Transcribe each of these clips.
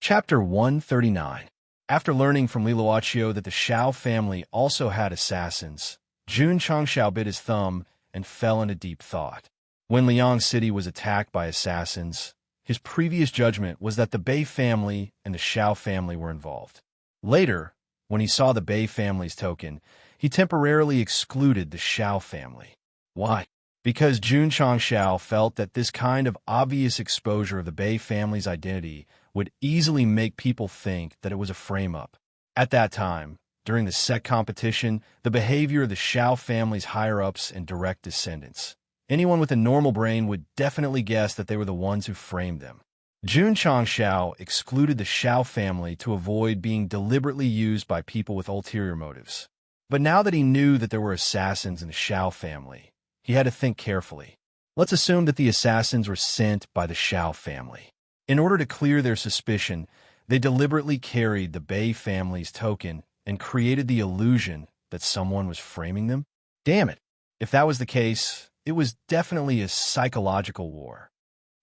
Chapter 139. After learning from Li Luoqiu that the Shao family also had assassins, Jun Changxiao bit his thumb and fell into deep thought. When Liang City was attacked by assassins, his previous judgment was that the Bei family and the Shao family were involved. Later, when he saw the Bei family's token, he temporarily excluded the Shao family. Why? Because Jun Changxiao felt that this kind of obvious exposure of the Bei family's identity would easily make people think that it was a frame-up. At that time, during the Sect competition, the behavior of the Shao family's higher-ups and direct descendants, anyone with a normal brain would definitely guess that they were the ones who framed them. Jun Changxiao excluded the Shao family to avoid being deliberately used by people with ulterior motives. But now that he knew that there were assassins in the Shao family, he had to think carefully. Let's assume that the assassins were sent by the Shao family. In order to clear their suspicion, they deliberately carried the Bei family's token and created the illusion that someone was framing them? Damn it! If that was the case, it was definitely a psychological war.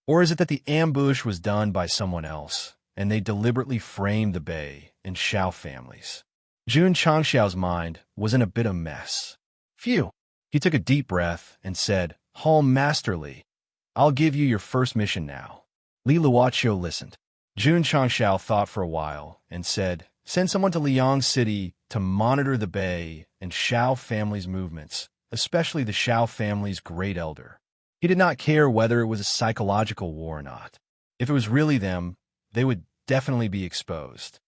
Or is it that the ambush was done by someone else, and they deliberately framed the Bei and Shao families? Jun Changxiao's mind was in a bit of a mess. Phew! He took a deep breath and said, "Hall Master Li, I'll give you your first mission now." Li Luoqiu listened. Jun Changxiao thought for a while and said, "Send someone to Liang City to monitor the Bei and Shao family's movements, especially the Shao family's great elder." He did not care whether it was a psychological war or not. If it was really them, they would definitely be exposed.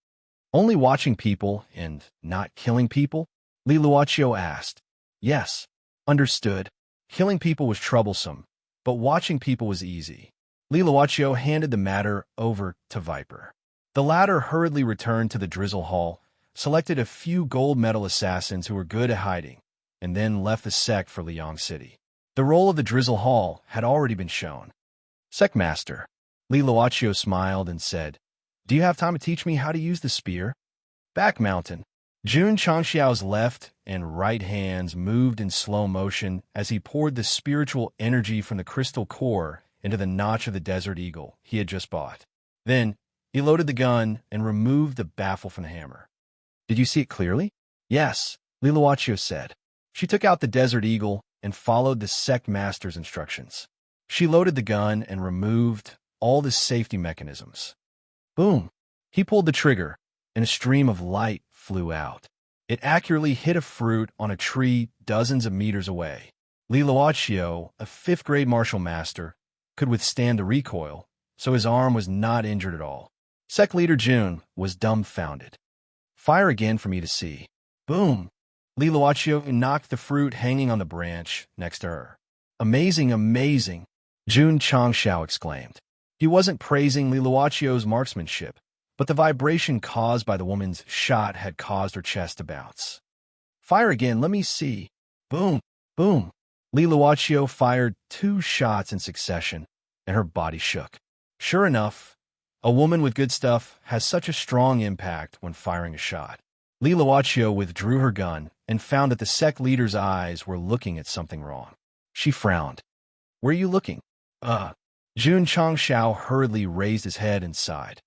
Only watching people and not killing people? Li Luoqiu asked. Yes, understood. Killing people was troublesome, but watching people was easy. Li Luoqiu handed the matter over to Viper. The latter hurriedly returned to the Drizzle Hall, selected a few gold medal assassins who were good at hiding, and then left the Sect for Liang City. The role of the Drizzle Hall had already been shown. "Sect Master," Li Luoqiu smiled and said, "Do you have time to teach me how to use the spear?" Back mountain. Jun Changxiao's left and right hands moved in slow motion as he poured the spiritual energy from the crystal core into the notch of the Desert Eagle he had just bought. Then, he loaded the gun and removed the baffle from the hammer. "Did you see it clearly?" "Yes," Li Luoqiu said. She took out the Desert Eagle and followed the Sect Master's instructions. She loaded the gun and removed all the safety mechanisms. Boom! He pulled the trigger, and a stream of light flew out. It accurately hit a fruit on a tree dozens of meters away. Li Luoqiu, a 5th-grade martial master, could withstand the recoil, so his arm was not injured at all. Sect leader Jun was dumbfounded. "Fire again for me to see." Boom! Li Luoqiu knocked the fruit hanging on the branch next to her. "Amazing, amazing!" Jun Changxiao exclaimed. He wasn't praising Li Luoqiu's marksmanship, but the vibration caused by the woman's shot had caused her chest to bounce. "Fire again, let me see." Boom! Boom! Li Luoqiu fired 2 shots in succession, and her body shook. Sure enough, a woman with good stuff has such a strong impact when firing a shot. Li Luoqiu withdrew her gun and found that the Sect leader's eyes were looking at something wrong. She frowned. "Where are you looking?" Jun Changxiao hurriedly raised his head and sighed.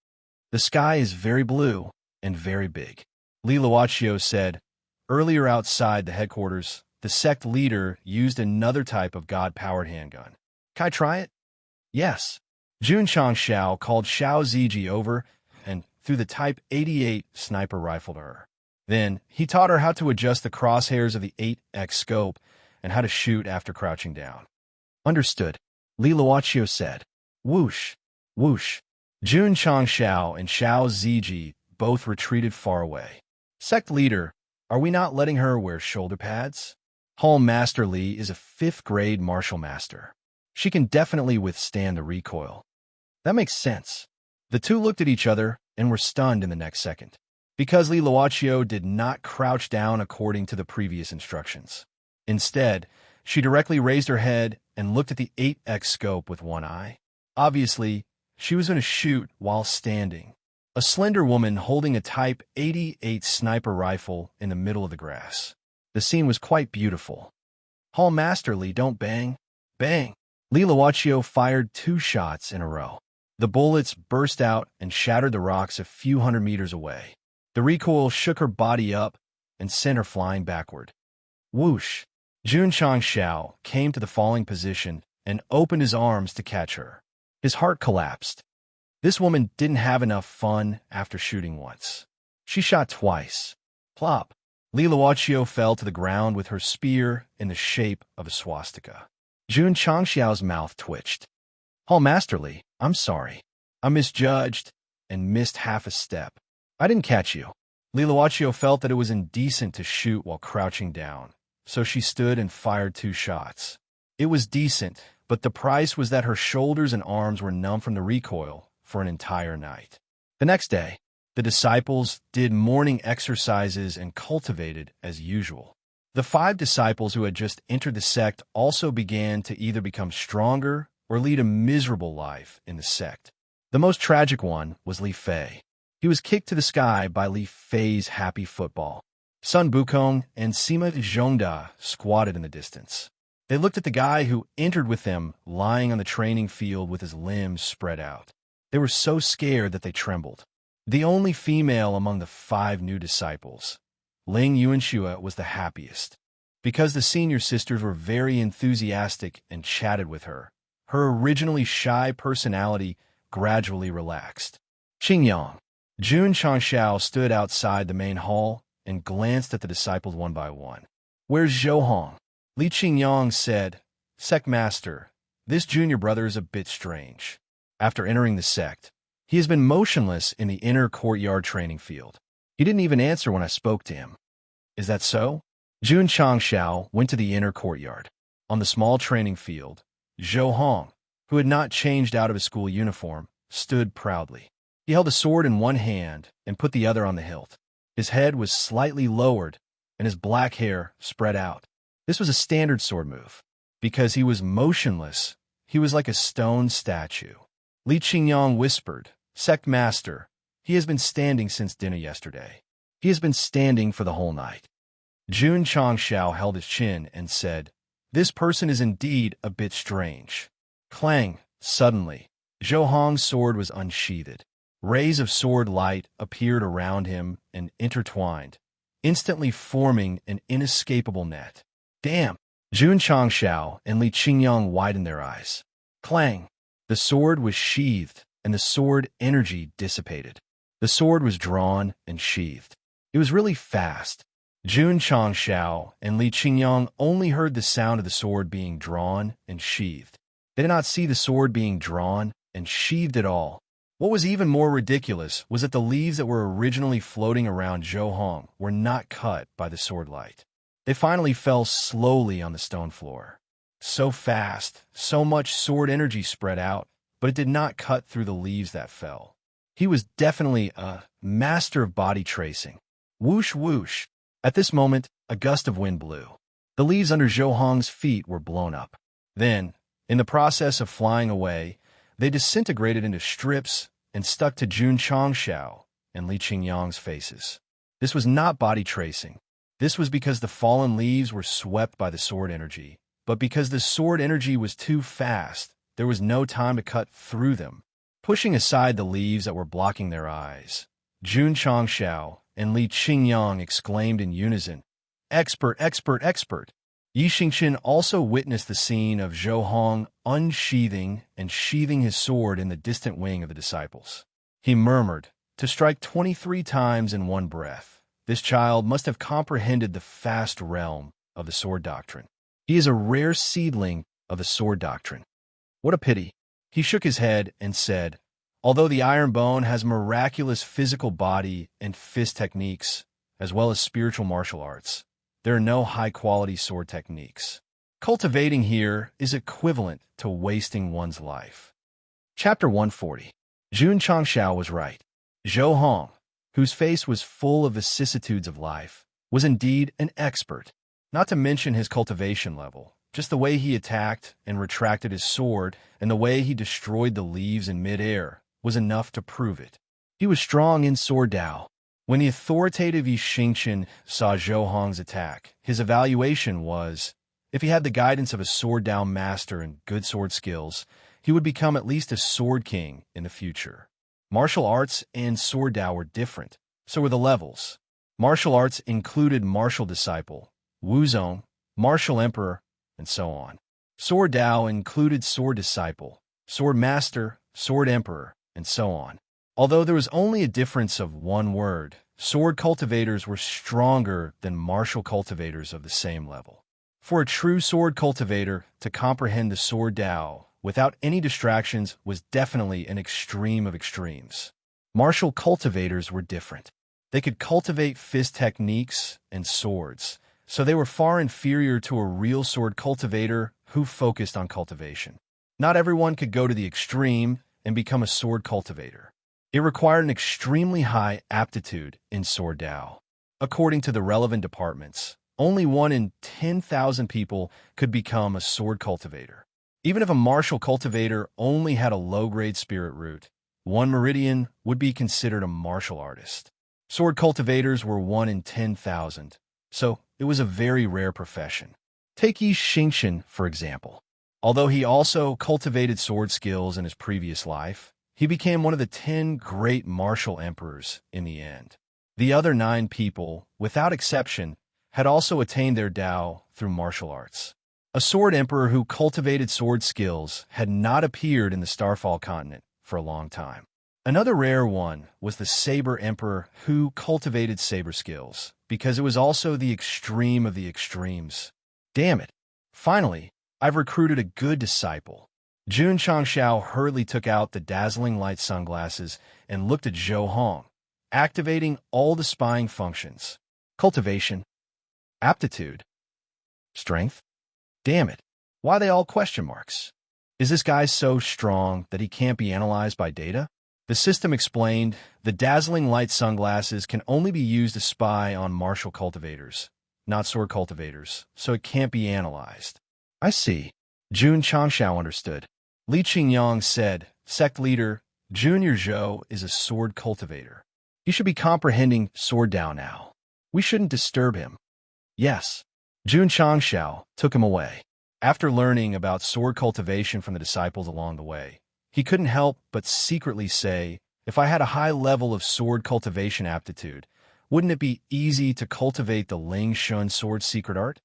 "The sky is very blue and very big." Li Luoqiu said, "Earlier outside the headquarters, the Sect leader used another type of God-powered handgun. Can I try it?" "Yes." Jun Changxiao called Xiao Ziji over and threw the Type 88 sniper rifle to her. Then, he taught her how to adjust the crosshairs of the 8x scope and how to shoot after crouching down. "Understood," Li Luoqiu said. Whoosh! Whoosh! Jun Changxiao and Xiao Ziji both retreated far away. "Sect leader, are we not letting her wear shoulder pads?" Hall Master Li is a 5th-grade martial master. She can definitely withstand the recoil. That makes sense. The two looked at each other and were stunned in the next second, because Li Luoqiu did not crouch down according to the previous instructions. Instead, she directly raised her head and looked at the 8x scope with one eye. Obviously, she was going to shoot while standing. A slender woman holding a Type 88 sniper rifle in the middle of the grass. The scene was quite beautiful. "Hall Master Li, don't bang." Bang! Li Luoqiu fired 2 shots in a row. The bullets burst out and shattered the rocks a few hundred meters away. The recoil shook her body up and sent her flying backward. Whoosh! Jun Changxiao came to the falling position and opened his arms to catch her. His heart collapsed. This woman didn't have enough fun after shooting once. She shot twice. Plop! Li Luoqiu fell to the ground with her spear in the shape of a swastika. Jun Changxiao's mouth twitched. "Oh, Master Li, I'm sorry. I misjudged and missed half a step. I didn't catch you." Li Luoqiu felt that it was indecent to shoot while crouching down, so she stood and fired 2 shots. It was decent, but the price was that her shoulders and arms were numb from the recoil for an entire night. The next day, the disciples did morning exercises and cultivated as usual. The 5 disciples who had just entered the sect also began to either become stronger or lead a miserable life in the sect. The most tragic one was Li Fei. He was kicked to the sky by Li Fei's happy football. Sun Bukong and Sima Zhongda squatted in the distance. They looked at the guy who entered with them lying on the training field with his limbs spread out. They were so scared that they trembled. The only female among the 5 new disciples, Ling Yuanxue, was the happiest. Because the senior sisters were very enthusiastic and chatted with her, her originally shy personality gradually relaxed. Qingyang. Jun Changxiao stood outside the main hall and glanced at the disciples one by one. "Where's Zhou Hong?" Li Qingyang said, "Sect Master, this junior brother is a bit strange. After entering the sect, he has been motionless in the inner courtyard training field. He didn't even answer when I spoke to him." "Is that so?" Jun Changxiao went to the inner courtyard. On the small training field, Zhou Hong, who had not changed out of his school uniform, stood proudly. He held a sword in one hand and put the other on the hilt. His head was slightly lowered, and his black hair spread out. This was a standard sword move. Because he was motionless, he was like a stone statue. Li Qingyang whispered, "Sect Master, he has been standing since dinner yesterday. He has been standing for the whole night." Jun Changxiao held his chin and said, "This person is indeed a bit strange." Clang! Suddenly, Zhou Hong's sword was unsheathed. Rays of sword light appeared around him and intertwined, instantly forming an inescapable net. "Damn!" Jun Changxiao and Li Qingyang widened their eyes. Clang! The sword was sheathed, and the sword energy dissipated. The sword was drawn and sheathed. It was really fast. Jun Changxiao and Li Qingyang only heard the sound of the sword being drawn and sheathed. They did not see the sword being drawn and sheathed at all. What was even more ridiculous was that the leaves that were originally floating around Zhou Hong were not cut by the sword light. They finally fell slowly on the stone floor. So fast, so much sword energy spread out, but it did not cut through the leaves that fell. He was definitely a master of body tracing. Whoosh whoosh. At this moment, a gust of wind blew. The leaves under Zhou Hong's feet were blown up. Then, in the process of flying away, they disintegrated into strips and stuck to Jun Changxiao and Li Qingyang's faces. This was not body tracing. This was because the fallen leaves were swept by the sword energy. But because the sword energy was too fast, there was no time to cut through them. Pushing aside the leaves that were blocking their eyes, Jun Changxiao and Li Qingyang exclaimed in unison, "Expert, expert, expert!" Yi Xingqian also witnessed the scene of Zhou Hong unsheathing and sheathing his sword in the distant wing of the disciples. He murmured, "To strike 23 times in one breath. This child must have comprehended the vast realm of the sword doctrine. He is a rare seedling of the sword doctrine. What a pity." He shook his head and said, "Although the iron bone has miraculous physical body and fist techniques, as well as spiritual martial arts, there are no high-quality sword techniques. Cultivating here is equivalent to wasting one's life." Chapter 140. Jun Changxiao was right. Zhou Hong, whose face was full of vicissitudes of life, was indeed an expert. Not to mention his cultivation level, just the way he attacked and retracted his sword and the way he destroyed the leaves in midair was enough to prove it. He was strong in sword Dao. When the authoritative Yi Xingqian saw Zhou Hong's attack, his evaluation was, if he had the guidance of a sword Dao master and good sword skills, he would become at least a sword king in the future. Martial arts and sword Dao were different, so were the levels. Martial arts included martial disciple, wuzong, martial emperor, and so on. Sword Dao included sword disciple, sword master, sword emperor, and so on. Although there was only a difference of one word, sword cultivators were stronger than martial cultivators of the same level. For a true sword cultivator to comprehend the sword Dao without any distractions was definitely an extreme of extremes. Martial cultivators were different. They could cultivate fist techniques and swords, so they were far inferior to a real sword cultivator who focused on cultivation. Not everyone could go to the extreme and become a sword cultivator. It required an extremely high aptitude in sword Dao. According to the relevant departments, only 1 in 10,000 people could become a sword cultivator. Even if a martial cultivator only had a low-grade spirit root, 1 meridian would be considered a martial artist. Sword cultivators were 1 in 10,000, so it was a very rare profession. Take Yi Xingqian, for example. Although he also cultivated sword skills in his previous life, he became one of the 10 great martial emperors in the end. The other 9 people, without exception, had also attained their Dao through martial arts. A sword emperor who cultivated sword skills had not appeared in the Starfall continent for a long time. Another rare one was the Saber Emperor who cultivated saber skills, because it was also the extreme of the extremes. Damn it. Finally, I've recruited a good disciple. Jun Changxiao hurriedly took out the dazzling light sunglasses and looked at Zhou Hong, activating all the spying functions. Cultivation. Aptitude. Strength. Damn it. Why are they all question marks? Is this guy so strong that he can't be analyzed by data? The system explained the dazzling light sunglasses can only be used to spy on martial cultivators, not sword cultivators, so it can't be analyzed. I see. Jun Changxiao understood. Li Qingyang said, Sect leader, Junior Zhou is a sword cultivator. He should be comprehending sword Dao now. We shouldn't disturb him. Yes. Jun Changxiao took him away. After learning about sword cultivation from the disciples along the way, he couldn't help but secretly say, if I had a high level of sword cultivation aptitude, wouldn't it be easy to cultivate the Ling Shun sword secret art?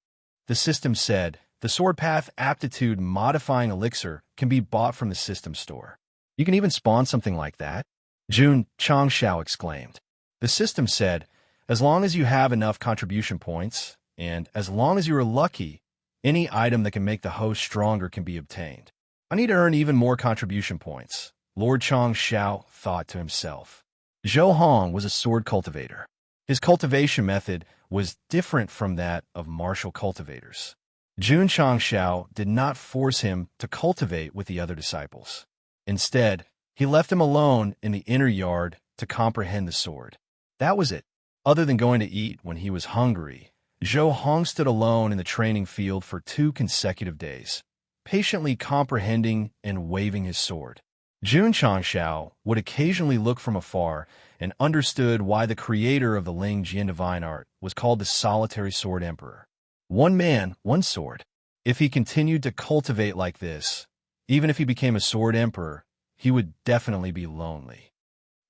The system said, the sword path aptitude modifying elixir can be bought from the system store. You can even spawn something like that? Jun Changxiao exclaimed. The system said, as long as you have enough contribution points, and as long as you are lucky, any item that can make the host stronger can be obtained. I need to earn even more contribution points, Lord Changxiao thought to himself. Zhou Hong was a sword cultivator. His cultivation method was different from that of martial cultivators. Jun Changxiao did not force him to cultivate with the other disciples. Instead, he left him alone in the inner yard to comprehend the sword. That was it. Other than going to eat when he was hungry, Zhou Hong stood alone in the training field for 2 consecutive days, patiently comprehending and waving his sword. Jun Changxiao would occasionally look from afar and understood why the creator of the Ling Jian divine art was called the solitary sword emperor. 1 man, 1 sword. If he continued to cultivate like this, even if he became a sword emperor, he would definitely be lonely.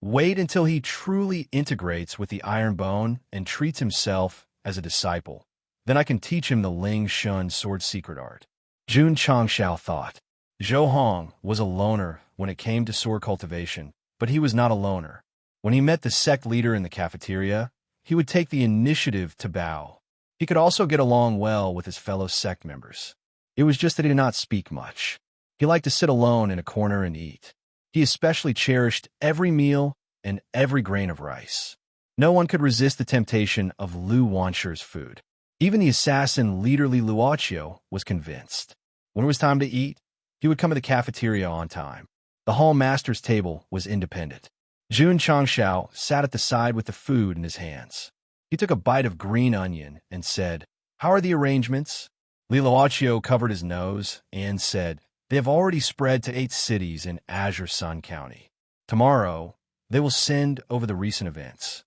Wait until he truly integrates with the iron bone and treats himself as a disciple. Then I can teach him the Ling Shun sword secret art. Jun Changxiao thought. Zhou Hong was a loner when it came to sword cultivation, but he was not a loner. When he met the sect leader in the cafeteria, he would take the initiative to bow. He could also get along well with his fellow sect members. It was just that he did not speak much. He liked to sit alone in a corner and eat. He especially cherished every meal and every grain of rice. No one could resist the temptation of Lu Wansher's food. Even the assassin leader Li Luoqiu was convinced. When it was time to eat, he would come to the cafeteria on time. The hall master's table was independent. Jun Changxiao sat at the side with the food in his hands. He took a bite of green onion and said, How are the arrangements? Li Luoqiu covered his nose and said, They have already spread to 8 cities in Azure Sun County. Tomorrow, they will send over the recent events.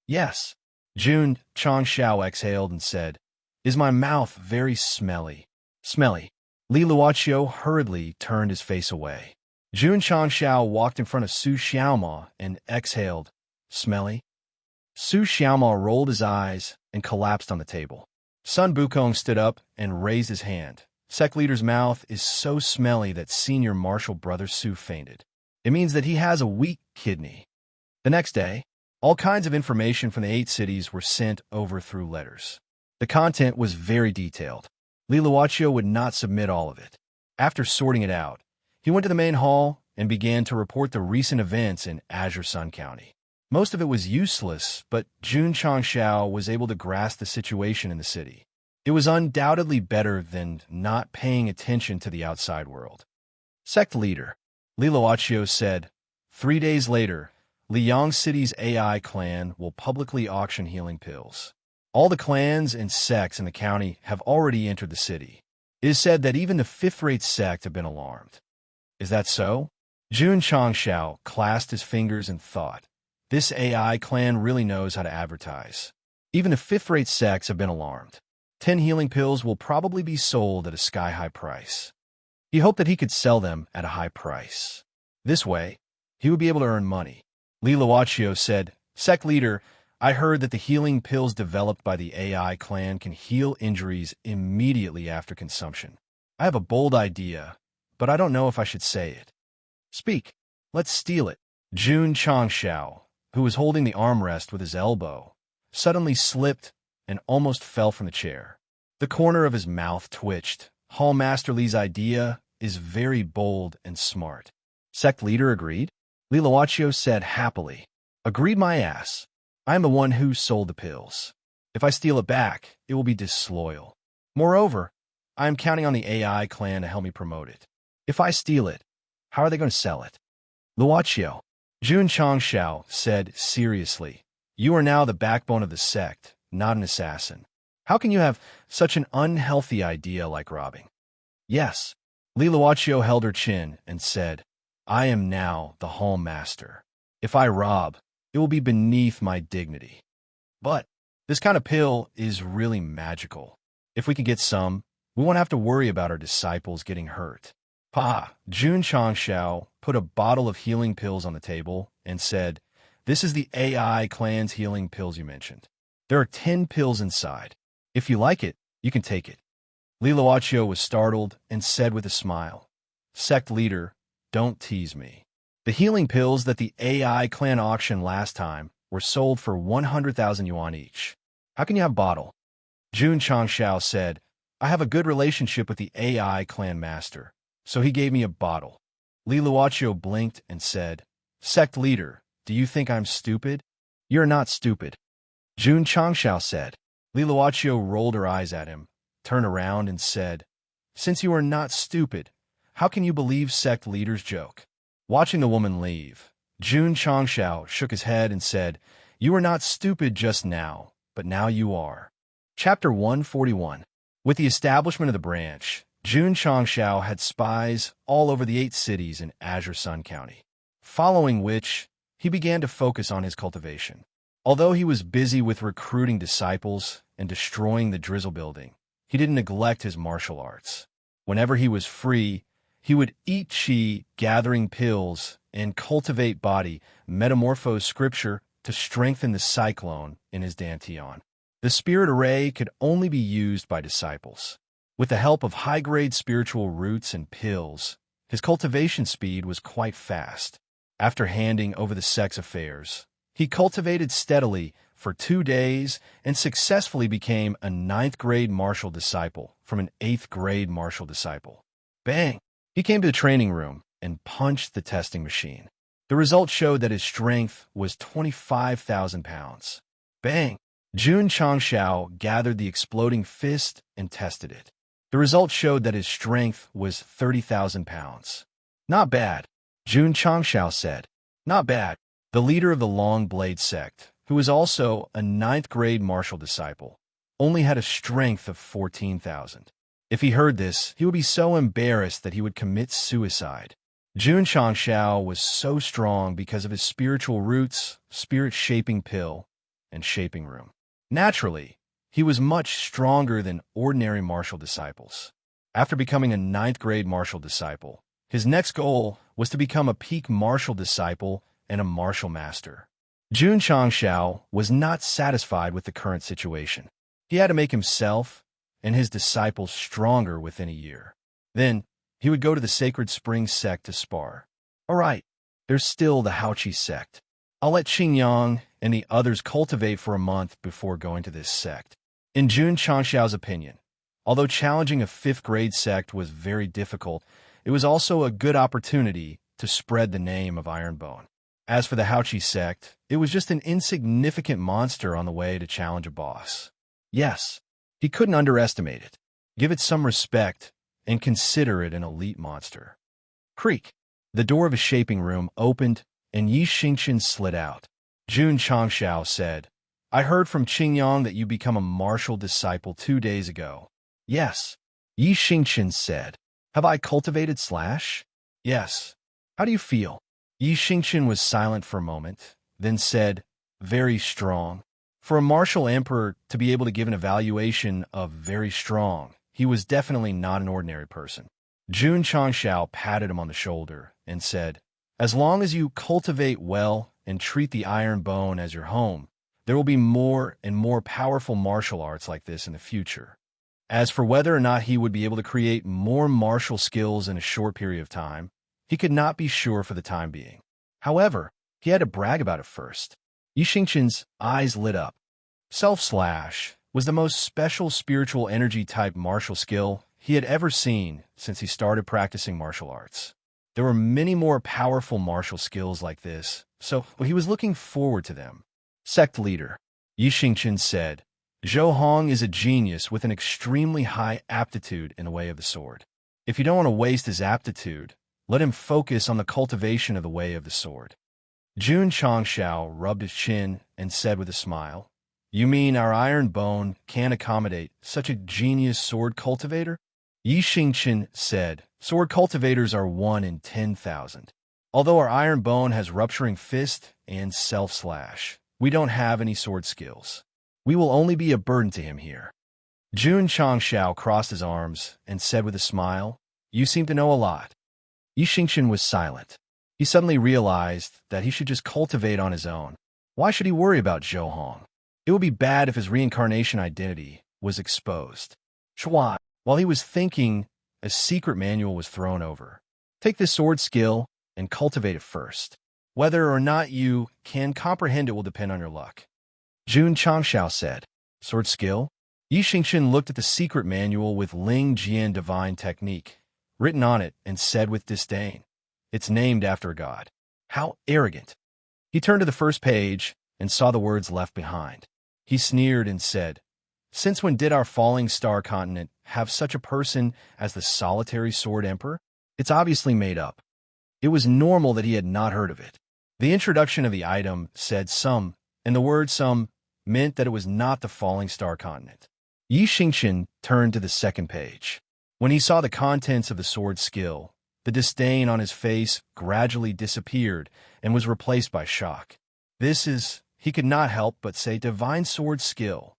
Yes. Jun Changxiao exhaled and said, Is my mouth very smelly? Smelly. Li Luoqiu hurriedly turned his face away. Jun Changshao walked in front of Su Xiaoma and exhaled, "Smelly?" Su Xiaoma rolled his eyes and collapsed on the table. Sun Bukong stood up and raised his hand. Sect leader's mouth is so smelly that senior martial brother Su fainted. It means that he has a weak kidney. The next day, all kinds of information from the 8 cities were sent over through letters. The content was very detailed. Li Luoqiu would not submit all of it. After sorting it out, he went to the main hall and began to report the recent events in Azure Sun County. Most of it was useless, but Jun Changshao was able to grasp the situation in the city. It was undoubtedly better than not paying attention to the outside world. Sect leader, Li Luoqiu said, 3 days later, Liang City's AI clan will publicly auction healing pills. All the clans and sects in the county have already entered the city. It is said that even the 5th-rate sect have been alarmed. Is that so? Jun Changshao clasped his fingers and thought, this AI clan really knows how to advertise. Even the 5th-rate sects have been alarmed. 10 healing pills will probably be sold at a sky-high price. He hoped that he could sell them at a high price. This way, he would be able to earn money. Li Luoqiu said, Sect leader, I heard that the healing pills developed by the AI clan can heal injuries immediately after consumption. I have a bold idea, but I don't know if I should say it. Speak. Let's steal it. Jun Changshao, who was holding the armrest with his elbow, suddenly slipped and almost fell from the chair. The corner of his mouth twitched. Hall Master Li's idea is very bold and smart. Sect leader agreed. Li Luoqiu said happily, agreed my ass. I am the one who sold the pills. If I steal it back, it will be disloyal. Moreover, I am counting on the AI clan to help me promote it. If I steal it, how are they going to sell it? Luoqiu, Jun Changshao said seriously, you are now the backbone of the sect, not an assassin. How can you have such an unhealthy idea like robbing? Yes. Li Luoqiu held her chin and said, I am now the Hall Master. If I rob, it will be beneath my dignity. But this kind of pill is really magical. If we can get some, we won't have to worry about our disciples getting hurt. Jun Changshao put a bottle of healing pills on the table and said, this is the AI clan's healing pills you mentioned. There are 10 pills inside. If you like it, you can take it. Li Luoqiu was startled and said with a smile, Sect leader, don't tease me. The healing pills that the AI clan auctioned last time were sold for 100,000 yuan each. How can you have a bottle? Jun Changshao said, I have a good relationship with the AI clan master, so he gave me a bottle. Li Luoqiu blinked and said, Sect leader, do you think I'm stupid? You're not stupid. Jun Changshao said. Li Luoqiu rolled her eyes at him, turned around and said, since you are not stupid, how can you believe sect leader's joke? Watching the woman leave, Jun Changshao shook his head and said, you were not stupid just now, but now you are. Chapter 141. With the establishment of the branch, Jun Changshao had spies all over the 8 cities in Azure Sun County, following which he began to focus on his cultivation. Although he was busy with recruiting disciples and destroying the Drizzle building, he didn't neglect his martial arts. Whenever he was free, he would eat qi, gathering pills, and cultivate body, metamorphose scripture to strengthen the cyclone in his dantian. The spirit array could only be used by disciples. With the help of high-grade spiritual roots and pills, his cultivation speed was quite fast. After handing over the sect's affairs, he cultivated steadily for 2 days and successfully became a 9th-grade martial disciple from an 8th-grade martial disciple. Bang! He came to the training room and punched the testing machine. The result showed that his strength was 25,000 pounds. Bang! Jun Changshao gathered the exploding fist and tested it. The result showed that his strength was 30,000 pounds. Not bad, Jun Changshao said. Not bad. The leader of the Long Blade sect, who was also a 9th-grade martial disciple, only had a strength of 14,000. If he heard this, he would be so embarrassed that he would commit suicide. Jun Changshao was so strong because of his spiritual roots, spirit-shaping pill, and shaping room. Naturally, he was much stronger than ordinary martial disciples. After becoming a ninth-grade martial disciple, his next goal was to become a peak martial disciple and a martial master. Jun Changshao was not satisfied with the current situation. He had to make himself and his disciples stronger within a year. Then, he would go to the Sacred Spring Sect to spar. All right, there's still the Haoqi Sect. I'll let Qingyang and the others cultivate for a month before going to this sect. In Jun Changshao's opinion, although challenging a fifth-grade sect was very difficult, it was also a good opportunity to spread the name of Ironbone. As for the Haoqi sect, it was just an insignificant monster on the way to challenge a boss. Yes, he couldn't underestimate it. Give it some respect and consider it an elite monster. Creak. The door of a shaping room opened and Yi Xingqian slid out. Jun Changshao said, I heard from Qingyang that you become a martial disciple 2 days ago. Yes. Yi Xingqian said, Have I cultivated / Yes. How do you feel? Yi Xingqian was silent for a moment, then said, Very strong. For a martial emperor to be able to give an evaluation of very strong, he was definitely not an ordinary person. Jun Changshao patted him on the shoulder and said, As long as you cultivate well and treat the Iron Bone as your home, there will be more and more powerful martial arts like this in the future. As for whether or not he would be able to create more martial skills in a short period of time, he could not be sure for the time being. However, he had to brag about it first. Yi Xingqian's eyes lit up. Self-slash was the most special spiritual energy-type martial skill he had ever seen since he started practicing martial arts. There were many more powerful martial skills like this, so he was looking forward to them. Sect leader, Yi Xingqian said, Zhou Hong is a genius with an extremely high aptitude in the way of the sword. If you don't want to waste his aptitude, let him focus on the cultivation of the way of the sword. Jun Changshao rubbed his chin and said with a smile, You mean our Iron Bone can't accommodate such a genius sword cultivator? Yi Xingqian said, Sword cultivators are 1 in 10,000. Although our Iron Bone has rupturing fist and self-slash, we don't have any sword skills. We will only be a burden to him here. Jun Changshao crossed his arms and said with a smile, You seem to know a lot. Yi Xingqian was silent. He suddenly realized that he should just cultivate on his own. Why should he worry about Zhou Hong? It would be bad if his reincarnation identity was exposed. Chua. While he was thinking, a secret manual was thrown over. Take this sword skill and cultivate it first. Whether or not you can comprehend it will depend on your luck. Jun Changshao said, Sword skill? Yi Xingqian looked at the secret manual with Ling Jian divine technique written on it and said with disdain, It's named after a god. How arrogant. He turned to the first page and saw the words left behind. He sneered and said, Since when did our falling star continent have such a person as the solitary sword emperor? It's obviously made up. It was normal that he had not heard of it. The introduction of the item said some, and the word some meant that it was not the falling star continent. Yi Xingqian turned to the second page. When he saw the contents of the sword skill, the disdain on his face gradually disappeared and was replaced by shock. This is, he could not help but say, divine sword skill.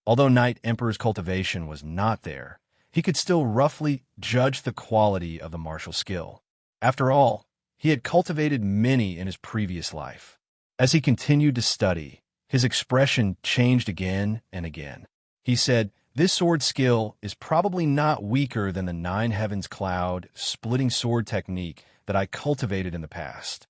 Although Knight Emperor's cultivation was not there, he could still roughly judge the quality of the martial skill. After all, he had cultivated many in his previous life. As he continued to study, his expression changed again and again. He said, This sword skill is probably not weaker than the Nine Heavens Cloud splitting sword technique that I cultivated in the past.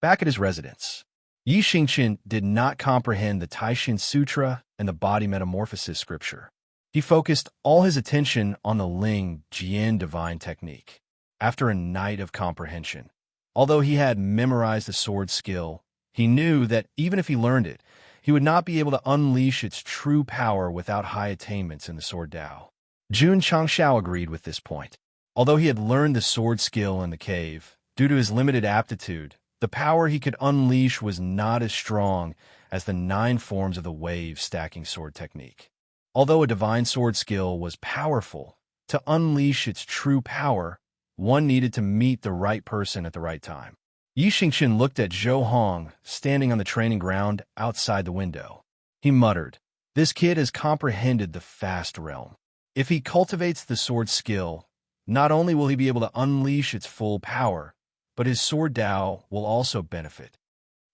Back at his residence, Yi Xingqian did not comprehend the Taishin Sutra and the body metamorphosis scripture. He focused all his attention on the Ling Jian divine technique. After a night of comprehension, although he had memorized the sword skill, he knew that even if he learned it, he would not be able to unleash its true power without high attainments in the sword Dao. Jun Changshao agreed with this point. Although he had learned the sword skill in the cave, due to his limited aptitude, the power he could unleash was not as strong as the 9 forms of the wave stacking sword technique. Although a divine sword skill was powerful, to unleash its true power, one needed to meet the right person at the right time. Yi Xingqian looked at Zhou Hong standing on the training ground outside the window. He muttered, This kid has comprehended the fast realm. If he cultivates the sword skill, Not only will he be able to unleash its full power, but his sword Dao will also benefit.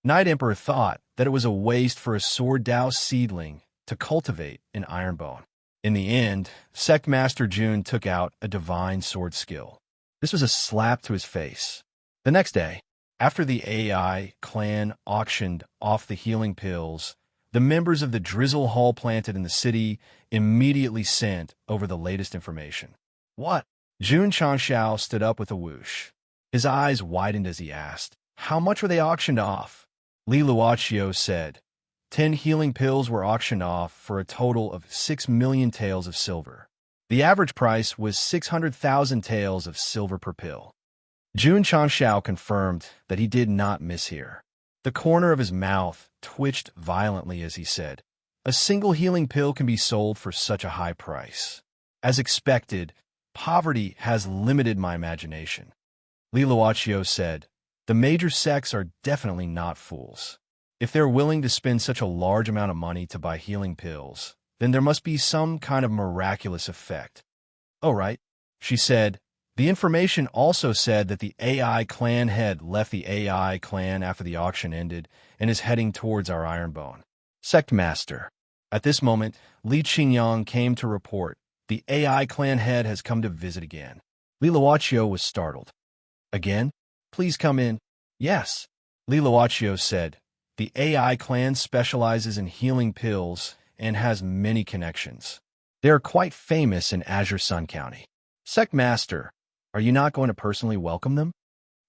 Night Emperor thought that it was a waste for a sword Dao seedling to cultivate in Ironbone. In the end, Sect Master June took out a divine sword skill. This was a slap to his face. The next day, after the AI clan auctioned off the healing pills, the members of the Drizzle Hall planted in the city immediately sent over the latest information. What? Jun Changxiao stood up with a whoosh. His eyes widened as he asked, "How much were they auctioned off?" Li Luoqiu said, 10 healing pills were auctioned off for a total of 6 million taels of silver. The average price was 600,000 taels of silver per pill. Jun Changxiao confirmed that he did not mishear. The corner of his mouth twitched violently as he said, "A single healing pill can be sold for such a high price. As expected, poverty has limited my imagination." Li Luoqiu said, "The major sects are definitely not fools. If they're willing to spend such a large amount of money to buy healing pills, then there must be some kind of miraculous effect." "Oh, right," she said. The information also said that the AI clan head left the AI clan after the auction ended and is heading towards our Ironbone. Sect Master. At this moment, Li Qingyang came to report, "The AI clan head has come to visit again." Li Luoqiu was startled. "Again? Please come in." "Yes," Li Luoqiu said. "The AI clan specializes in healing pills and has many connections. They are quite famous in Azure Sun County." "Sect Master, are you not going to personally welcome them?"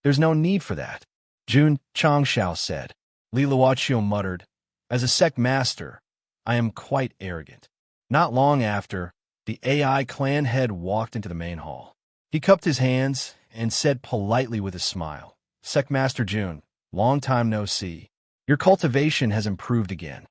"There's no need for that," Jun Changxiao said. Li Luoqiu muttered, "As a Sect Master, I am quite arrogant." Not long after, the AI clan head walked into the main hall. He cupped his hands and said politely with a smile, "Sect Master Jun, long time no see. Your cultivation has improved again."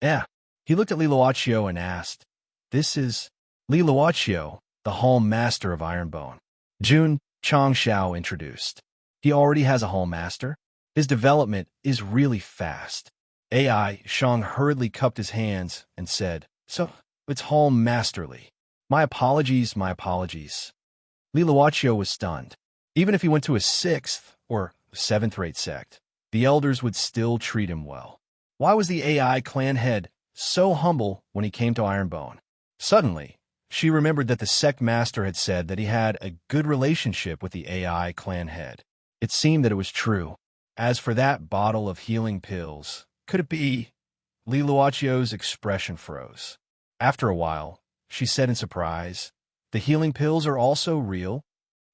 "Eh." He looked at Li Luoqiu and asked, "This is Li Luoqiu, the Hall Master of Ironbone." Jun Changxiao introduced. "He already has a Hall Master? His development is really fast." AI Shang hurriedly cupped his hands and said, "So, it's Hall Masterly. My apologies, my apologies." Li Luoqiu was stunned. Even if he went to a 6th or 7th-rate sect, the elders would still treat him well. Why was the AI clan head so humble when he came to Ironbone? Suddenly, she remembered that the sect master had said that he had a good relationship with the AI clan head. It seemed that it was true. As for that bottle of healing pills, could it be? Li Luoqiu's expression froze. After a while, she said in surprise, "The healing pills are also real?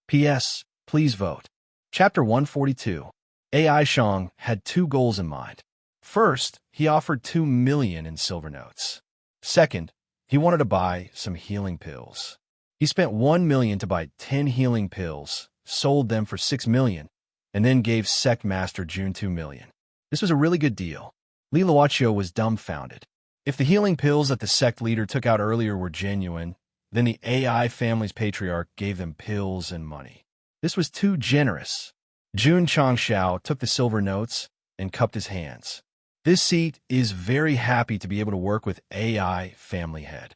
P.S. Please vote." Chapter 142. AI Shang had 2 goals in mind. First, he offered 2 million in silver notes. Second, he wanted to buy some healing pills. He spent 1 million to buy 10 healing pills, sold them for 6 million, and then gave Sect Master Jun 2 million. This was a really good deal. Li Luoqiu was dumbfounded. If the healing pills that the sect leader took out earlier were genuine, then the AI family's patriarch gave them pills and money. This was too generous. Jun Changxiao took the silver notes and cupped his hands. This seat is very happy to be able to work with AI family head.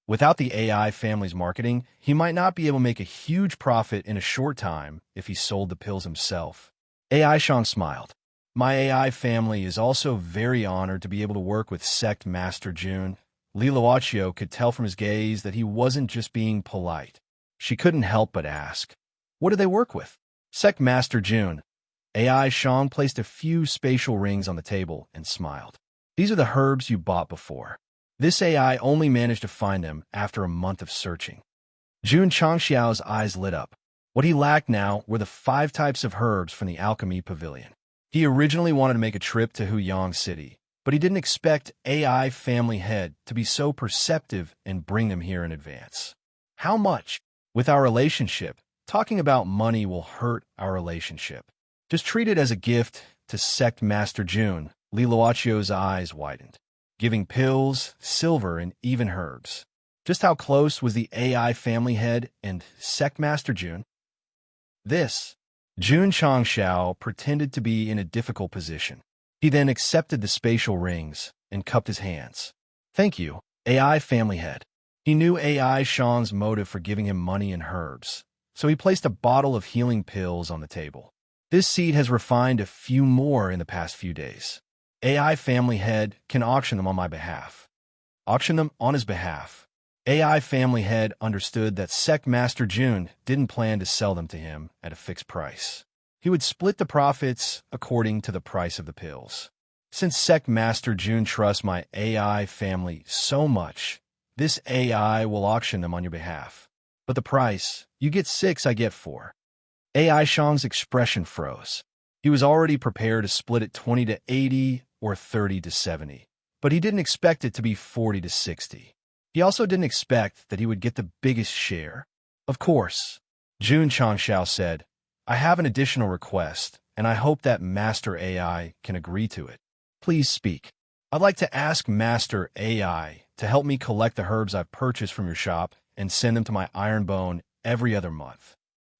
Without the AI family's marketing, he might not be able to make a huge profit in a short time if he sold the pills himself. AI Shang smiled. "My AI family is also very honored to be able to work with Sect Master Jun." Li Luoqiu could tell from his gaze that he wasn't just being polite. She couldn't help but ask, "What do they work with?" "Sect Master Jun." AI Shang placed a few spatial rings on the table and smiled. "These are the herbs you bought before." This AI only managed to find them after a month of searching. Jun Changxiao's eyes lit up. What he lacked now were the 5 types of herbs from the Alchemy Pavilion. He originally wanted to make a trip to Huyang City, but he didn't expect AI family head to be so perceptive and bring them here in advance. "How much?" "With our relationship, talking about money will hurt our relationship. Just treat it as a gift to Sect Master Jun." Li Luoqiu's eyes widened. Giving pills, silver, and even herbs. Just how close was the AI family head and Sect Master Jun? This. Jun Changxiao pretended to be in a difficult position. He then accepted the spatial rings and cupped his hands. "Thank you, AI family head." He knew AI Shang's motive for giving him money and herbs. so he placed a bottle of healing pills on the table. This seed has refined a few more in the past few days. AI family head can auction them on my behalf. Auction them on his behalf. AI family head understood that Sect Master June didn't plan to sell them to him at a fixed price. He would split the profits according to the price of the pills. Since Sect Master June trusts my AI family so much, this AI will auction them on your behalf. But the price, you get 6, I get 4. AI Shang's expression froze. He was already prepared to split it 20 to 80 or 30 to 70, but he didn't expect it to be 40 to 60. He also didn't expect that he would get the biggest share. Of course, Jun Changshao said, I have an additional request, and I hope that Master AI can agree to it. Please speak. I'd like to ask Master AI to help me collect the herbs I've purchased from your shop and send them to my iron bone every other month.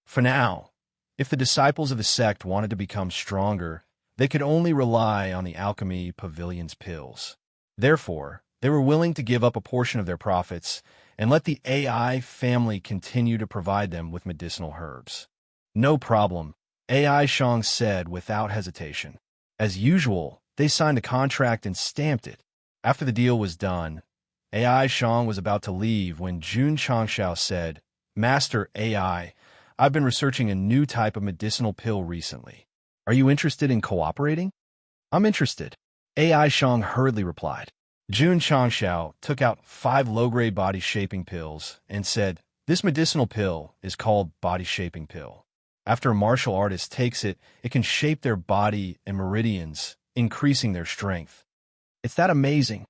For now, if the disciples of the sect wanted to become stronger, they could only rely on the alchemy pavilion's pills. Therefore, they were willing to give up a portion of their profits and let the AI family continue to provide them with medicinal herbs. No problem, AI Shang said without hesitation. As usual, they signed a contract and stamped it. After the deal was done, AI Shang was about to leave when Jun Changshao said, Master AI, I've been researching a new type of medicinal pill recently. Are you interested in cooperating? I'm interested. AI Shang hurriedly replied. Jun Changshao took out 5 low-grade body-shaping pills and said, This medicinal pill is called body-shaping pill. After a martial artist takes it, it can shape their body and meridians, increasing their strength. It's that amazing,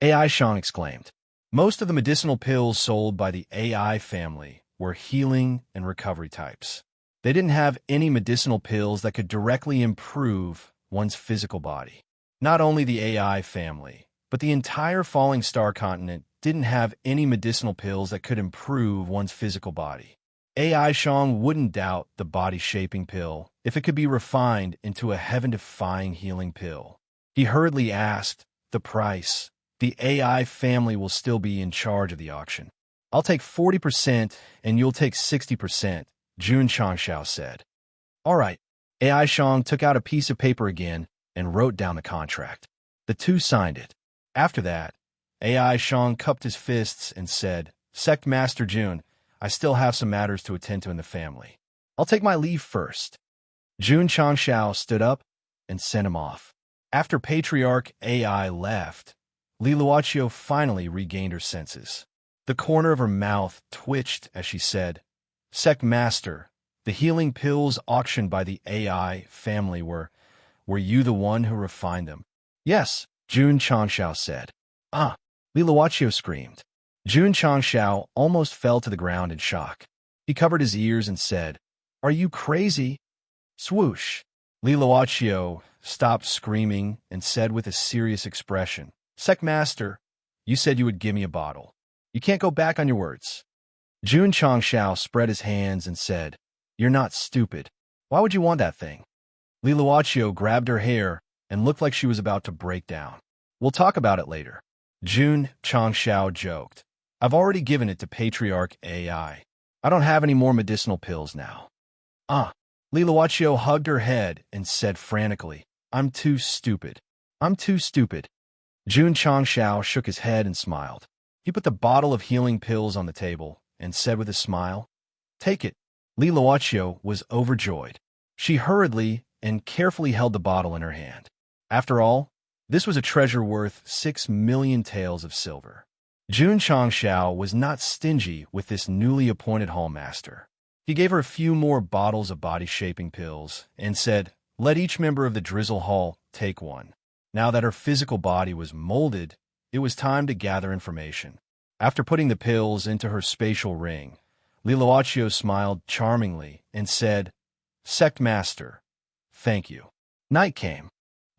AI Shang exclaimed. Most of the medicinal pills sold by the AI family were healing and recovery types. They didn't have any medicinal pills that could directly improve one's physical body. Not only the AI family, but the entire Falling Star continent didn't have any medicinal pills that could improve one's physical body. AI Shang wouldn't doubt the body-shaping pill if it could be refined into a heaven-defying healing pill. He hurriedly asked, the price. The AI family will still be in charge of the auction. I'll take 40% and you'll take 60%, Jun Changshao said. All right. AI Shang took out a piece of paper again and wrote down the contract. The two signed it. After that, AI Shang cupped his fists and said, Sect Master Jun, I still have some matters to attend to in the family. I'll take my leave first. Jun Changshao stood up and sent him off. After Patriarch AI left, Li Luoqiu finally regained her senses. The corner of her mouth twitched as she said, Sect Master, the healing pills auctioned by the AI family were you the one who refined them? Yes, Jun Changshao said. Ah, Li Luoqiu screamed. Jun Changshao almost fell to the ground in shock. He covered his ears and said, Are you crazy? Swoosh. Li Luoqiu stopped screaming and said with a serious expression, Sect Master, you said you would give me a bottle. You can't go back on your words. Jun Changshao spread his hands and said, You're not stupid. Why would you want that thing? Li Luoqiu grabbed her hair and looked like she was about to break down. We'll talk about it later. Jun Changshao joked. I've already given it to Patriarch AI. I don't have any more medicinal pills now. Ah. Li Luoqiu hugged her head and said frantically, I'm too stupid. I'm too stupid. Jun Changshao shook his head and smiled. He put the bottle of healing pills on the table and said with a smile, Take it. Li Luoqiu was overjoyed. She hurriedly and carefully held the bottle in her hand. After all, this was a treasure worth 6 million taels of silver. Jun Changshao was not stingy with this newly appointed hallmaster. He gave her a few more bottles of body-shaping pills and said, Let each member of the Drizzle Hall take one. Now that her physical body was molded, it was time to gather information. After putting the pills into her spatial ring, Li Luoqiu smiled charmingly and said, Sect Master, thank you. Night came.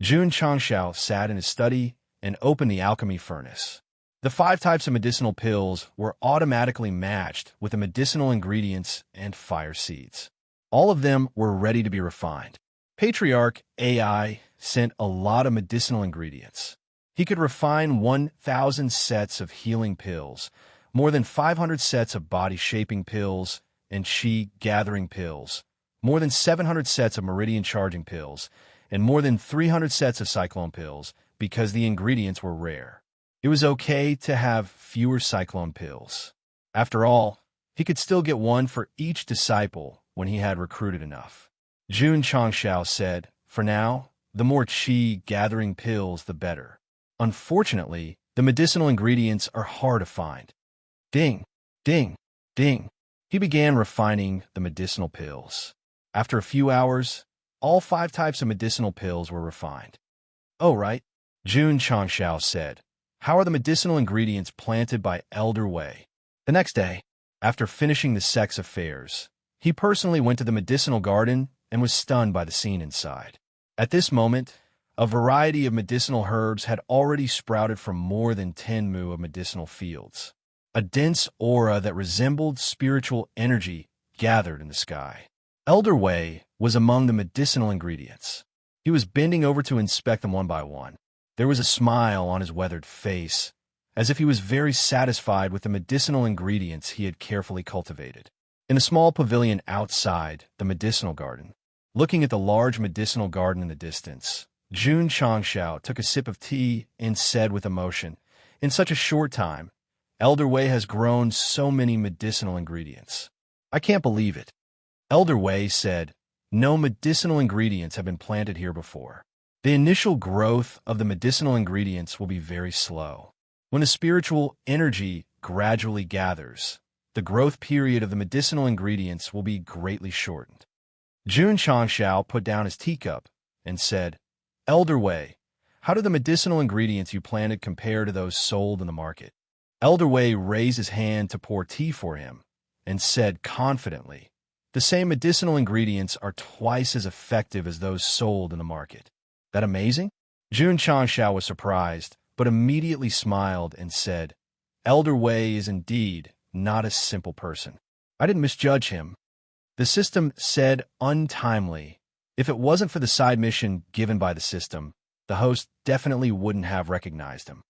Jun Changshao sat in his study and opened the alchemy furnace. The 5 types of medicinal pills were automatically matched with the medicinal ingredients and fire seeds. All of them were ready to be refined. Patriarch AI sent a lot of medicinal ingredients. He could refine 1,000 sets of healing pills, more than 500 sets of body-shaping pills, and chi-gathering pills, more than 700 sets of meridian-charging pills, and more than 300 sets of cyclone pills because the ingredients were rare. It was okay to have fewer cyclone pills. After all, he could still get one for each disciple when he had recruited enough. Jun Changshao said, "For now, the more chi-gathering pills, the better. Unfortunately, the medicinal ingredients are hard to find." Ding, ding, ding. He began refining the medicinal pills. After a few hours, all 5 types of medicinal pills were refined. "Oh, right," Jun Changshao said. "How are the medicinal ingredients planted by Elder Wei?" The next day, after finishing the Sect's affairs, he personally went to the medicinal garden and was stunned by the scene inside. At this moment, a variety of medicinal herbs had already sprouted from more than 10 mu of medicinal fields. A dense aura that resembled spiritual energy gathered in the sky. Elder Wei was among the medicinal ingredients. He was bending over to inspect them one by one. There was a smile on his weathered face, as if he was very satisfied with the medicinal ingredients he had carefully cultivated. In a small pavilion outside the medicinal garden, looking at the large medicinal garden in the distance, Jun Changshao took a sip of tea and said with emotion, "In such a short time, Elder Wei has grown so many medicinal ingredients. I can't believe it." Elder Wei said, "No medicinal ingredients have been planted here before. The initial growth of the medicinal ingredients will be very slow. When the spiritual energy gradually gathers, the growth period of the medicinal ingredients will be greatly shortened." Jun Changshao put down his teacup and said, "Elder Wei, how do the medicinal ingredients you planted compare to those sold in the market?" Elder Wei raised his hand to pour tea for him and said confidently, "The same medicinal ingredients are twice as effective as those sold in the market." "That amazing?" Jun Changshao was surprised, but immediately smiled and said, "Elder Wei is indeed not a simple person. I didn't misjudge him." The system said untimely. If it wasn't for the side mission given by the system, the host definitely wouldn't have recognized him.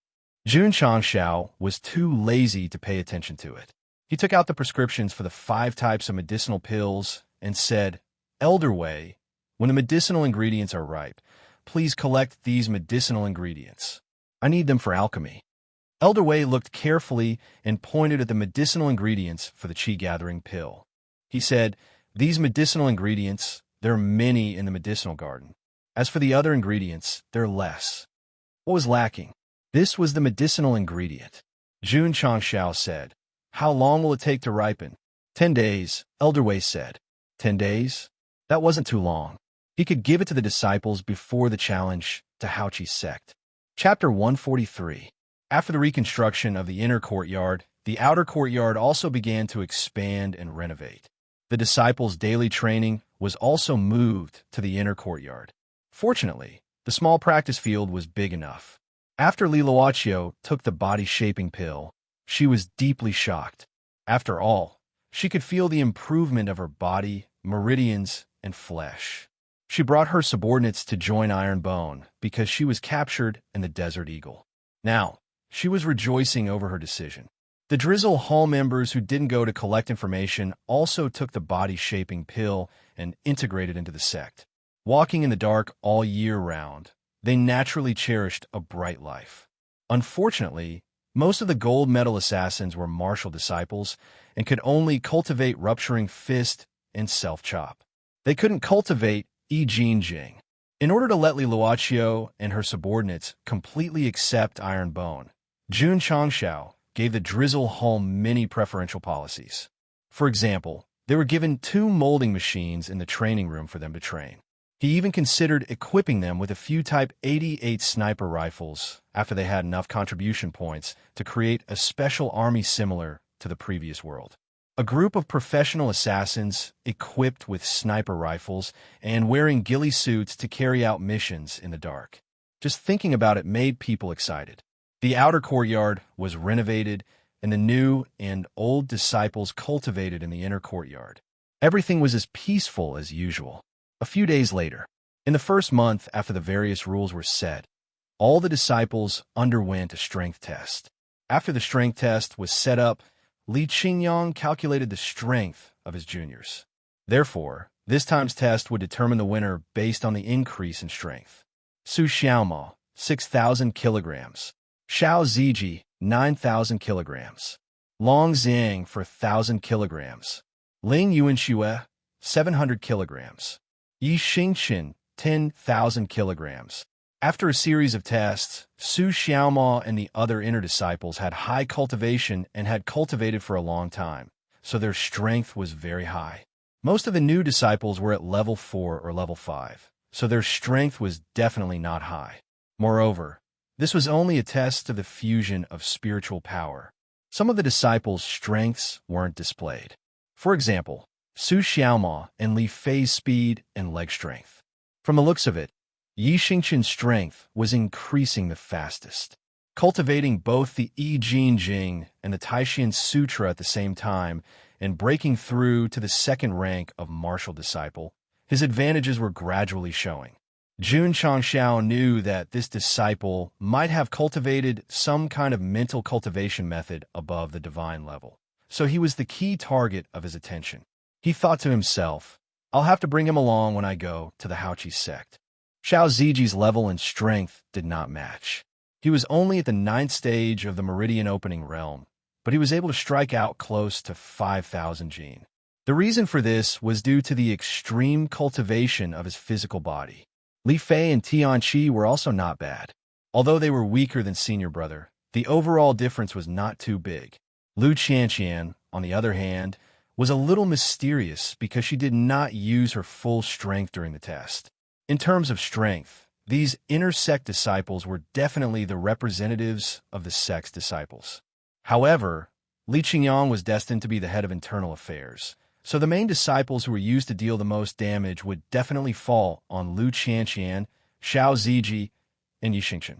Jun Changshao was too lazy to pay attention to it. He took out the prescriptions for the 5 types of medicinal pills and said, "Elder Wei, when the medicinal ingredients are ripe, please collect these medicinal ingredients. I need them for alchemy." Elder Wei looked carefully and pointed at the medicinal ingredients for the chi-gathering pill. He said, "These medicinal ingredients, there are many in the medicinal garden. As for the other ingredients, they're less." What was lacking? This was the medicinal ingredient. Jun Changshao said, "How long will it take to ripen?" 10 days, Elder Wei said. 10 days? That wasn't too long. He could give it to the disciples before the challenge to Haoqi's sect. Chapter 143. After the reconstruction of the inner courtyard, the outer courtyard also began to expand and renovate. The disciples' daily training was also moved to the inner courtyard. Fortunately, the small practice field was big enough. After Li Luoqiu took the body-shaping pill, she was deeply shocked. After all, she could feel the improvement of her body, meridians, and flesh. She brought her subordinates to join Iron Bone because she was captured in the Desert Eagle. Now, she was rejoicing over her decision. The Drizzle Hall members who didn't go to collect information also took the body-shaping pill and integrated into the sect. Walking in the dark all year round, they naturally cherished a bright life. Unfortunately, most of the gold medal assassins were martial disciples and could only cultivate rupturing fist and self-chop. They couldn't cultivate Yi Jin Jing. In order to let Li Luoqiu and her subordinates completely accept Iron Bone, Jun Changshao gave the Drizzle Hall many preferential policies. For example, they were given 2 molding machines in the training room for them to train. He even considered equipping them with a few Type 88 sniper rifles after they had enough contribution points to create a special army similar to the previous world. A group of professional assassins equipped with sniper rifles and wearing ghillie suits to carry out missions in the dark. Just thinking about it made people excited. The outer courtyard was renovated, and the new and old disciples cultivated in the inner courtyard. Everything was as peaceful as usual. A few days later, in the first month after the various rules were set, all the disciples underwent a strength test. After the strength test was set up, Li Qingyang calculated the strength of his juniors. Therefore, this time's test would determine the winner based on the increase in strength. Su Xiaoma, 6,000 kilograms. Xiao Ziji, 9,000 kilograms. Long Zhang for 1,000 kilograms. Ling Yuanxue, 700 kilograms. Yi Xingqian, 10,000 kilograms. After a series of tests, Su Xiaoma and the other inner disciples had high cultivation and had cultivated for a long time, so their strength was very high. Most of the new disciples were at level 4 or level 5, so their strength was definitely not high. Moreover, this was only a test of the fusion of spiritual power. Some of the disciples' strengths weren't displayed. For example, Su Xiaoma and Li Fei's speed and leg strength. From the looks of it, Yi Xingqian's strength was increasing the fastest. Cultivating both the I Jing Jing and the Taishan Sutra at the same time and breaking through to the second rank of martial disciple, his advantages were gradually showing. Jun Changxiao knew that this disciple might have cultivated some kind of mental cultivation method above the divine level, so he was the key target of his attention. He thought to himself, I'll have to bring him along when I go to the Haoqi sect. Xiao Ziji's level and strength did not match. He was only at the 9th stage of the Meridian Opening realm, but he was able to strike out close to 5,000 Jin. The reason for this was due to the extreme cultivation of his physical body. Li Fei and Tianqi were also not bad. Although they were weaker than senior brother, the overall difference was not too big. Lu Qianqian, on the other hand, was a little mysterious because she did not use her full strength during the test. In terms of strength, these inner sect disciples were definitely the representatives of the sect's disciples. However, Li Qingyang was destined to be the head of internal affairs, so the main disciples who were used to deal the most damage would definitely fall on Lu Qianqian, Xiao Ziji, and Yi Xingqian.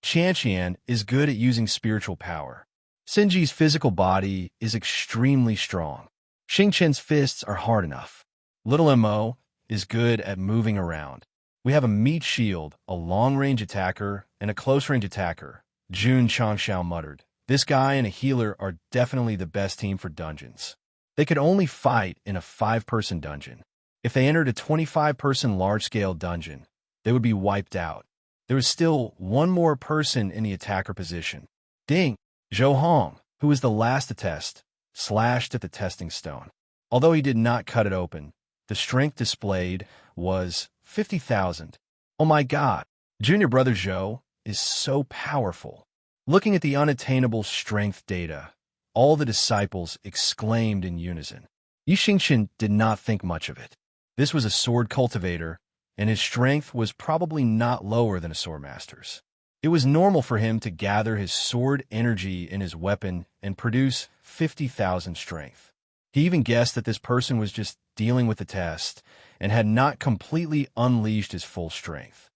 Qianqian is good at using spiritual power. Xinji's physical body is extremely strong. Xingqian's fists are hard enough. Little Mo is good at moving around. We have a meat shield, a long-range attacker, and a close-range attacker, Jun Changxiao muttered. This guy and a healer are definitely the best team for dungeons. They could only fight in a 5-person dungeon. If they entered a 25-person large-scale dungeon, they would be wiped out. There was still one more person in the attacker position. Ding! Zhou Hong, who was the last to test, slashed at the testing stone. Although he did not cut it open, the strength displayed was 50,000. Oh my god, junior brother Zhou is so powerful. Looking at the unattainable strength data, all the disciples exclaimed in unison. Yi Xingqian did not think much of it. This was a sword cultivator, and his strength was probably not lower than a sword master's. It was normal for him to gather his sword energy in his weapon and produce 50,000 strength. He even guessed that this person was just dealing with the test and had not completely unleashed his full strength.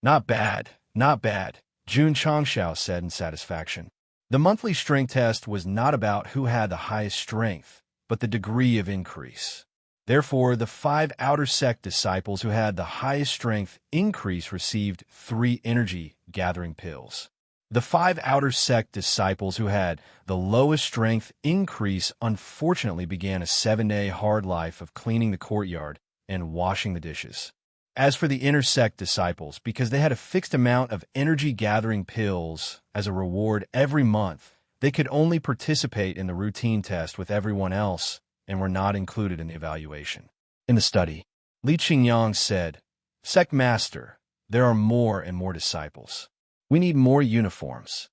Not bad, not bad, Jun Changxiao said in satisfaction. The monthly strength test was not about who had the highest strength, but the degree of increase. Therefore, the 5 outer sect disciples who had the highest strength increase received 3 energy-gathering pills. The 5 outer sect disciples who had the lowest strength increase unfortunately began a 7-day hard life of cleaning the courtyard and washing the dishes. As for the inner sect disciples, because they had a fixed amount of energy-gathering pills as a reward every month, they could only participate in the routine test with everyone else and were not included in the evaluation. In the study, Li Qingyang said, Sect Master, there are more and more disciples. We need more uniforms.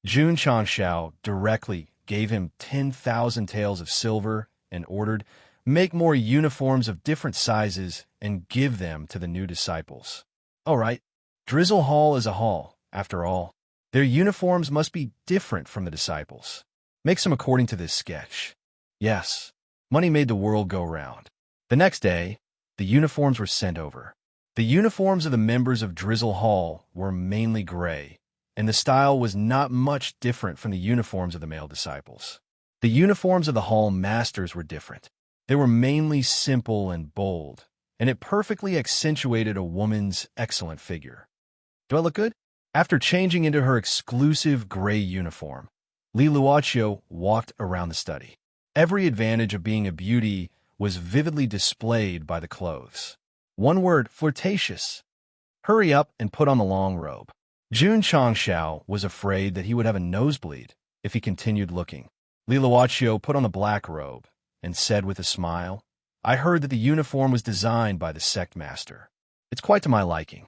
Jun Changxiao directly gave him 10,000 taels of silver and ordered, make more uniforms of different sizes and give them to the new disciples. All right, Drizzle Hall is a hall, after all. Their uniforms must be different from the disciples. Make some according to this sketch. Yes, money made the world go round. The next day, the uniforms were sent over. The uniforms of the members of Drizzle Hall were mainly gray, and the style was not much different from the uniforms of the male disciples. The uniforms of the Hall Masters were different. They were mainly simple and bold, and it perfectly accentuated a woman's excellent figure. Do I look good? After changing into her exclusive gray uniform, Li Luoqiu walked around the study. Every advantage of being a beauty was vividly displayed by the clothes. One word, flirtatious. Hurry up and put on the long robe. Jun Changshao was afraid that he would have a nosebleed if he continued looking. Li Luoqiu put on the black robe and said with a smile, I heard that the uniform was designed by the sect master. It's quite to my liking.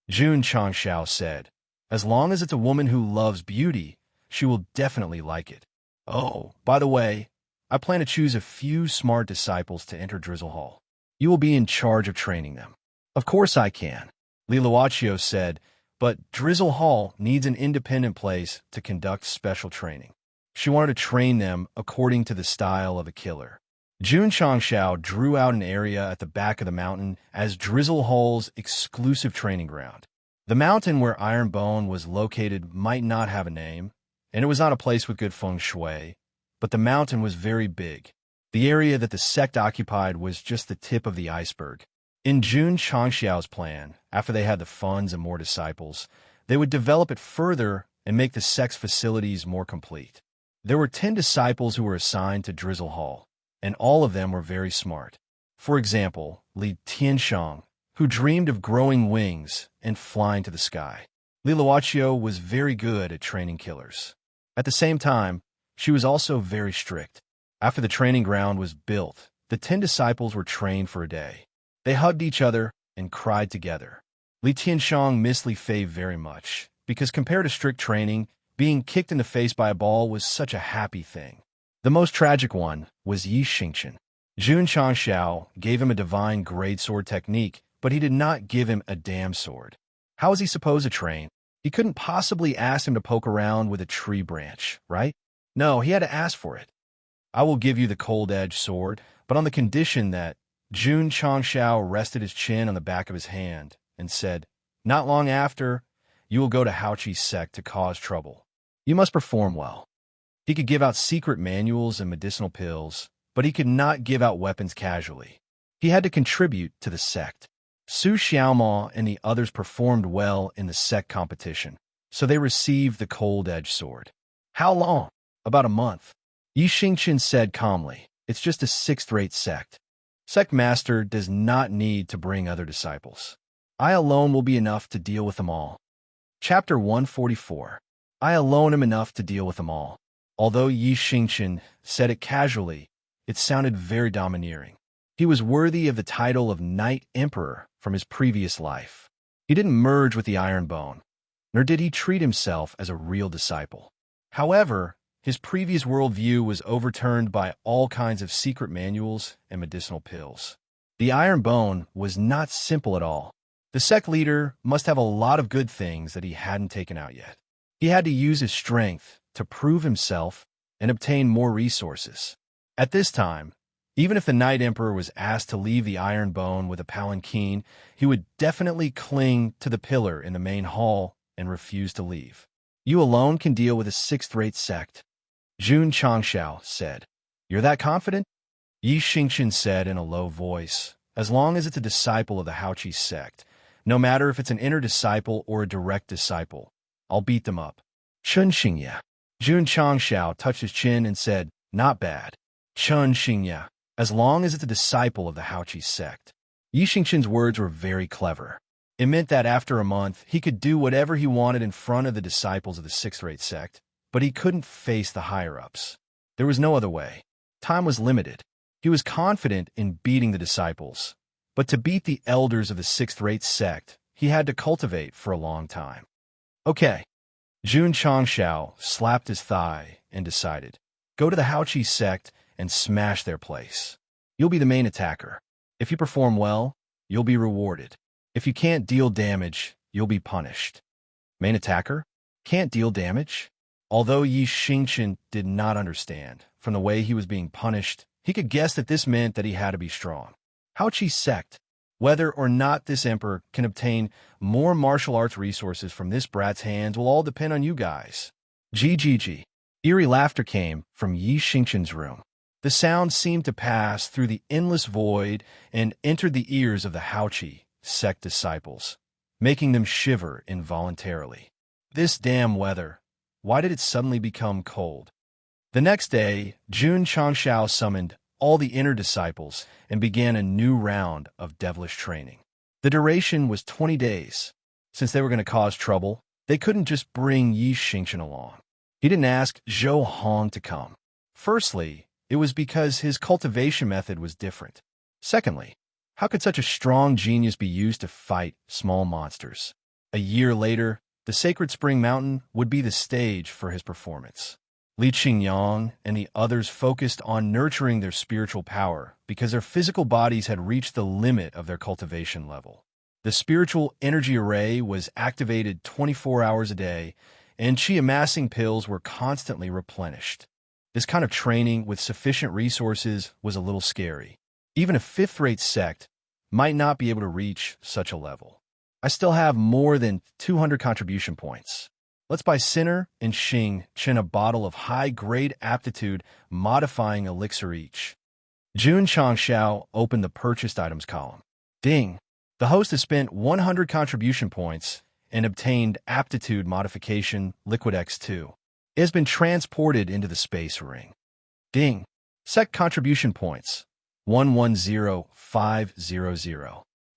Jun Changshao said, as long as it's a woman who loves beauty, she will definitely like it. Oh, by the way, I plan to choose a few smart disciples to enter Drizzle Hall. You will be in charge of training them. Of course I can, Li Luoqiu said, but Drizzle Hall needs an independent place to conduct special training. She wanted to train them according to the style of a killer. Jun Changshao drew out an area at the back of the mountain as Drizzle Hall's exclusive training ground. The mountain where Iron Bone was located might not have a name, and it was not a place with good feng shui, but the mountain was very big. The area that the sect occupied was just the tip of the iceberg. In Jun Changshao's plan, after they had the funds and more disciples, they would develop it further and make the sect's facilities more complete. There were 10 disciples who were assigned to Drizzle Hall, and all of them were very smart. For example, Li Tianshang, who dreamed of growing wings and flying to the sky. Li Luoqiu was very good at training killers. At the same time, she was also very strict. After the training ground was built, the 10 disciples were trained for a day. They hugged each other and cried together. Li Tianshang missed Li Fei very much, because compared to strict training, being kicked in the face by a ball was such a happy thing. The most tragic one was Yi Xingqian. Jun Changshao gave him a divine grade sword technique, but he did not give him a damn sword. How was he supposed to train? He couldn't possibly ask him to poke around with a tree branch, right? No, he had to ask for it. I will give you the cold-edged sword, but on the condition that Jun Changshao rested his chin on the back of his hand and said, not long after, you will go to Haoqi's sect to cause trouble. You must perform well. He could give out secret manuals and medicinal pills, but he could not give out weapons casually. He had to contribute to the sect. Su Xiaomao and the others performed well in the sect competition, so they received the cold-edged sword. How long? About a month. Yi Xingqian said calmly, it's just a 6th-rate sect. Sect master does not need to bring other disciples. I alone will be enough to deal with them all. Chapter 144. I alone am enough to deal with them all. Although Yi Xingqian said it casually, it sounded very domineering. He was worthy of the title of Knight Emperor from his previous life. He didn't merge with the Iron Bone, nor did he treat himself as a real disciple. However, his previous worldview was overturned by all kinds of secret manuals and medicinal pills. The Iron Bone was not simple at all. The sect leader must have a lot of good things that he hadn't taken out yet. He had to use his strength to prove himself and obtain more resources. At this time, even if the Knight Emperor was asked to leave the Iron Bone with a palanquin, he would definitely cling to the pillar in the main hall and refuse to leave. You alone can deal with a 6th-rate sect, Jun Changshao said. You're that confident? Yi Xingqian said in a low voice, as long as it's a disciple of the Haoqi sect, no matter if it's an inner disciple or a direct disciple, I'll beat them up. Chun Xingya. Jun Changshao touched his chin and said, not bad. Chun Xingya, as long as it's a disciple of the Haoqi sect. Yi Xingqian's words were very clever. It meant that after a month, he could do whatever he wanted in front of the disciples of the 6th-rate sect, but he couldn't face the higher-ups. There was no other way. Time was limited. He was confident in beating the disciples, but to beat the elders of the 6th-rate sect, he had to cultivate for a long time. Okay. Jun Changshao slapped his thigh and decided, go to the Haoqi sect and smash their place. You'll be the main attacker. If you perform well, you'll be rewarded. If you can't deal damage, you'll be punished. Main attacker? Can't deal damage? Although Yi Xingqian did not understand, from the way he was being punished, he could guess that this meant that he had to be strong. Haoqi sect. Whether or not this emperor can obtain more martial arts resources from this brat's hands will all depend on you guys. GGG. Eerie laughter came from Yi Xingqian's room. The sound seemed to pass through the endless void and entered the ears of the Haoqi sect disciples, making them shiver involuntarily. This damn weather. Why did it suddenly become cold? The next day, Jun Changshao summoned all the inner disciples and began a new round of devilish training. The duration was 20 days. Since they were going to cause trouble, they couldn't just bring Yi Xingchen along. He didn't ask Zhou Hong to come. Firstly, it was because his cultivation method was different. Secondly, how could such a strong genius be used to fight small monsters? A year later, the sacred spring mountain would be the stage for his performance. Li Qingyang and the others focused on nurturing their spiritual power because their physical bodies had reached the limit of their cultivation level. The spiritual energy array was activated 24 hours a day, and qi amassing pills were constantly replenished. This kind of training with sufficient resources was a little scary. Even a fifth-rate sect might not be able to reach such a level. I still have more than 200 contribution points. Let's buy Sinner and Xing Chen a bottle of high-grade aptitude modifying elixir each. Jun Changshao opened the purchased items column. Ding! The host has spent 100 contribution points and obtained aptitude modification Liquid X2. It has been transported into the space ring. Ding! Sect contribution points 110500.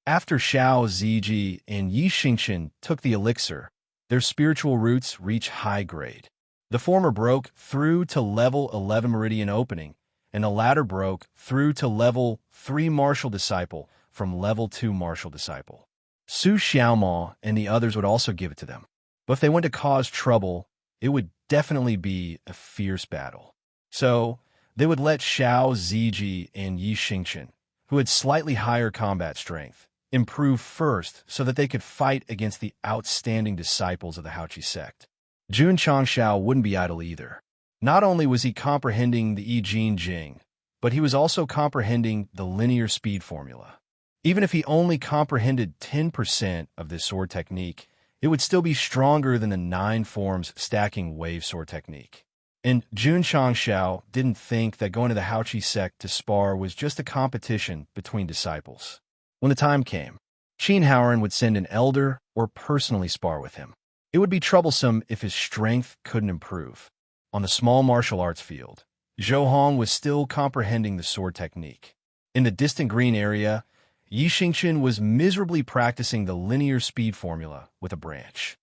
After Xiao Ziji and Yi Xingchen took the elixir, their spiritual roots reach high grade. The former broke through to level 11 Meridian Opening, and the latter broke through to level 3 Martial Disciple from level 2 Martial Disciple. Su Xiaomao and the others would also give it to them. But if they went to cause trouble, it would definitely be a fierce battle. So, they would let Xiao Ziji and Yi Xingchen, who had slightly higher combat strength, improve first so that they could fight against the outstanding disciples of the Haoqi sect. Jun Changshao wouldn't be idle either. Not only was he comprehending the Yi Jin Jing, but he was also comprehending the linear speed formula. Even if he only comprehended 10% of this sword technique, it would still be stronger than the 9 forms stacking wave sword technique. And Jun Changshao didn't think that going to the Haoqi sect to spar was just a competition between disciples. When the time came, Qin Haoran would send an elder or personally spar with him. It would be troublesome if his strength couldn't improve. On the small martial arts field, Zhou Hong was still comprehending the sword technique. In the distant green area, Yi Xingchen was miserably practicing the linear speed formula with a branch.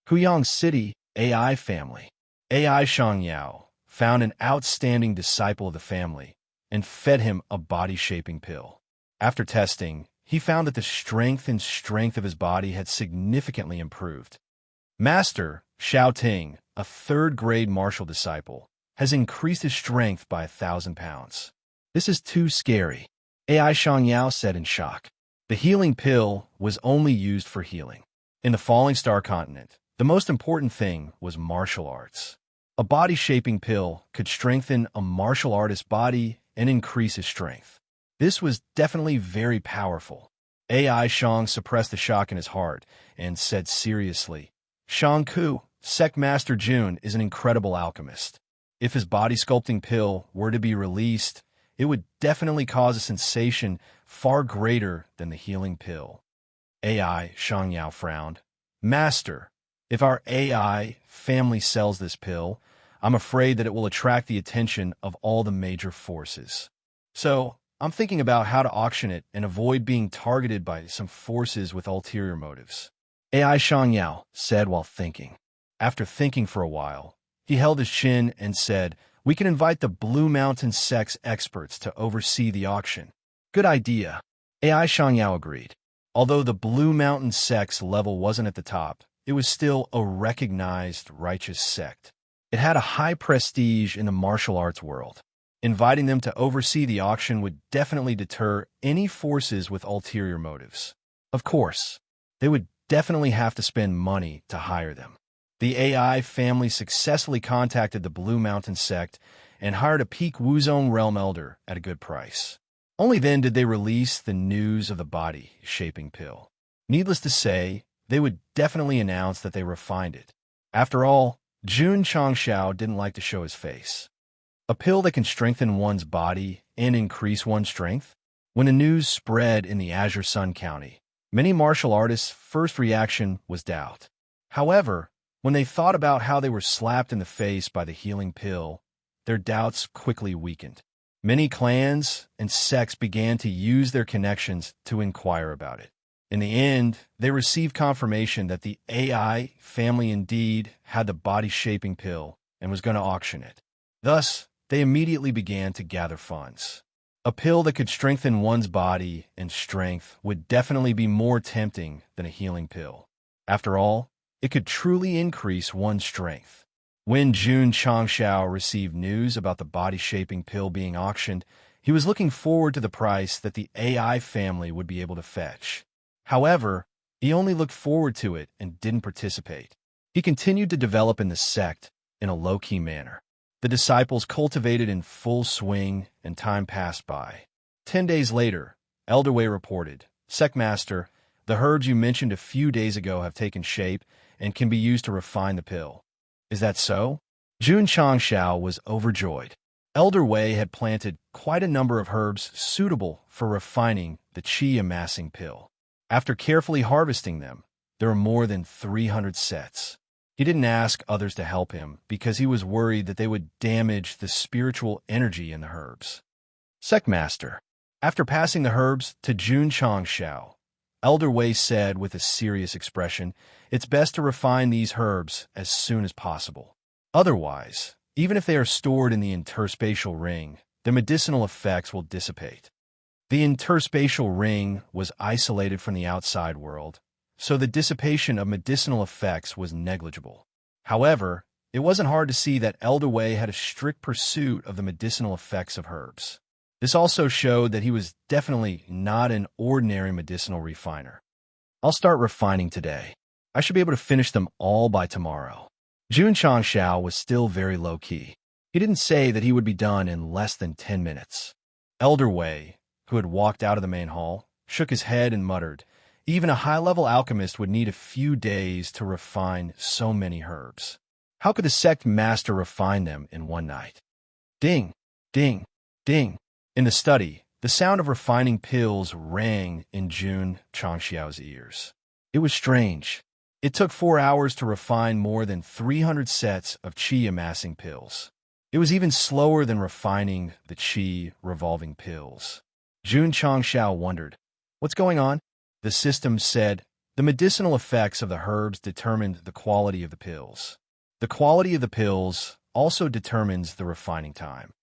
Huyang City, AI family. AI Shangyao found an outstanding disciple of the family and fed him a body-shaping pill. After testing, he found that the strength of his body had significantly improved. Master Xiao Ting, a third-grade martial disciple, has increased his strength by 1,000 pounds. This is too scary, AI Shangyao said in shock. The healing pill was only used for healing. In the Falling Star continent, the most important thing was martial arts. A body-shaping pill could strengthen a martial artist's body and increase his strength. This was definitely very powerful. AI Shang suppressed the shock in his heart and said seriously, Shang Ku, Sect Master Jun, is an incredible alchemist. If his body-sculpting pill were to be released, it would definitely cause a sensation far greater than the healing pill. AI Shang Yao frowned. Master, if our AI family sells this pill, I'm afraid that it will attract the attention of all the major forces. So, I'm thinking about how to auction it and avoid being targeted by some forces with ulterior motives. AI Shang Yao said while thinking. After thinking for a while, he held his chin and said, We can invite the Blue Mountain Sect's experts to oversee the auction. Good idea. AI Shang Yao agreed. Although the Blue Mountain Sect's level wasn't at the top, it was still a recognized righteous sect. It had a high prestige in the martial arts world. Inviting them to oversee the auction would definitely deter any forces with ulterior motives. Of course, they would definitely have to spend money to hire them. The AI family successfully contacted the Blue Mountain Sect and hired a peak Wuzong Realm Elder at a good price. Only then did they release the news of the body-shaping pill. Needless to say, they would definitely announce that they refined it. After all, Jun Changshao didn't like to show his face. A pill that can strengthen one's body and increase one's strength? When the news spread in the Azure Sun County, many martial artists' first reaction was doubt. However, when they thought about how they were slapped in the face by the healing pill, their doubts quickly weakened. Many clans and sects began to use their connections to inquire about it. In the end, they received confirmation that the AI family indeed had the body-shaping pill and was going to auction it. Thus, they immediately began to gather funds. A pill that could strengthen one's body and strength would definitely be more tempting than a healing pill. After all, it could truly increase one's strength. When Jun Changshao received news about the body-shaping pill being auctioned, he was looking forward to the price that the AI family would be able to fetch. However, he only looked forward to it and didn't participate. He continued to develop in the sect in a low-key manner. The disciples cultivated in full swing, and time passed by. 10 days later, Elder Wei reported, "Sect Master, the herbs you mentioned a few days ago have taken shape and can be used to refine the pill." "Is that so?" Jun Changshao was overjoyed. Elder Wei had planted quite a number of herbs suitable for refining the qi-amassing pill. After carefully harvesting them, there were more than 300 sets. He didn't ask others to help him because he was worried that they would damage the spiritual energy in the herbs. "Sect Master." After passing the herbs to Jun Changshao, Elder Wei said with a serious expression, "It's best to refine these herbs as soon as possible. Otherwise, even if they are stored in the interspatial ring, their medicinal effects will dissipate." The interspatial ring was isolated from the outside world, so the dissipation of medicinal effects was negligible. However, it wasn't hard to see that Elder Wei had a strict pursuit of the medicinal effects of herbs. This also showed that he was definitely not an ordinary medicinal refiner. "I'll start refining today. I should be able to finish them all by tomorrow." Jun Changshao was still very low-key. He didn't say that he would be done in less than 10 minutes. Elder Wei, who had walked out of the main hall, shook his head and muttered, "Even a high-level alchemist would need a few days to refine so many herbs. How could the sect master refine them in one night?" Ding, ding, ding. In the study, the sound of refining pills rang in Jun Changxiao's ears. It was strange. It took 4 hours to refine more than 300 sets of qi-amassing pills. It was even slower than refining the qi-revolving pills. Jun Changxiao wondered, "What's going on?" The system said, "The medicinal effects of the herbs determined the quality of the pills. The quality of the pills also determines the refining time."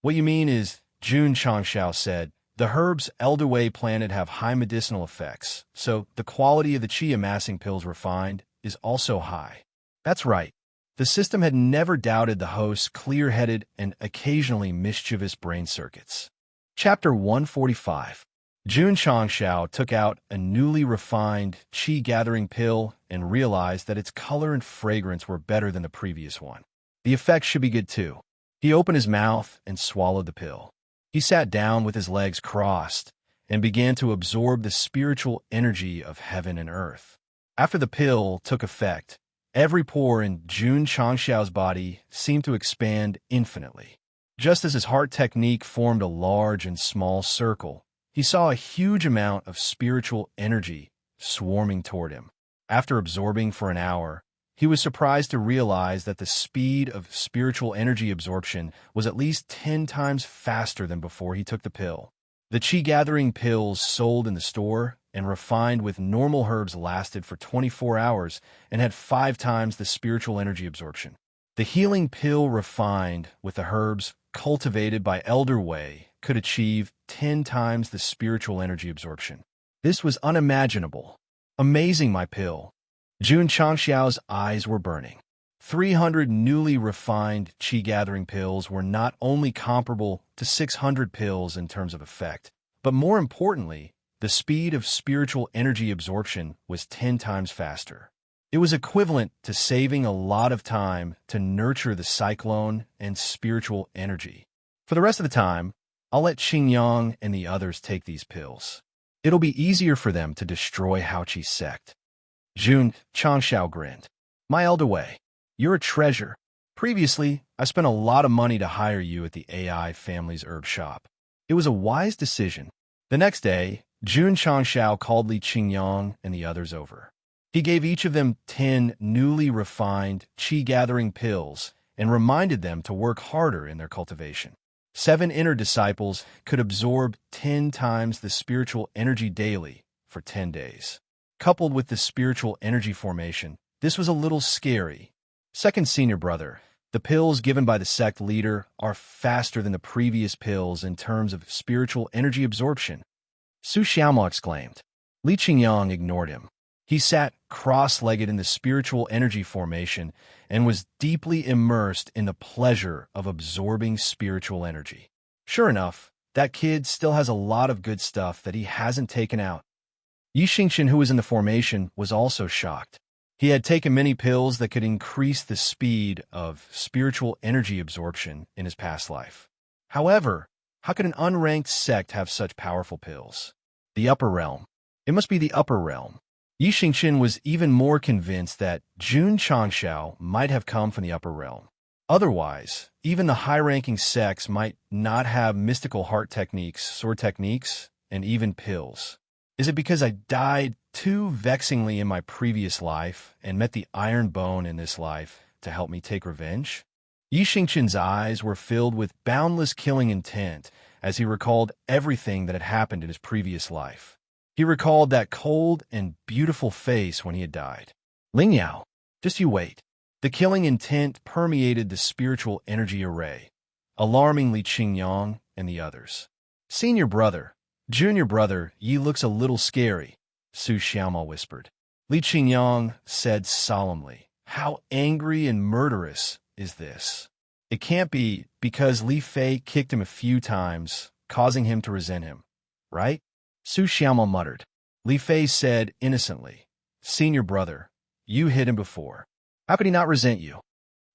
"What you mean is," Jun Changxiao said, "the herbs Elder Wei planted have high medicinal effects, so the quality of the qi-amassing pills refined is also high." That's right. The system had never doubted the host's clear-headed and occasionally mischievous brain circuits. Chapter 145. Jun Changxiao took out a newly refined qi-gathering pill and realized that its color and fragrance were better than the previous one. The effects should be good too. He opened his mouth and swallowed the pill. He sat down with his legs crossed and began to absorb the spiritual energy of heaven and earth. After the pill took effect, every pore in Jun Changxiao's body seemed to expand infinitely. Just as his heart technique formed a large and small circle, he saw a huge amount of spiritual energy swarming toward him. After absorbing for an hour, he was surprised to realize that the speed of spiritual energy absorption was at least 10 times faster than before he took the pill. The qi-gathering pills sold in the store and refined with normal herbs lasted for 24 hours and had 5 times the spiritual energy absorption. The healing pill refined with the herbs cultivated by Elder Wei could achieve 10 times the spiritual energy absorption. This was unimaginable. Amazing, my pill. Jun Changxiao's eyes were burning. 300 newly refined qi-gathering pills were not only comparable to 600 pills in terms of effect, but more importantly, the speed of spiritual energy absorption was 10 times faster. It was equivalent to saving a lot of time to nurture the cyclone and spiritual energy. For the rest of the time, I'll let Qingyang and the others take these pills. It'll be easier for them to destroy Haoqi's sect. Jun Changxiao grinned. "My Elder Wei, you're a treasure. Previously, I spent a lot of money to hire you at the AI family's herb shop. It was a wise decision." The next day, Jun Changxiao called Li Qingyang and the others over. He gave each of them 10 newly refined qi-gathering pills and reminded them to work harder in their cultivation. 7 inner disciples could absorb 10 times the spiritual energy daily for 10 days. Coupled with the spiritual energy formation, this was a little scary. Second senior brother, the pills given by the sect leader are faster than the previous pills in terms of spiritual energy absorption. Su Xiaomo exclaimed. Li Qingyang ignored him. He sat cross-legged in the spiritual energy formation and was deeply immersed in the pleasure of absorbing spiritual energy. Sure enough, that kid still has a lot of good stuff that he hasn't taken out. Yi Xingqian, who was in the formation, was also shocked. He had taken many pills that could increase the speed of spiritual energy absorption in his past life. However, how could an unranked sect have such powerful pills? The upper realm. It must be the upper realm. Yi Xingqian was even more convinced that Jun Changshao might have come from the upper realm. Otherwise, even the high-ranking sects might not have mystical heart techniques, sword techniques, and even pills. Is it because I died too vexingly in my previous life and met the iron bone in this life to help me take revenge? Yi Xingqian's eyes were filled with boundless killing intent as he recalled everything that had happened in his previous life. He recalled that cold and beautiful face when he had died. Ling Yao, just you wait. The killing intent permeated the spiritual energy array, alarming Li Qingyang and the others. Senior brother, junior brother, Yi looks a little scary, Su Xiaomo whispered. Li Qingyang said solemnly, how angry and murderous is this? It can't be because Li Fei kicked him a few times, causing him to resent him, right? Su Xiaomo muttered. Li Fei said innocently, Senior brother, you hit him before. How could he not resent you?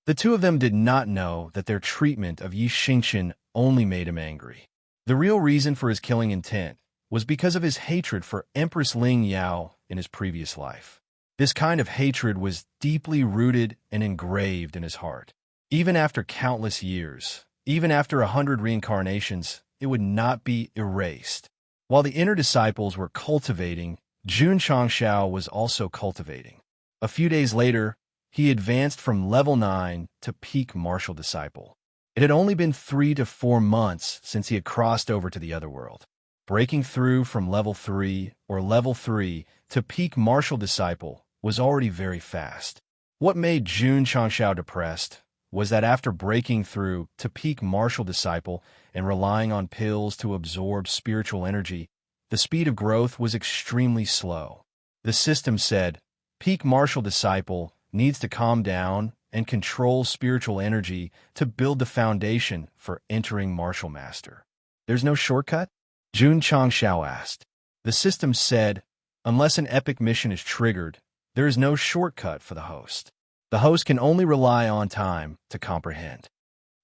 The two of them did not know that their treatment of Yi Xingqian only made him angry. The real reason for his killing intent was because of his hatred for Empress Ling Yao in his previous life. This kind of hatred was deeply rooted and engraved in his heart. Even after countless years, even after 100 reincarnations, it would not be erased. While the inner disciples were cultivating, Jun Changshao was also cultivating. A few days later, he advanced from level 9 to peak martial disciple. It had only been 3 to 4 months since he had crossed over to the other world. Breaking through from level 3 to peak martial disciple was already very fast. What made Jun Changshao depressed was that after breaking through to peak martial disciple and relying on pills to absorb spiritual energy, the speed of growth was extremely slow. The system said, peak martial disciple needs to calm down and control spiritual energy to build the foundation for entering martial master. There's no shortcut? Jun Changshao asked. The system said, unless an epic mission is triggered, there is no shortcut for the host. The host can only rely on time to comprehend.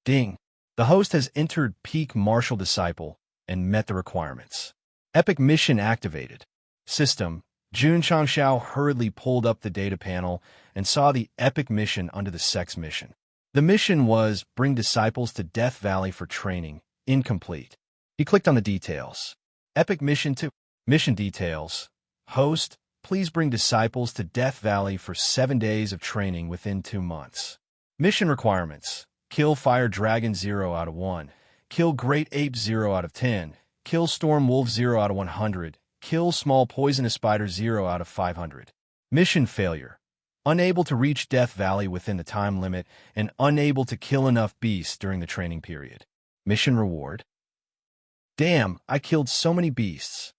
Ding! The host has entered peak martial disciple and met the requirements. Epic mission activated. System. Jun Changshao hurriedly pulled up the data panel and saw the epic mission under the sect's mission. The mission was bring disciples to Death Valley for training, incomplete. He clicked on the details. Epic mission 2. Mission details. Host, please bring disciples to Death Valley for 7 days of training within 2 months. Mission requirements. Kill Fire Dragon 0 out of 1. Kill Great Ape 0 out of 10. Kill Storm Wolf 0 out of 100. Kill Small Poisonous Spider 0 out of 500. Mission failure. Unable to reach Death Valley within the time limit and unable to kill enough beasts during the training period. Mission reward. Damn, I killed so many beasts.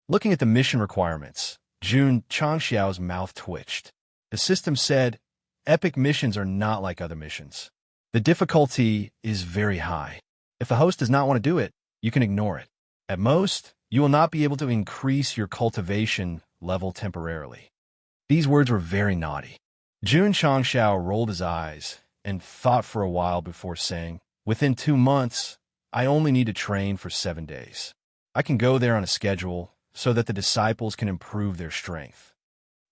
Looking at the mission requirements, Jun Changshao's mouth twitched. The system said, epic missions are not like other missions. The difficulty is very high. If the host does not want to do it, you can ignore it. At most, you will not be able to increase your cultivation level temporarily. These words were very naughty. Jun Changshao rolled his eyes and thought for a while before saying, within 2 months, I only need to train for 7 days. I can go there on a schedule so that the disciples can improve their strength.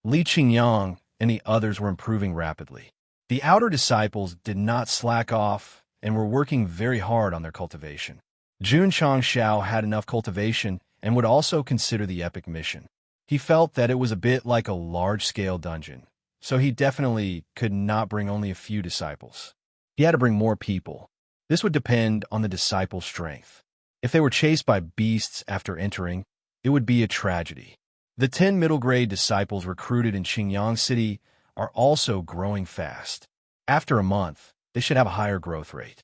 Li Qingyang and the others were improving rapidly. The outer disciples did not slack off and were working very hard on their cultivation. Jun Changshao had enough cultivation and would also consider the epic mission. He felt that it was a bit like a large-scale dungeon, so he definitely could not bring only a few disciples. He had to bring more people. This would depend on the disciples' strength. If they were chased by beasts after entering, it would be a tragedy. The 10 middle-grade disciples recruited in Qingyang City are also growing fast. After a month, they should have a higher growth rate.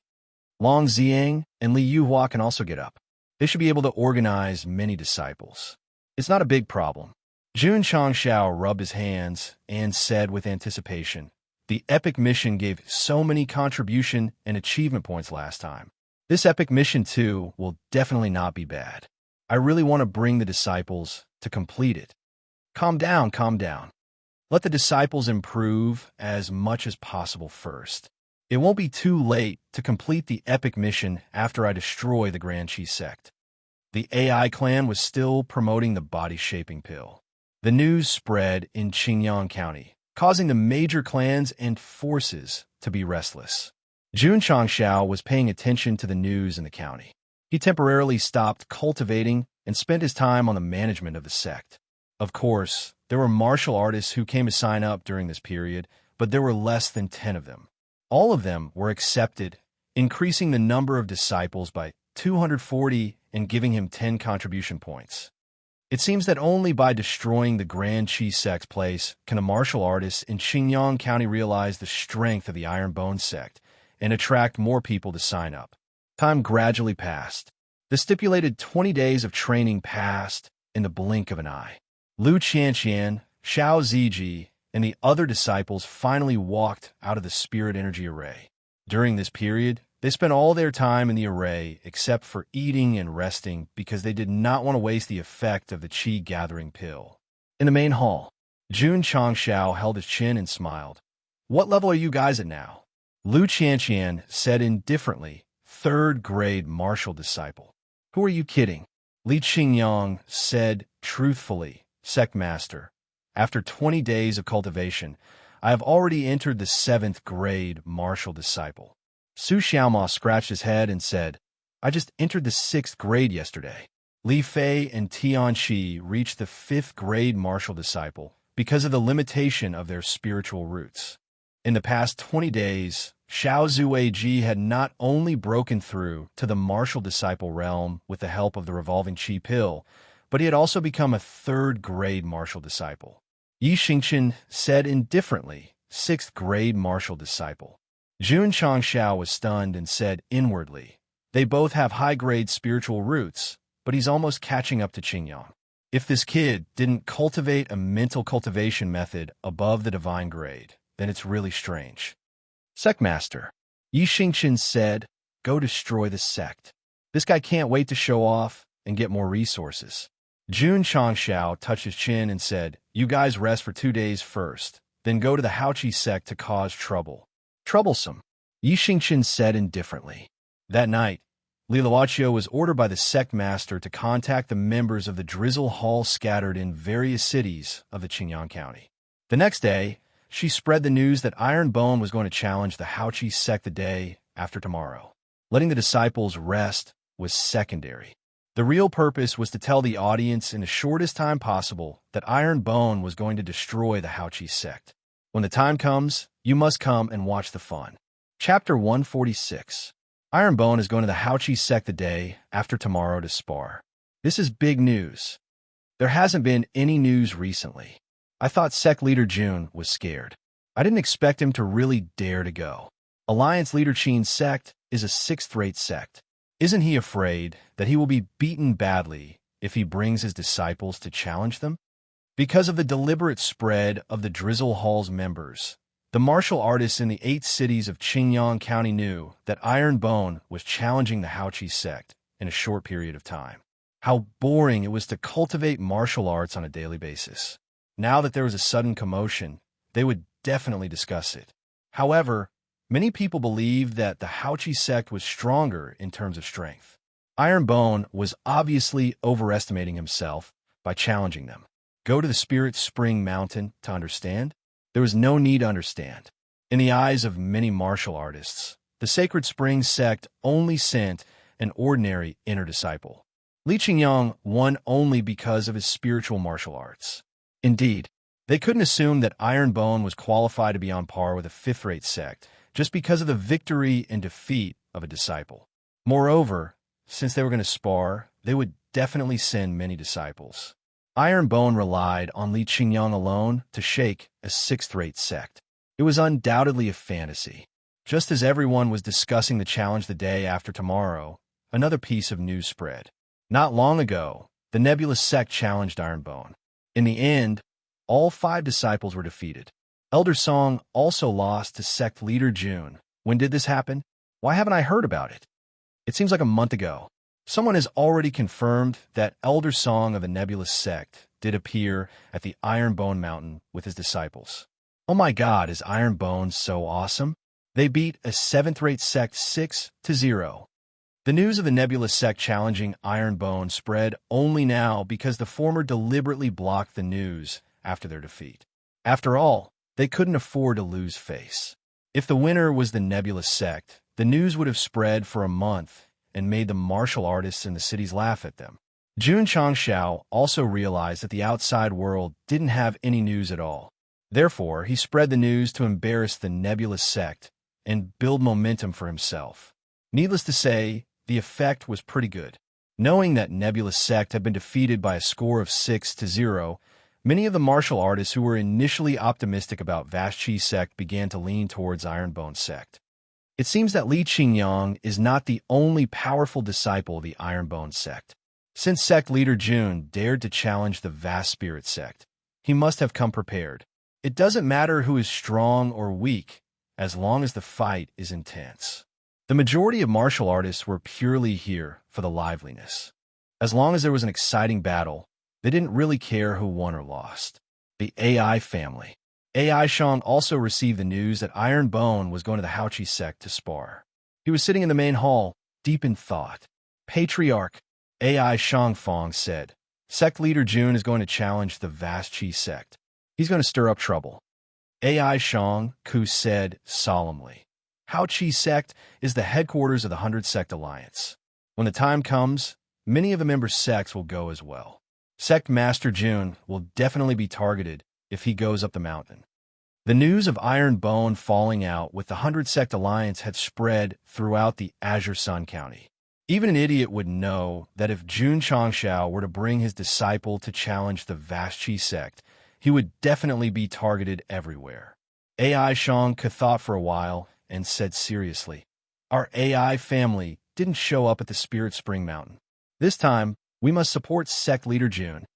Long Ziang and Li Yuhua can also get up. They should be able to organize many disciples. It's not a big problem. Jun Changshao rubbed his hands and said with anticipation, "The epic mission gave so many contribution and achievement points last time. This epic mission too will definitely not be bad. I really want to bring the disciples to complete it." Calm down, calm down. Let the disciples improve as much as possible first. It won't be too late to complete the epic mission after I destroy the Grand Qi Sect. The AI clan was still promoting the body-shaping pill. The news spread in Qingyang County, causing the major clans and forces to be restless. Jun Changshao was paying attention to the news in the county. He temporarily stopped cultivating and spent his time on the management of the sect. Of course, there were martial artists who came to sign up during this period, but there were less than 10 of them. All of them were accepted, increasing the number of disciples by 240 and giving him 10 contribution points. It seems that only by destroying the Grand Qi Sect's place can a martial artist in Qingyang County realize the strength of the Iron Bone Sect and attract more people to sign up. Time gradually passed. The stipulated 20 days of training passed in the blink of an eye. Lu Qianqian, Xiao Ziji, and the other disciples finally walked out of the spirit energy array. During this period, they spent all their time in the array except for eating and resting because they did not want to waste the effect of the Qi gathering pill. In the main hall, Jun Changshao held his chin and smiled. "What level are you guys at now?" Lu Qianqian said indifferently, "Third grade martial disciple." "Who are you kidding?" Li Qingyang said truthfully, "Sect master, after 20 days of cultivation, I have already entered the 7th grade martial disciple." Su Xiaoma scratched his head and said, "I just entered the 6th grade yesterday." Li Fei and Tianqi reached the 5th grade martial disciple because of the limitation of their spiritual roots. In the past 20 days, Xiao Zueji had not only broken through to the martial disciple realm with the help of the revolving Qi pill, but he had also become a 3rd grade martial disciple. Yi Xingqian said indifferently, 6th grade martial disciple. Jun Changshao was stunned and said inwardly, "They both have high-grade spiritual roots, but he's almost catching up to Qingyang. If this kid didn't cultivate a mental cultivation method above the divine grade, then it's really strange." "Sect master," Yi Xingqian said, "go destroy the sect. This guy can't wait to show off and get more resources." Jun Changshao touched his chin and said, "You guys rest for 2 days first, then go to the Haoqi sect to cause trouble." "Troublesome," Yi Xingqian said indifferently. That night, Li Luoqiu was ordered by the sect master to contact the members of the Drizzle Hall scattered in various cities of the Qingyang County. The next day, she spread the news that Iron Bone was going to challenge the Haoqi sect the day after tomorrow. Letting the disciples rest was secondary. The real purpose was to tell the audience in the shortest time possible that Iron Bone was going to destroy the Haoqi sect. When the time comes, you must come and watch the fun. Chapter 146. Iron Bone is going to the Haoqi sect the day after tomorrow to spar. This is big news. There hasn't been any news recently. I thought sect leader Jun was scared. I didn't expect him to really dare to go. Alliance leader Qin's sect is a 6th-rate sect. Isn't he afraid that he will be beaten badly if he brings his disciples to challenge them? Because of the deliberate spread of the Drizzle Hall's members, the martial artists in the 8 cities of Qingyang County knew that Iron Bone was challenging the Haoqi sect in a short period of time. How boring it was to cultivate martial arts on a daily basis. Now that there was a sudden commotion, they would definitely discuss it. However, many people believed that the Haoqi sect was stronger in terms of strength. Iron Bone was obviously overestimating himself by challenging them. Go to the Spirit Spring Mountain to understand? There was no need to understand. In the eyes of many martial artists, the Sacred Spring sect only sent an ordinary inner disciple. Li Qingyang won only because of his spiritual martial arts. Indeed, they couldn't assume that Iron Bone was qualified to be on par with a 5th-rate sect, just because of the victory and defeat of a disciple. Moreover, since they were going to spar, they would definitely send many disciples. Ironbone relied on Li Qingyang alone to shake a sixth-rate sect. It was undoubtedly a fantasy. Just as everyone was discussing the challenge the day after tomorrow, another piece of news spread. Not long ago, the nebulous sect challenged Ironbone. In the end, all 5 disciples were defeated. Elder Song also lost to sect leader June. When did this happen? Why haven't I heard about it? It seems like a month ago. Someone has already confirmed that Elder Song of the nebulous sect did appear at the Ironbone Mountain with his disciples. Oh my God, is Ironbone so awesome? They beat a 7th-rate sect 6-0. The news of the nebulous sect challenging Ironbone spread only now because the former deliberately blocked the news after their defeat. After all, they couldn't afford to lose face. If the winner was the nebulous sect, the news would have spread for a month and made the martial artists in the cities laugh at them. Jun Changshao also realized that the outside world didn't have any news at all. Therefore, he spread the news to embarrass the nebulous sect and build momentum for himself. Needless to say, the effect was pretty good. Knowing that nebulous sect had been defeated by a score of 6-0, many of the martial artists who were initially optimistic about Vast Chi sect began to lean towards Ironbone sect. It seems that Li Qingyang is not the only powerful disciple of the Ironbone sect. Since sect leader Jun dared to challenge the Vast Spirit sect, he must have come prepared. It doesn't matter who is strong or weak, as long as the fight is intense. The majority of martial artists were purely here for the liveliness. As long as there was an exciting battle, they didn't really care who won or lost. The AI family. AI Shang also received the news that Ironbone was going to the Haoqi sect to spar. He was sitting in the main hall, deep in thought. Patriarch AI Shang Fong said, "Sect leader Jun is going to challenge the Vast Chi sect. He's going to stir up trouble." AI Shang Ku said solemnly, "Haoqi sect is the headquarters of the 100 Sect Alliance. When the time comes, many of the member sects will go as well. Sect Master Jun will definitely be targeted if he goes up the mountain." The news of Ironbone falling out with the 100 Sect Alliance had spread throughout the Azure Sun County. Even an idiot would know that if Jun Changshao were to bring his disciple to challenge the Vast Chi sect, he would definitely be targeted everywhere. AI Shang thought for a while and said seriously, "Our AI family didn't show up at the Spirit Spring Mountain. This time, we must support sect leader Jun.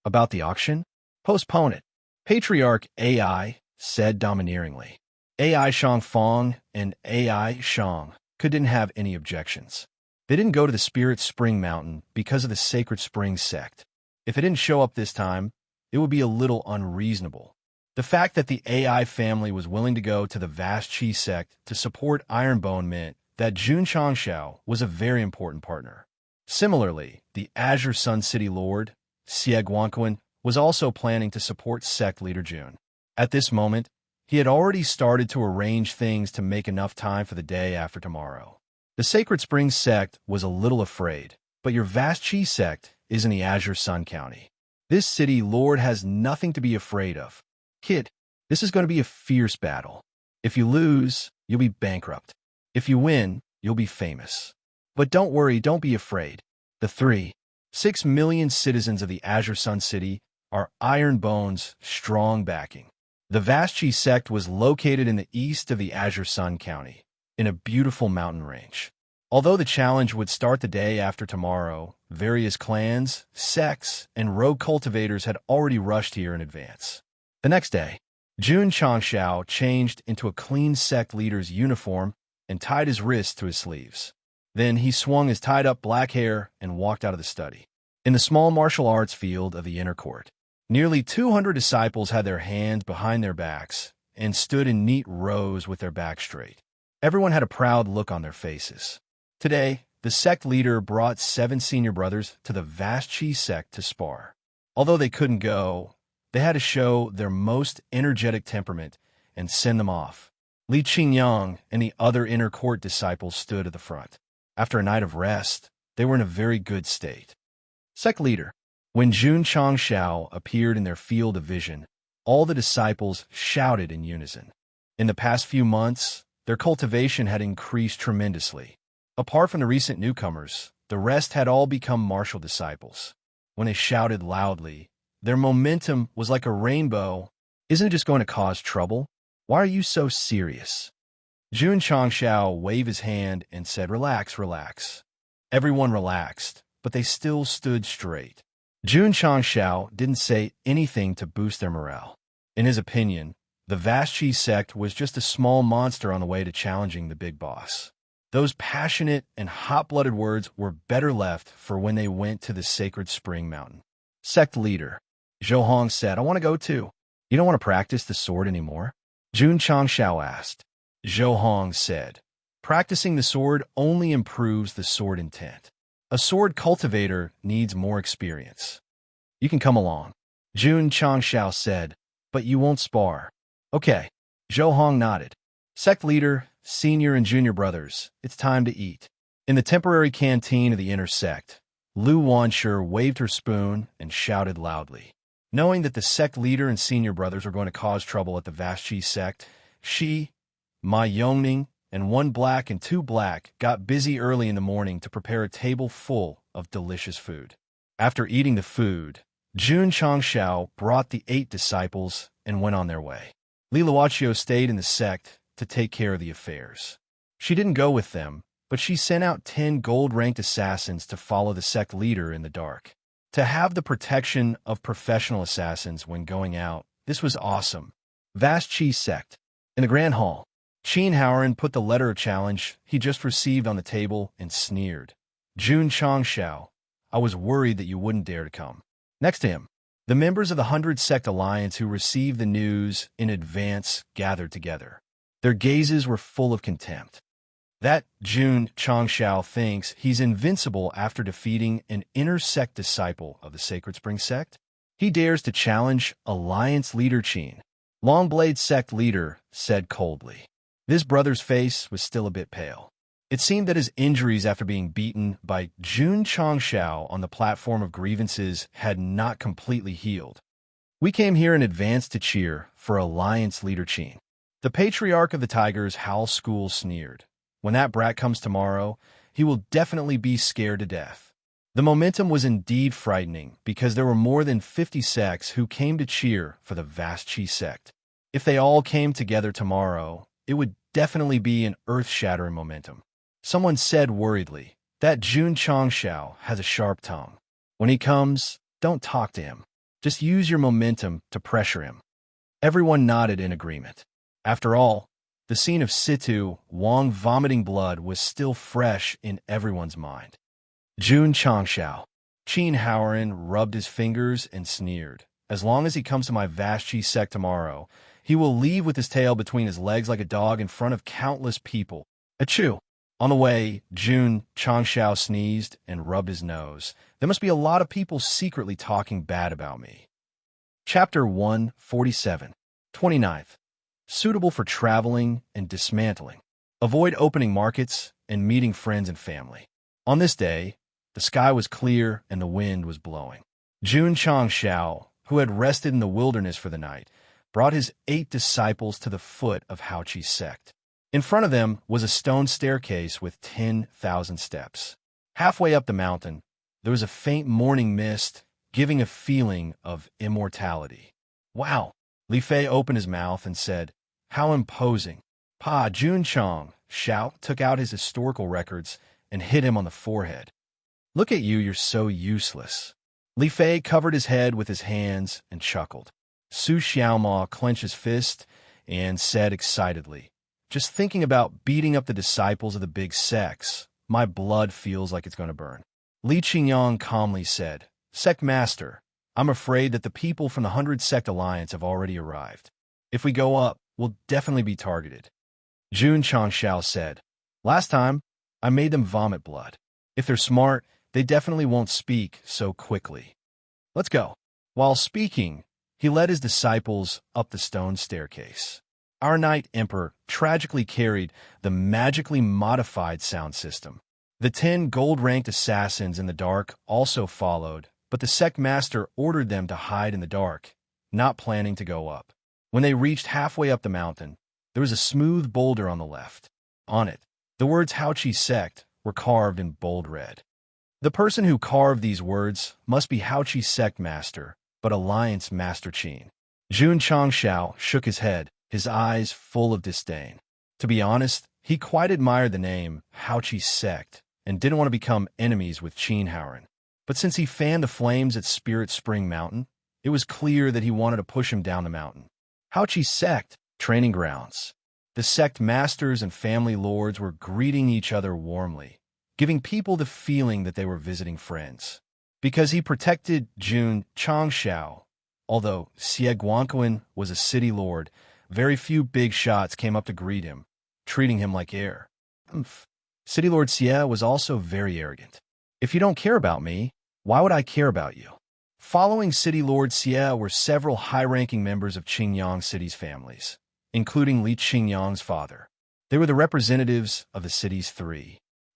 About the auction? Postpone it." Patriarch AI said domineeringly. AI Shang Fong and AI Shang couldn't have any objections. They didn't go to the Spirit Spring Mountain because of the Sacred Spring sect. If it didn't show up this time, it would be a little unreasonable. The fact that the AI family was willing to go to the Vast Chi sect to support Ironbone meant that Jun Changshao was a very important partner. Similarly, the Azure Sun City Lord, Xie Guanquan, was also planning to support sect leader Jun. At this moment, he had already started to arrange things to make enough time for the day after tomorrow. The Sacred Springs sect was a little afraid, but your Vast Chi sect is in the Azure Sun County. This city lord has nothing to be afraid of. Kid, this is going to be a fierce battle. If you lose, you'll be bankrupt. If you win, you'll be famous. But don't worry, don't be afraid. The 3.6 million citizens of the Azure Sun City are Ironbone's strong backing. The Vast Chi sect was located in the east of the Azure Sun County, in a beautiful mountain range. Although the challenge would start the day after tomorrow, various clans, sects, and rogue cultivators had already rushed here in advance. The next day, Jun Changshao changed into a clean sect leader's uniform and tied his wrists to his sleeves. Then he swung his tied-up black hair and walked out of the study. In the small martial arts field of the inner court, nearly 200 disciples had their hands behind their backs and stood in neat rows with their backs straight. Everyone had a proud look on their faces. Today, the sect leader brought 7 senior brothers to the Vast Chi sect to spar. Although they couldn't go, they had to show their most energetic temperament and send them off. Li Qingyang and the other inner court disciples stood at the front. After a night of rest, they were in a very good state. Sect leader. When Jun Changshao appeared in their field of vision, all the disciples shouted in unison. In the past few months, Their cultivation had increased tremendously. Apart from the recent newcomers, the rest had all become martial disciples. When they shouted loudly, their momentum was like a rainbow. Isn't it just going to cause trouble? Why are you so serious? Jun Changshao waved his hand and said, "Relax, relax." Everyone relaxed, but they still stood straight. Jun Changshao didn't say anything to boost their morale. In his opinion, the Vashchi sect was just a small monster on the way to challenging the big boss. Those passionate and hot-blooded words were better left for when they went to the sacred spring mountain. Sect leader Zhou Hong said, "I want to go too." "You don't want to practice the sword anymore?" Jun Changshao asked. Zhou Hong said, "Practicing the sword only improves the sword intent. A sword cultivator needs more experience." "You can come along," Jun Changshao said, "but you won't spar." "Okay." Zhou Hong nodded. Sect leader, senior and junior brothers, it's time to eat. In the temporary canteen of the inner sect, Lu Wanshi waved her spoon and shouted loudly. Knowing that the sect leader and senior brothers were going to cause trouble at the Vashchi sect, she, Ma Yongning, and one black and two black got busy early in the morning to prepare a table full of delicious food. After eating the food, Jun Changshao brought the 8 disciples and went on their way. Li Luochio stayed in the sect to take care of the affairs. She didn't go with them, but she sent out 10 gold-ranked assassins to follow the sect leader in the dark. To have the protection of professional assassins when going out, this was awesome. Vashchi sect. In the Grand Hall, Qin Haoran put the letter of challenge he just received on the table and sneered. "Jun Changshao, I was worried that you wouldn't dare to come." Next to him, the members of the 100 Sect Alliance who received the news in advance gathered together. Their gazes were full of contempt. That Jun Changshao thinks he's invincible after defeating an inner sect disciple of the Sacred Spring sect? He dares to challenge Alliance leader Qin. Longblade sect leader said coldly. This brother's face was still a bit pale. It seemed that his injuries after being beaten by Jun Changshao on the platform of grievances had not completely healed. "We came here in advance to cheer for Alliance leader Qin." The patriarch of the Tigers Howl School sneered. "When that brat comes tomorrow, he will definitely be scared to death." The momentum was indeed frightening because there were more than 50 sects who came to cheer for the Vashchi sect. If they all came together tomorrow, it would definitely be an earth-shattering momentum. Someone said worriedly, "That Jun Changshao has a sharp tongue. When he comes, don't talk to him. Just use your momentum to pressure him." Everyone nodded in agreement. After all, the scene of Situ Wang vomiting blood was still fresh in everyone's mind. Jun Changshao. Qin Haoran rubbed his fingers and sneered. "As long as he comes to my Vashchi sect tomorrow, he will leave with his tail between his legs like a dog in front of countless people." Achoo! On the way, Jun Changshao sneezed and rubbed his nose. "There must be a lot of people secretly talking bad about me." Chapter 147. 29th. Suitable for traveling and dismantling. Avoid opening markets and meeting friends and family. On this day, the sky was clear and the wind was blowing. Jun Changshao, who had rested in the wilderness for the night, brought his 8 disciples to the foot of Haoqi's sect. In front of them was a stone staircase with 10,000 steps. Halfway up the mountain, there was a faint morning mist, giving a feeling of immortality. "Wow!" Li Fei opened his mouth and said, "How imposing." Pa Jun Changshao took out his historical records and hit him on the forehead. "Look at you, you're so useless." Li Fei covered his head with his hands and chuckled. Su Xiaoma clenched his fist and said excitedly, "Just thinking about beating up the disciples of the big sects, my blood feels like it's going to burn." Li Qingyang calmly said, "Sect Master, I'm afraid that the people from the 100 Sect Alliance have already arrived. If we go up, we'll definitely be targeted." Jun Changshao said, "Last time, I made them vomit blood. If they're smart, they definitely won't speak so quickly. Let's go." While speaking, he led his disciples up the stone staircase. Our Knight Emperor tragically carried the magically modified sound system. The 10 gold-ranked assassins in the dark also followed, but the sect master ordered them to hide in the dark, not planning to go up. When they reached halfway up the mountain, There was a smooth boulder on the left. On it, the words Houchi Sect were carved in bold red. The person who carved these words must be Houchi Sect Master, but Alliance Master Qin. Jun Changshao shook his head, his eyes full of disdain. To be honest, he quite admired the name Houchi Sect and didn't want to become enemies with Qin Haoran. But since he fanned the flames at Spirit Spring Mountain, it was clear that he wanted to push him down the mountain. Houchi Sect, training grounds. The sect masters and family lords were greeting each other warmly, giving people the feeling that they were visiting friends. Because he protected Jun Changshao, although Xie Guanquan was a city lord, very few big shots came up to greet him, treating him like heir. City Lord Xie was also very arrogant. If you don't care about me, why would I care about you? Following City Lord Xie were several high-ranking members of Qingyang City's families, including Li Qingyang's father. They were the representatives of the city's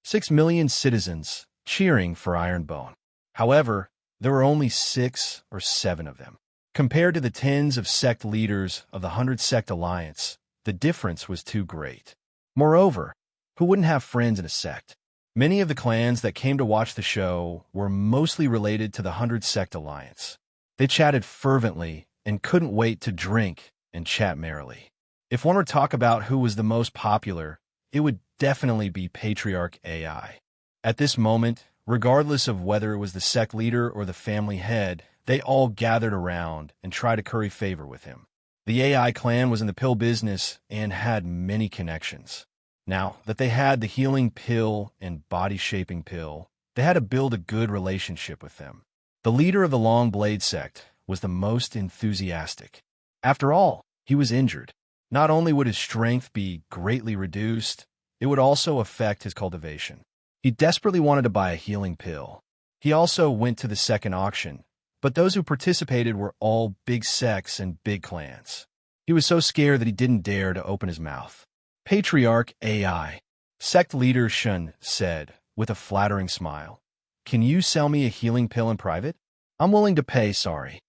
6 million citizens cheering for Ironbone. However, there were only 6 or 7 of them. Compared to the tens of sect leaders of the 100 Sect Alliance, the difference was too great. Moreover, who wouldn't have friends in a sect? Many of the clans that came to watch the show were mostly related to the 100 Sect Alliance. They chatted fervently and couldn't wait to drink and chat merrily. If one were to talk about who was the most popular, it would definitely be Patriarch AI. At this moment, regardless of whether it was the sect leader or the family head, they all gathered around and tried to curry favor with him. The AI clan was in the pill business and had many connections. Now that they had the healing pill and body-shaping pill, they had to build a good relationship with them. The leader of the Long Blade sect was the most enthusiastic. After all, he was injured. Not only would his strength be greatly reduced, it would also affect his cultivation. He desperately wanted to buy a healing pill. He also went to the second auction, but those who participated were all big sects and big clans. He was so scared that he didn't dare to open his mouth. Patriarch AI, sect leader Shun, said, with a flattering smile, "Can you sell me a healing pill in private? I'm willing to pay, sorry."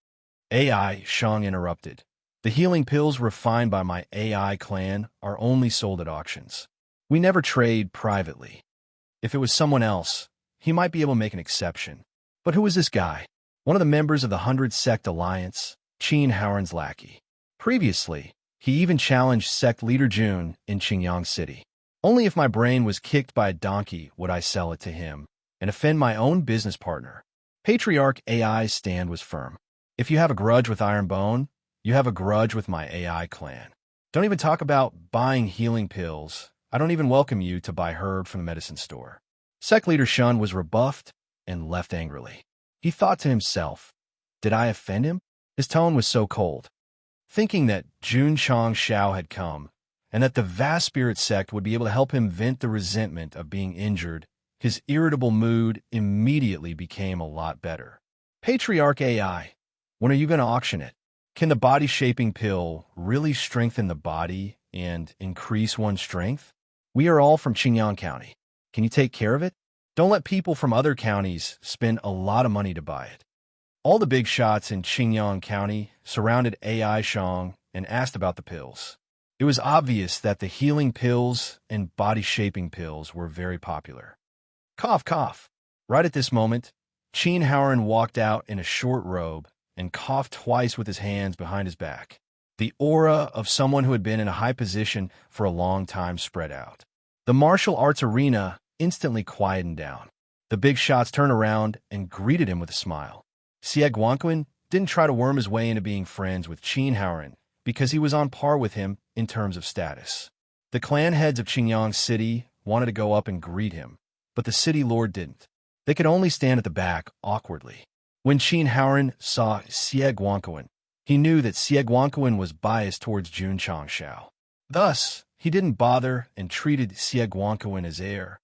AI Shang interrupted. "The healing pills refined by my AI clan are only sold at auctions. We never trade privately. If it was someone else, he might be able to make an exception. But who is this guy?" One of the members of the 100 Sect Alliance, Qin Haoran's lackey. Previously, he even challenged sect leader Jun in Qingyang City. Only if my brain was kicked by a donkey would I sell it to him and offend my own business partner. Patriarch AI's stand was firm. If you have a grudge with Ironbone, you have a grudge with my AI clan. Don't even talk about buying healing pills. I don't even welcome you to buy herb from the medicine store. Sect leader Shun was rebuffed and left angrily. He thought to himself, did I offend him? His tone was so cold. Thinking that Jun Changshao had come, and that the vast spirit sect would be able to help him vent the resentment of being injured, his irritable mood immediately became a lot better. Patriarch AI, when are you going to auction it? Can the body-shaping pill really strengthen the body and increase one's strength? We are all from Qingyang County. Can you take care of it? Don't let people from other counties spend a lot of money to buy it. All the big shots in Qingyang County surrounded AI Shang and asked about the pills. It was obvious that the healing pills and body-shaping pills were very popular. Cough, cough. Right at this moment, Qin Haoran walked out in a short robe and coughed twice with his hands behind his back. The aura of someone who had been in a high position for a long time spread out. The martial arts arena instantly quietened down. The big shots turned around and greeted him with a smile. Xie Guanquan didn't try to worm his way into being friends with Qin Haoran because he was on par with him in terms of status. The clan heads of Qingyang City wanted to go up and greet him, but the city lord didn't. They could only stand at the back awkwardly. When Qin Haoran saw Xie Guanquan, he knew that Xie Guanquan was biased towards Jun Changshao. Thus, he didn't bother and treated Xie Guanquan as heir.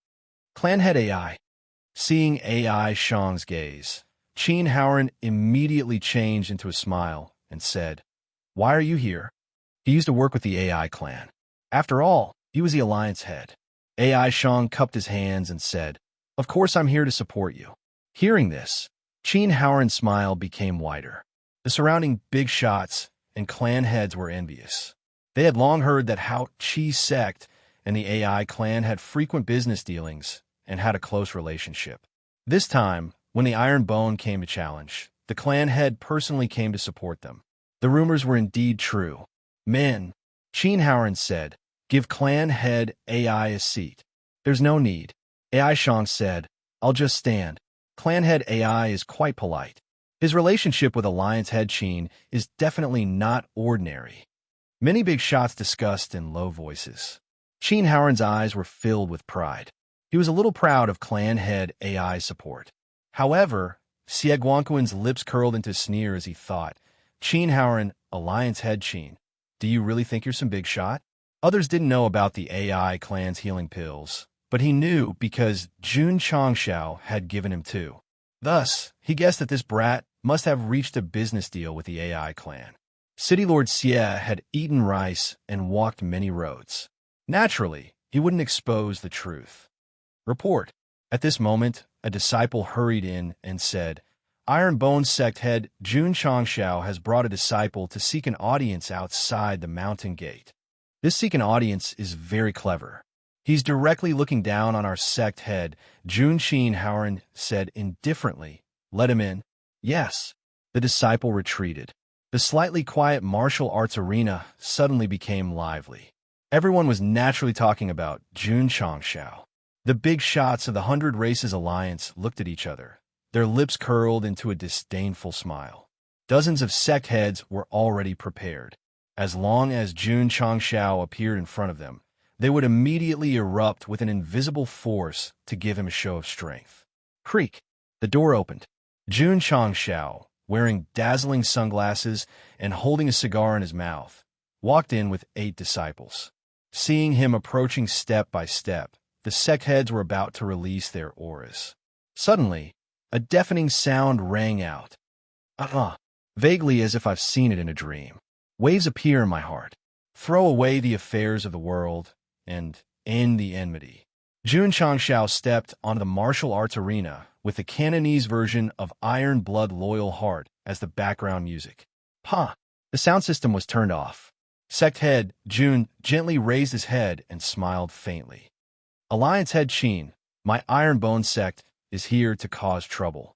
Clan head AI. Seeing AI Shang's gaze, Qin Haoran immediately changed into a smile and said, "Why are you here?" He used to work with the AI clan. After all, he was the alliance head. AI Shang cupped his hands and said, "Of course I'm here to support you." Hearing this, Qin Haoran's smile became wider. The surrounding big shots and clan heads were envious. They had long heard that Hao Chi's sect and the AI clan had frequent business dealings and had a close relationship. This time, when the Iron Bone came to challenge, the clan head personally came to support them. The rumors were indeed true. Men, Qin Haoran said, give clan head AI a seat. There's no need. AI Shang said, I'll just stand. Clan head AI is quite polite. His relationship with Alliance head Qin is definitely not ordinary. Many big shots discussed in low voices. Qin Haoran's eyes were filled with pride. He was a little proud of clan head AI's support. However, Xie Guangquan's lips curled into a sneer as he thought, Qin Haoran, Alliance head Qin, do you really think you're some big shot? Others didn't know about the AI clan's healing pills, but he knew because Jun Changshao had given him two. Thus, he guessed that this brat must have reached a business deal with the AI clan. City Lord Xie had eaten rice and walked many roads. Naturally, he wouldn't expose the truth. Report. At this moment, a disciple hurried in and said, Iron Bone Sect head Jun Changshao has brought a disciple to seek an audience outside the mountain gate. This seek an audience is very clever. He's directly looking down on our sect head, Jun Qin Haoran said indifferently. Let him in. Yes. The disciple retreated. The slightly quiet martial arts arena suddenly became lively. Everyone was naturally talking about Jun Changshao. The big shots of the 100 Races Alliance looked at each other. Their lips curled into a disdainful smile. Dozens of sect heads were already prepared. As long as Jun Changshao appeared in front of them, they would immediately erupt with an invisible force to give him a show of strength. Creak. The door opened. Jun Changshao, wearing dazzling sunglasses and holding a cigar in his mouth, walked in with 8 disciples. Seeing him approaching step by step, the sect heads were about to release their auras. Suddenly, a deafening sound rang out. Vaguely as if I've seen it in a dream. Waves appear in my heart. Throw away the affairs of the world and end the enmity. Jun Changshao stepped onto the martial arts arena with the Cantonese version of Iron Blood Loyal Heart as the background music. The sound system was turned off. Sect head Jun gently raised his head and smiled faintly. Alliance head Qin, my Iron Bone sect, is here to cause trouble.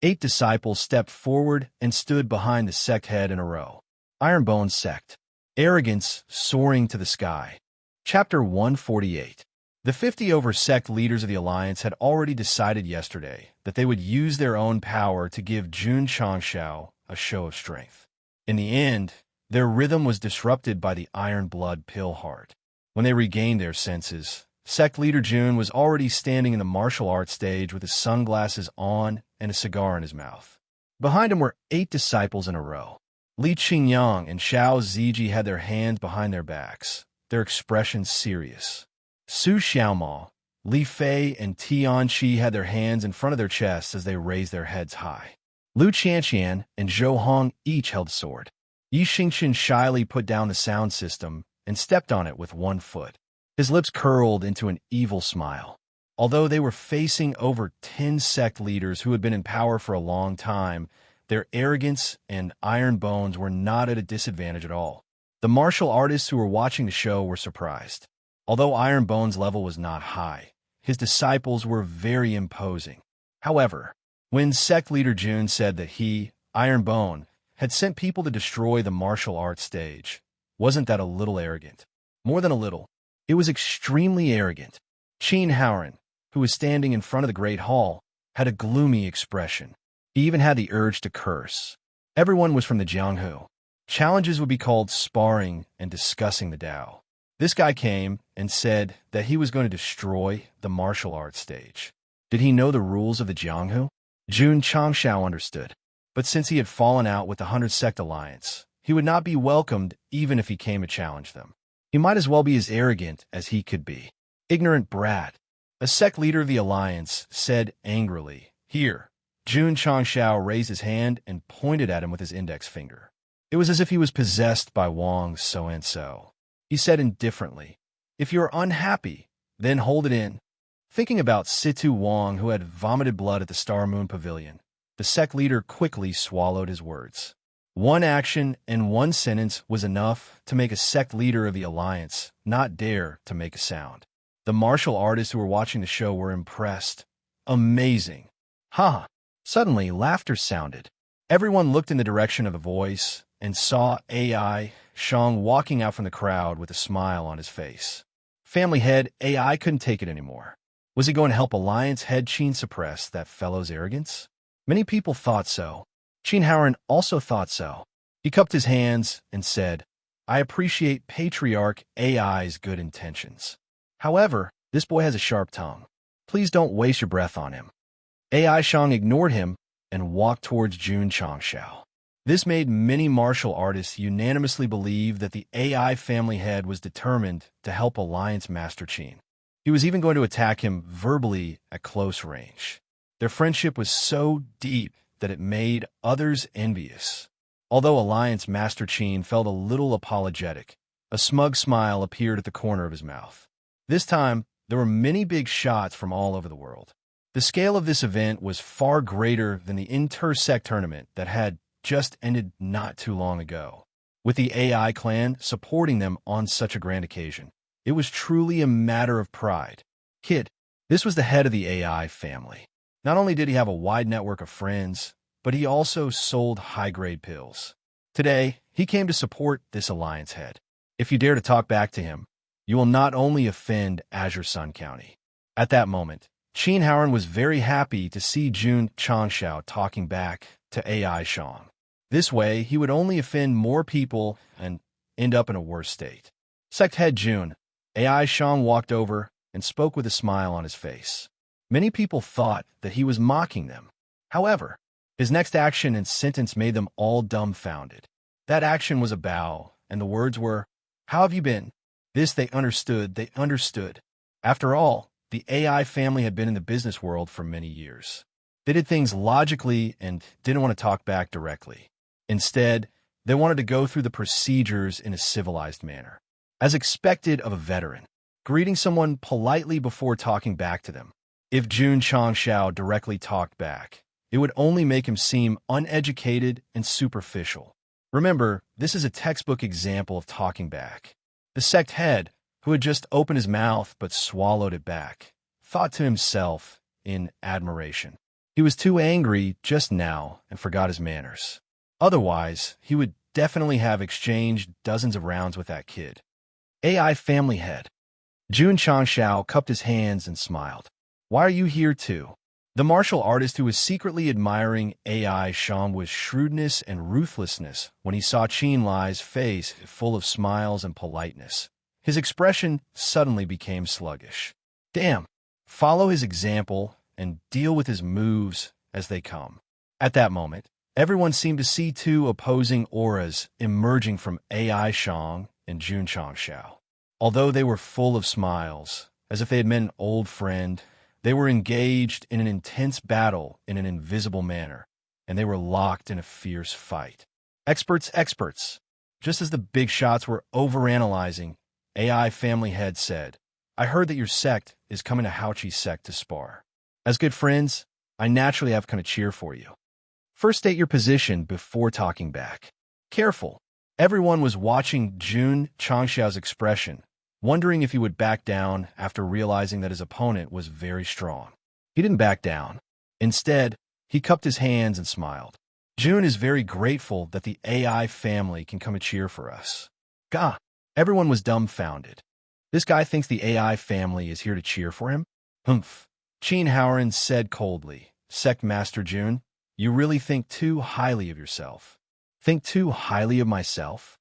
8 disciples stepped forward and stood behind the sect head in a row. Iron Bone sect. Arrogance soaring to the sky. Chapter 148. The 50 over sect leaders of the Alliance had already decided yesterday that they would use their own power to give Jun Changshao a show of strength. In the end, their rhythm was disrupted by the Iron Blood Pill Heart. When they regained their senses, sect leader Jun was already standing in the martial arts stage with his sunglasses on and a cigar in his mouth. Behind him were 8 disciples in a row. Li Qingyang and Xiao Ziji had their hands behind their backs, their expressions serious. Su Xiaomao, Li Fei, and Tianqi had their hands in front of their chests as they raised their heads high. Lu Qianqian and Zhou Hong each held a sword. Yi Xingqian shyly put down the sound system and stepped on it with one foot. His lips curled into an evil smile. Although they were facing over 10 sect leaders who had been in power for a long time, their arrogance and iron bones were not at a disadvantage at all. The martial artists who were watching the show were surprised. Although Iron Bone's level was not high, his disciples were very imposing. However, when sect leader Jun said that he, Iron Bone, had sent people to destroy the martial arts stage, wasn't that a little arrogant? More than a little. It was extremely arrogant. Qin Haoran, who was standing in front of the Great Hall, had a gloomy expression. He even had the urge to curse. Everyone was from the Jianghu. Challenges would be called sparring and discussing the Tao. This guy came and said that he was going to destroy the martial arts stage. Did he know the rules of the Jianghu? Jun Changshao understood. But since he had fallen out with the 100 Sect Alliance, he would not be welcomed even if he came to challenge them. He might as well be as arrogant as he could be. Ignorant brat. A sect leader of the Alliance said angrily, "Here." Jun Changshao raised his hand and pointed at him with his index finger. It was as if he was possessed by Wang's so-and-so. He said indifferently, "If you're unhappy, then hold it in." Thinking about Situ Wang, who had vomited blood at the Star Moon Pavilion, the sect leader quickly swallowed his words. One action and one sentence was enough to make a sect leader of the alliance not dare to make a sound. The martial artists who were watching the show were impressed. Amazing. Ha! Suddenly, laughter sounded. Everyone looked in the direction of the voice and saw AI Shang walking out from the crowd with a smile on his face. Family head AI couldn't take it anymore. Was he going to help Alliance head Qin suppress that fellow's arrogance? Many people thought so. Qin Howard also thought so. He cupped his hands and said, I appreciate Patriarch AI's good intentions. However, this boy has a sharp tongue. Please don't waste your breath on him. AI Shang ignored him and walked towards Jun Changshao. This made many martial artists unanimously believe that the AI family head was determined to help Alliance Master Qin. He was even going to attack him verbally at close range. Their friendship was so deep that it made others envious. Although Alliance Master Qin felt a little apologetic, a smug smile appeared at the corner of his mouth. This time, there were many big shots from all over the world. The scale of this event was far greater than the inter-sect tournament that had just ended not too long ago. With the AI clan supporting them on such a grand occasion, it was truly a matter of pride. Kid, this was the head of the AI family. Not only did he have a wide network of friends, but he also sold high-grade pills. Today, he came to support this alliance head. If you dare to talk back to him, you will not only offend Azure Sun County. At that moment, Qin Howard was very happy to see Jun Changshao talking back to AI Shang. This way, he would only offend more people and end up in a worse state. Sect head Jun, AI Shang walked over and spoke with a smile on his face. Many people thought that he was mocking them. However, his next action and sentence made them all dumbfounded. That action was a bow, and the words were, How have you been? This they understood. After all, the AI family had been in the business world for many years. They did things logically and didn't want to talk back directly. Instead, they wanted to go through the procedures in a civilized manner. As expected of a veteran, greeting someone politely before talking back to them. If Jun Changshao directly talked back, it would only make him seem uneducated and superficial. Remember, this is a textbook example of talking back. The sect head, who had just opened his mouth but swallowed it back, thought to himself in admiration. He was too angry just now and forgot his manners. Otherwise, he would definitely have exchanged dozens of rounds with that kid. AI family head. Jun Changshao cupped his hands and smiled. Why are you here too? The martial artist who was secretly admiring AI Shang with shrewdness and ruthlessness when he saw Qin Lai's face full of smiles and politeness. His expression suddenly became sluggish. Damn, follow his example and deal with his moves as they come. At that moment, everyone seemed to see two opposing auras emerging from AI Shang and Jun Changshao. Although they were full of smiles, as if they had met an old friend, they were engaged in an intense battle in an invisible manner, and they were locked in a fierce fight. Experts. Just as the big shots were overanalyzing, AI family head said, I heard that your sect is coming to Haoqi's sect to spar. As good friends, I naturally have come to cheer for you. First state your position before talking back. Careful. Everyone was watching Jun Changshao's expression, wondering if he would back down after realizing that his opponent was very strong. He didn't back down. Instead, he cupped his hands and smiled. Jun is very grateful that the AI family can come and cheer for us. Gah! Everyone was dumbfounded. This guy thinks the AI family is here to cheer for him? Humph. Qin Howard said coldly, Sect Master Jun, you really think too highly of yourself. Think too highly of myself?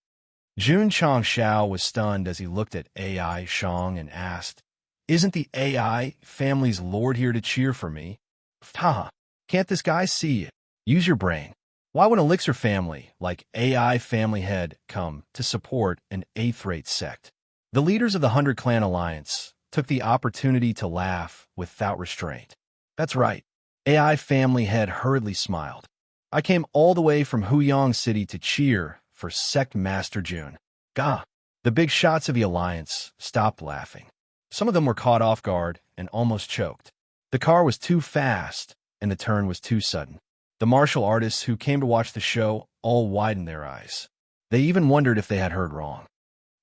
Jun Changshao was stunned as he looked at AI Shang and asked, Isn't the AI family's lord here to cheer for me? Haha, can't this guy see it? Use your brain. Why would an Elixir family like AI family head come to support an 8th-rate sect? The leaders of the 100 Clan Alliance took the opportunity to laugh without restraint. That's right. AI family head hurriedly smiled. I came all the way from Huyang City to cheer for Sect Master Jun. Gah! The big shots of the Alliance stopped laughing. Some of them were caught off guard and almost choked. The car was too fast, and the turn was too sudden. The martial artists who came to watch the show all widened their eyes. They even wondered if they had heard wrong.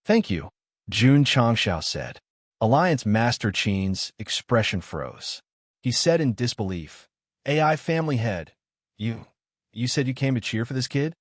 "Thank you," Jun Changshao said. Alliance Master Qin's expression froze. He said in disbelief, "AI family head, you said you came to cheer for this kid?"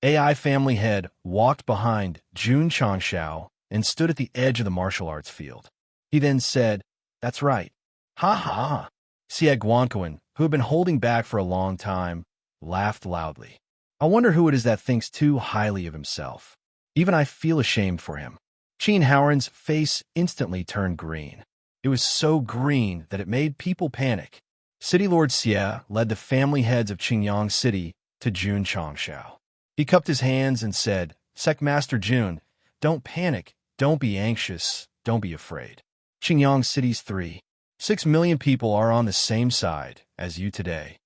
AI family head walked behind Jun Changshao and stood at the edge of the martial arts field. He then said, "That's right." "Ha ha!" Xie Guanquan, who had been holding back for a long time, laughed loudly. "I wonder who it is that thinks too highly of himself. Even I feel ashamed for him." Qin Haoran's face instantly turned green. It was so green that it made people panic. City Lord Xie led the family heads of Qingyang City to Jun Changshao. He cupped his hands and said, "Sect Master Jun, don't panic, don't be anxious, don't be afraid. Qingyang City's 3.6 million people are on the same side as you today."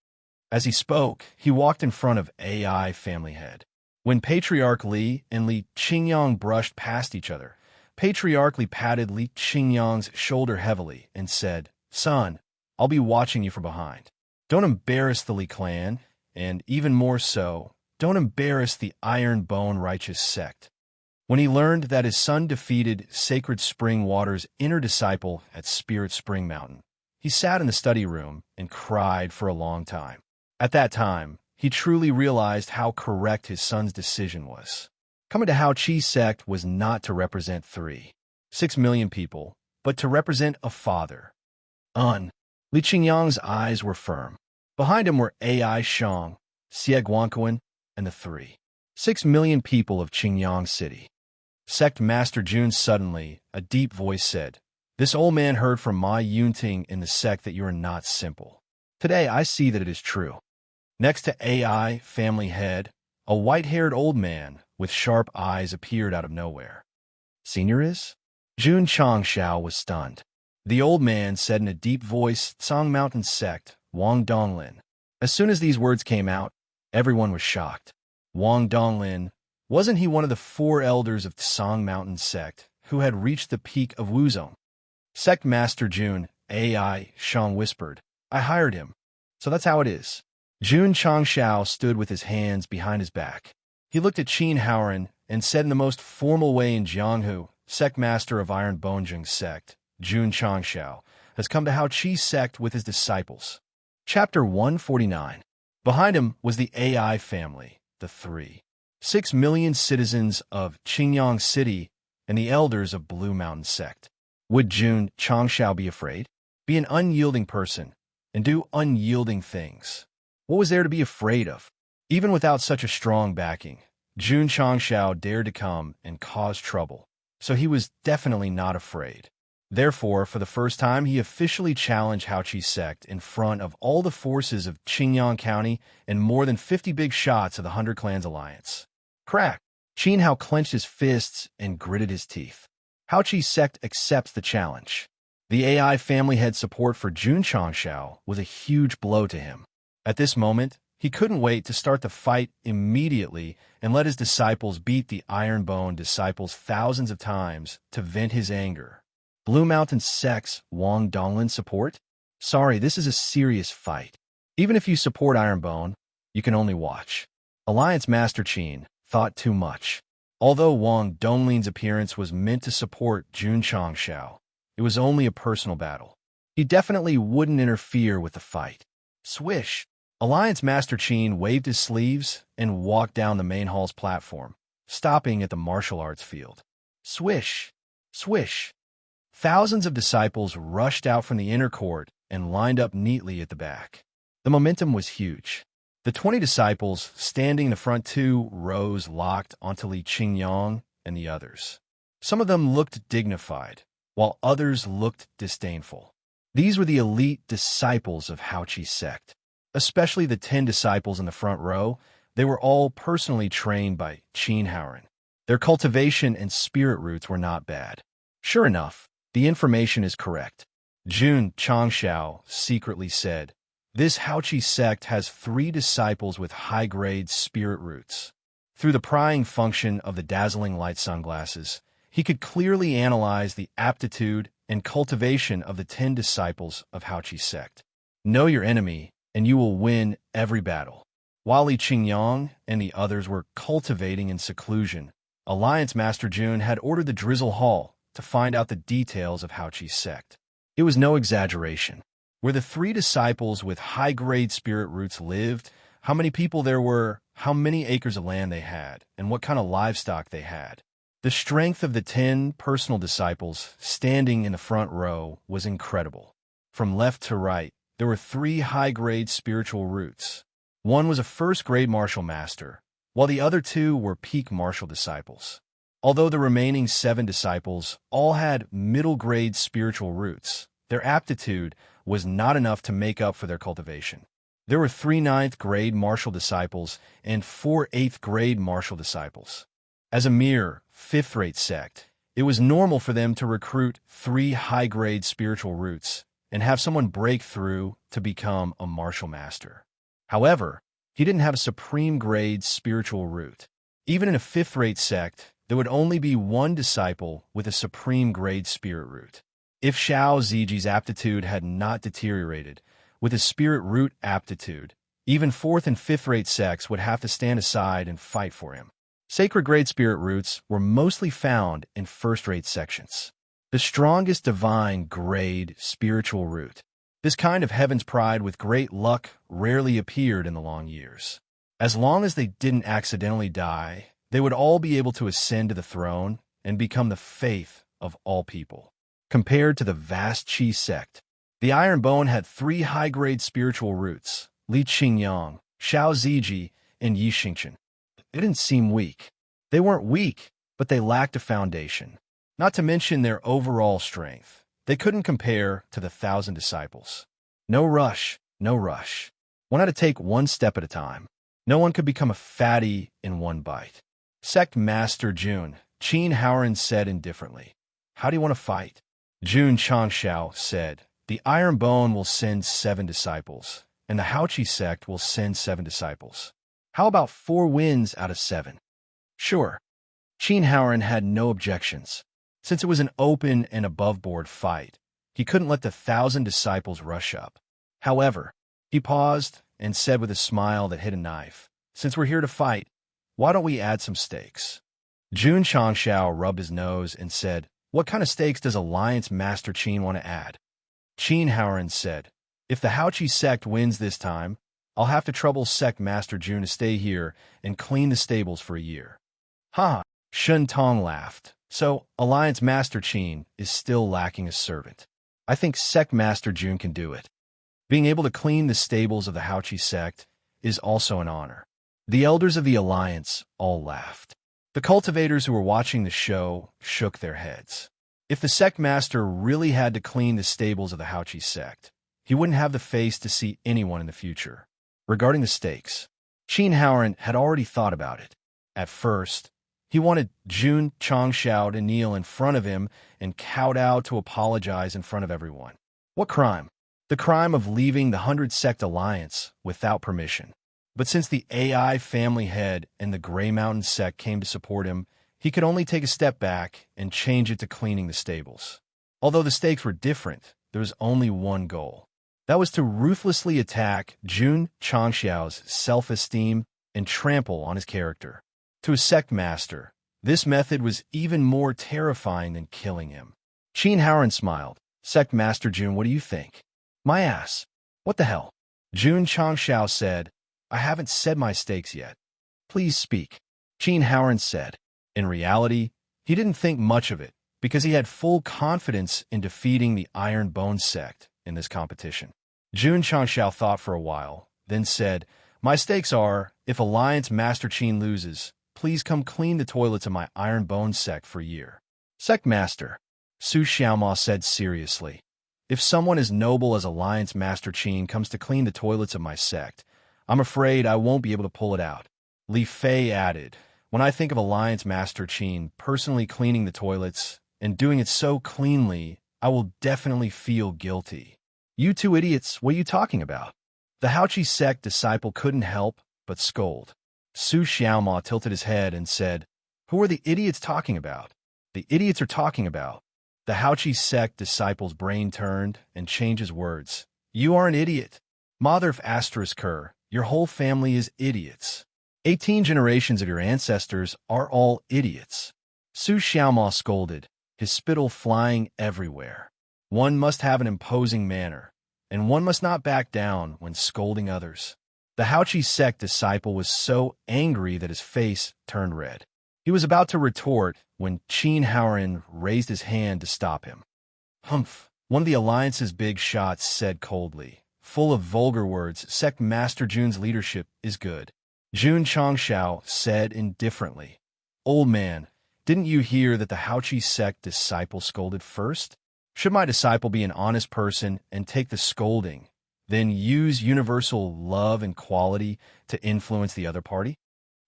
As he spoke, he walked in front of AI family head. When Patriarch Li and Li Qingyang brushed past each other, Patriarch Li patted Li Qingyang's shoulder heavily and said, "Son, I'll be watching you from behind. Don't embarrass the Li clan, and even more so, don't embarrass the Iron Bone Righteous Sect." When he learned that his son defeated Sacred Spring Water's inner disciple at Spirit Spring Mountain, he sat in the study room and cried for a long time. At that time, he truly realized how correct his son's decision was. Coming to Hao Qi's sect was not to represent 3.6 million people, but to represent a father. Li Qingyang's eyes were firm. Behind him were AI Shang, Xie Guanquan, and the 3.6 million people of Qingyang City. Sect Master Jun suddenly, a deep voice said, "This old man heard from Ma Yunting in the sect that you are not simple. Today I see that it is true." Next to AI family head, a white-haired old man with sharp eyes appeared out of nowhere. "Senior is?" Jun Changshao was stunned. The old man said in a deep voice, "Tsang Mountain Sect, Wang Donglin." As soon as these words came out, everyone was shocked. Wang Donglin, wasn't he one of the 4 elders of Tsang Mountain Sect who had reached the peak of Wuzong? Sect Master Jun, AI Shang whispered, "I hired him. So that's how it is." Jun Changshao stood with his hands behind his back. He looked at Qin Haoran and said in the most formal way in Jianghu, "Sect Master of Iron Bonjing Sect, Jun Changshao, has come to Hao Qi's sect with his disciples." Chapter 149. Behind him was the AI family, the 3.6 million citizens of Qingyang City, and the elders of Blue Mountain Sect. Would Jun Changshao be afraid? Be an unyielding person, and do unyielding things. What was there to be afraid of? Even without such a strong backing, Jun Changshao dared to come and cause trouble, so he was definitely not afraid. Therefore, for the first time, he officially challenged Hao Qi's sect in front of all the forces of Qingyang County and more than 50 big shots of the 100 Clans Alliance. Crack! Qin Hao clenched his fists and gritted his teeth. Hao Qi's sect accepts the challenge. The AI family head support for Jun Changshao was a huge blow to him. At this moment, he couldn't wait to start the fight immediately and let his disciples beat the Ironbone disciples thousands of times to vent his anger. Blue Mountain Sect's Wang Donglin support? Sorry, this is a serious fight. Even if you support Ironbone, you can only watch. Alliance Master Qin thought too much. Although Wang Donglin's appearance was meant to support Jun Changshao, it was only a personal battle. He definitely wouldn't interfere with the fight. Swish! Alliance Master Qin waved his sleeves and walked down the main hall's platform, stopping at the martial arts field. Swish! Swish! Thousands of disciples rushed out from the inner court and lined up neatly at the back. The momentum was huge. The 20 disciples standing in the front 2 rows locked onto Li Qingyang and the others. Some of them looked dignified, while others looked disdainful. These were the elite disciples of Hao Qi's sect. Especially the 10 disciples in the front row, they were all personally trained by Qin Haoran. Their cultivation and spirit roots were not bad. Sure enough, the information is correct. Jun Changshao secretly said, "This Hao Qi sect has 3 disciples with high-grade spirit roots." Through the prying function of the dazzling light sunglasses, he could clearly analyze the aptitude and cultivation of the 10 disciples of Hao Qi's sect. Know your enemy, and you will win every battle. While Li Qingyang and the others were cultivating in seclusion, Alliance Master Jun had ordered the Drizzle Hall to find out the details of Haoqi's sect. It was no exaggeration. Where the 3 disciples with high-grade spirit roots lived, how many people there were, how many acres of land they had, and what kind of livestock they had. The strength of the 10 personal disciples standing in the front row was incredible. From left to right, there were 3 high-grade spiritual roots. One was a first-grade martial master, while the other 2 were peak martial disciples. Although the remaining 7 disciples all had middle-grade spiritual roots, their aptitude was not enough to make up for their cultivation. There were 3 9th-grade martial disciples and 4 8th-grade martial disciples. As a mere 5th-rate sect, it was normal for them to recruit 3 high-grade spiritual roots and have someone break through to become a martial master. However, he didn't have a supreme-grade spiritual root. Even in a 5th-rate sect, there would only be 1 disciple with a supreme-grade spirit root. If Xiao Ziji's aptitude had not deteriorated, with his spirit root aptitude, even 4th and 5th-rate sects would have to stand aside and fight for him. Sacred-grade spirit roots were mostly found in 1st-rate sections. The strongest divine-grade spiritual root. This kind of heaven's pride with great luck rarely appeared in the long years. As long as they didn't accidentally die, they would all be able to ascend to the throne and become the faith of all people. Compared to the vast Qi sect, the Iron Bone had 3 high-grade spiritual roots, Li Qingyang, Xiao Ziji, and Yi Xingchen. They didn't seem weak. They weren't weak, but they lacked a foundation. Not to mention their overall strength. They couldn't compare to the 1,000 disciples. No rush, no rush. One had to take 1 step at a time. No one could become a fatty in 1 bite. Sect Master Jun, Qin Haoran said indifferently. How do you want to fight? Jun Changxiao said, the Iron Bone will send 7 disciples, and the Haoqi sect will send 7 disciples. How about 4 wins out of 7? Sure. Qin Haoran had no objections. Since it was an open and above-board fight, he couldn't let the 1,000 disciples rush up. However, he paused and said with a smile that hit a knife, since we're here to fight, why don't we add some stakes? Jun Changxiao rubbed his nose and said, what kind of stakes does Alliance Master Qin want to add? Qin Haoran said, if the Haoqi sect wins this time, I'll have to trouble Sect Master Jun to stay here and clean the stables for a year. Ha! Shun Tong laughed. So, Alliance Master Qin is still lacking a servant. I think Sect Master Jun can do it. Being able to clean the stables of the Haoqi sect is also an honor. The elders of the Alliance all laughed. The cultivators who were watching the show shook their heads. If the Sect Master really had to clean the stables of the Haoqi sect, he wouldn't have the face to see anyone in the future. Regarding the stakes, Qin Haoran had already thought about it. At first, he wanted Jun Changxiao to kneel in front of him and kowtow to apologize in front of everyone. What crime? The crime of leaving the 100-sect alliance without permission. But since the AI family head and the Grey Mountain sect came to support him, he could only take a step back and change it to cleaning the stables. Although the stakes were different, there was only one goal. That was to ruthlessly attack Jun Changxiao's self-esteem and trample on his character. To a sect master, this method was even more terrifying than killing him. Qin Haoran smiled. Sect Master Jun, what do you think? My ass. What the hell? Jun Changxiao said, I haven't said my stakes yet. Please speak. Qin Haoran said. In reality, he didn't think much of it because he had full confidence in defeating the Iron Bone sect in this competition. Jun Changxiao thought for a while, then said, my stakes are, if Alliance Master Qin loses, please come clean the toilets of my Iron Bone sect for a year. Sect Master, Su Xiaoma said seriously, if someone as noble as Alliance Master Qin comes to clean the toilets of my sect, I'm afraid I won't be able to pull it out. Li Fei added, when I think of Alliance Master Qin personally cleaning the toilets and doing it so cleanly, I will definitely feel guilty. You 2 idiots, what are you talking about? The Haoqi sect disciple couldn't help but scold. Su Xiaoma tilted his head and said, who are the idiots talking about? The idiots are talking about. The Haoqi sect disciple's brain turned and changed his words. You are an idiot. Mother of *, Your whole family is idiots. 18 generations of your ancestors are all idiots. Su Xiaoma scolded, his spittle flying everywhere. One must have an imposing manner, and one must not back down when scolding others. The Haoqi sect disciple was so angry that his face turned red. He was about to retort when Qin Haoran raised his hand to stop him. Humph, one of the Alliance's big shots said coldly, full of vulgar words. Sect Master Jun's leadership is good. Jun Changshao said indifferently, Old man, didn't you hear that the Haoqi sect disciple scolded first? Should my disciple be an honest person and take the scolding, then use universal love and quality to influence the other party?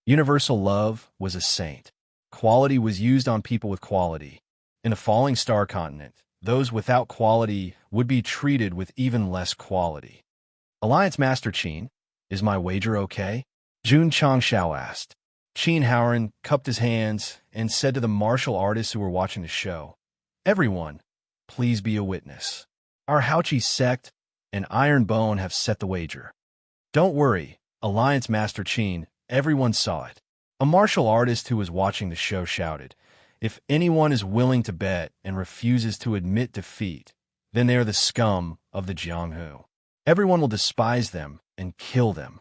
Universal love was a saint. Quality was used on people with quality. In a falling star continent, those without quality would be treated with even less quality. Alliance Master Qin, is my wager okay? Jun Changshao asked. Qin Haoran cupped his hands and said to the martial artists who were watching the show, Everyone, please be a witness. Our Haoqi sect and Iron Bone have set the wager. Don't worry, Alliance Master Qin, everyone saw it. A martial artist who was watching the show shouted, If anyone is willing to bet and refuses to admit defeat, then they are the scum of the Jianghu. Everyone will despise them and kill them.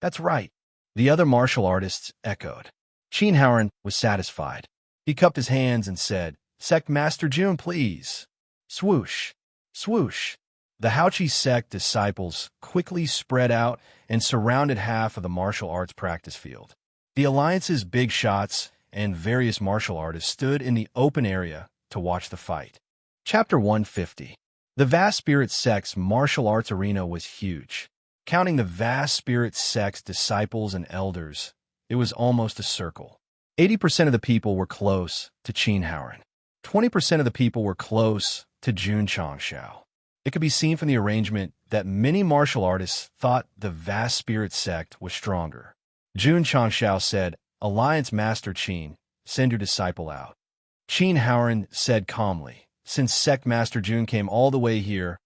That's right, the other martial artists echoed. Qin Haoran was satisfied. He cupped his hands and said, Sect Master Jun, please. Swoosh, swoosh. The Haoqi sect disciples quickly spread out and surrounded half of the martial arts practice field. The Alliance's big shots and various martial artists stood in the open area to watch the fight. Chapter 150. The Vast Spirit Sect's martial arts arena was huge. Counting the Vast Spirit Sect's disciples and elders, it was almost a circle. 80% of the people were close to Qin Haoran. 20% of the people were close to Jun Changshao. It could be seen from the arrangement that many martial artists thought the Vast Spirit Sect was stronger. Jun Changshao said, Alliance Master Qin, send your disciple out. Qin Haoran said calmly, Since Sect Master Jun came all the way here,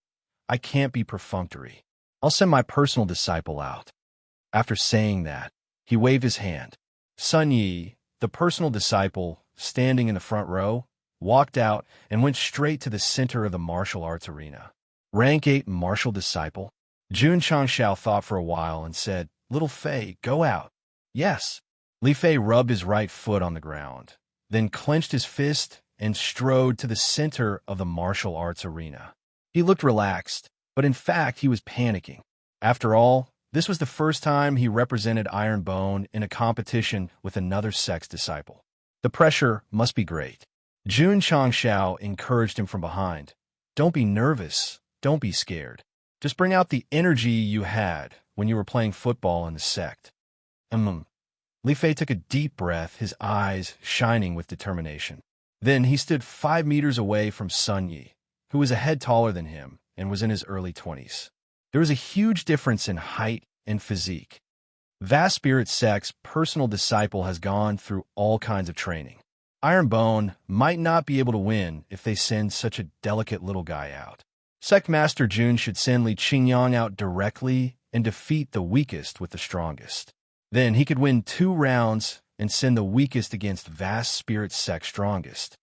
I can't be perfunctory. I'll send my personal disciple out. After saying that, he waved his hand. Sun Yi, the personal disciple, standing in the front row, walked out and went straight to the center of the martial arts arena. Rank 8 martial disciple. Jun Changshao thought for a while and said, Little Fei, go out. Yes. Li Fei rubbed his right foot on the ground, then clenched his fist and strode to the center of the martial arts arena. He looked relaxed, but in fact he was panicking. After all, this was the first time he represented Iron Bone in a competition with another sect's disciple. The pressure must be great. Jun Changshao encouraged him from behind. Don't be nervous. Don't be scared. Just bring out the energy you had when you were playing football in the sect. Li Fei took a deep breath, his eyes shining with determination. Then he stood 5 meters away from Sun Yi, who was a head taller than him and was in his early 20s. There was a huge difference in height and physique. Vast Spirit Sect's personal disciple has gone through all kinds of training. Iron Bone might not be able to win if they send such a delicate little guy out. Sect Master Jun should send Li Qingyang out directly and defeat the weakest with the strongest. Then he could win 2 rounds and send the weakest against Vast Spirit Sect's strongest.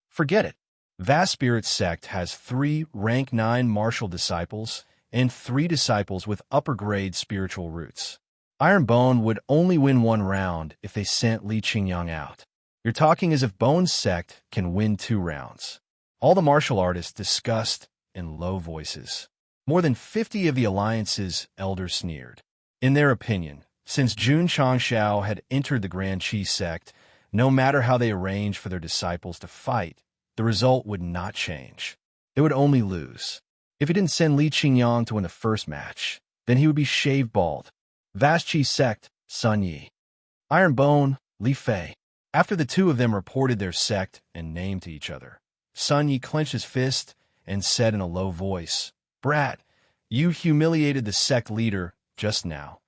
Forget it. Vast Spirit Sect has 3 rank 9 martial disciples and 3 disciples with upper-grade spiritual roots. Iron Bone would only win 1 round if they sent Li Qingyang out. You're talking as if Bone's sect can win 2 rounds. All the martial artists discussed in low voices. More than 50 of the Alliance's elders sneered. In their opinion, since Jun Changshao had entered the Grand Qi sect, no matter how they arranged for their disciples to fight, the result would not change. They would only lose. If he didn't send Li Qingyang to win the first match, then he would be shaved bald. Vast Qi sect, Sun Yi. Iron Bone, Li Fei. After the 2 of them reported their sect and name to each other, Sun Yi clenched his fist and said in a low voice, Brat, you humiliated the sect leader just now.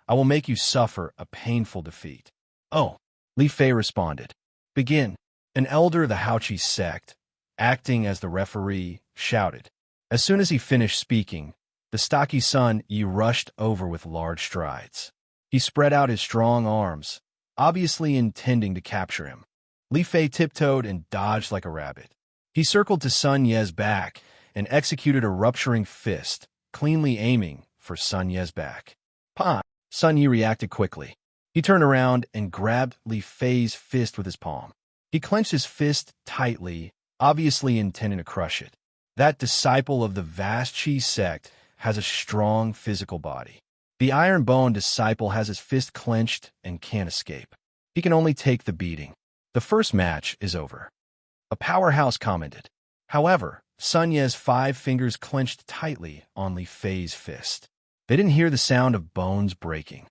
I will make you suffer a painful defeat. Oh, Li Fei responded. Begin. An elder of the Haoqi sect, acting as the referee, shouted. As soon as he finished speaking, The stocky Sun Yi rushed over with large strides. He spread out his strong arms, obviously intending to capture him. Li Fei tiptoed and dodged like a rabbit. He circled to Sun Ye's back and executed a rupturing fist, cleanly aiming for Sun Ye's back. Pa! Sun Yi reacted quickly. He turned around and grabbed Li Fei's fist with his palm. He clenched his fist tightly, obviously intending to crush it. That disciple of the vast Qi sect has a strong physical body. The iron bone disciple has his fist clenched and can't escape. He can only take the beating. The first match is over. A powerhouse commented. However, Sun Ye's 5 fingers clenched tightly on Li Fei's fist. They didn't hear the sound of bones breaking.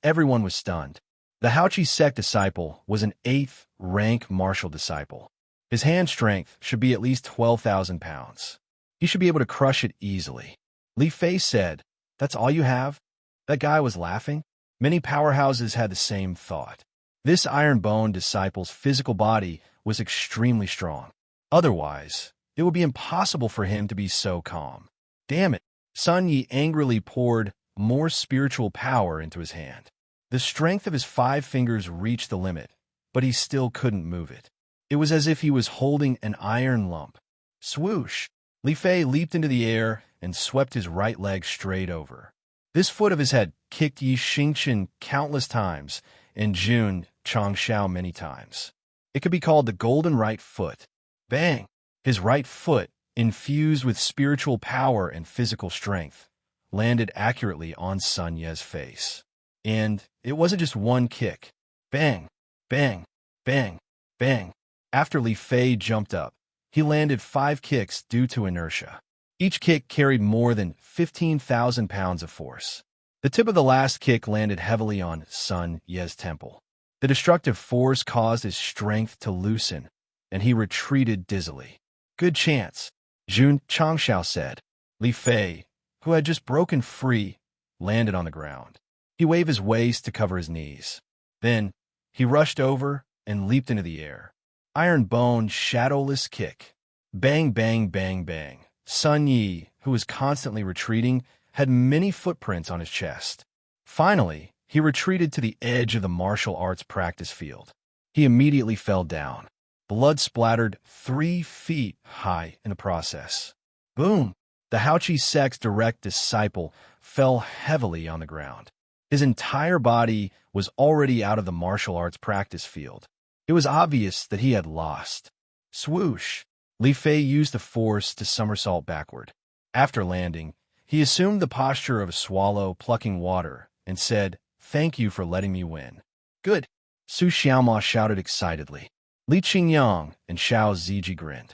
Everyone was stunned. The Haoqi sect disciple was an 8th rank martial disciple. His hand strength should be at least 12,000 pounds. He should be able to crush it easily. Li Fei said, "That's all you have?" That guy was laughing. Many powerhouses had the same thought. This iron bone disciple's physical body was extremely strong. Otherwise, it would be impossible for him to be so calm. Damn it! Sun Yi angrily poured more spiritual power into his hand. The strength of his 5 fingers reached the limit, but he still couldn't move it. It was as if he was holding an iron lump. Swoosh! Li Fei leaped into the air and swept his right leg straight over. This foot of his had kicked Yi Xingqian countless times and Jun Changshao many times. It could be called the golden right foot. Bang! His right foot, infused with spiritual power and physical strength, landed accurately on Sun Ye's face. And it wasn't just one kick. Bang! Bang! Bang! Bang! After Li Fei jumped up, he landed 5 kicks due to inertia. Each kick carried more than 15,000 pounds of force. The tip of the last kick landed heavily on Sun Ye's temple. The destructive force caused his strength to loosen, and he retreated dizzily. Good chance, Jun Changshao said. Li Fei, who had just broken free, landed on the ground. He waved his waist to cover his knees. Then, he rushed over and leaped into the air. Iron bone shadowless kick. Bang, bang, bang, bang. Sun Yi, who was constantly retreating, had many footprints on his chest. Finally, he retreated to the edge of the martial arts practice field. He immediately fell down. Blood splattered 3 feet high in the process. Boom! The Haoqi sect's direct disciple fell heavily on the ground. His entire body was already out of the martial arts practice field. It was obvious that he had lost. Swoosh! Li Fei used the force to somersault backward. After landing, he assumed the posture of a swallow plucking water and said, "Thank you for letting me win." Good! Su Xiaoma shouted excitedly. Li Qingyang and Xiao Ziji grinned.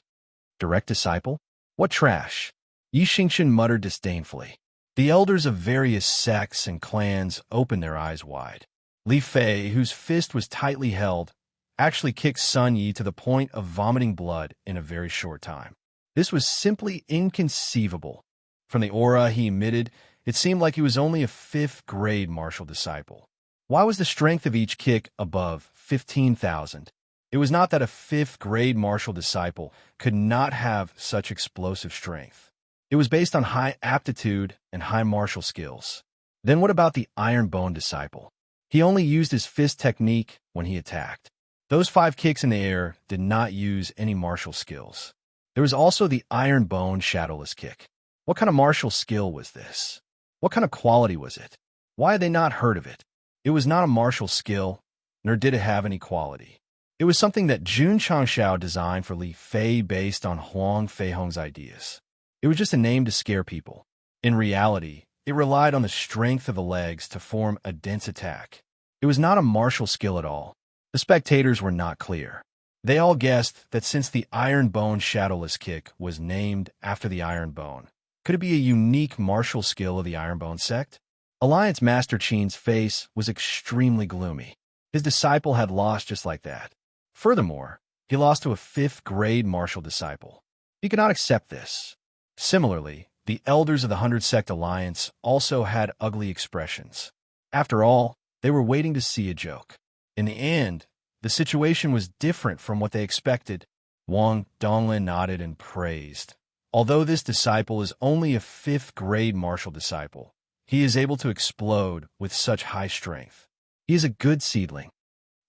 Direct disciple? What trash! Yi Xingqian muttered disdainfully. The elders of various sects and clans opened their eyes wide. Li Fei, whose fist was tightly held, actually kicked Sun Yi to the point of vomiting blood in a very short time. This was simply inconceivable. From the aura he emitted, it seemed like he was only a 5th-grade martial disciple. Why was the strength of each kick above 15,000? It was not that a 5th-grade martial disciple could not have such explosive strength. It was based on high aptitude and high martial skills. Then what about the iron bone disciple? He only used his fist technique when he attacked. Those 5 kicks in the air did not use any martial skills. There was also the iron bone shadowless kick. What kind of martial skill was this? What kind of quality was it? Why had they not heard of it? It was not a martial skill, nor did it have any quality. It was something that Jun Changshao designed for Li Fei based on Huang Feihong's ideas. It was just a name to scare people. In reality, it relied on the strength of the legs to form a dense attack. It was not a martial skill at all. The spectators were not clear. They all guessed that since the iron bone shadowless kick was named after the iron bone, could it be a unique martial skill of the iron bone sect? Alliance Master Qin's face was extremely gloomy. His disciple had lost just like that. Furthermore, he lost to a 5th-grade martial disciple. He could not accept this. Similarly, the elders of the 100 Sect Alliance also had ugly expressions. After all, they were waiting to see a joke. In the end, the situation was different from what they expected. Wang Donglin nodded and praised. Although this disciple is only a 5th-grade martial disciple, he is able to explode with such high strength. He is a good seedling.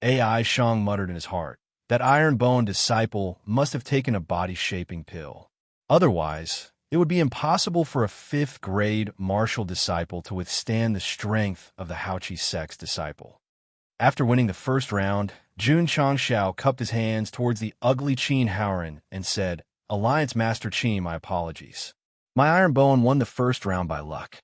AI Shang muttered in his heart. That iron-boned disciple must have taken a body-shaping pill. Otherwise, it would be impossible for a 5th-grade martial disciple to withstand the strength of the Haoqi Sect's disciple. After winning the first round, Jun Changshao cupped his hands towards the ugly Qin Haoran and said, "Alliance Master Qin, my apologies. My iron bone won the first round by luck."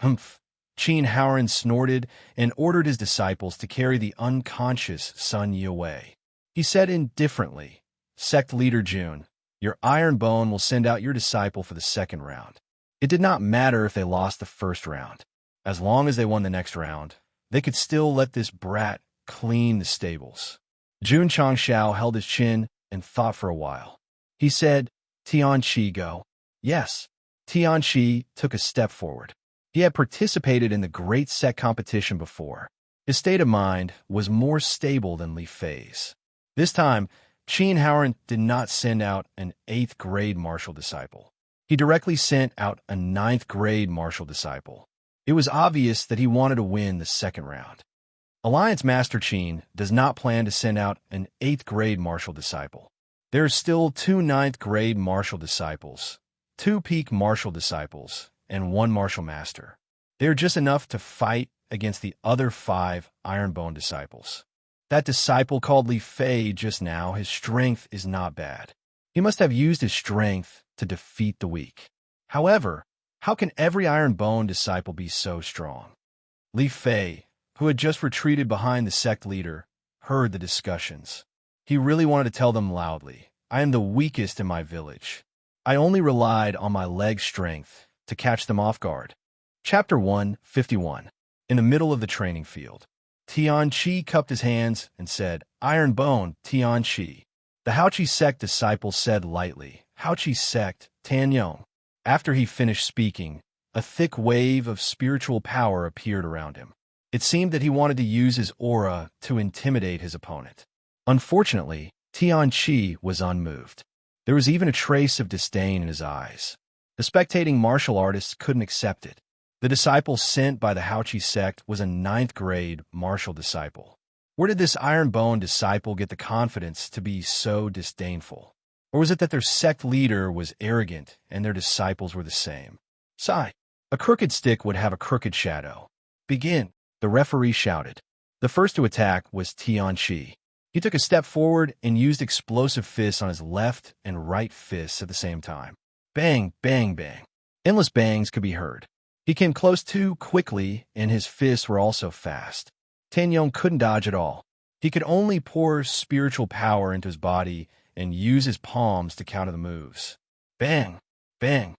Humph. Qin Haoran snorted and ordered his disciples to carry the unconscious Sun Yi away. He said indifferently, "Sect leader Jun, your iron bone will send out your disciple for the second round." It did not matter if they lost the first round. As long as they won the next round, they could still let this brat clean the stables. Jun Changshao held his chin and thought for a while. He said, "Tianqi, go." Yes. Tianqi took a step forward. He had participated in the Great Sect competition before. His state of mind was more stable than Li Fei's. This time, Qin Haoran did not send out an 8th-grade martial disciple. He directly sent out a 9th-grade martial disciple. It was obvious that he wanted to win the second round. Alliance Master Qin does not plan to send out an 8th-grade martial disciple. There are still 2 9th-grade martial disciples, 2 peak martial disciples, and 1 martial master. They are just enough to fight against the other 5 iron-bone disciples. That disciple called Li Fei just now, his strength is not bad. He must have used his strength to defeat the weak. However, how can every iron-bone disciple be so strong? Li Fei, who had just retreated behind the sect leader, heard the discussions. He really wanted to tell them loudly, "I am the weakest in my village. I only relied on my leg strength to catch them off guard." Chapter 151. In the middle of the training field, Tianqi cupped his hands and said, "Iron bone, Tianqi." The Haoqi Sect disciple said lightly, "Haoqi Sect, Tanyong." After he finished speaking, a thick wave of spiritual power appeared around him. It seemed that he wanted to use his aura to intimidate his opponent. Unfortunately, Tianqi was unmoved. There was even a trace of disdain in his eyes. The spectating martial artists couldn't accept it. The disciple sent by the Haoqi Sect was a 9th-grade martial disciple. Where did this iron-bone disciple get the confidence to be so disdainful? Or was it that their sect leader was arrogant and their disciples were the same? Sigh. A crooked stick would have a crooked shadow. Begin, the referee shouted. The first to attack was Tianqi. He took a step forward and used explosive fists on his left and right fists at the same time. Bang, bang, bang. Endless bangs could be heard. He came close too quickly, and his fists were also fast. Tanyong couldn't dodge at all. He could only pour spiritual power into his body and use his palms to counter the moves. Bang, bang.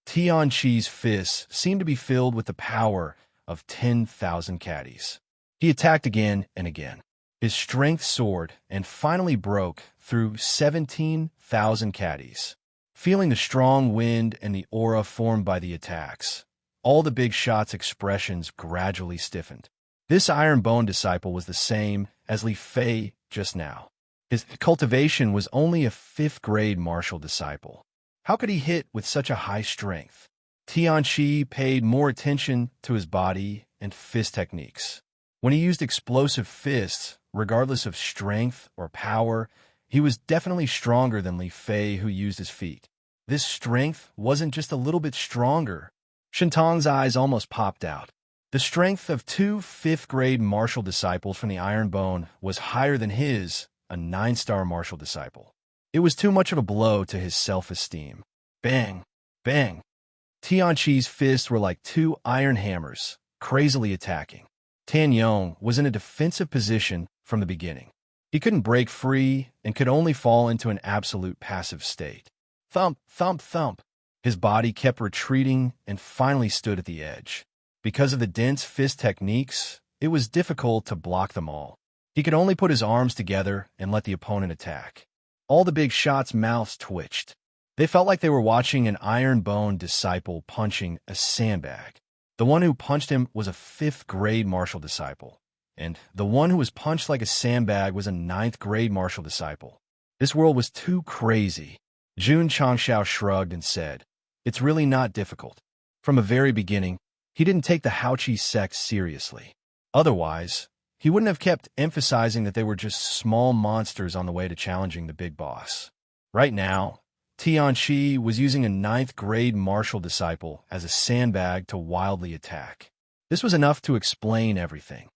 Tianqi's fists seemed to be filled with the power of 10,000 caddies. He attacked again and again. His strength soared and finally broke through 17,000 caddies. Feeling the strong wind and the aura formed by the attacks, all the big shots' expressions gradually stiffened. This iron-bone disciple was the same as Li Fei just now. His cultivation was only a 5th-grade martial disciple. How could he hit with such a high strength? Tianqi paid more attention to his body and fist techniques. When he used explosive fists, regardless of strength or power, he was definitely stronger than Li Fei, who used his feet. This strength wasn't just a little bit stronger. Shintong's eyes almost popped out. The strength of 2 5th-grade martial disciples from the Iron Bone was higher than his, a 9-star martial disciple. It was too much of a blow to his self-esteem. Bang, bang. Tianqi's fists were like 2 iron hammers, crazily attacking. Tanyong was in a defensive position from the beginning. He couldn't break free and could only fall into an absolute passive state. Thump, thump, thump. His body kept retreating and finally stood at the edge. Because of the dense fist techniques, it was difficult to block them all. He could only put his arms together and let the opponent attack. All the big shots' mouths twitched. They felt like they were watching an iron-bone disciple punching a sandbag. The one who punched him was a 5th-grade martial disciple, and the one who was punched like a sandbag was a 9th-grade martial disciple. This world was too crazy. Jun Changshao shrugged and said, "It's really not difficult." From the very beginning, he didn't take the Haoqi sect seriously. Otherwise, he wouldn't have kept emphasizing that they were just small monsters on the way to challenging the big boss. Right now, Tianqi was using a ninth-grade martial disciple as a sandbag to wildly attack. This was enough to explain everything.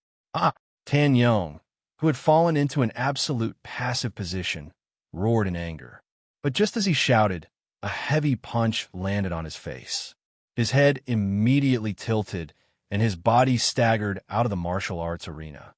Tan Yong, who had fallen into an absolute passive position, roared in anger. But just as he shouted, a heavy punch landed on his face. His head immediately tilted, and his body staggered out of the martial arts arena.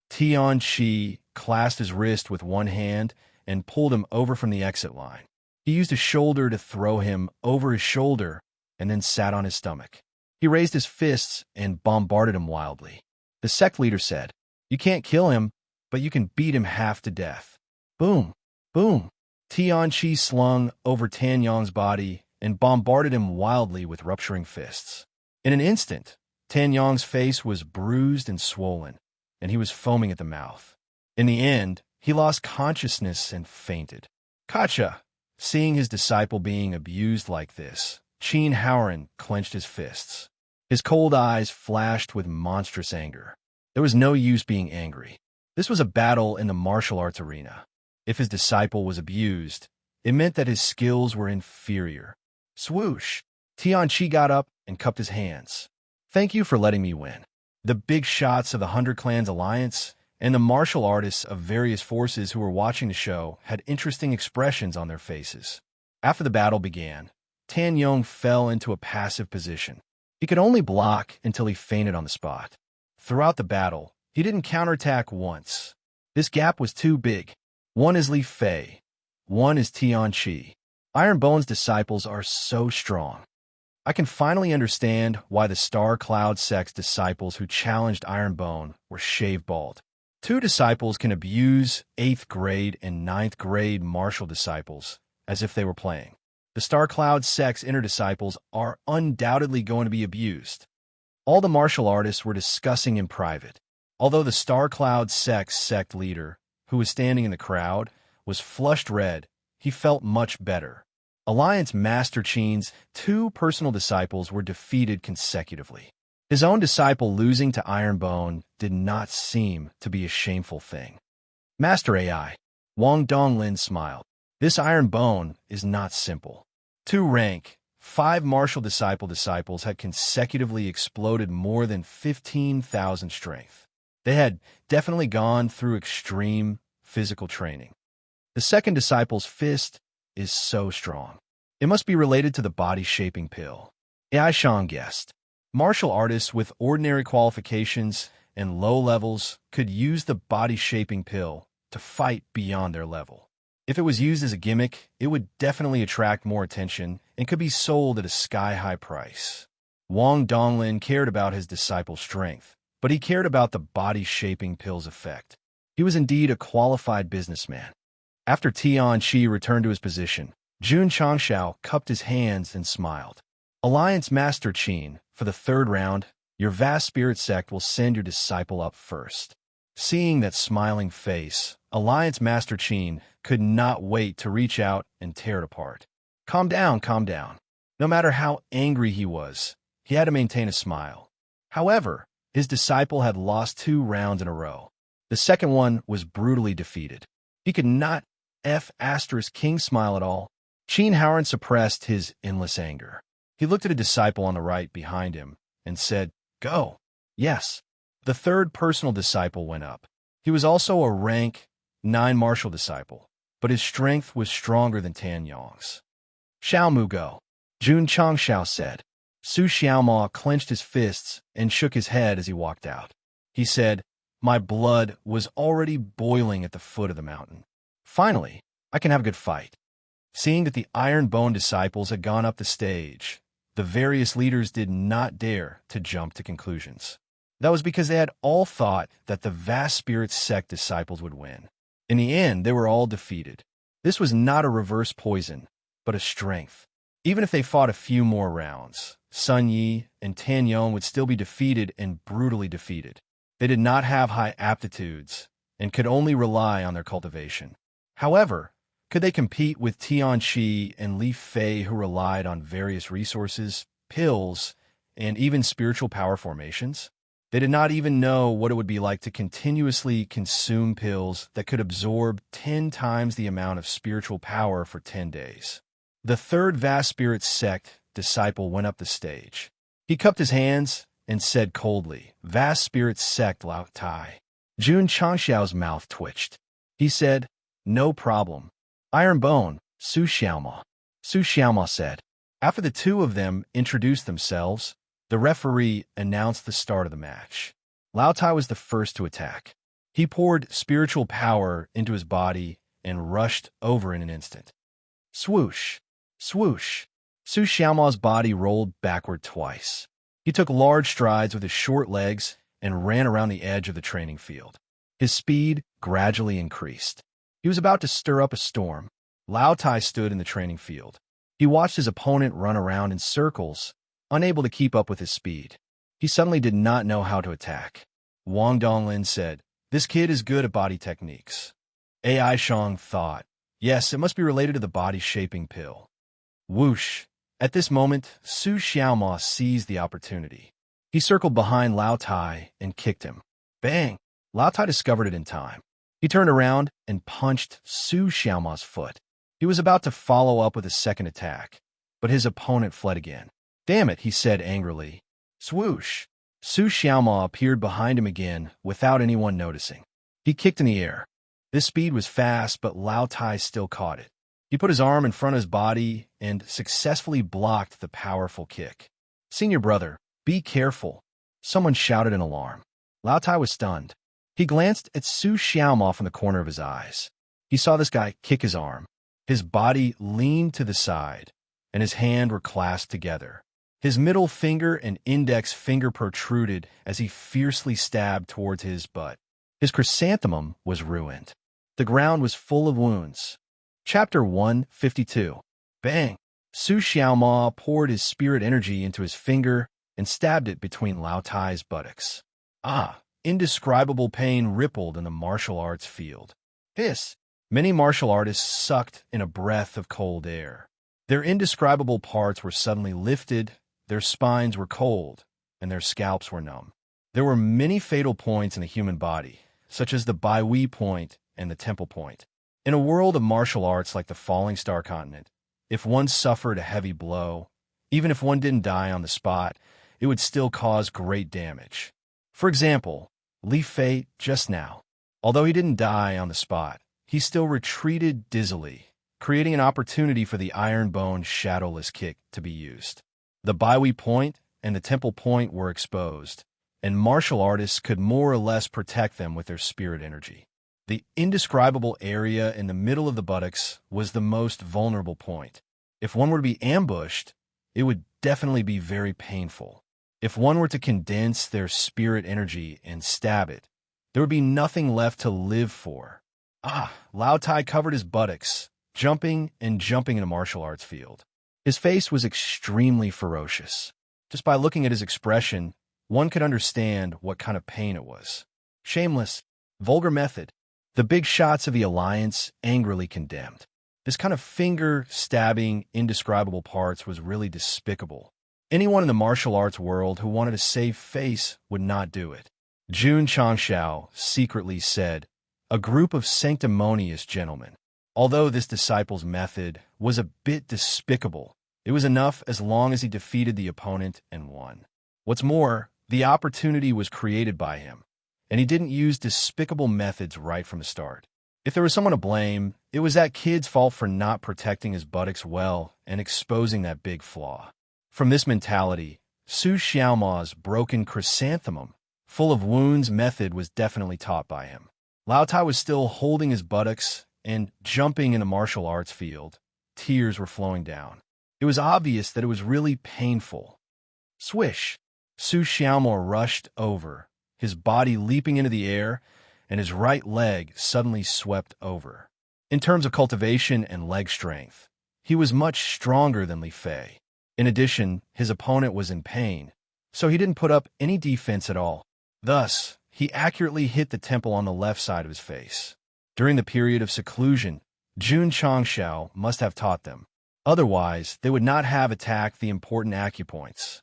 Tianqi clasped his wrist with one hand and pulled him over from the exit line. He used his shoulder to throw him over his shoulder and then sat on his stomach. He raised his fists and bombarded him wildly. The sect leader said, "You can't kill him, but you can beat him half to death." Boom! Boom! Tianqi slung over Tan Yong's body and bombarded him wildly with rupturing fists. In an instant, Tan Yong's face was bruised and swollen, and he was foaming at the mouth. In the end, he lost consciousness and fainted. Kacha, seeing his disciple being abused like this, Qin Haoran clenched his fists. His cold eyes flashed with monstrous anger. There was no use being angry. This was a battle in the martial arts arena. If his disciple was abused, it meant that his skills were inferior. Swoosh! Tianqi got up and cupped his hands. "Thank you for letting me win." The big shots of the 100 Clans Alliance and the martial artists of various forces who were watching the show had interesting expressions on their faces. After the battle began, Tan Yong fell into a passive position. He could only block until he fainted on the spot. Throughout the battle, he didn't counterattack once. This gap was too big. One is Li Fei. One is Tianqi. Iron Bone's disciples are so strong. I can finally understand why the Star Cloud Sect's disciples who challenged Iron Bone were shaved bald. Two disciples can abuse 8th grade and 9th grade martial disciples as if they were playing. The Star Cloud Sect's inner disciples are undoubtedly going to be abused. All the martial artists were discussing in private. Although the Star Cloud Sect's sect leader, who was standing in the crowd, was flushed red, he felt much better. Alliance Master Qin's 2 personal disciples were defeated consecutively. His own disciple losing to Iron Bone did not seem to be a shameful thing. Master AI, Wang Donglin smiled. This Iron Bone is not simple. 2 rank, 5 martial disciples had consecutively exploded more than 15,000 strength. They had definitely gone through extreme physical training. The second disciple's fist is so strong. It must be related to the body-shaping pill. AI Shang guessed. Martial artists with ordinary qualifications and low levels could use the body-shaping pill to fight beyond their level. If it was used as a gimmick, it would definitely attract more attention and could be sold at a sky-high price. Wang Donglin cared about his disciple's strength, but he cared about the body-shaping pill's effect. He was indeed a qualified businessman. After Tianqi returned to his position, Jun Changshao cupped his hands and smiled. Alliance Master Qin, for the 3rd round, your vast spirit sect will send your disciple up first. Seeing that smiling face, Alliance Master Qin could not wait to reach out and tear it apart. Calm down, calm down. No matter how angry he was, he had to maintain a smile. However, his disciple had lost 2 rounds in a row. The second one was brutally defeated. He could not King smile at all. Qin Haoran suppressed his endless anger. He looked at a disciple on the right behind him and said, "Go." Yes. The 3rd personal disciple went up. He was also a rank 9 martial disciple, but his strength was stronger than Tan Yong's. "Xiao Mu go," Jun Changshao said. Su Xiaoma clenched his fists and shook his head as he walked out. He said, "My blood was already boiling at the foot of the mountain. Finally, I can have a good fight." Seeing that the Iron Bone disciples had gone up the stage, the various leaders did not dare to jump to conclusions. That was because they had all thought that the vast spirit sect disciples would win. In the end, they were all defeated. This was not a reverse poison, but a strength. Even if they fought a few more rounds, Sun Yi and Tan Yong would still be defeated and brutally defeated. They did not have high aptitudes and could only rely on their cultivation. However, Could they compete with Tianqi and Li Fei, who relied on various resources, pills, and even spiritual power formations? They did not even know what it would be like to continuously consume pills that could absorb 10 times the amount of spiritual power for 10 days. The third vast spirit sect disciple went up the stage. He cupped his hands and said coldly, "Vast spirit sect Lao Tai." Jun Changxiao's mouth twitched. He said, "No problem. Iron Bone, Su Xiaoma." Su Xiaoma said. After the two of them introduced themselves, the referee announced the start of the match. Lao Tai was the first to attack. He poured spiritual power into his body and rushed over in an instant. Swoosh! Swoosh! Su Xiaoma's body rolled backward twice. He took large strides with his short legs and ran around the edge of the training field. His speed gradually increased. He was about to stir up a storm. Lao Tai stood in the training field. He watched his opponent run around in circles, unable to keep up with his speed. He suddenly did not know how to attack. Wang Donglin said, "This kid is good at body techniques." AI Shang thought, "Yes, it must be related to the body-shaping pill." Whoosh! At this moment, Su Xiaoma seized the opportunity. He circled behind Lao Tai and kicked him. Bang! Lao Tai discovered it in time. He turned around and punched Su Xiaoma's foot. He was about to follow up with a second attack, but his opponent fled again. "Damn it," he said angrily. Swoosh! Su Xiaoma appeared behind him again without anyone noticing. He kicked in the air. This speed was fast, but Lao Tai still caught it. He put his arm in front of his body and successfully blocked the powerful kick. "Senior brother, be careful," someone shouted in alarm. Lao Tai was stunned. He glanced at Su Xiaoma from the corner of his eyes. He saw this guy kick his arm. His body leaned to the side, and his hands were clasped together. His middle finger and index finger protruded as he fiercely stabbed towards his butt. His chrysanthemum was ruined. The ground was full of wounds. Chapter 152. Bang! Su Xiaoma poured his spirit energy into his finger and stabbed it between Lao Tai's buttocks. Ah! Indescribable pain rippled in the martial arts field. Hiss! Many martial artists sucked in a breath of cold air. Their indescribable parts were suddenly lifted, their spines were cold, and their scalps were numb. There were many fatal points in the human body, such as the Bai Wei point and the Temple point. In a world of martial arts like the Falling Star Continent, if one suffered a heavy blow, even if one didn't die on the spot, it would still cause great damage. For example, Li Fei just now. Although he didn't die on the spot, he still retreated dizzily, creating an opportunity for the Iron Bone shadowless kick to be used. The Bai Wei point and the Temple point were exposed, and martial artists could more or less protect them with their spirit energy. The indescribable area in the middle of the buttocks was the most vulnerable point. If one were to be ambushed, it would definitely be very painful. If one were to condense their spirit energy and stab it, there would be nothing left to live for. Lao Tai covered his buttocks, jumping and jumping in a martial arts field. His face was extremely ferocious. Just by looking at his expression, one could understand what kind of pain it was. Shameless, vulgar method. The big shots of the Alliance angrily condemned. This kind of finger-stabbing, indescribable parts was really despicable. Anyone in the martial arts world who wanted to save face would not do it. Jun Changxiao secretly said, "A group of sanctimonious gentlemen." Although this disciple's method was a bit despicable, it was enough as long as he defeated the opponent and won. What's more, the opportunity was created by him, and he didn't use despicable methods right from the start. If there was someone to blame, it was that kid's fault for not protecting his buttocks well and exposing that big flaw. From this mentality, Su Xiaoma's broken chrysanthemum, full of wounds method was definitely taught by him. Lao Tai was still holding his buttocks and jumping in a martial arts field. Tears were flowing down. It was obvious that it was really painful. Swish! Su Xiaoma rushed over, his body leaping into the air, and his right leg suddenly swept over. In terms of cultivation and leg strength, he was much stronger than Li Fei. In addition, his opponent was in pain, so he didn't put up any defense at all. Thus, he accurately hit the temple on the left side of his face. During the period of seclusion, Jun Changshao must have taught them. Otherwise, they would not have attacked the important acupoints.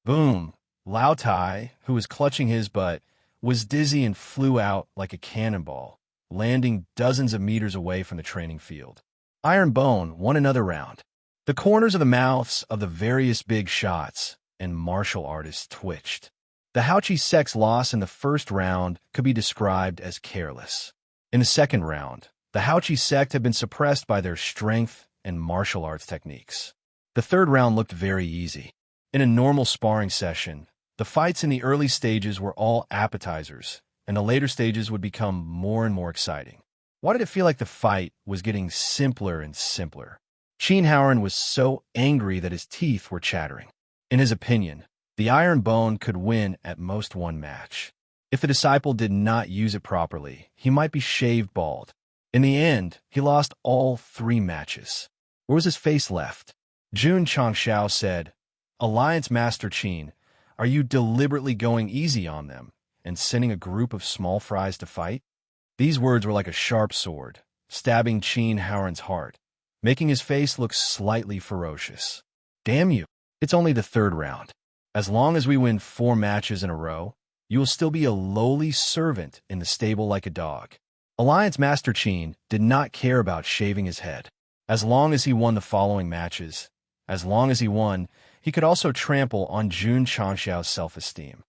Boom! Lao Tai, who was clutching his butt, was dizzy and flew out like a cannonball, landing dozens of meters away from the training field. Iron Bone won another round. The corners of the mouths of the various big shots and martial artists twitched. The Haochi Sect's loss in the first round could be described as careless. In the second round, the Haochi Sect had been suppressed by their strength and martial arts techniques. The third round looked very easy. In a normal sparring session, the fights in the early stages were all appetizers, and the later stages would become more and more exciting. Why did it feel like the fight was getting simpler and simpler? Qin Haoran was so angry that his teeth were chattering. In his opinion, the Iron Bone could win at most one match. If the disciple did not use it properly, he might be shaved bald. In the end, he lost all 3 matches. Where was his face left? Jun Changshao said, "Alliance Master Qin, are you deliberately going easy on them and sending a group of small fries to fight?" These words were like a sharp sword, stabbing Qin Haoran's heart, making his face look slightly ferocious. "Damn you, it's only the third round. As long as we win 4 matches in a row, you will still be a lowly servant in the stable like a dog." Alliance Master Qin did not care about shaving his head. As long as he won the following matches, he could also trample on Jun Changshao's self-esteem.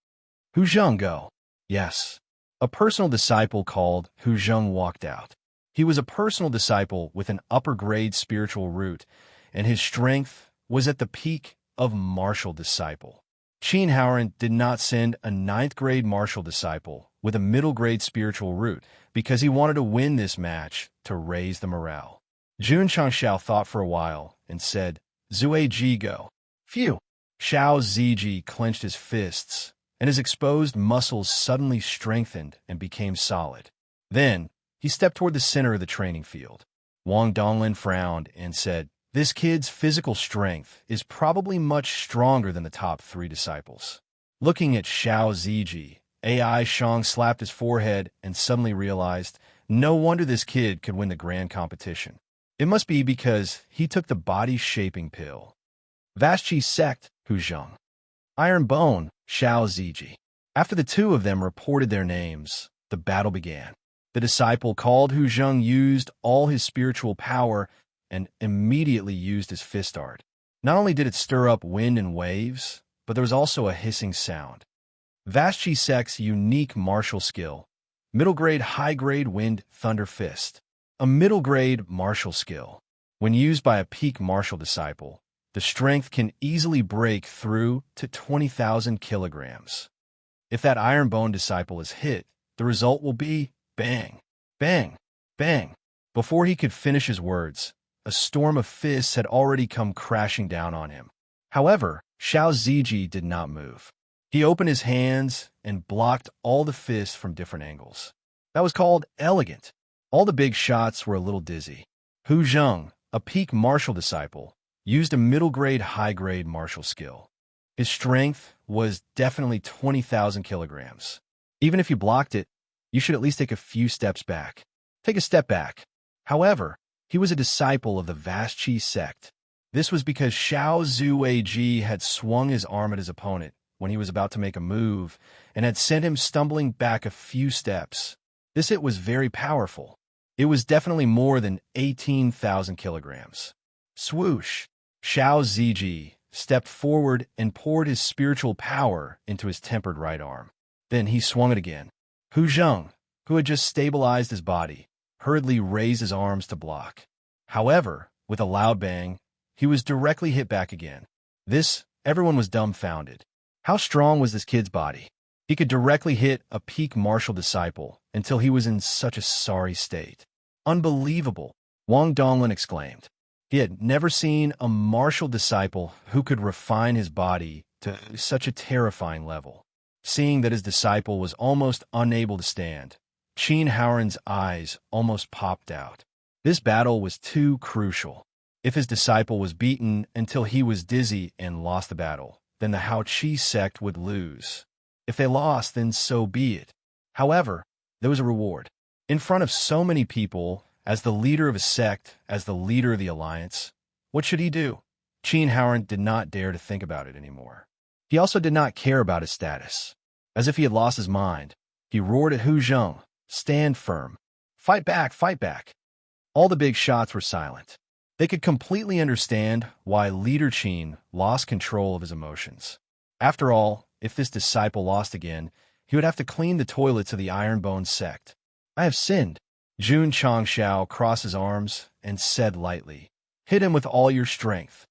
Hu Zheng go. Yes. A personal disciple called Hu Zheng walked out. He was a personal disciple with an upper-grade spiritual root, and his strength was at the peak of martial disciple. Qin Haoran did not send a 9th-grade martial disciple with a middle-grade spiritual root because he wanted to win this match to raise the morale. Jun Changshao thought for a while and said, "Zui Ji go." Phew! Xiao Ziji clenched his fists, and his exposed muscles suddenly strengthened and became solid. Then, he stepped toward the center of the training field. Wang Donglin frowned and said, "This kid's physical strength is probably much stronger than the top 3 disciples." Looking at Xiao Ziji, AI Shang slapped his forehead and suddenly realized, no wonder this kid could win the grand competition. It must be because he took the body-shaping pill. Vashchi Sect, Hu Zheng. Iron Bone, Xiao Ziji. After the 2 of them reported their names, the battle began. The disciple called Hu Zheng used all his spiritual power and immediately used his fist art. Not only did it stir up wind and waves, but there was also a hissing sound. Vashchi Sect's unique martial skill, middle-grade, high-grade wind thunder fist. A middle-grade martial skill. When used by a peak martial disciple, the strength can easily break through to 20,000 kilograms. If that Iron Bone disciple is hit, the result will be bang, bang, bang. Before he could finish his words, a storm of fists had already come crashing down on him. However, Xiao Ziji did not move. He opened his hands and blocked all the fists from different angles. That was called elegant. All the big shots were a little dizzy. Hu Zheng, a peak martial disciple, used a middle-grade, high-grade martial skill. His strength was definitely 20,000 kilograms. Even if you blocked it, you should at least take a few steps back. Take a step back. However, he was a disciple of the Vashchi Sect. This was because Xiao Zuiji had swung his arm at his opponent when he was about to make a move and had sent him stumbling back a few steps. This hit was very powerful. It was definitely more than 18,000 kilograms. Swoosh! Xiao Ziji stepped forward and poured his spiritual power into his tempered right arm. Then he swung it again. Hu Zheng, who had just stabilized his body, hurriedly raised his arms to block. However, with a loud bang, he was directly hit back again. Everyone was dumbfounded. How strong was this kid's body? He could directly hit a peak martial disciple until he was in such a sorry state. Unbelievable, Wang Donglin exclaimed. He had never seen a martial disciple who could refine his body to such a terrifying level. Seeing that his disciple was almost unable to stand, Qin Haoran's eyes almost popped out. This battle was too crucial. If his disciple was beaten until he was dizzy and lost the battle, then the Haochi Sect would lose. If they lost, then so be it. However, there was a reward. In front of so many people, As the leader of a sect, as the leader of the alliance, what should he do? Qin Haoran did not dare to think about it anymore. He also did not care about his status. As if he had lost his mind, he roared at Hu Zheng, "Stand firm. Fight back, fight back." All the big shots were silent. They could completely understand why Leader Qin lost control of his emotions. After all, if this disciple lost again, he would have to clean the toilets of the Ironbone sect. "I have sinned." Jun Changshao crossed his arms and said lightly, "Hit him with all your strength."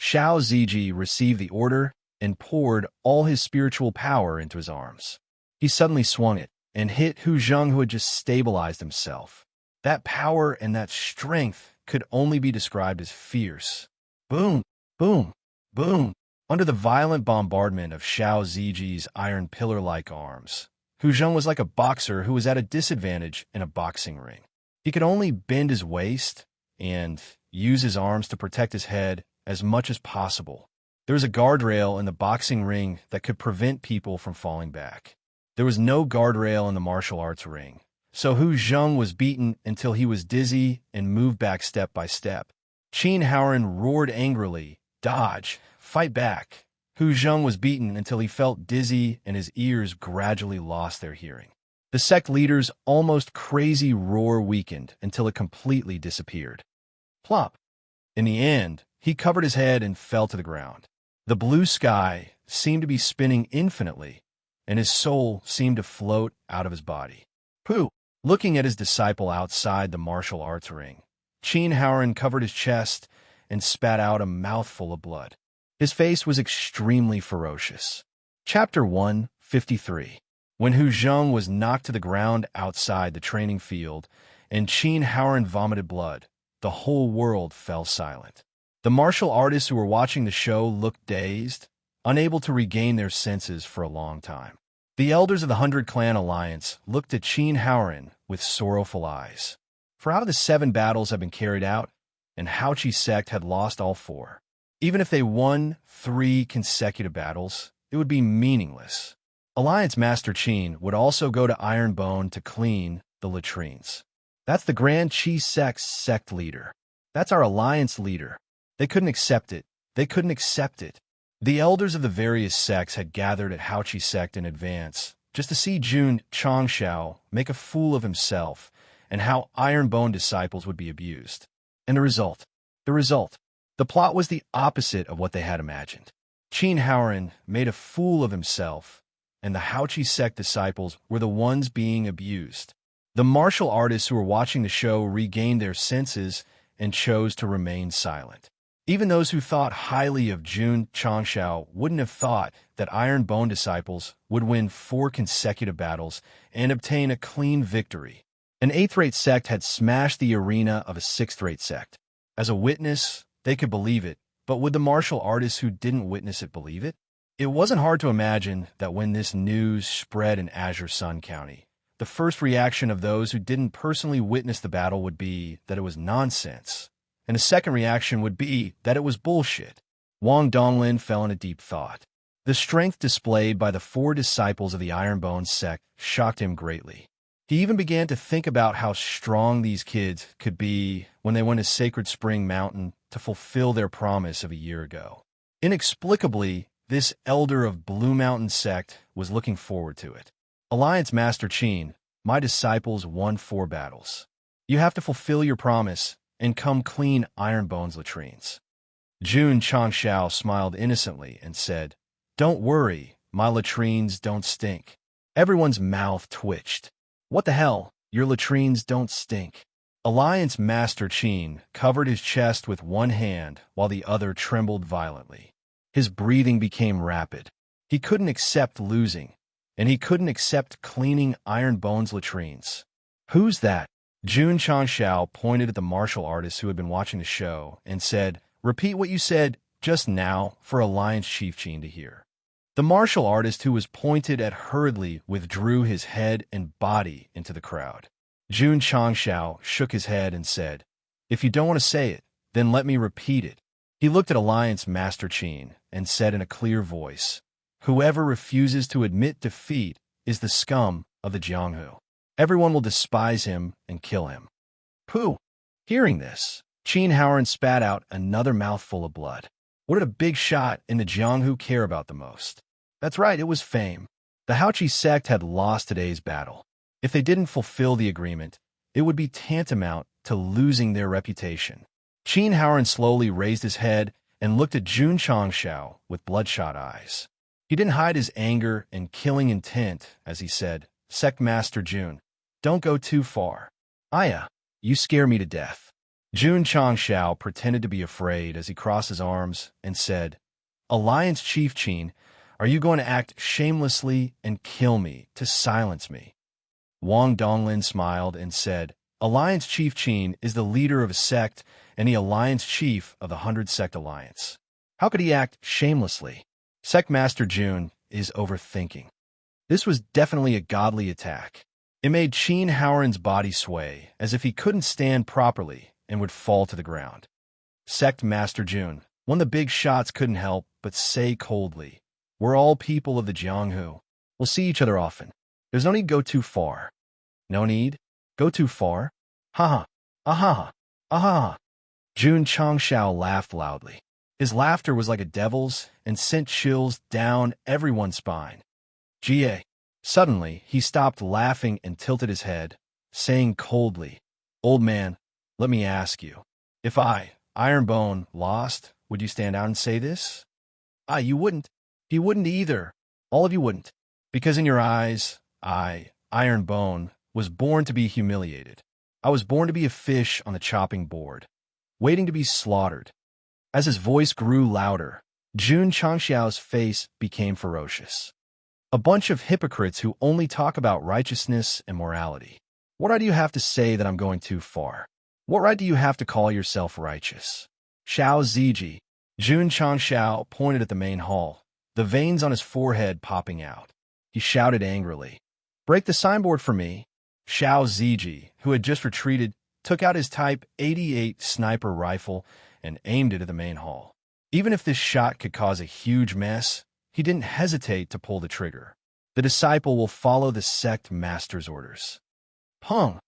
Xiao Ziji received the order and poured all his spiritual power into his arms. He suddenly swung it and hit Hu Zheng, who had just stabilized himself. That power and that strength could only be described as fierce. Boom, boom, boom. Under the violent bombardment of Xiao Ziji's iron pillar-like arms, Hu Zheng was like a boxer who was at a disadvantage in a boxing ring. He could only bend his waist and use his arms to protect his head as much as possible. There was a guardrail in the boxing ring that could prevent people from falling back. There was no guardrail in the martial arts ring, so Hu Zheng was beaten until he was dizzy and moved back step by step. Qin Haoran roared angrily, "Dodge! Fight back!" Hu Zheng was beaten until he felt dizzy and his ears gradually lost their hearing. The sect leader's almost crazy roar weakened until it completely disappeared. Plop! In the end, he covered his head and fell to the ground. The blue sky seemed to be spinning infinitely, and his soul seemed to float out of his body. Pooh! Looking at his disciple outside the martial arts ring, Qin Haoran covered his chest and spat out a mouthful of blood. His face was extremely ferocious. Chapter 153. When Hu Zheng was knocked to the ground outside the training field and Qin Haoran vomited blood, the whole world fell silent. The martial artists who were watching the show looked dazed, unable to regain their senses for a long time. The elders of the 100 Clan Alliance looked at Qin Haoran with sorrowful eyes. For out of the 7 battles had been carried out, and Haochi Sect had lost all 4. Even if they won 3 consecutive battles, it would be meaningless. Alliance Master Qin would also go to Ironbone to clean the latrines. That's the Grand Qi Sect's sect leader. That's our alliance leader. They couldn't accept it. They couldn't accept it. The elders of the various sects had gathered at Haochi Sect in advance, just to see Jun Changshao make a fool of himself and how Ironbone disciples would be abused. And the result. The plot was the opposite of what they had imagined. Qin Haoran made a fool of himself, and the Haochi Sect disciples were the ones being abused. The martial artists who were watching the show regained their senses and chose to remain silent. Even those who thought highly of Jun Changshao wouldn't have thought that Ironbone disciples would win 4 consecutive battles and obtain a clean victory. An 8th-rate sect had smashed the arena of a 6th-rate sect. As a witness, they could believe it, but would the martial artists who didn't witness it believe it? It wasn't hard to imagine that when this news spread in Azure Sun County, the first reaction of those who didn't personally witness the battle would be that it was nonsense, and a second reaction would be that it was bullshit. Wang Donglin fell into deep thought. The strength displayed by the 4 disciples of the Ironbone sect shocked him greatly. He even began to think about how strong these kids could be when they went to Sacred Spring Mountain to fulfill their promise of a year ago. Inexplicably, this elder of Blue Mountain sect was looking forward to it. Alliance Master Qin, my disciples won 4 battles. You have to fulfill your promise and come clean Ironbone's latrines. Jun Changshao smiled innocently and said, "Don't worry, my latrines don't stink." Everyone's mouth twitched. What the hell? Your latrines don't stink. Alliance Master Qin covered his chest with one hand while the other trembled violently. His breathing became rapid. He couldn't accept losing, and he couldn't accept cleaning Ironbone's latrines. Who's that? Jun Changshao pointed at the martial artists who had been watching the show and said, "Repeat what you said just now for Alliance Chief Qin to hear." The martial artist who was pointed at hurriedly withdrew his head and body into the crowd. Jun Changshao shook his head and said, "If you don't want to say it, then let me repeat it." He looked at Alliance Master Qin and said in a clear voice, "Whoever refuses to admit defeat is the scum of the Jianghu. Everyone will despise him and kill him." Pooh! Hearing this, Qin Haoran spat out another mouthful of blood. What did a big shot in the Jianghu care about the most? That's right, it was fame. The Haoqi sect had lost today's battle. If they didn't fulfill the agreement, it would be tantamount to losing their reputation. Qin Haoran slowly raised his head and looked at Jun Changshao with bloodshot eyes. He didn't hide his anger and killing intent as he said, Sect Master Jun, don't go too far. Aya, you scare me to death. Jun Changshao pretended to be afraid as he crossed his arms and said, Alliance Chief Qin, are you going to act shamelessly and kill me to silence me? Wang Donglin smiled and said, Alliance Chief Qin is the leader of a sect and the Alliance Chief of the 100 Sect Alliance. How could he act shamelessly? Sect Master Jun is overthinking. This was definitely a godly attack. It made Qin Haoran's body sway as if he couldn't stand properly and would fall to the ground. Sect Master Jun, one of the big shots couldn't help but say coldly, we're all people of the Jianghu. We'll see each other often. There's no need to go too far. No need? Go too far? Ha ha. Aha. Aha. Jun Changshao laughed loudly. His laughter was like a devil's and sent chills down everyone's spine. Jie. Suddenly, he stopped laughing and tilted his head, saying coldly, Old man, let me ask you. If I, Ironbone, lost, would you stand out and say this? You wouldn't. You wouldn't either. All of you wouldn't. Because in your eyes, I, Ironbone, was born to be humiliated. I was born to be a fish on the chopping board, waiting to be slaughtered. As his voice grew louder, Jun Changshao's face became ferocious. A bunch of hypocrites who only talk about righteousness and morality. What right do you have to say that I'm going too far? What right do you have to call yourself righteous? Xiao Ziji. Jun Changshao pointed at the main hall, the veins on his forehead popping out. He shouted angrily, Break the signboard for me. Xiao Ziji, who had just retreated, took out his Type 88 sniper rifle and aimed it at the main hall. Even if this shot could cause a huge mess, he didn't hesitate to pull the trigger. The disciple will follow the sect master's orders. Pung!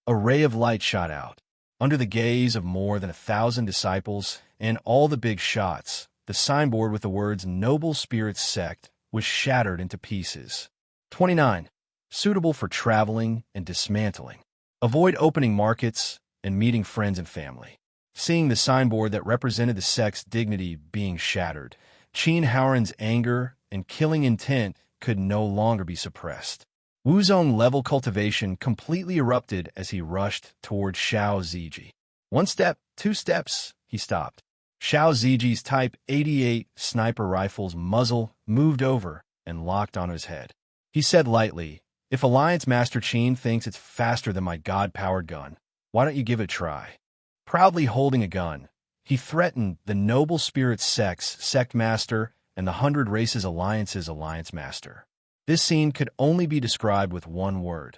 A ray of light shot out. Under the gaze of more than 1,000 disciples and all the big shots, the signboard with the words Noble Spirits Sect was shattered into pieces. 29. Suitable for traveling and dismantling. Avoid opening markets and meeting friends and family. Seeing the signboard that represented the sect's dignity being shattered, Qin Haoran's anger and killing intent could no longer be suppressed. Wuzong level cultivation completely erupted as he rushed toward Xiao Ziji. 1 step, 2 steps, he stopped. Xiao Ziji's Type 88 sniper rifle's muzzle moved over and locked on his head. He said lightly, If Alliance Master Qin thinks it's faster than my god-powered gun, why don't you give it a try? Proudly holding a gun, he threatened the Noble Spirit Sect's Sect Master and the 100 Races Alliance's Alliance Master. This scene could only be described with one word.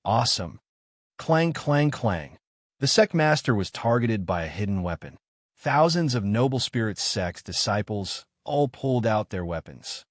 Awesome. Clang, clang, clang. The Sect Master was targeted by a hidden weapon. Thousands of Noble Spirit Sect's disciples all pulled out their weapons.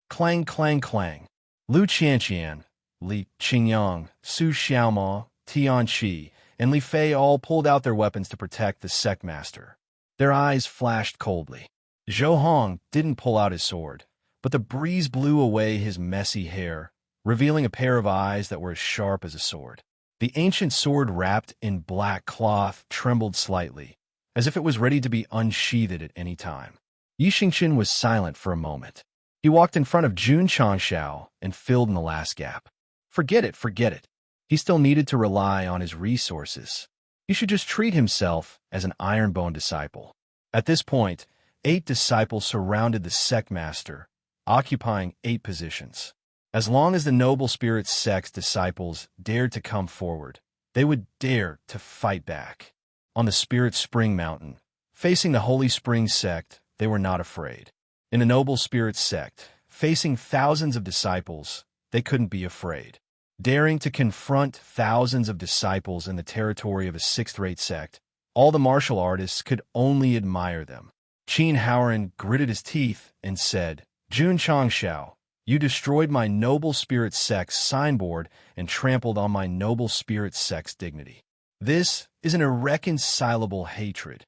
Clang, clang, clang. Lu Qianqian, Li Qingyang, Su Xiaoma, Tian Qi, and Li Fei all pulled out their weapons to protect the Sect Master. Their eyes flashed coldly. Zhou Hong didn't pull out his sword, but the breeze blew away his messy hair, revealing a pair of eyes that were as sharp as a sword. The ancient sword wrapped in black cloth trembled slightly, as if it was ready to be unsheathed at any time. Yi Xingqian was silent for a moment. He walked in front of Jun Changshao and filled in the last gap. Forget it, forget it. He still needed to rely on his resources. He should just treat himself as an Ironbone disciple. At this point, 8 disciples surrounded the Sect Master, occupying 8 positions. As long as the Noble Spirit Sect's disciples dared to come forward, they would dare to fight back. On the Spirit Spring Mountain, facing the Holy Spring Sect, they were not afraid. In the Noble Spirit Sect, facing thousands of disciples, they couldn't be afraid. Daring to confront thousands of disciples in the territory of a 6th-rate sect, all the martial artists could only admire them. Qin Haoran gritted his teeth and said, Jun Changshao, you destroyed my Noble Spirit Sect's signboard and trampled on my Noble Spirit Sect's dignity. This is an irreconcilable hatred.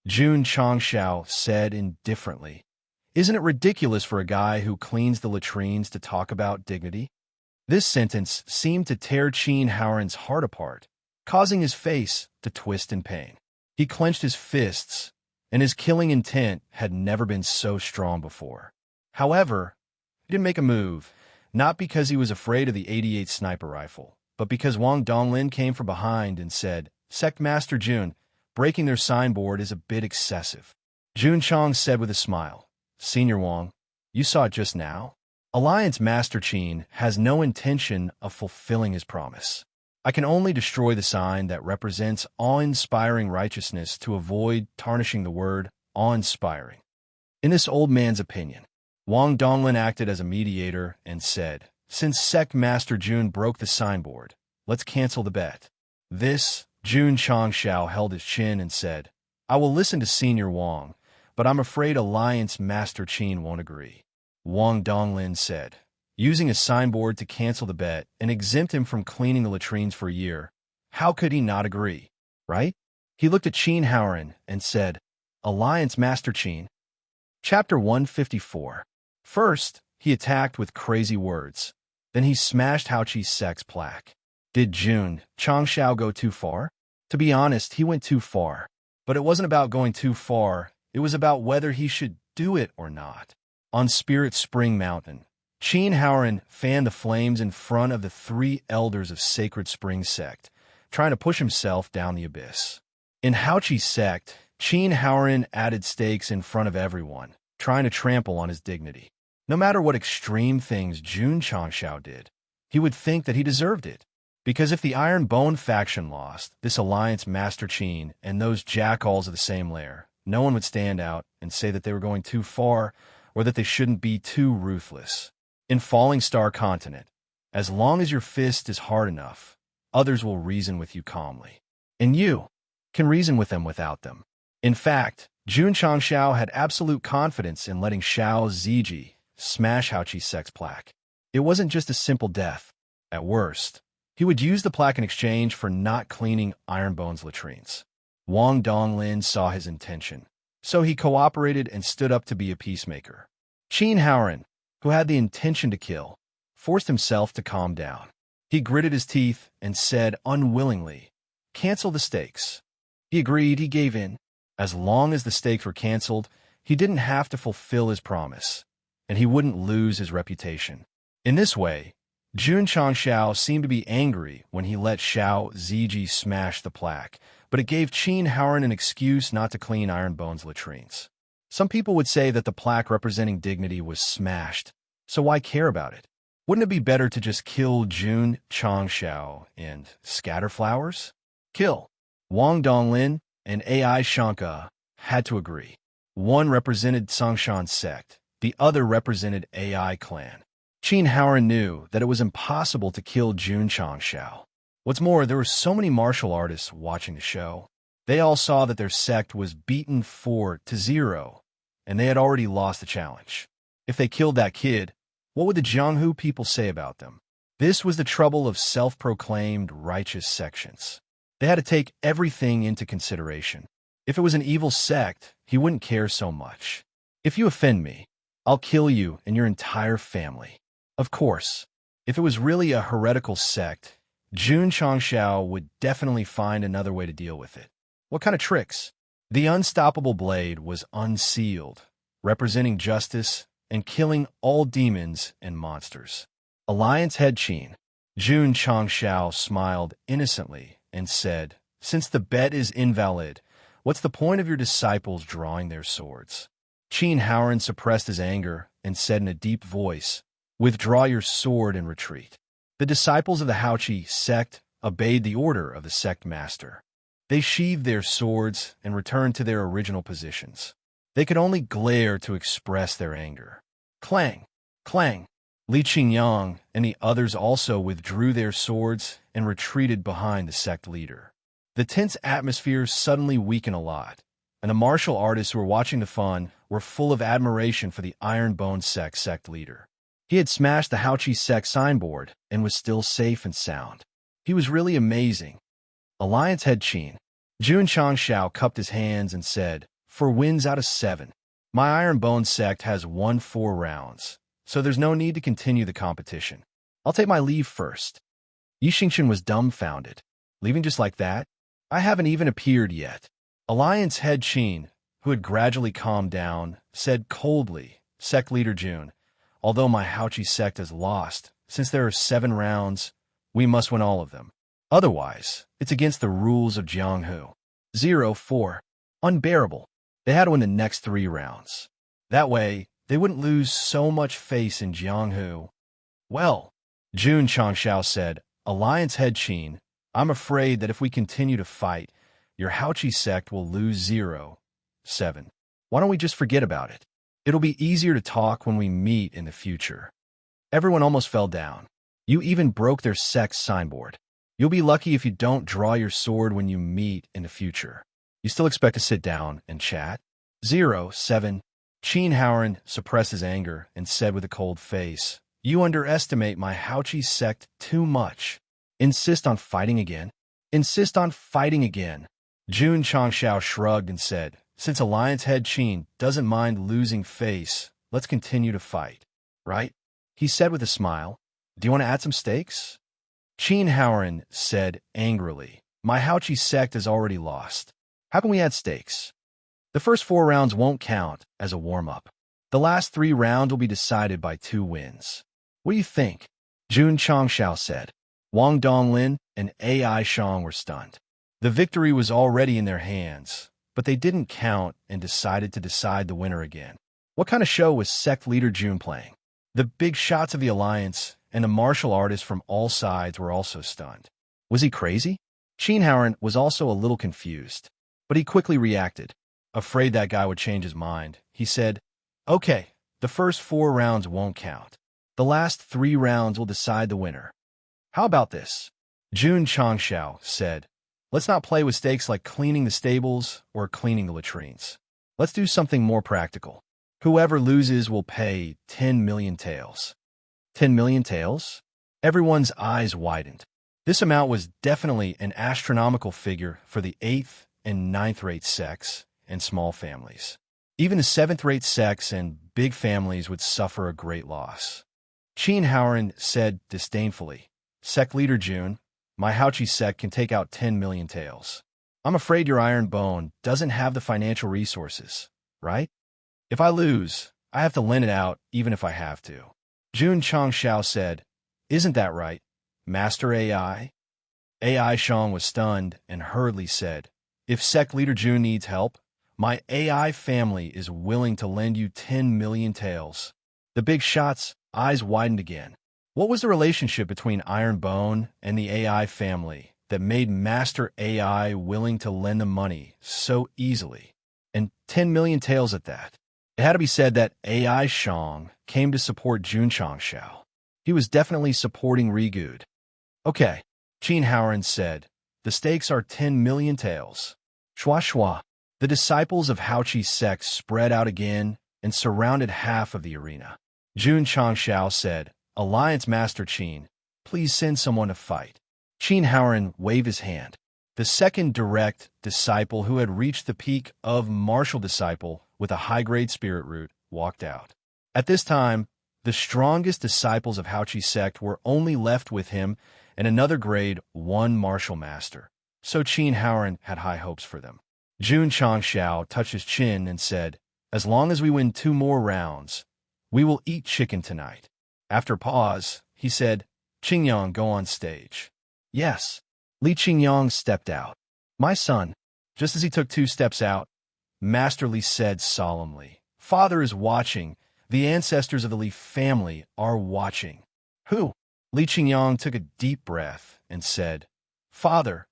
Jun Changshao said indifferently, "Isn't it ridiculous for a guy who cleans the latrines to talk about dignity?" This sentence seemed to tear Qin Haoran's heart apart, causing his face to twist in pain. He clenched his fists, and his killing intent had never been so strong before. However, he didn't make a move, not because he was afraid of the 88 sniper rifle, but because Wang Donglin came from behind and said, "Sect Master Jun, breaking their signboard is a bit excessive." Jun Chang said with a smile, "Senior Wang, you saw it just now? Alliance Master Qin has no intention of fulfilling his promise. I can only destroy the sign that represents awe-inspiring righteousness to avoid tarnishing the word awe-inspiring." In this old man's opinion, Wang Donglin acted as a mediator and said, "Since Sect Master Jun broke the signboard, let's cancel the bet." This, Jun Changshao held his chin and said, "I will listen to Senior Wang, but I'm afraid Alliance Master Qin won't agree." Wang Donglin said, "Using a signboard to cancel the bet and exempt him from cleaning the latrines for a year, how could he not agree, right?" He looked at Qin Haoran and said, "Alliance Master Qin." Chapter 154. First, he attacked with crazy words. Then he smashed Haoqi's Sect's plaque. Did Jun Changshao go too far? To be honest, he went too far. But it wasn't about going too far. It was about whether he should do it or not. On Spirit Spring Mountain, Qin Haoran fanned the flames in front of the 3 elders of Sacred Spring Sect, trying to push himself down the abyss. In Haoqi's Sect, Qin Haoran added stakes in front of everyone, trying to trample on his dignity. No matter what extreme things Jun Changshao did, he would think that he deserved it. Because if the Iron Bone faction lost, this Alliance Master Qin and those jackals of the same lair, no one would stand out and say that they were going too far or that they shouldn't be too ruthless. In Falling Star Continent, as long as your fist is hard enough, others will reason with you calmly. And you can reason with them without them. In fact, Jun Changshao had absolute confidence in letting Xiao Ziji smash Haoqi's Sect's plaque. It wasn't just a simple death. At worst, he would use the plaque in exchange for not cleaning Ironbone's latrines. Wang Donglin saw his intention, so he cooperated and stood up to be a peacemaker. Qin Haoran, who had the intention to kill, forced himself to calm down. He gritted his teeth and said unwillingly, "Cancel the stakes." He agreed, he gave in. As long as the stakes were canceled, he didn't have to fulfill his promise, and he wouldn't lose his reputation. In this way, Jun Changshao seemed to be angry when he let Xiao Ziji smash the plaque, but it gave Qin Haoran an excuse not to clean Ironbone's latrines. Some people would say that the plaque representing dignity was smashed, so why care about it? Wouldn't it be better to just kill Jun Changshao and scatter flowers? Kill. Wang Donglin and AI Shanka had to agree. One represented Songshan's sect, the other represented AI clan. Qin Haoran knew that it was impossible to kill Jun Changshao. What's more, there were so many martial artists watching the show. They all saw that their sect was beaten 4-0, and they had already lost the challenge. If they killed that kid, what would the Jianghu people say about them? This was the trouble of self-proclaimed righteous sections. They had to take everything into consideration. If it was an evil sect, he wouldn't care so much. "If you offend me, I'll kill you and your entire family." Of course, if it was really a heretical sect, Jun Changshao would definitely find another way to deal with it. What kind of tricks? The unstoppable blade was unsealed, representing justice and killing all demons and monsters. Alliance head Qin, Jun Changshao smiled innocently and said, "Since the bet is invalid, what's the point of your disciples drawing their swords?" Qin Haoran suppressed his anger and said in a deep voice, "Withdraw your sword and retreat." The disciples of the Haoqi sect obeyed the order of the sect master. They sheathed their swords and returned to their original positions. They could only glare to express their anger. Clang! Clang! Li Qingyang and the others also withdrew their swords and retreated behind the sect leader. The tense atmosphere suddenly weakened a lot, and the martial artists who were watching the fun were full of admiration for the Iron Bone sect leader. He had smashed the Haoqi sect signboard and was still safe and sound. He was really amazing. Alliance head Qin. Jun Changshao cupped his hands and said, "4 wins out of 7. My Iron Bone sect has won 4 rounds, so there's no need to continue the competition. I'll take my leave first." Yi Xingchen was dumbfounded. Leaving just like that? I haven't even appeared yet. Alliance head Qin, who had gradually calmed down, said coldly, "Sect leader Jun, although my Haoqi sect has lost, since there are 7 rounds, we must win all of them. Otherwise, it's against the rules of Jianghu. 0-4. Unbearable. They had to win the next 3 rounds. That way, they wouldn't lose so much face in Jianghu." "Well," Jun Changshao said, "Alliance head Qin, I'm afraid that if we continue to fight, your Haoqi sect will lose 0-7. Why don't we just forget about it? It'll be easier to talk when we meet in the future." Everyone almost fell down. You even broke their sect's signboard. You'll be lucky if you don't draw your sword when you meet in the future. You still expect to sit down and chat? 0-7. Qin Haoran suppressed his anger and said with a cold face, "You underestimate my Haoqi sect too much. Insist on fighting again? Insist on fighting again." Jun Changshao shrugged and said, "Since Alliance head Qin doesn't mind losing face, let's continue to fight. Right?" He said with a smile. "Do you want to add some stakes?" Qin Haoran said angrily, "My Haoqi sect has already lost. How can we add stakes? The first 4 rounds won't count as a warm-up. The last 3 rounds will be decided by 2 wins. What do you think?" Jun Changshao said. Wang Donglin and AI Shang were stunned. The victory was already in their hands, but they didn't count and decided to decide the winner again. What kind of show was Sect leader Jun playing? The big shots of the Alliance and the martial artists from all sides were also stunned. Was he crazy? Qin Haoran was also a little confused, but he quickly reacted. Afraid that guy would change his mind, he said, "Okay, the first 4 rounds won't count. The last 3 rounds will decide the winner. How about this?" Jun Changshao said, "Let's not play with stakes like cleaning the stables or cleaning the latrines. Let's do something more practical. Whoever loses will pay 10 million taels." 10 million taels? Everyone's eyes widened. This amount was definitely an astronomical figure for the 8th and 9th-rate sects and small families. Even the 7th-rate sects and big families would suffer a great loss. Qin Haoran said disdainfully, "Sect leader Jun, my Haoqi sect can take out 10 million taels. I'm afraid your Iron Bone doesn't have the financial resources, right? If I lose, I have to lend it out even if I have to." Jun Changshao said, "Isn't that right, Master AI?" AI Shang was stunned and hurriedly said, "If Sect leader Jun needs help, my AI family is willing to lend you 10 million taels." The big shot's eyes widened again. What was the relationship between Iron Bone and the AI family that made Master AI willing to lend them money so easily? And 10 million taels at that. It had to be said that AI Shang came to support Jun Changshao. He was definitely supporting Rigud. "Okay," Qin Haoran said, "the stakes are 10 million taels." Shua shua. The disciples of Haoqi sect spread out again and surrounded half of the arena. Jun Changshao said, "Alliance Master Qin, please send someone to fight." Qin Haoran waved his hand. The second direct disciple who had reached the peak of martial disciple with a high-grade spirit root walked out. At this time, the strongest disciples of Haoqi sect were only left with him and another grade 1 martial master, so Qin Haoran had high hopes for them. Jun Changshao touched his chin and said, "As long as we win 2 more rounds, we will eat chicken tonight." After a pause, he said, "Qingyang, go on stage." "Yes." Li Qingyang stepped out. "My son." Just as he took 2 steps out, Master Li said solemnly, "Father is watching. The ancestors of the Li family are watching." "Who?" Li Qingyang took a deep breath and said, "Father,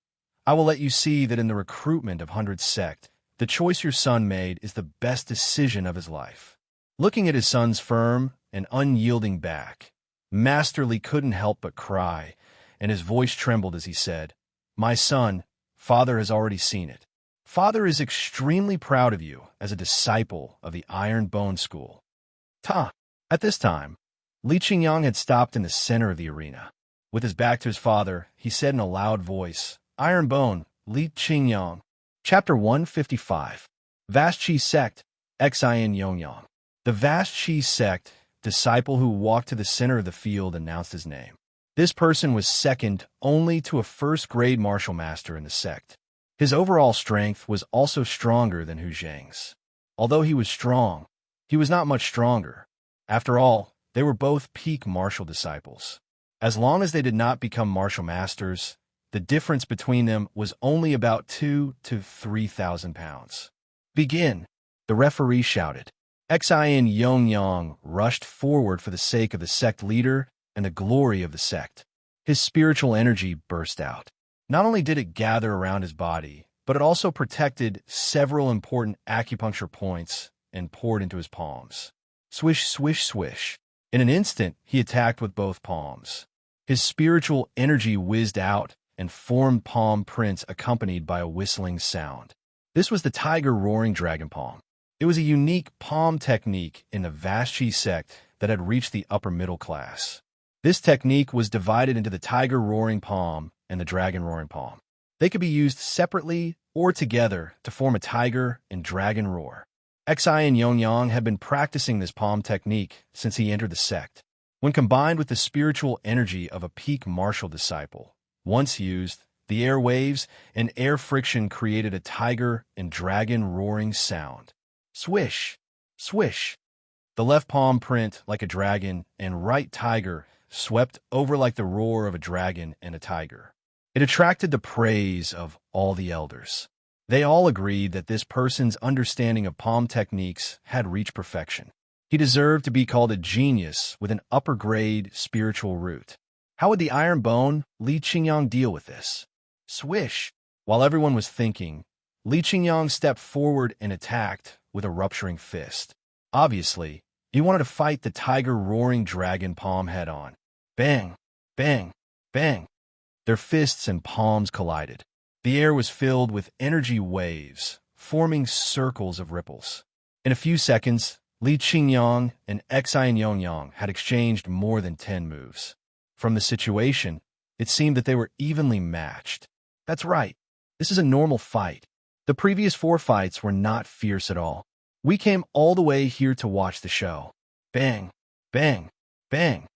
I will let you see that in the recruitment of 100 Sect, the choice your son made is the best decision of his life." Looking at his son's firm and unyielding back, Master Li couldn't help but cry, and his voice trembled as he said, "My son, Father has already seen it. Father is extremely proud of you as a disciple of the Iron Bone School." Ta! At this time, Li Qingyang had stopped in the center of the arena. With his back to his father, he said in a loud voice, Iron Bone, Li Qingyang. Chapter 155. Vast Chi Sect, Xin Yongyang. The Vast Chi Sect, disciple who walked to the center of the field, announced his name. This person was second only to a first-grade martial master in the sect. His overall strength was also stronger than Hu Zhang's. Although he was strong, he was not much stronger. After all, they were both peak martial disciples. As long as they did not become martial masters, the difference between them was only about 2,000 to 3,000 pounds. Begin, the referee shouted. Xin Yongyang rushed forward for the sake of the sect leader and the glory of the sect. His spiritual energy burst out. Not only did it gather around his body, but it also protected several important acupuncture points and poured into his palms. Swish, swish, swish. In an instant, he attacked with both palms. His spiritual energy whizzed out and formed palm prints accompanied by a whistling sound. This was the tiger roaring dragon palm. It was a unique palm technique in the Vast Chi sect that had reached the upper middle class. This technique was divided into the tiger roaring palm and the dragon roaring palm. They could be used separately or together to form a tiger and dragon roar. Xin Yongyang had been practicing this palm technique since he entered the sect. When combined with the spiritual energy of a peak martial disciple, once used, the air waves and air friction created a tiger and dragon roaring sound. Swish, swish. The left palm print like a dragon and right tiger swept over like the roar of a dragon and a tiger. It attracted the praise of all the elders. They all agreed that this person's understanding of palm techniques had reached perfection. He deserved to be called a genius with an upper-grade spiritual root. How would the Iron Bone, Li Qingyang, deal with this? Swish! While everyone was thinking, Li Qingyang stepped forward and attacked with a rupturing fist. Obviously, he wanted to fight the tiger-roaring dragon palm head-on. Bang! Bang! Bang! Their fists and palms collided. The air was filled with energy waves, forming circles of ripples. In a few seconds, Li Qingyang and Xin Yongyang had exchanged more than 10 moves. From the situation, it seemed that they were evenly matched. That's right. This is a normal fight. The previous 4 fights were not fierce at all. We came all the way here to watch the show. Bang, bang, bang.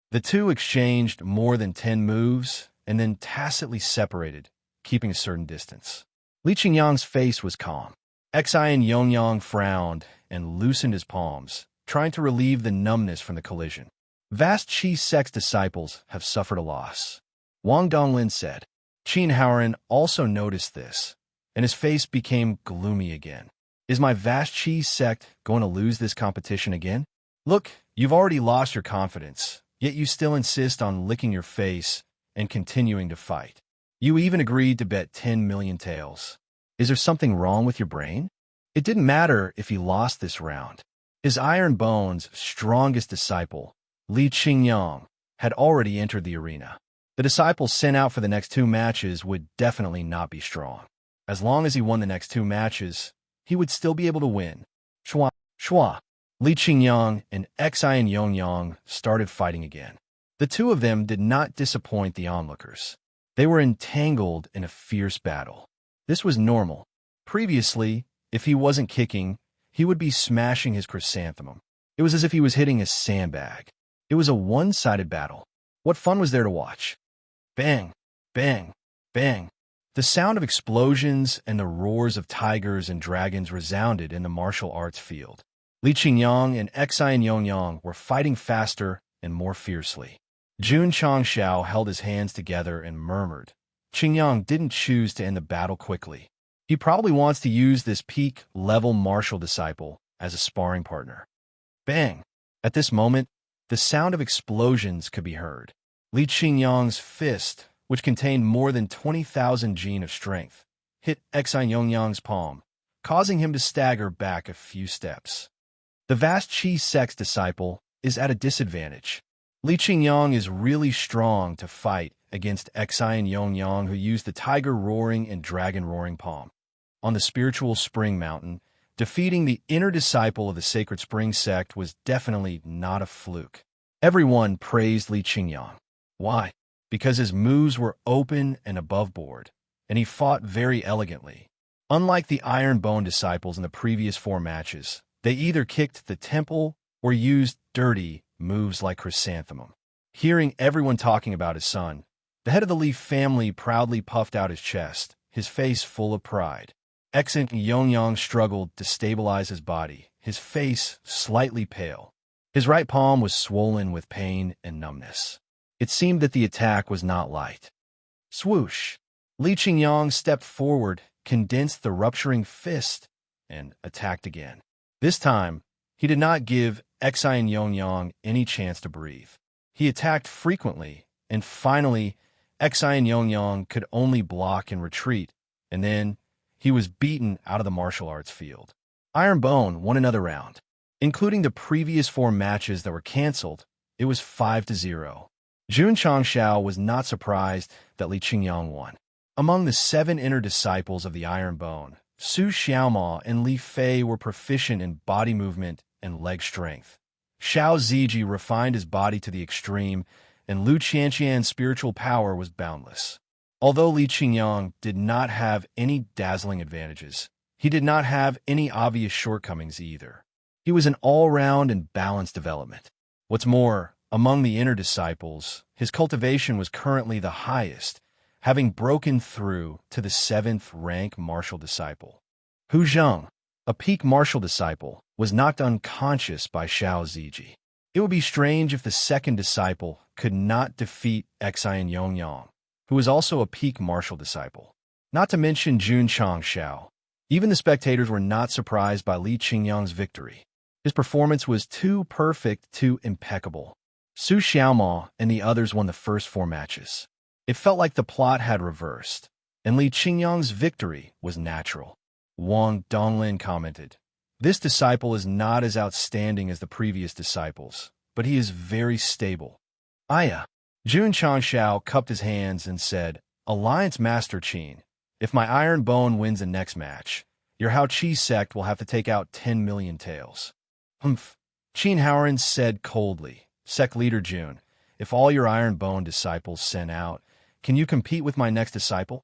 The two exchanged more than 10 moves and then tacitly separated, keeping a certain distance. Li Qingyang's face was calm. Xin Yongyang frowned and loosened his palms, trying to relieve the numbness from the collision. Vast Chi Sect's disciples have suffered a loss, Wang Donglin said. Qin Haoren also noticed this, and his face became gloomy again. Is my Vast Chi Sect going to lose this competition again? Look, you've already lost your confidence, yet you still insist on licking your face and continuing to fight. You even agreed to bet 10 million taels. Is there something wrong with your brain? It didn't matter if he lost this round. His Iron Bone's strongest disciple, Li Qingyang, had already entered the arena. The disciples sent out for the next 2 matches would definitely not be strong. As long as he won the next 2 matches, he would still be able to win. Shua, shua. Li Qingyang and Xin Yongyang started fighting again. The two of them did not disappoint the onlookers. They were entangled in a fierce battle. This was normal. Previously, if he wasn't kicking, he would be smashing his chrysanthemum. It was as if he was hitting a sandbag. It was a one-sided battle. What fun was there to watch? Bang, bang, bang. The sound of explosions and the roars of tigers and dragons resounded in the martial arts field. Li Qingyang and Xin Yongyang were fighting faster and more fiercely. Jun Changshao held his hands together and murmured. Qingyang didn't choose to end the battle quickly. He probably wants to use this peak-level martial disciple as a sparring partner. Bang! At this moment, the sound of explosions could be heard. Li Qingyang's fist, which contained more than 20,000 jin of strength, hit Xin Yongyang's palm, causing him to stagger back a few steps. The Vast Chi Sect's disciple is at a disadvantage. Li Qingyang is really strong to fight against Xin Yongyang, who used the tiger roaring and dragon roaring palm. On the spiritual spring mountain, defeating the inner disciple of the sacred spring sect was definitely not a fluke. Everyone praised Li Qingyang. Why? Because his moves were open and above board. and he fought very elegantly. Unlike the Iron Bone disciples in the previous 4 matches, they either kicked the temple or used dirty moves like Chrysanthemum. Hearing everyone talking about his son, the head of the Leaf family proudly puffed out his chest, his face full of pride. Exant Yongyang struggled to stabilize his body, his face slightly pale. His right palm was swollen with pain and numbness. It seemed that the attack was not light. Swoosh! Li Qingyang stepped forward, condensed the rupturing fist, and attacked again. This time, he did not give Exant Yongyang any chance to breathe. He attacked frequently, and finally, Exant Yongyang could only block and retreat, and then he was beaten out of the martial arts field. Iron Bone won another round. Including the previous 4 matches that were cancelled, it was 5-0. Jun Changshao was not surprised that Li Qingyang won. Among the 7 inner disciples of the Iron Bone, Su Xiaoma and Li Fei were proficient in body movement and leg strength. Xiao Ziji refined his body to the extreme, and Lu Qianqian's spiritual power was boundless. Although Li Qingyang did not have any dazzling advantages, he did not have any obvious shortcomings either. He was an all-round and balanced development. What's more, among the inner disciples, his cultivation was currently the highest, having broken through to the 7th rank martial disciple. Hu Zheng, a peak martial disciple, was knocked unconscious by Xiao Ziji. It would be strange if the 2nd disciple could not defeat Exant Yongyang, who was also a peak martial disciple. Not to mention Jun Changshao. Even the spectators were not surprised by Li Qingyang's victory. His performance was too perfect, too impeccable. Su Xiaoma and the others won the first 4 matches. It felt like the plot had reversed, and Li Qingyang's victory was natural. Wang Donglin commented, "This disciple is not as outstanding as the previous disciples, but he is very stable." Aya. Jun Changshao cupped his hands and said, "Alliance Master Qin, if my Iron Bone wins the next match, your Hao Qi sect will have to take out 10 million taels." Humph. Qin Haoran said coldly, "Sect leader Jun, if all your Iron Bone disciples sent out, can you compete with my next disciple?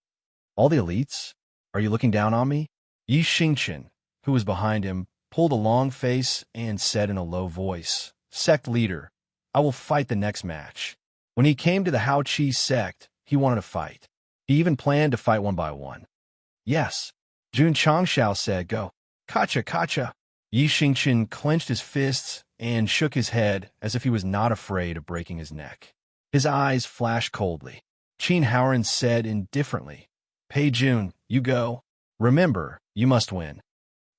All the elites? Are you looking down on me?" Yi Xingqian, who was behind him, pulled a long face and said in a low voice, "Sect leader, I will fight the next match." When he came to the Hao Qi sect, he wanted to fight. He even planned to fight one by one. "Yes." Jun Changshao said, "Go." "Kacha, kacha." Yi Xingqian clenched his fists and shook his head as if he was not afraid of breaking his neck. His eyes flashed coldly. Qin Haoran said indifferently, "Pei Jun, you go. Remember, you must win."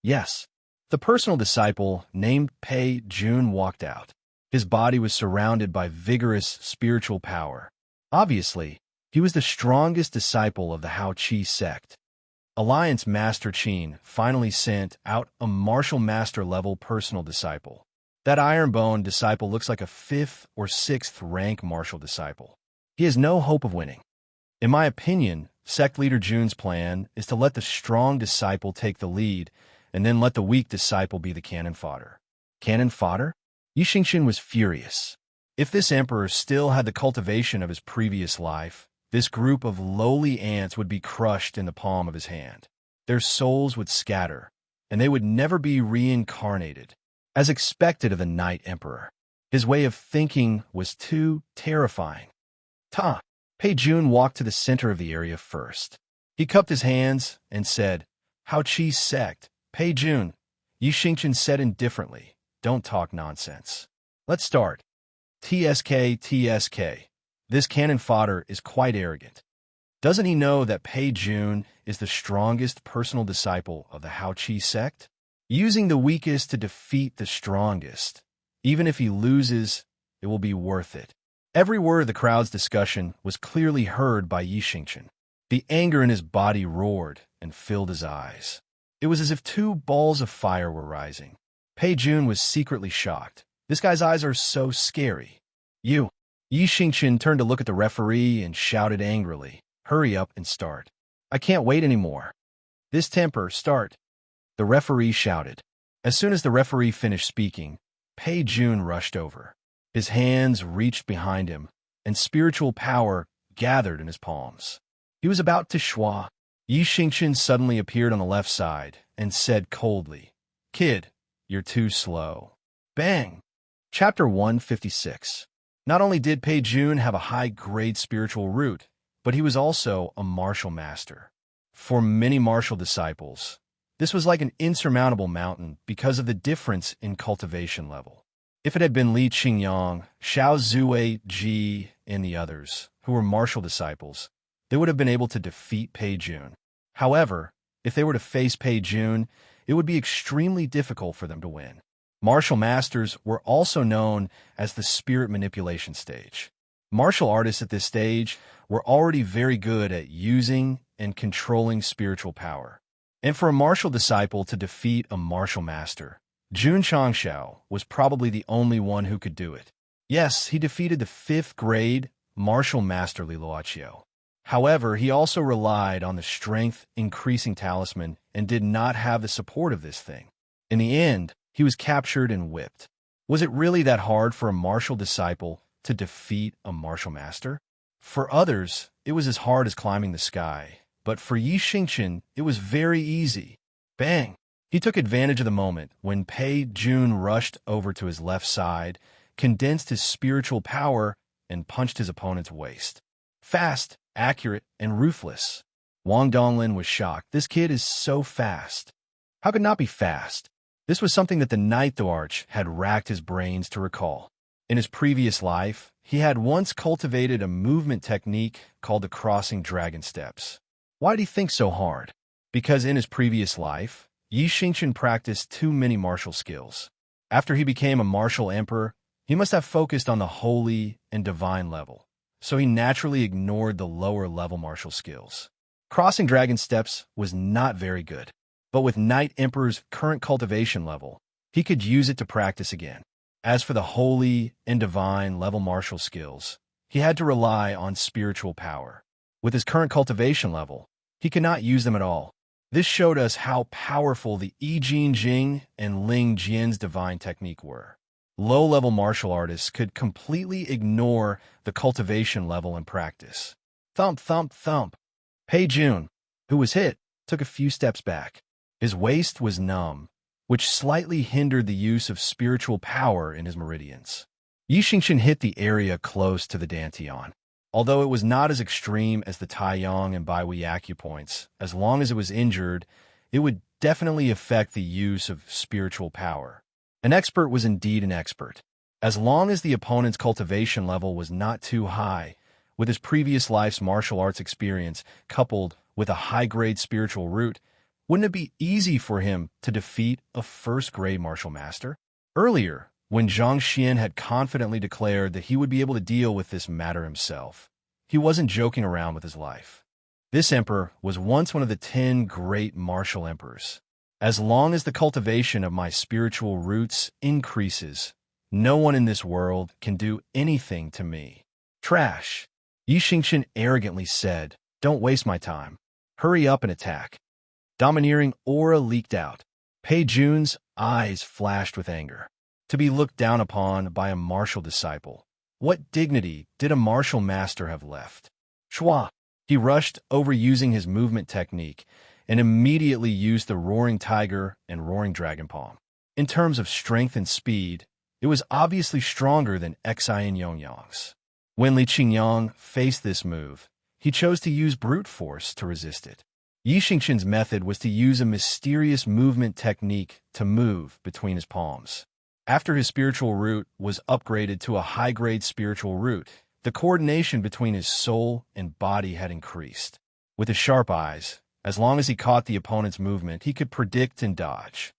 "Yes." The personal disciple named Pei Jun walked out. His body was surrounded by vigorous spiritual power. Obviously, he was the strongest disciple of the Hao Qi sect. Alliance Master Qin finally sent out a martial master level personal disciple. That Iron Bone disciple looks like a 5th or 6th rank martial disciple. He has no hope of winning. In my opinion, sect leader Jun's plan is to let the strong disciple take the lead and then let the weak disciple be the cannon fodder. Cannon fodder? Yi Xingqian was furious. If this emperor still had the cultivation of his previous life, this group of lowly ants would be crushed in the palm of his hand. Their souls would scatter, and they would never be reincarnated, as expected of the Night Emperor. His way of thinking was too terrifying. Ta! Pei Jun walked to the center of the area first. He cupped his hands and said, "Hao Qi sect, Pei Jun." Yi Xingqian said indifferently, "Don't talk nonsense. Let's start." TSK, TSK. This cannon fodder is quite arrogant. Doesn't he know that Pei Jun is the strongest personal disciple of the Hao Qi sect? Using the weakest to defeat the strongest. Even if he loses, it will be worth it. Every word of the crowd's discussion was clearly heard by Yi Xingqian. The anger in his body roared and filled his eyes. It was as if 2 balls of fire were rising. Pei Jun was secretly shocked. This guy's eyes are so scary. "You." Yi Xingqian turned to look at the referee and shouted angrily, "Hurry up and start. I can't wait anymore. This temper, start." The referee shouted. As soon as the referee finished speaking, Pei Jun rushed over. His hands reached behind him, and spiritual power gathered in his palms. He was about to schwa. Yi Xingqian suddenly appeared on the left side and said coldly, "Kid, you're too slow." Bang! Chapter 156. Not only did Pei Jun have a high-grade spiritual root, but he was also a martial master. For many martial disciples, this was like an insurmountable mountain because of the difference in cultivation level. If it had been Li Qingyang, Xiao Zue Ji, and the others, who were martial disciples, they would have been able to defeat Pei Jun. However, if they were to face Pei Jun, it would be extremely difficult for them to win. Martial masters were also known as the spirit manipulation stage. Martial artists at this stage were already very good at using and controlling spiritual power. And for a martial disciple to defeat a martial master, Jun Changshao was probably the only one who could do it. Yes, he defeated the 5th grade martial master Li Luoqiu. However, he also relied on the strength-increasing talisman and did not have the support of this thing. In the end, he was captured and whipped. Was it really that hard for a martial disciple to defeat a martial master? For others, it was as hard as climbing the sky. But for Yi Xingqian, it was very easy. Bang! He took advantage of the moment when Pei Jun rushed over to his left side, condensed his spiritual power, and punched his opponent's waist. Fast, accurate, and ruthless. Wang Donglin was shocked. This kid is so fast. How could not be fast? This was something that the Ninth Arch had racked his brains to recall. In his previous life, he had once cultivated a movement technique called the crossing dragon steps. Why did he think so hard? Because in his previous life, Yi Xingqian practiced too many martial skills. After he became a martial emperor, he must have focused on the holy and divine level, so he naturally ignored the lower-level martial skills. Crossing dragon steps was not very good, but with Knight Emperor's current cultivation level, he could use it to practice again. As for the holy and divine level martial skills, he had to rely on spiritual power. With his current cultivation level, he could not use them at all. This showed us how powerful the Yi Jing and Ling Jian's divine technique were. Low-level martial artists could completely ignore the cultivation level in practice. Thump, thump, thump. Pei Jun, who was hit, took a few steps back. His waist was numb, which slightly hindered the use of spiritual power in his meridians. Yi Xingqian hit the area close to the dantian. Although it was not as extreme as the Taiyang and Baihui acupoints, as long as it was injured, it would definitely affect the use of spiritual power. An expert was indeed an expert. As long as the opponent's cultivation level was not too high, with his previous life's martial arts experience coupled with a high-grade spiritual root, wouldn't it be easy for him to defeat a first-grade martial master? Earlier, when Zhang Xian had confidently declared that he would be able to deal with this matter himself, he wasn't joking around with his life. This emperor was once one of the 10 great martial emperors. As long as the cultivation of my spiritual roots increases, no one in this world can do anything to me. Trash! Yi Xingqian arrogantly said, "Don't waste my time. Hurry up and attack." Domineering aura leaked out. Pei Jun's eyes flashed with anger. To be looked down upon by a martial disciple. What dignity did a martial master have left? Shua! He rushed over using his movement technique and immediately used the Roaring Tiger and Roaring Dragon Palm. In terms of strength and speed, it was obviously stronger than Xian Yongyang's. When Li Qingyang faced this move, he chose to use brute force to resist it. Yi Xingqian's method was to use a mysterious movement technique to move between his palms. After his spiritual root was upgraded to a high-grade spiritual root, the coordination between his soul and body had increased. With his sharp eyes, as long as he caught the opponent's movement, he could predict and dodge.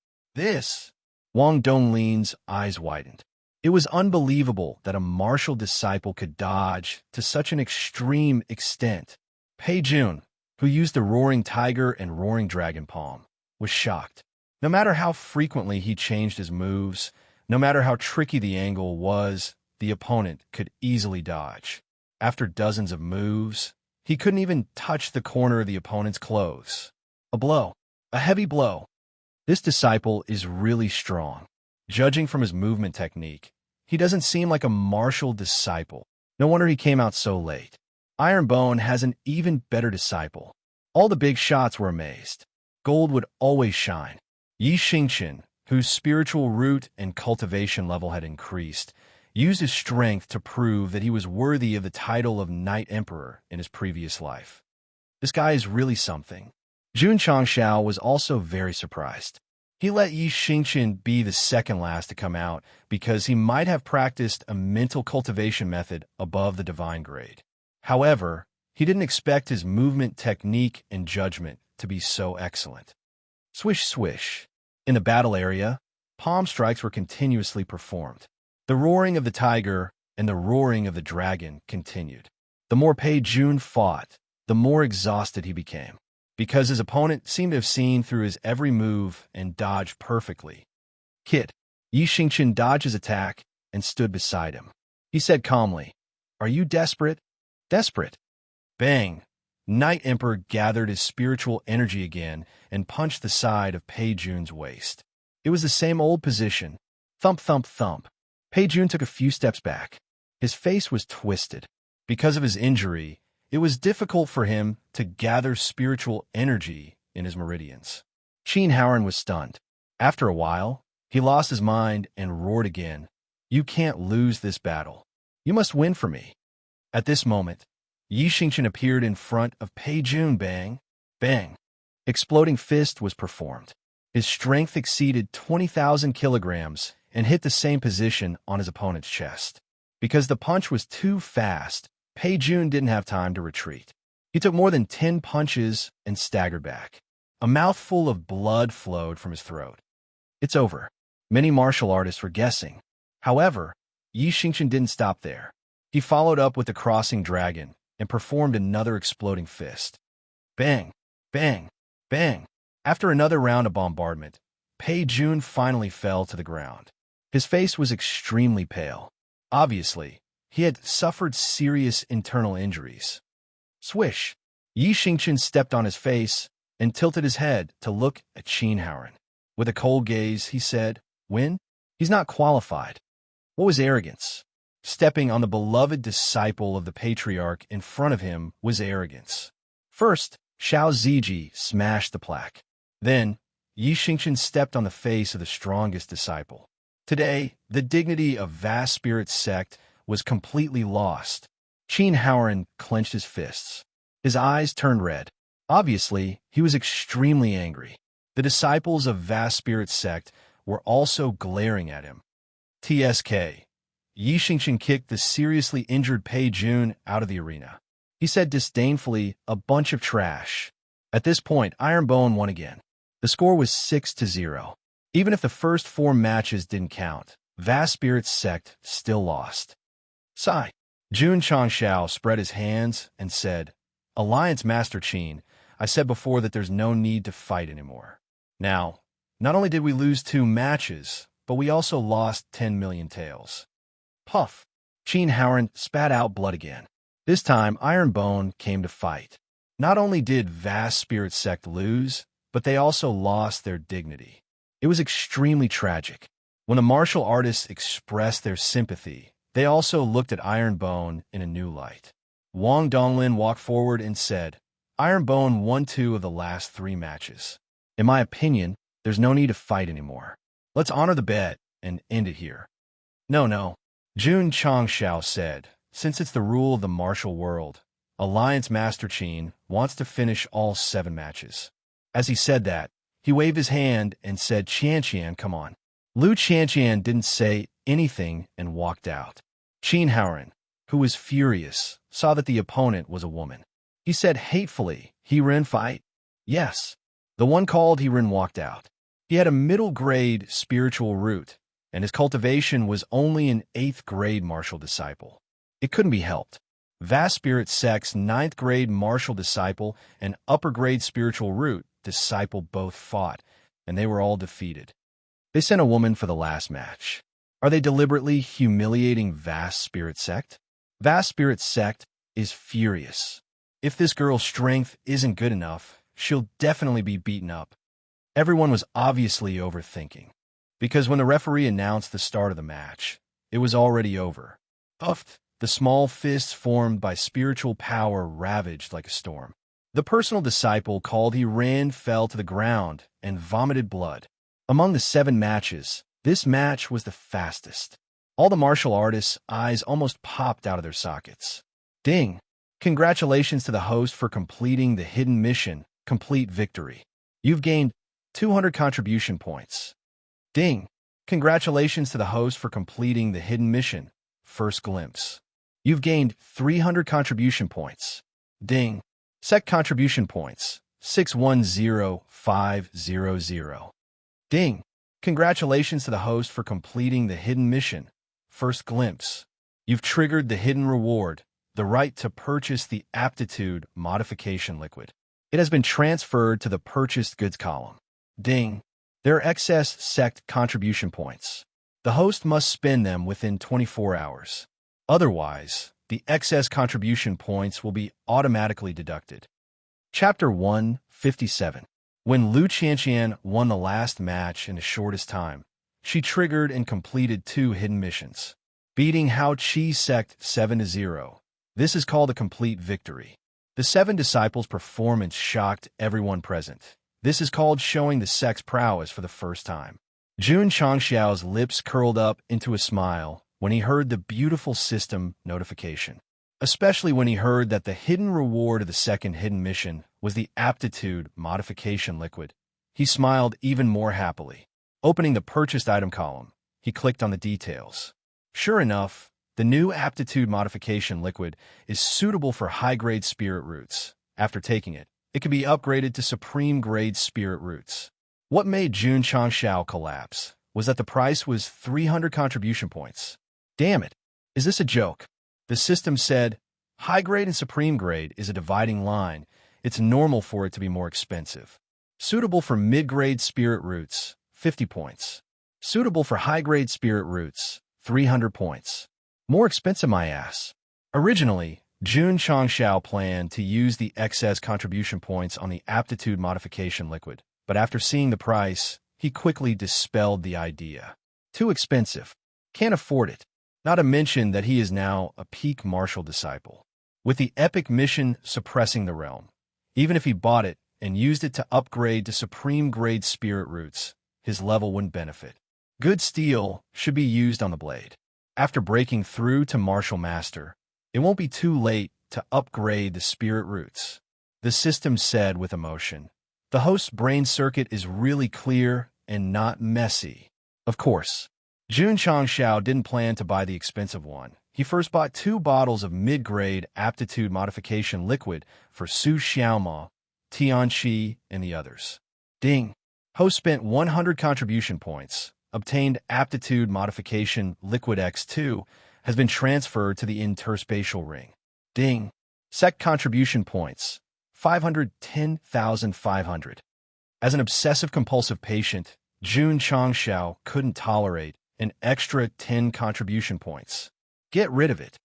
Wang Donglin's eyes widened. It was unbelievable that a martial disciple could dodge to such an extreme extent. Pei Jun, who used the Roaring Tiger and Roaring Dragon Palm, was shocked. No matter how frequently he changed his moves, no matter how tricky the angle was, the opponent could easily dodge. After dozens of moves, he couldn't even touch the corner of the opponent's clothes. A blow. A heavy blow. This disciple is really strong. Judging from his movement technique, he doesn't seem like a martial disciple. No wonder he came out so late. Ironbone has an even better disciple. All the big shots were amazed. Gold would always shine. Yi Xingqian, whose spiritual root and cultivation level had increased, used his strength to prove that he was worthy of the title of Knight Emperor in his previous life. This guy is really something. Jun Changshao was also very surprised. He let Yi Xingqian be the second last to come out because he might have practiced a mental cultivation method above the divine grade. However, he didn't expect his movement technique and judgment to be so excellent. Swish, swish. In the battle area, palm strikes were continuously performed. The roaring of the tiger and the roaring of the dragon continued. The more Pei Jun fought, the more exhausted he became, because his opponent seemed to have seen through his every move and dodged perfectly. Kid, Yi Xingqian dodged his attack and stood beside him. He said calmly, "Are you desperate?" "Desperate." Bang! Knight Emperor gathered his spiritual energy again and punched the side of Pei Jun's waist. It was the same old position. Thump, thump, thump. Pei Jun took a few steps back. His face was twisted. Because of his injury, it was difficult for him to gather spiritual energy in his meridians. Qin Haoran was stunned. After a while, he lost his mind and roared again, "You can't lose this battle. You must win for me." At this moment, Yi Xingqian appeared in front of Pei Jun. Bang! Bang! Exploding fist was performed. His strength exceeded 20,000 kilograms and hit the same position on his opponent's chest. Because the punch was too fast, Pei Jun didn't have time to retreat. He took more than 10 punches and staggered back. A mouthful of blood flowed from his throat. It's over. Many martial artists were guessing. However, Yi Xingqian didn't stop there. He followed up with the crossing dragon and performed another exploding fist. Bang! Bang! Bang! After another round of bombardment, Pei Jun finally fell to the ground. His face was extremely pale. Obviously, he had suffered serious internal injuries. Swish! Yi Xingqian stepped on his face and tilted his head to look at Qin Haoran. With a cold gaze, he said, "Win? He's not qualified." What was arrogance? Stepping on the beloved disciple of the patriarch in front of him was arrogance. First, Xiao Ziji smashed the plaque. Then, Yi Xingqian stepped on the face of the strongest disciple. Today, the dignity of vast spirit sect was completely lost. Qin Haoran clenched his fists. His eyes turned red. Obviously, he was extremely angry. The disciples of vast spirit sect were also glaring at him. TSK. Yi Xingqian kicked the seriously injured Pei Jun out of the arena. He said disdainfully, "A bunch of trash." At this point, Ironbone won again. The score was 6-0. Even if the first 4 matches didn't count, Vast Spirit's sect still lost. Sigh. Jun Changshao spread his hands and said, "Alliance Master Qin, I said before that there's no need to fight anymore. Now, not only did we lose 2 matches, but we also lost 10 million taels." Puff. Qin Haoran spat out blood again. This time, Ironbone came to fight. Not only did Vast Spirit Sect lose, but they also lost their dignity. It was extremely tragic. When the martial artists expressed their sympathy, they also looked at Ironbone in a new light. Wang Donglin walked forward and said, "Ironbone won 2 of the last 3 matches. In my opinion, there's no need to fight anymore. Let's honor the bet and end it here." No. Jun Changshao said, "Since it's the rule of the martial world, Alliance Master Qin wants to finish all 7 matches." As he said that, he waved his hand and said, "Qianqian, come on." Lu Qianqian didn't say anything and walked out. Qin Haoran, who was furious, saw that the opponent was a woman. He said hatefully, "He-Ren fight?" "Yes." The one called He-Ren walked out. He had a middle-grade spiritual root, and his cultivation was only an 8th-grade martial disciple. It couldn't be helped. Vast Spirit Sect's 9th-grade martial disciple and upper-grade spiritual root disciple both fought, and they were all defeated. They sent a woman for the last match. Are they deliberately humiliating Vast Spirit Sect? Vast Spirit Sect is furious. If this girl's strength isn't good enough, she'll definitely be beaten up. Everyone was obviously overthinking, because when the referee announced the start of the match, it was already over. Uffed, the small fists formed by spiritual power ravaged like a storm. The personal disciple called he ran, fell to the ground, and vomited blood. Among the 7 matches, this match was the fastest. All the martial artists' eyes almost popped out of their sockets. Ding! Congratulations to the host for completing the hidden mission, Complete Victory. You've gained 200 contribution points. Ding! Congratulations to the host for completing the hidden mission, First Glimpse. You've gained 300 contribution points. Ding! Sect contribution points, 610500. Ding! Congratulations to the host for completing the hidden mission, First Glimpse. You've triggered the hidden reward, the right to purchase the aptitude modification liquid. It has been transferred to the purchased goods column. Ding! There are excess Sect contribution points. The host must spend them within 24 hours. Otherwise, the excess contribution points will be automatically deducted. Chapter 157. When Lu Qianqian won the last match in the shortest time, she triggered and completed 2 hidden missions, beating Hao Qi's Sect 7-0. This is called a complete victory. The 7 disciples' performance shocked everyone present. This is called showing the Sect's prowess for the first time. Jun Changxiao's lips curled up into a smile when he heard the beautiful system notification, especially when he heard that the hidden reward of the second hidden mission was the aptitude modification liquid. He smiled even more happily. Opening the purchased item column, he clicked on the details. Sure enough, the new aptitude modification liquid is suitable for high-grade spirit roots. After taking it, it can be upgraded to supreme-grade spirit roots. What made Jun Changxiao collapse was that the price was 300 contribution points. Damn it! Is this a joke? The system said, high-grade and supreme-grade is a dividing line. It's normal for it to be more expensive. Suitable for mid-grade spirit roots, 50 points. Suitable for high-grade spirit roots, 300 points. More expensive, my ass. Originally, Jun Changxiao planned to use the excess contribution points on the aptitude modification liquid, but after seeing the price, he quickly dispelled the idea. Too expensive. Can't afford it. Not to mention that he is now a peak martial disciple, with the epic mission suppressing the realm. Even if he bought it and used it to upgrade to supreme-grade spirit roots, his level wouldn't benefit. Good steel should be used on the blade. After breaking through to Martial Master, it won't be too late to upgrade the spirit roots. The system said with emotion. The host's brain circuit is really clear and not messy. Of course, Jun Changxiao didn't plan to buy the expensive one. He first bought 2 bottles of mid-grade aptitude modification liquid for Su Xiaoma, Tianqi, and the others. Ding! Host spent 100 contribution points. Obtained aptitude modification liquid X2 has been transferred to the interspatial ring. Ding! Sect contribution points, 510,500. As an obsessive-compulsive patient, Jun Changxiao couldn't tolerate an extra 10 contribution points. Get rid of it.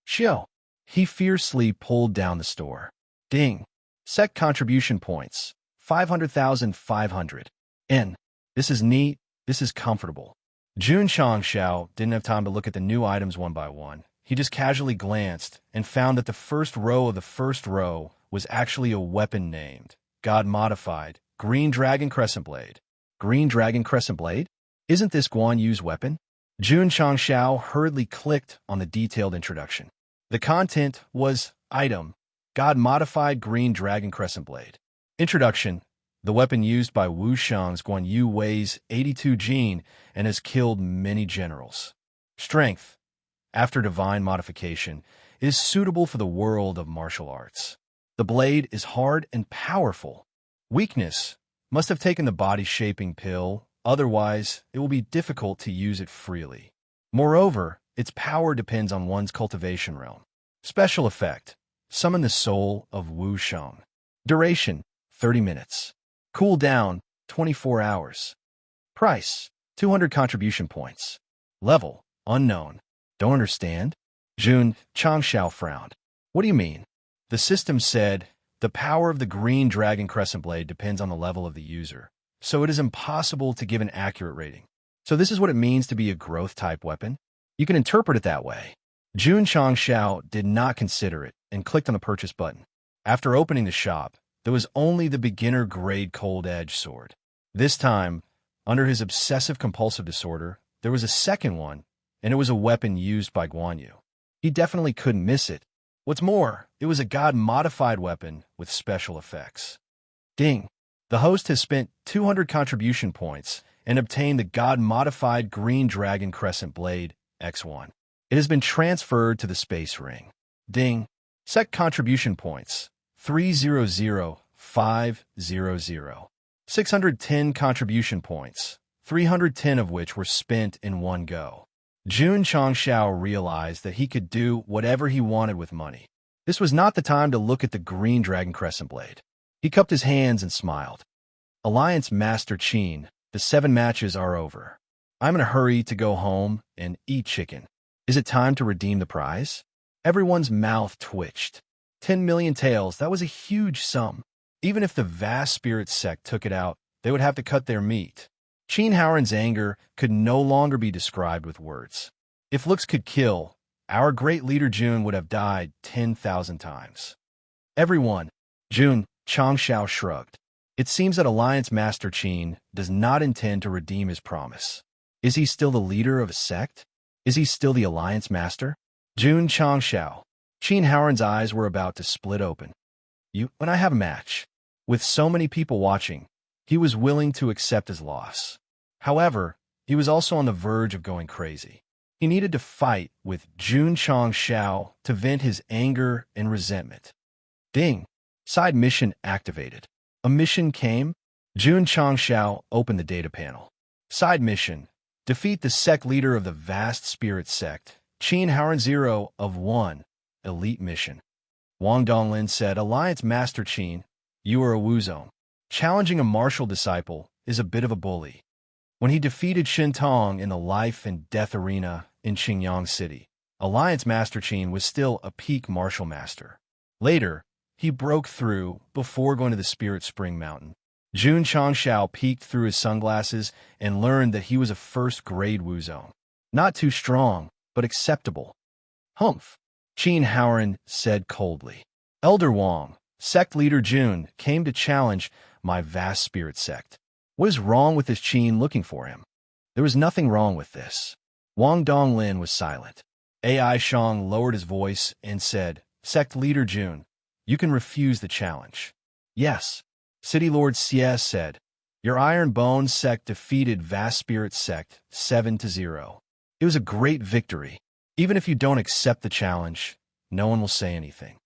Xiao. He fiercely pulled down the store. Ding! Sect contribution points, 500,500. This is neat. This is comfortable. Jun Changxiao didn't have time to look at the new items one by one. He just casually glanced and found that the first row of the first row was actually a weapon named God-modified Green Dragon Crescent Blade. Green Dragon Crescent Blade? Isn't this Guan Yu's weapon? Jun Changxiao hurriedly clicked on the detailed introduction. The content was Item, God-modified Green Dragon Crescent Blade. Introduction. The weapon used by Wu Shang's Guan Yu weighs 82 jin and has killed many generals. Strength. After divine modification, it is suitable for the world of martial arts. The blade is hard and powerful. Weakness. Must have taken the body-shaping pill, otherwise it will be difficult to use it freely. Moreover, its power depends on one's cultivation realm. Special effect. Summon the soul of Wu Shang. Duration, 30 minutes. Cool down, 24 hours. Price, 200 contribution points. Level, unknown. Don't understand? Jun Changxiao frowned. What do you mean? The system said, the power of the Green Dragon Crescent Blade depends on the level of the user, so it is impossible to give an accurate rating. So this is what it means to be a growth-type weapon? You can interpret it that way. Jun Changxiao did not consider it and clicked on the purchase button. After opening the shop, there was only the beginner-grade cold-edge sword. This time, under his obsessive-compulsive disorder, there was a second one, and it was a weapon used by Guan Yu. He definitely couldn't miss it. What's more, it was a god-modified weapon with special effects. Ding! The host has spent 200 contribution points and obtained the god-modified Green Dragon Crescent Blade, X1. It has been transferred to the Space Ring. Ding! Sect contribution points, 300,500. 610 contribution points, 310 of which were spent in one go. Jun Changshao realized that he could do whatever he wanted with money. This was not the time to look at the Green Dragon Crescent Blade. He cupped his hands and smiled. Alliance Master Qin, the 7 matches are over. I'm in a hurry to go home and eat chicken. Is it time to redeem the prize? Everyone's mouth twitched. 10 million taels, that was a huge sum. Even if the vast spirit sect took it out, they would have to cut their meat. Qin Haoran's anger could no longer be described with words. If looks could kill, our great leader Jun would have died 10,000 times. Everyone, Jun Changshao shrugged. It seems that Alliance Master Qin does not intend to redeem his promise. Is he still the leader of a sect? Is he still the Alliance Master? Jun Changshao. Qin Haoran's eyes were about to split open. When I have a match. With so many people watching, he was willing to accept his loss. However, he was also on the verge of going crazy. He needed to fight with Jun Changshao to vent his anger and resentment. Ding! Side mission activated. A mission came. Jun Changshao opened the data panel. Side mission. Defeat the sect leader of the vast spirit sect, Qin Haoran 0 of 1. Elite mission. Wang Donglin said, Alliance Master Qin, you are a Wuzong. Challenging a martial disciple is a bit of a bully. When he defeated Shin Tong in the life and death arena in Qingyang City, Alliance Master Qin was still a peak martial master. Later, he broke through before going to the Spirit Spring Mountain. Jun Changshao peeked through his sunglasses and learned that he was a first-grade Wuzong. Not too strong, but acceptable. Humph, Qin Haoran said coldly. Elder Wang, sect leader Jun, came to challenge my vast spirit sect. What is wrong with this Qin looking for him? There was nothing wrong with this. Wang Donglin was silent. Ai Shang lowered his voice and said, Sect leader Jun, you can refuse the challenge. Yes. City Lord Xie said, your Iron Bone sect defeated Vast Spirit Sect 7-0. It was a great victory. Even if you don't accept the challenge, no one will say anything.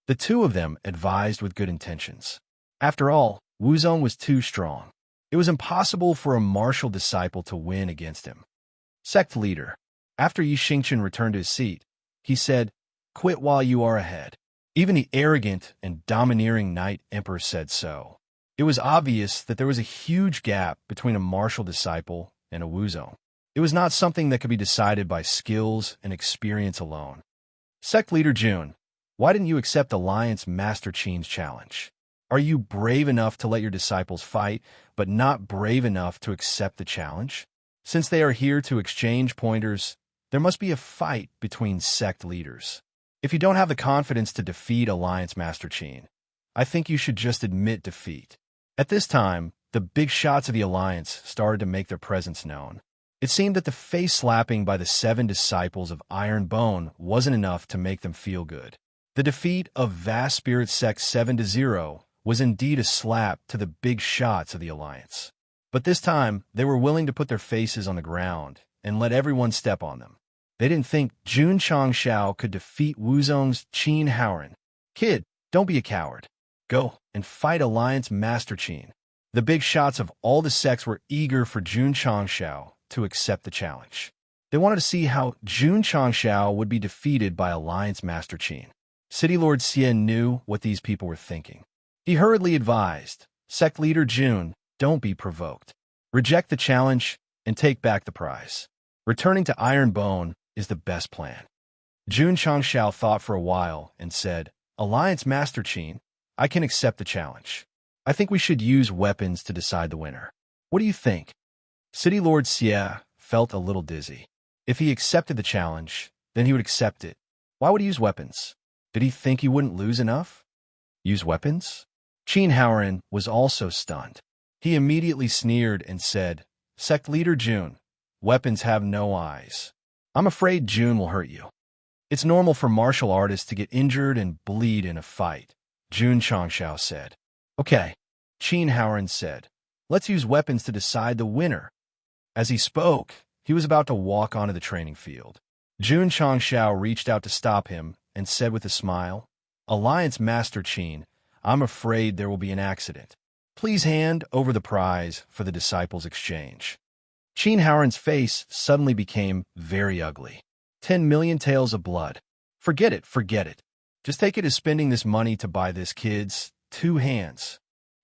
The two of them advised with good intentions. After all, Wuzong was too strong. It was impossible for a martial disciple to win against him. Sect leader. After Yi Xingchen returned to his seat, he said, quit while you are ahead. Even the arrogant and domineering Knight Emperor said so. It was obvious that there was a huge gap between a martial disciple and a Wuzong. It was not something that could be decided by skills and experience alone. Sect leader Jun, why didn't you accept Alliance Master Qin's challenge? Are you brave enough to let your disciples fight, but not brave enough to accept the challenge? Since they are here to exchange pointers, there must be a fight between sect leaders. If you don't have the confidence to defeat Alliance Master Qin, I think you should just admit defeat. At this time, the big shots of the Alliance started to make their presence known. It seemed that the face slapping by the 7 disciples of Iron Bone wasn't enough to make them feel good. The defeat of Vast Spirit Sect 7-0 was indeed a slap to the big shots of the Alliance. But this time, they were willing to put their faces on the ground and let everyone step on them. They didn't think Jun Changshao could defeat Wuzong's Qin Haoran. Kid, don't be a coward. Go and fight Alliance Master Qin. The big shots of all the sects were eager for Jun Changshao to accept the challenge. They wanted to see how Jun Changshao would be defeated by Alliance Master Qin. City Lord Xie knew what these people were thinking. He hurriedly advised, Sect leader Jun, don't be provoked. Reject the challenge and take back the prize. Returning to Iron Bone is the best plan. Jun Changshao thought for a while and said, Alliance Master Qin, I can accept the challenge. I think we should use weapons to decide the winner. What do you think? City Lord Xie felt a little dizzy. If he accepted the challenge, then he would accept it. Why would he use weapons? Did he think he wouldn't lose enough? Use weapons? Qin Haoran was also stunned. He immediately sneered and said, Sect leader Jun, weapons have no eyes. I'm afraid Jun will hurt you. It's normal for martial artists to get injured and bleed in a fight, Jun Changshao said. Okay, Qin Haoran said. Let's use weapons to decide the winner. As he spoke, he was about to walk onto the training field. Jun Changshao reached out to stop him and said with a smile, Alliance Master Qin, I'm afraid there will be an accident. Please hand over the prize for the disciples' exchange. Qin Haoran's face suddenly became very ugly. 10 million taels of blood. Forget it, forget it. Just take it as spending this money to buy this kid's 2 hands.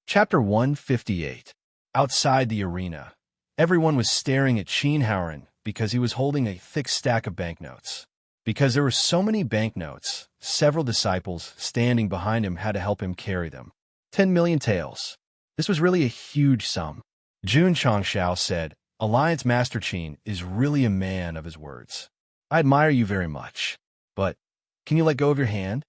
Chapter 158. Outside the arena, everyone was staring at Qin Haoran because he was holding a thick stack of banknotes. Because there were so many banknotes, several disciples standing behind him had to help him carry them. 10 million taels. This was really a huge sum. Jun Changshao said, Alliance Master Qin is really a man of his words. I admire you very much. But, can you let go of your hand?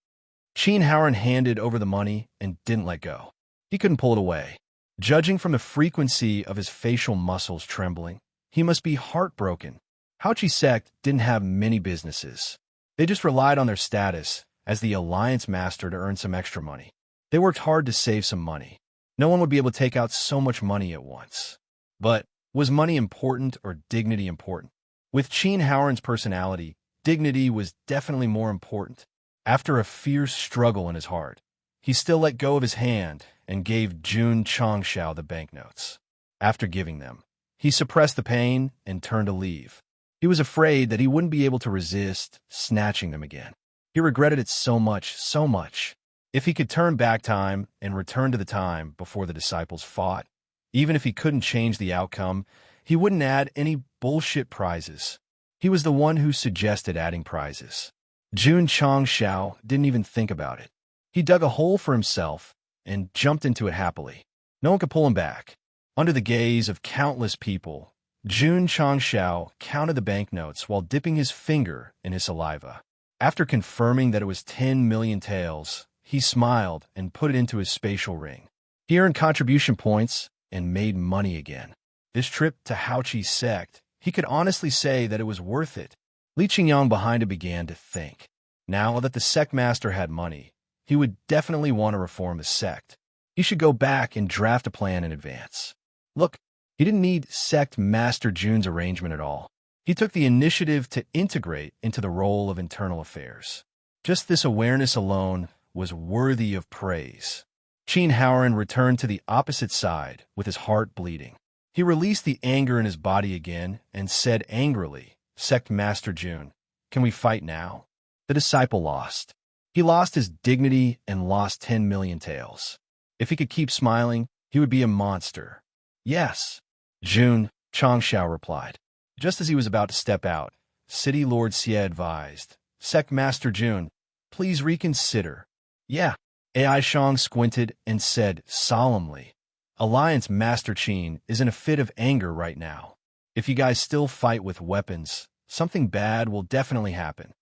Qin Haoran handed over the money and didn't let go. He couldn't pull it away. Judging from the frequency of his facial muscles trembling, he must be heartbroken. Haoqi Sect didn't have many businesses. They just relied on their status as the Alliance Master to earn some extra money. They worked hard to save some money. No one would be able to take out so much money at once. But was money important or dignity important? With Qin Haoran's personality, dignity was definitely more important. After a fierce struggle in his heart, he still let go of his hand and gave Jun Changshao the banknotes. After giving them, he suppressed the pain and turned to leave. He was afraid that he wouldn't be able to resist snatching them again. He regretted it so much, so much. If he could turn back time and return to the time before the disciples fought, even if he couldn't change the outcome, he wouldn't add any bullshit prizes. He was the one who suggested adding prizes. Jun Changshao didn't even think about it. He dug a hole for himself and jumped into it happily. No one could pull him back. Under the gaze of countless people, Jun Changshao counted the banknotes while dipping his finger in his saliva. After confirming that it was 10 million taels, he smiled and put it into his spatial ring. He earned contribution points and made money again. This trip to Haoqi Sect, he could honestly say that it was worth it. Li Qingyang behind him began to think. Now that the Sect Master had money, he would definitely want to reform the Sect. He should go back and draft a plan in advance. Look, he didn't need Sect Master Jun's arrangement at all. He took the initiative to integrate into the role of internal affairs. Just this awareness alone was worthy of praise. Qin Haoran returned to the opposite side with his heart bleeding. He released the anger in his body again and said angrily, Sect Master Jun, can we fight now? The disciple lost. He lost his dignity and lost 10 million taels. If he could keep smiling, he would be a monster. Yes, Jun Changshao replied. Just as he was about to step out, City Lord Xie advised, Sect Master Jun, please reconsider. Yeah, Ai Shang squinted and said solemnly, Alliance Master Qin is in a fit of anger right now. If you guys still fight with weapons, something bad will definitely happen.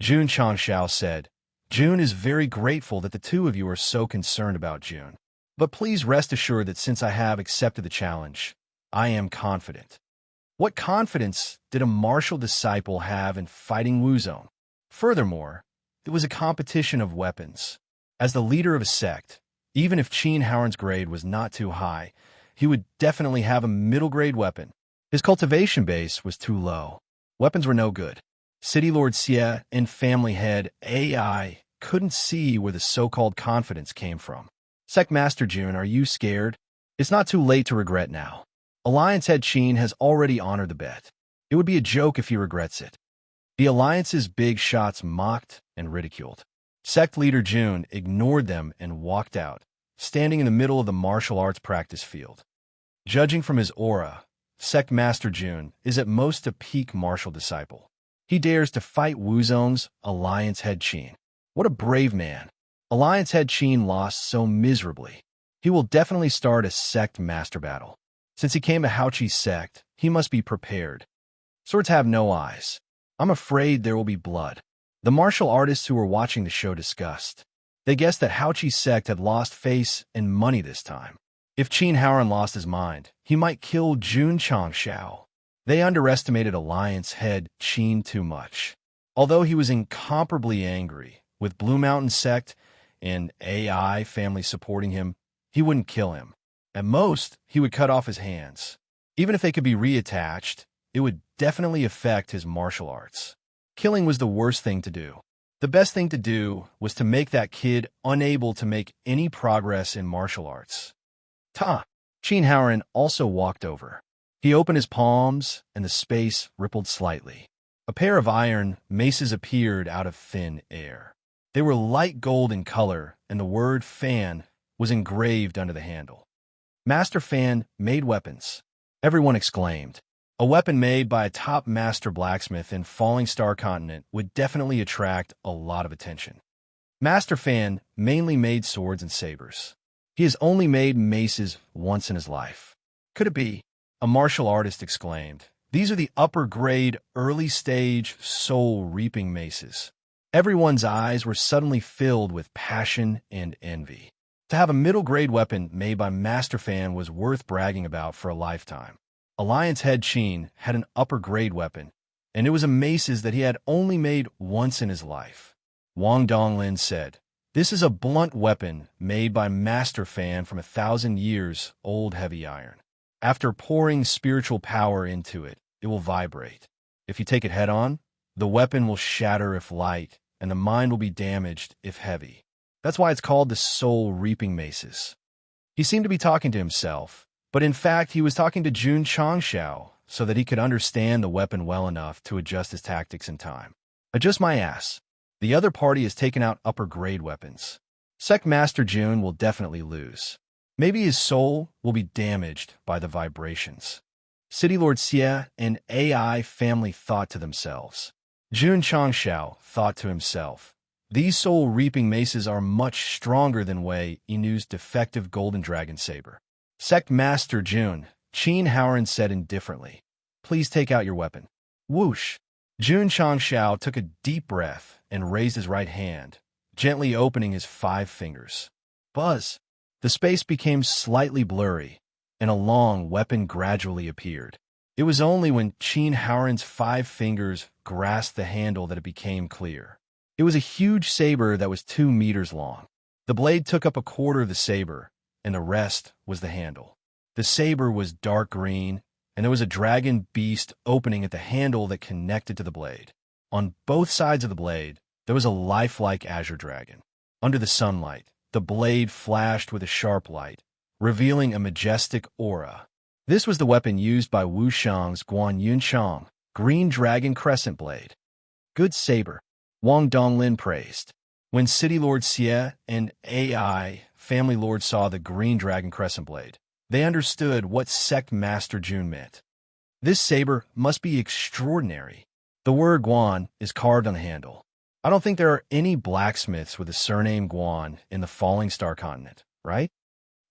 Jun Changshao said, Jun is very grateful that the two of you are so concerned about Jun. But please rest assured that since I have accepted the challenge, I am confident. What confidence did a martial disciple have in fighting Wuzong? Furthermore, it was a competition of weapons. As the leader of a sect, even if Qin Haoran's grade was not too high, he would definitely have a middle-grade weapon. His cultivation base was too low. Weapons were no good. City Lord Xie and family head AI couldn't see where the so-called confidence came from. Sect Master Jun, are you scared? It's not too late to regret now. Alliance head Qin has already honored the bet. It would be a joke if he regrets it. The Alliance's big shots mocked and ridiculed. Sect leader Jun ignored them and walked out, standing in the middle of the martial arts practice field. Judging from his aura, Sect Master Jun is at most a peak martial disciple. He dares to fight Wuzong's Alliance head Qin. What a brave man. Alliance head Qin lost so miserably. He will definitely start a Sect Master battle. Since he came to Haoqi Sect, he must be prepared. Swords have no eyes. I'm afraid there will be blood. The martial artists who were watching the show discussed. They guessed that Haoqi's sect had lost face and money this time. If Qin Haoran lost his mind, he might kill Jun Changshao. They underestimated Alliance head Qin too much. Although he was incomparably angry, with Blue Mountain Sect and AI family supporting him, he wouldn't kill him. At most, he would cut off his hands. Even if they could be reattached, it would definitely affect his martial arts. Killing was the worst thing to do. The best thing to do was to make that kid unable to make any progress in martial arts. Qin Haoran also walked over. He opened his palms, and the space rippled slightly. A pair of iron maces appeared out of thin air. They were light gold in color, and the word fan was engraved under the handle. Master Fan made weapons. Everyone exclaimed. A weapon made by a top master blacksmith in Falling Star Continent would definitely attract a lot of attention. Master Fan mainly made swords and sabers. He has only made maces once in his life. Could it be? A martial artist exclaimed. These are the upper-grade, early-stage, soul-reaping maces. Everyone's eyes were suddenly filled with passion and envy. To have a middle-grade weapon made by Master Fan was worth bragging about for a lifetime. Alliance head Qin had an upper-grade weapon, and it was a maces that he had only made once in his life. Wang Donglin said, "This is a blunt weapon made by Master Fan from 1,000 years old heavy iron. After pouring spiritual power into it, it will vibrate. If you take it head-on, the weapon will shatter if light, and the mind will be damaged if heavy. That's why it's called the soul-reaping maces." He seemed to be talking to himself, but in fact he was talking to Jun Changshao so that he could understand the weapon well enough to adjust his tactics in time. Adjust my ass. The other party has taken out upper-grade weapons. Sect Master Jun will definitely lose. Maybe his soul will be damaged by the vibrations. City Lord Xie and AI family thought to themselves. Jun Changshao thought to himself, these soul-reaping maces are much stronger than Wei Inu's defective golden dragon saber. Sect Master Jun, Qin Haoran said indifferently, "Please take out your weapon." Whoosh! Jun Changshao took a deep breath and raised his right hand, gently opening his 5 fingers. Buzz! The space became slightly blurry, and a long weapon gradually appeared. It was only when Qin Haoran's 5 fingers grasped the handle that it became clear. It was a huge saber that was 2 meters long. The blade took up a quarter of the saber, and the rest was the handle. The saber was dark green, and there was a dragon beast opening at the handle that connected to the blade. On both sides of the blade, there was a lifelike azure dragon. Under the sunlight, the blade flashed with a sharp light, revealing a majestic aura. This was the weapon used by Wu Shang's Guan Yunchang, Green Dragon Crescent Blade. Good saber, Wang Donglin praised. When City Lord Xie and AI Family Lord saw the Green Dragon Crescent Blade, they understood what Sect Master Jun meant. This saber must be extraordinary. The word Guan is carved on the handle. I don't think there are any blacksmiths with the surname Guan in the Falling Star Continent, right?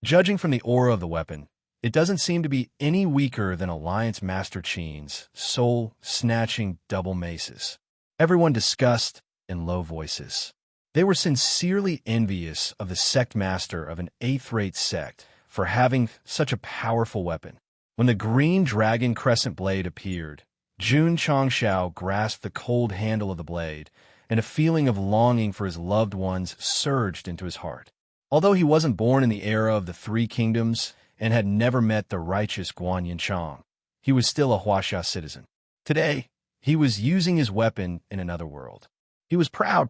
Judging from the aura of the weapon, it doesn't seem to be any weaker than Alliance Master Qin's soul-snatching double maces. Everyone discussed in low voices. They were sincerely envious of the sect master of an 8th-rate sect for having such a powerful weapon. When the Green Dragon Crescent Blade appeared, Jun Changshao grasped the cold handle of the blade, and a feeling of longing for his loved ones surged into his heart. Although he wasn't born in the era of the 3 kingdoms and had never met the righteous Guan Yinchang, he was still a Huaxia citizen. Today, he was using his weapon in another world. He was proud.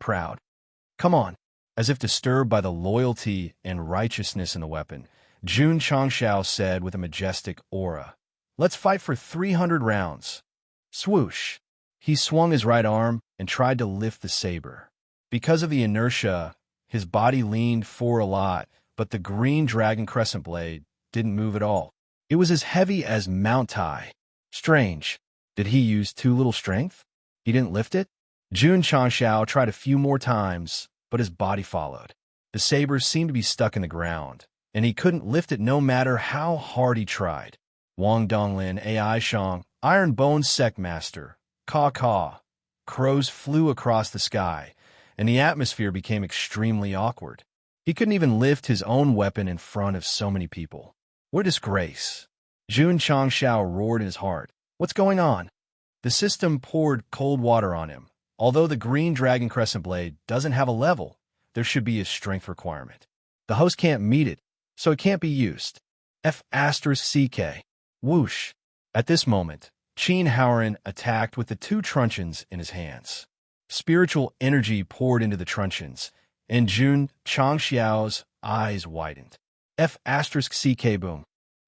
Come on. As if disturbed by the loyalty and righteousness in the weapon, Jun Changshao said with a majestic aura, "Let's fight for 300 rounds." Swoosh! He swung his right arm and tried to lift the saber. Because of the inertia, his body leaned forward a lot, but the Green Dragon Crescent Blade didn't move at all. It was as heavy as Mount Tai. Strange. Did he use too little strength? He didn't lift it? Jun Changshao tried a few more times, but his body followed. The saber seemed to be stuck in the ground, and he couldn't lift it no matter how hard he tried. Wang Donglin, AI Shang, Iron Bone Sect Master, Caw. Crows flew across the sky, and the atmosphere became extremely awkward. He couldn't even lift his own weapon in front of so many people. What a disgrace. Jun Changshao roared in his heart. What's going on? The system poured cold water on him. Although the green dragon crescent blade doesn't have a level, there should be a strength requirement. The host can't meet it, so it can't be used. F***CK. Whoosh. At this moment, Qin Haoran attacked with the two truncheons in his hands. Spiritual energy poured into the truncheons, and Jun Changxiao's eyes widened. F***CK boom.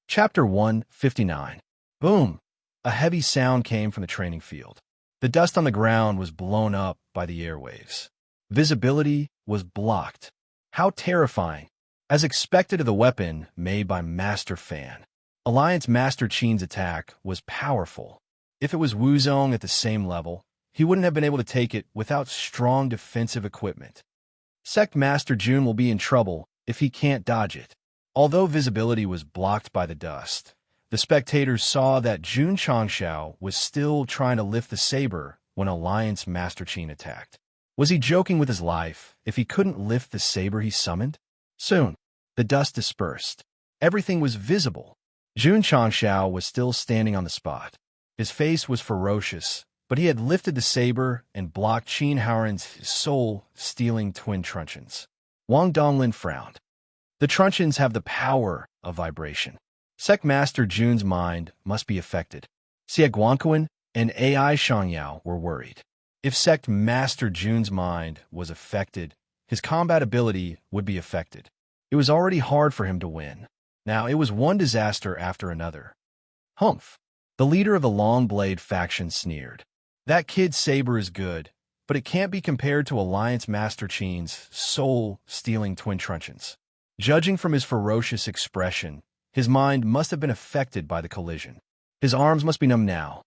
Chapter 159. Boom. A heavy sound came from the training field. The dust on the ground was blown up by the airwaves. Visibility was blocked. How terrifying. As expected of the weapon made by Master Fan, Alliance Master Qin's attack was powerful. If it was Wuzong at the same level, he wouldn't have been able to take it without strong defensive equipment. Sect Master Jun will be in trouble if he can't dodge it. Although visibility was blocked by the dust, the spectators saw that Jun Changshao was still trying to lift the saber when Alliance Master Qin attacked. Was he joking with his life if he couldn't lift the saber he summoned? Soon, the dust dispersed. Everything was visible. Jun Changshao was still standing on the spot. His face was ferocious, but he had lifted the saber and blocked Qin Haoran's soul-stealing twin truncheons. Wang Donglin frowned. The truncheons have the power of vibration. Sect Master Jun's mind must be affected. Xie Guanquan and AI Shangyao were worried. If Sect Master Jun's mind was affected, his combat ability would be affected. It was already hard for him to win. Now it was one disaster after another. Humph. The leader of the Long Blade faction sneered. That kid's saber is good, but it can't be compared to Alliance Master Qin's soul-stealing twin truncheons. Judging from his ferocious expression, his mind must have been affected by the collision. His arms must be numb now.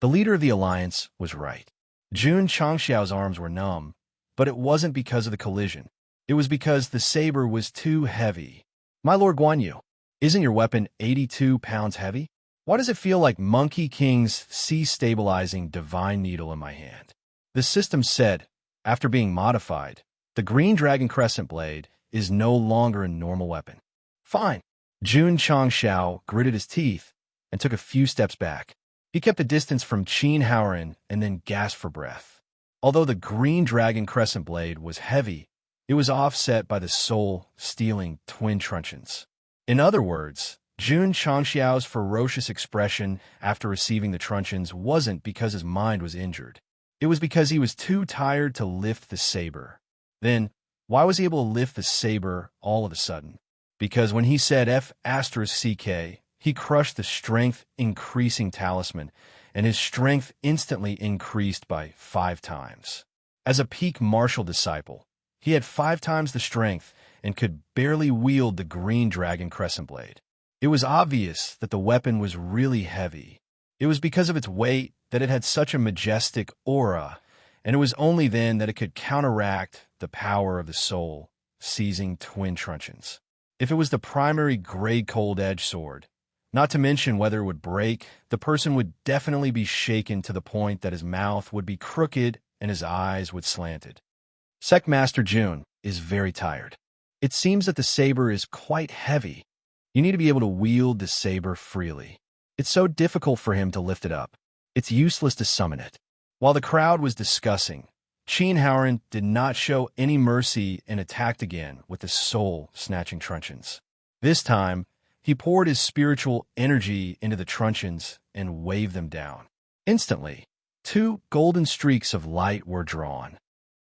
The leader of the alliance was right. Jun Changxiao's arms were numb, but it wasn't because of the collision. It was because the saber was too heavy. My Lord Guan Yu, isn't your weapon 82 pounds heavy? Why does it feel like Monkey King's sea-stabilizing divine needle in my hand? The system said, after being modified, the green dragon crescent blade is no longer a normal weapon. Fine. Jun Changshao gritted his teeth and took a few steps back. He kept the distance from Qin Haoran and then gasped for breath. Although the green dragon crescent blade was heavy, it was offset by the soul-stealing twin truncheons. In other words, Jun Changxiao's ferocious expression after receiving the truncheons wasn't because his mind was injured. It was because he was too tired to lift the saber. Then, why was he able to lift the saber all of a sudden? Because when he said F***CK, he crushed the strength-increasing talisman, and his strength instantly increased by 5 times. As a peak martial disciple, he had 5 times the strength and could barely wield the green dragon crescent blade. It was obvious that the weapon was really heavy. It was because of its weight that it had such a majestic aura, and it was only then that it could counteract the power of the soul, seizing twin truncheons. If it was the primary grade cold edge sword, not to mention whether it would break, the person would definitely be shaken to the point that his mouth would be crooked and his eyes would slanted. Sect Master Jun is very tired. It seems that the saber is quite heavy. You need to be able to wield the saber freely. It's so difficult for him to lift it up. It's useless to summon it. While the crowd was discussing, Qin Haoran did not show any mercy and attacked again with the soul-snatching truncheons. This time, he poured his spiritual energy into the truncheons and waved them down. Instantly, 2 golden streaks of light were drawn.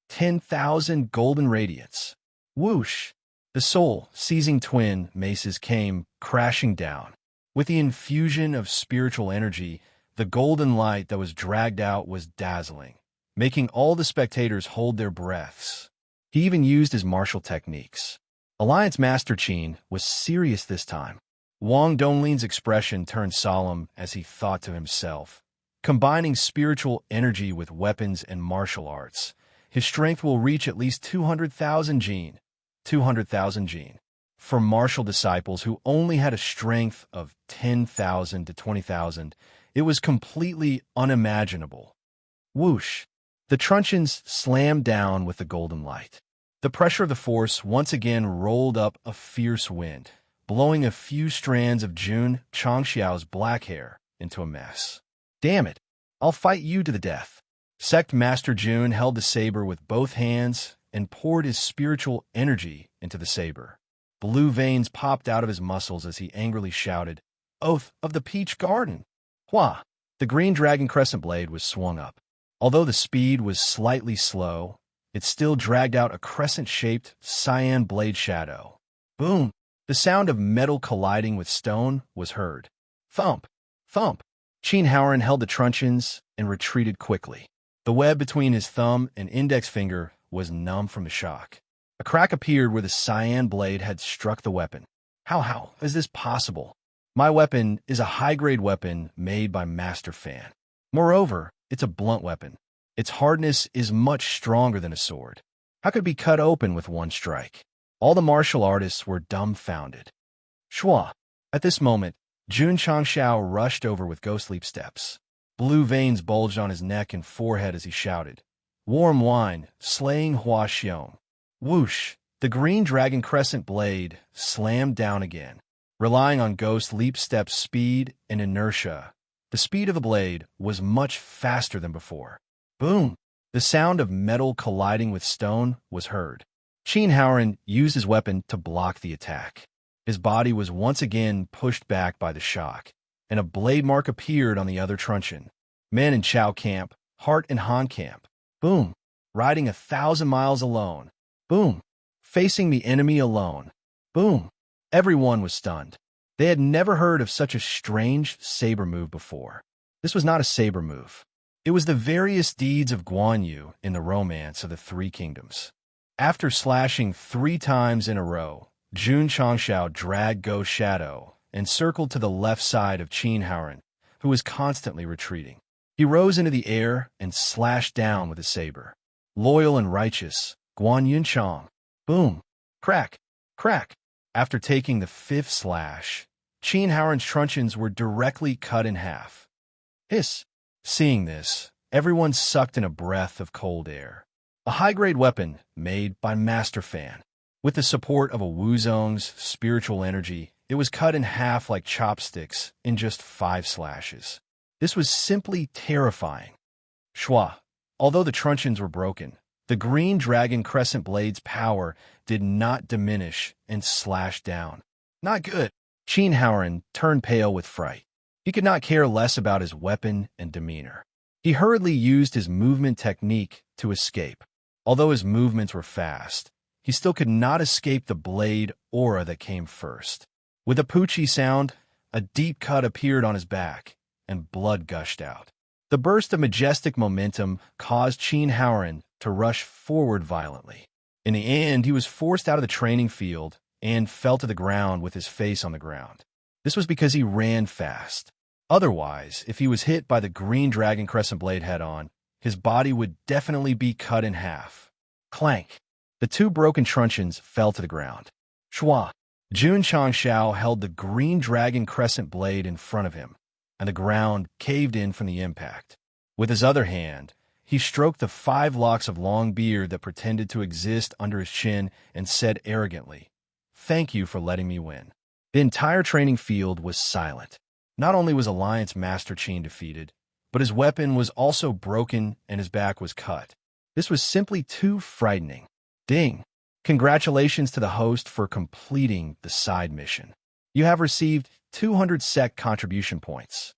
10,000 golden radiance. Whoosh! The soul-seizing twin maces came crashing down. With the infusion of spiritual energy, the golden light that was dragged out was dazzling, making all the spectators hold their breaths. He even used his martial techniques. Alliance Master Qin was serious this time. Wang Donglin's expression turned solemn as he thought to himself. Combining spiritual energy with weapons and martial arts, his strength will reach at least 200,000 jin. 200,000 jin. For martial disciples who only had a strength of 10,000 to 20,000, it was completely unimaginable. Whoosh! The truncheons slammed down with the golden light. The pressure of the force once again rolled up a fierce wind, blowing a few strands of Jun Changxiao's black hair into a mess. Damn it! I'll fight you to the death. Sect Master Jun held the saber with both hands and poured his spiritual energy into the saber. Blue veins popped out of his muscles as he angrily shouted, "Oath of the Peach Garden!" Hua! The green dragon crescent blade was swung up. Although the speed was slightly slow, it still dragged out a crescent-shaped cyan blade shadow. Boom! The sound of metal colliding with stone was heard. Thump! Thump! Qin Haoran held the truncheons and retreated quickly. The web between his thumb and index finger was numb from the shock. A crack appeared where the cyan blade had struck the weapon. How is this possible? My weapon is a high-grade weapon made by Master Fan. Moreover, it's a blunt weapon. Its hardness is much stronger than a sword. How could it be cut open with one strike? All the martial artists were dumbfounded. Shua! At this moment, Jun Changxiao rushed over with ghostly steps. Blue veins bulged on his neck and forehead as he shouted, "Warm wine, slaying Hua Xiong." Whoosh! The green dragon crescent blade slammed down again. Relying on ghost leap steps' speed and inertia, the speed of the blade was much faster than before. Boom! The sound of metal colliding with stone was heard. Qin Haoran used his weapon to block the attack. His body was once again pushed back by the shock, and a blade mark appeared on the other truncheon. Men in Chao camp, Hart and Han camp. Boom! Riding 1,000 miles alone. Boom! Facing the enemy alone. Boom! Everyone was stunned. They had never heard of such a strange saber move before. This was not a saber move. It was the various deeds of Guan Yu in the Romance of the Three Kingdoms. After slashing 3 times in a row, Jun Changxiao dragged Ghost Shadow and circled to the left side of Qin Haoran, who was constantly retreating. He rose into the air and slashed down with his saber. Loyal and righteous, Guan Yunchang. Boom! Crack! Crack! After taking the 5th slash, Qin Haoran's truncheons were directly cut in half. Hiss! Seeing this, everyone sucked in a breath of cold air. A high-grade weapon made by Master Fan. With the support of a Wuzong's spiritual energy, it was cut in half like chopsticks in just 5 slashes. This was simply terrifying. Shua! Although the truncheons were broken, the green dragon crescent blade's power did not diminish and slashed down. Not good. Qin Haoran turned pale with fright. He could not care less about his weapon and demeanor. He hurriedly used his movement technique to escape. Although his movements were fast, he still could not escape the blade aura that came first. With a poochie sound, a deep cut appeared on his back, and blood gushed out. The burst of majestic momentum caused Qin Haoran to rush forward violently. In the end, he was forced out of the training field and fell to the ground with his face on the ground. This was because he ran fast. Otherwise, if he was hit by the green dragon crescent blade head-on, his body would definitely be cut in half. Clank! The 2 broken truncheons fell to the ground. Shua! Jun Changxiao held the green dragon crescent blade in front of him, and the ground caved in from the impact. With his other hand, he stroked the 5 locks of long beard that pretended to exist under his chin and said arrogantly, "Thank you for letting me win." The entire training field was silent. Not only was Alliance Master Qin defeated, but his weapon was also broken and his back was cut. This was simply too frightening. Ding! Congratulations to the host for completing the side mission. You have received 200 Sect contribution points.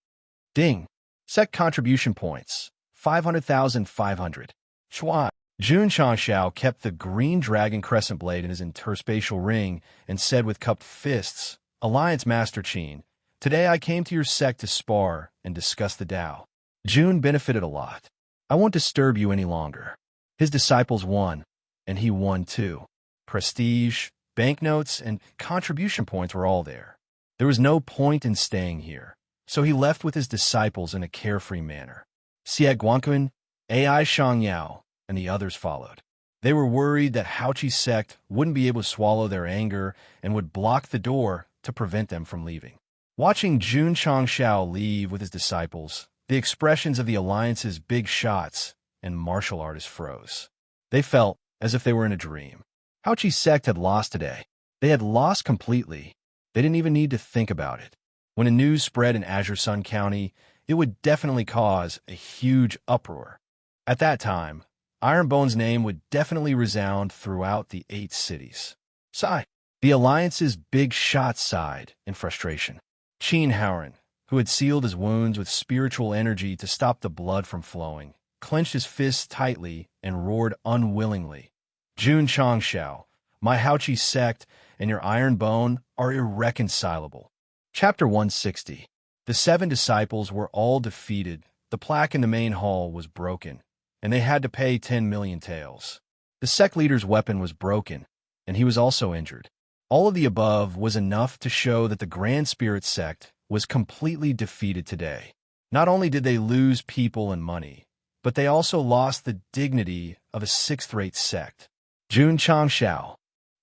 Ding! Sect contribution points, 500,500. Chua! Jun Changxiao kept the green dragon crescent blade in his interspatial ring and said with cupped fists, "Alliance Master Qin, today I came to your sect to spar and discuss the Tao. Jun benefited a lot. I won't disturb you any longer." His disciples won, and he won too. Prestige, banknotes, and contribution points were all there. There was no point in staying here, so he left with his disciples in a carefree manner. Xie Guankun, Ai Shangyao, and the others followed. They were worried that Haoqi's sect wouldn't be able to swallow their anger and would block the door to prevent them from leaving. Watching Jun Changxiao leave with his disciples, the expressions of the Alliance's big shots and martial artists froze. They felt as if they were in a dream. Houchi's sect had lost today. They had lost completely. They didn't even need to think about it. When the news spread in Azure Sun County, it would definitely cause a huge uproar. At that time, Ironbone's name would definitely resound throughout the 8 cities. Sigh. The Alliance's big shot sighed in frustration. Cheen Howren, who had sealed his wounds with spiritual energy to stop the blood from flowing, clenched his fists tightly and roared unwillingly. Jun Changshao, my Houchi sect and your Iron Bone are irreconcilable. Chapter 160. The 7 disciples were all defeated. The plaque in the main hall was broken, and they had to pay 10 million taels. The sect leader's weapon was broken, and he was also injured. All of the above was enough to show that the Grand Spirit sect was completely defeated today. Not only did they lose people and money, but they also lost the dignity of a 6th-rate sect. Jun Changshao,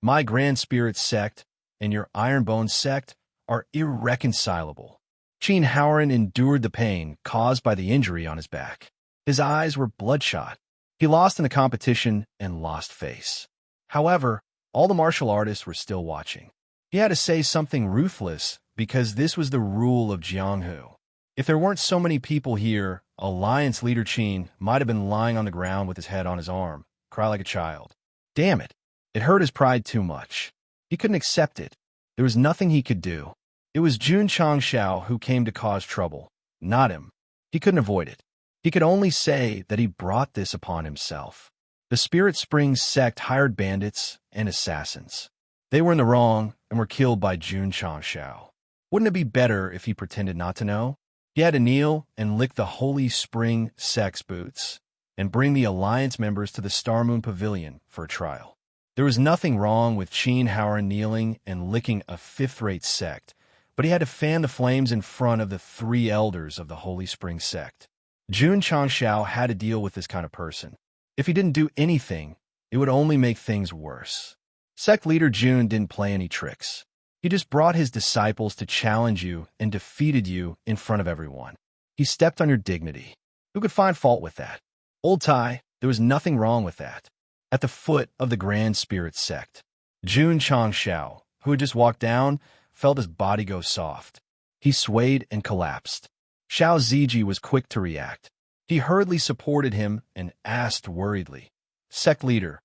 my Grand Spirit sect and your Ironbone sect are irreconcilable. Cheen Howren endured the pain caused by the injury on his back. His eyes were bloodshot. He lost in the competition and lost face. However, all the martial artists were still watching. He had to say something ruthless because this was the rule of Jianghu. If there weren't so many people here, Alliance leader Cheen might have been lying on the ground with his head on his arm, cry like a child. Damn it. It hurt his pride too much. He couldn't accept it. There was nothing he could do. It was Jun Changshao who came to cause trouble, not him. He couldn't avoid it. He could only say that he brought this upon himself. The Spirit Springs sect hired bandits and assassins. They were in the wrong and were killed by Jun Changshao. Wouldn't it be better if he pretended not to know? He had to kneel and lick the Holy Spring sect's boots and bring the Alliance members to the Star Moon Pavilion for a trial. There was nothing wrong with Cheen Howren kneeling and licking a 5th-rate sect, but he had to fan the flames in front of the 3 elders of the Holy Spring sect. Jun Changshao had to deal with this kind of person. If he didn't do anything, it would only make things worse. Sect leader Jun didn't play any tricks. He just brought his disciples to challenge you and defeated you in front of everyone. He stepped on your dignity. Who could find fault with that? Old Tai, there was nothing wrong with that. At the foot of the Grand Spirit sect, Jun Changshao, who had just walked down, felt his body go soft. He swayed and collapsed. Xiao Ziji was quick to react. He hurriedly supported him and asked worriedly, Sect leader,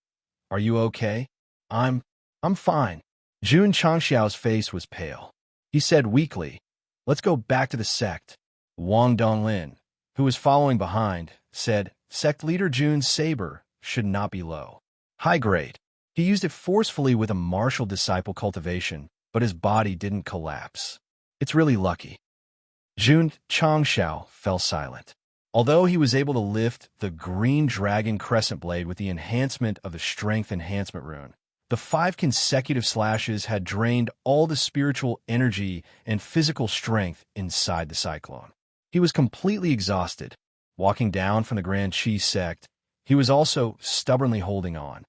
are you okay? I'm fine. Jun Changshao's face was pale. He said weakly, let's go back to the sect. Wang Donglin, who was following behind, said, Sect leader Jun's saber should not be low. High grade. He used it forcefully with a martial disciple cultivation, but his body didn't collapse. It's really lucky. Jun Changshao fell silent. Although he was able to lift the green dragon crescent blade with the enhancement of the strength enhancement rune, the 5 consecutive slashes had drained all the spiritual energy and physical strength inside the cyclone. He was completely exhausted. Walking down from the Grand Qi sect, he was also stubbornly holding on.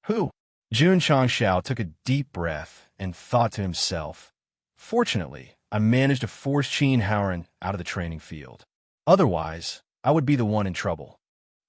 Who? Jun Changshao took a deep breath and thought to himself, fortunately, I managed to force Cheen Howren out of the training field. Otherwise, I would be the one in trouble.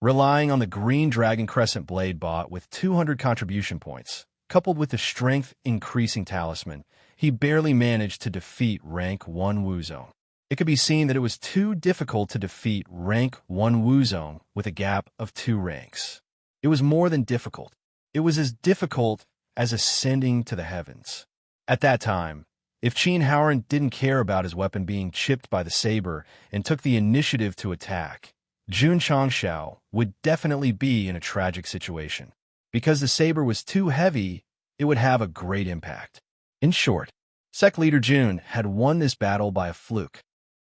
Relying on the Green Dragon Crescent Blade bot with 200 contribution points, coupled with the strength-increasing talisman, he barely managed to defeat rank 1 Wuzong. It could be seen that it was too difficult to defeat rank 1 Wuzong with a gap of 2 ranks. It was more than difficult. It was as difficult as ascending to the heavens. At that time, if Cheen Howren didn't care about his weapon being chipped by the saber and took the initiative to attack, Jun Changshao would definitely be in a tragic situation. Because the saber was too heavy, it would have a great impact. In short, Sect leader Jun had won this battle by a fluke.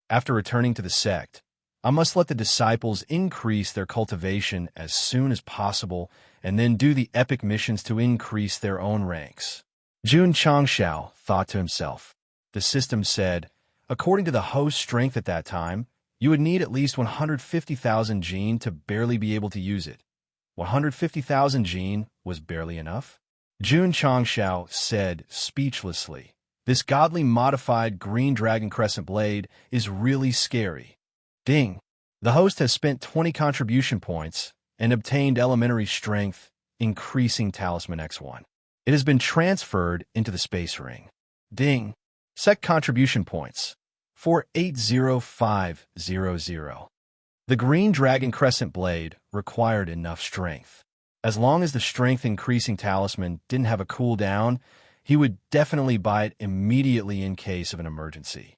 After returning to the sect, I must let the disciples increase their cultivation as soon as possible and then do the epic missions to increase their own ranks. Jun Changshao thought to himself. The system said, according to the host's strength at that time, you would need at least 150,000 gene to barely be able to use it. 150,000 gene was barely enough? Jun Changshao said speechlessly, this godly modified Green Dragon Crescent Blade is really scary. Ding! The host has spent 20 contribution points and obtained elementary strength, increasing Talisman X1. It has been transferred into the space ring. Ding. Sect contribution points. 480500. The green dragon crescent blade required enough strength. As long as the strength-increasing talisman didn't have a cooldown, he would definitely buy it immediately in case of an emergency.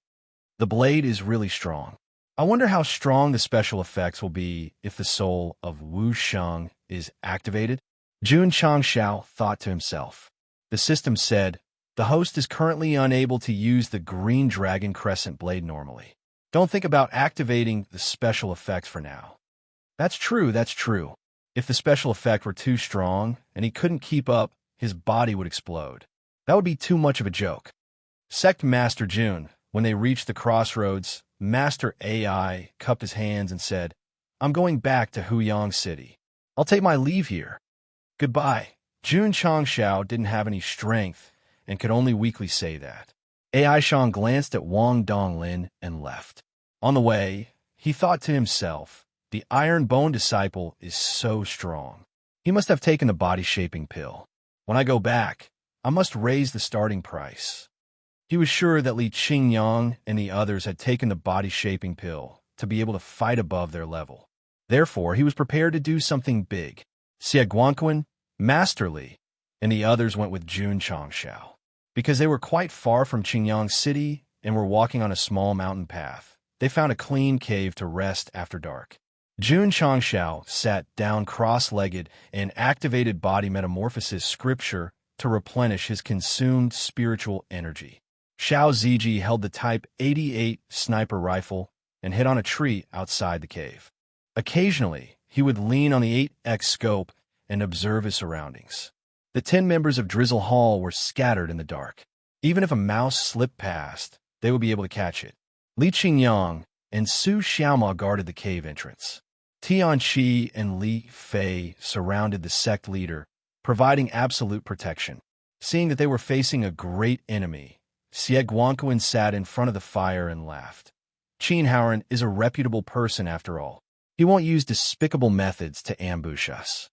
The blade is really strong. I wonder how strong the special effects will be if the soul of Wu Sheng is activated. Jun Changxiao thought to himself. The system said, the host is currently unable to use the green dragon crescent blade normally. Don't think about activating the special effects for now. That's true. If the special effect were too strong and he couldn't keep up, his body would explode. That would be too much of a joke. Sect Master Jun, when they reached the crossroads, Master AI cupped his hands and said, I'm going back to Huyang City. I'll take my leave here. Goodbye. Jun Changxiao didn't have any strength and could only weakly say that. AI Shang glanced at Wang Donglin and left. On the way, he thought to himself, the Iron Bone disciple is so strong. He must have taken the body-shaping pill. When I go back, I must raise the starting price. He was sure that Li Qingyang and the others had taken the body-shaping pill to be able to fight above their level. Therefore, he was prepared to do something big. Xie Guanquan, Master Li, and the others went with Jun Changxiao. Because they were quite far from Qingyang City and were walking on a small mountain path, they found a clean cave to rest after dark. Jun Changxiao sat down cross-legged and activated body metamorphosis scripture to replenish his consumed spiritual energy. Xiao Ziji held the Type 88 sniper rifle and hit on a tree outside the cave. Occasionally, he would lean on the 8x scope and observe his surroundings. The 10 members of Drizzle Hall were scattered in the dark. Even if a mouse slipped past, they would be able to catch it. Li Qingyang and Su Xiaoma guarded the cave entrance. Tianqi and Li Fei surrounded the sect leader, providing absolute protection. Seeing that they were facing a great enemy, Xie Guanquan sat in front of the fire and laughed. Qin Haoran is a reputable person after all. He won't use despicable methods to ambush us.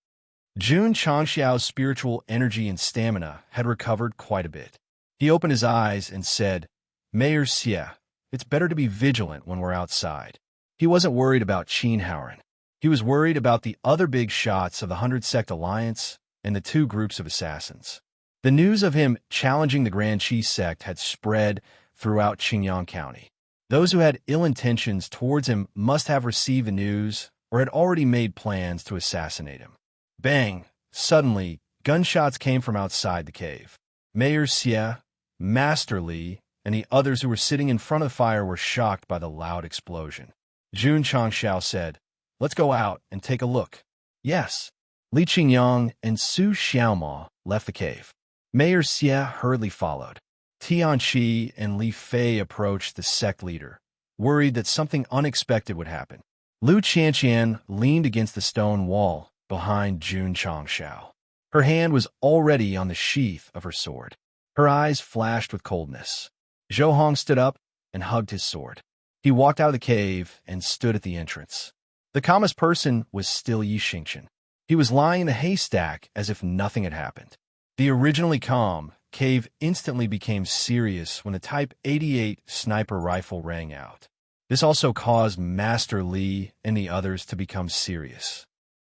Jun Changxiao's spiritual energy and stamina had recovered quite a bit. He opened his eyes and said, Mayor Xie, it's better to be vigilant when we're outside. He wasn't worried about Qin Haoran. He was worried about the other big shots of the 100 Sect Alliance and the 2 groups of assassins. The news of him challenging the Grand Qi Sect had spread throughout Qingyang County. Those who had ill intentions towards him must have received the news or had already made plans to assassinate him. Bang! Suddenly, gunshots came from outside the cave. Mayor Xie, Master Li, and the others who were sitting in front of the fire were shocked by the loud explosion. Jun Changxiao said, Let's go out and take a look. Yes. Li Qingyang and Su Xiaoma left the cave. Mayor Xie hurriedly followed. Tianqi and Li Fei approached the sect leader, worried that something unexpected would happen. Lu Qianqian leaned against the stone wall behind Jun Changxiao. Her hand was already on the sheath of her sword. Her eyes flashed with coldness. Zhou Hong stood up and hugged his sword. He walked out of the cave and stood at the entrance. The calmest person was still Yi Xingqian. He was lying in the haystack as if nothing had happened. The originally calm cave instantly became serious when the Type 88 sniper rifle rang out. This also caused Master Li and the others to become serious.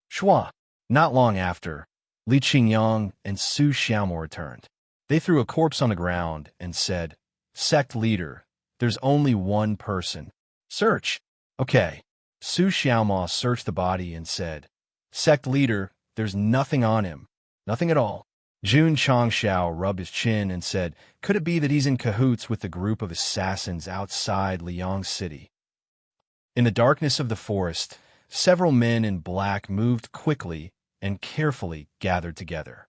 Shua. Not long after, Li Qingyang and Su Xiaoma returned. They threw a corpse on the ground and said, Sect leader, there's only one person. Search. Okay. Su Xiaoma searched the body and said, Sect leader, there's nothing on him. Nothing at all. Jun Changxiao rubbed his chin and said, Could it be that he's in cahoots with the group of assassins outside Liang City? In the darkness of the forest, several men in black moved quickly and carefully gathered together.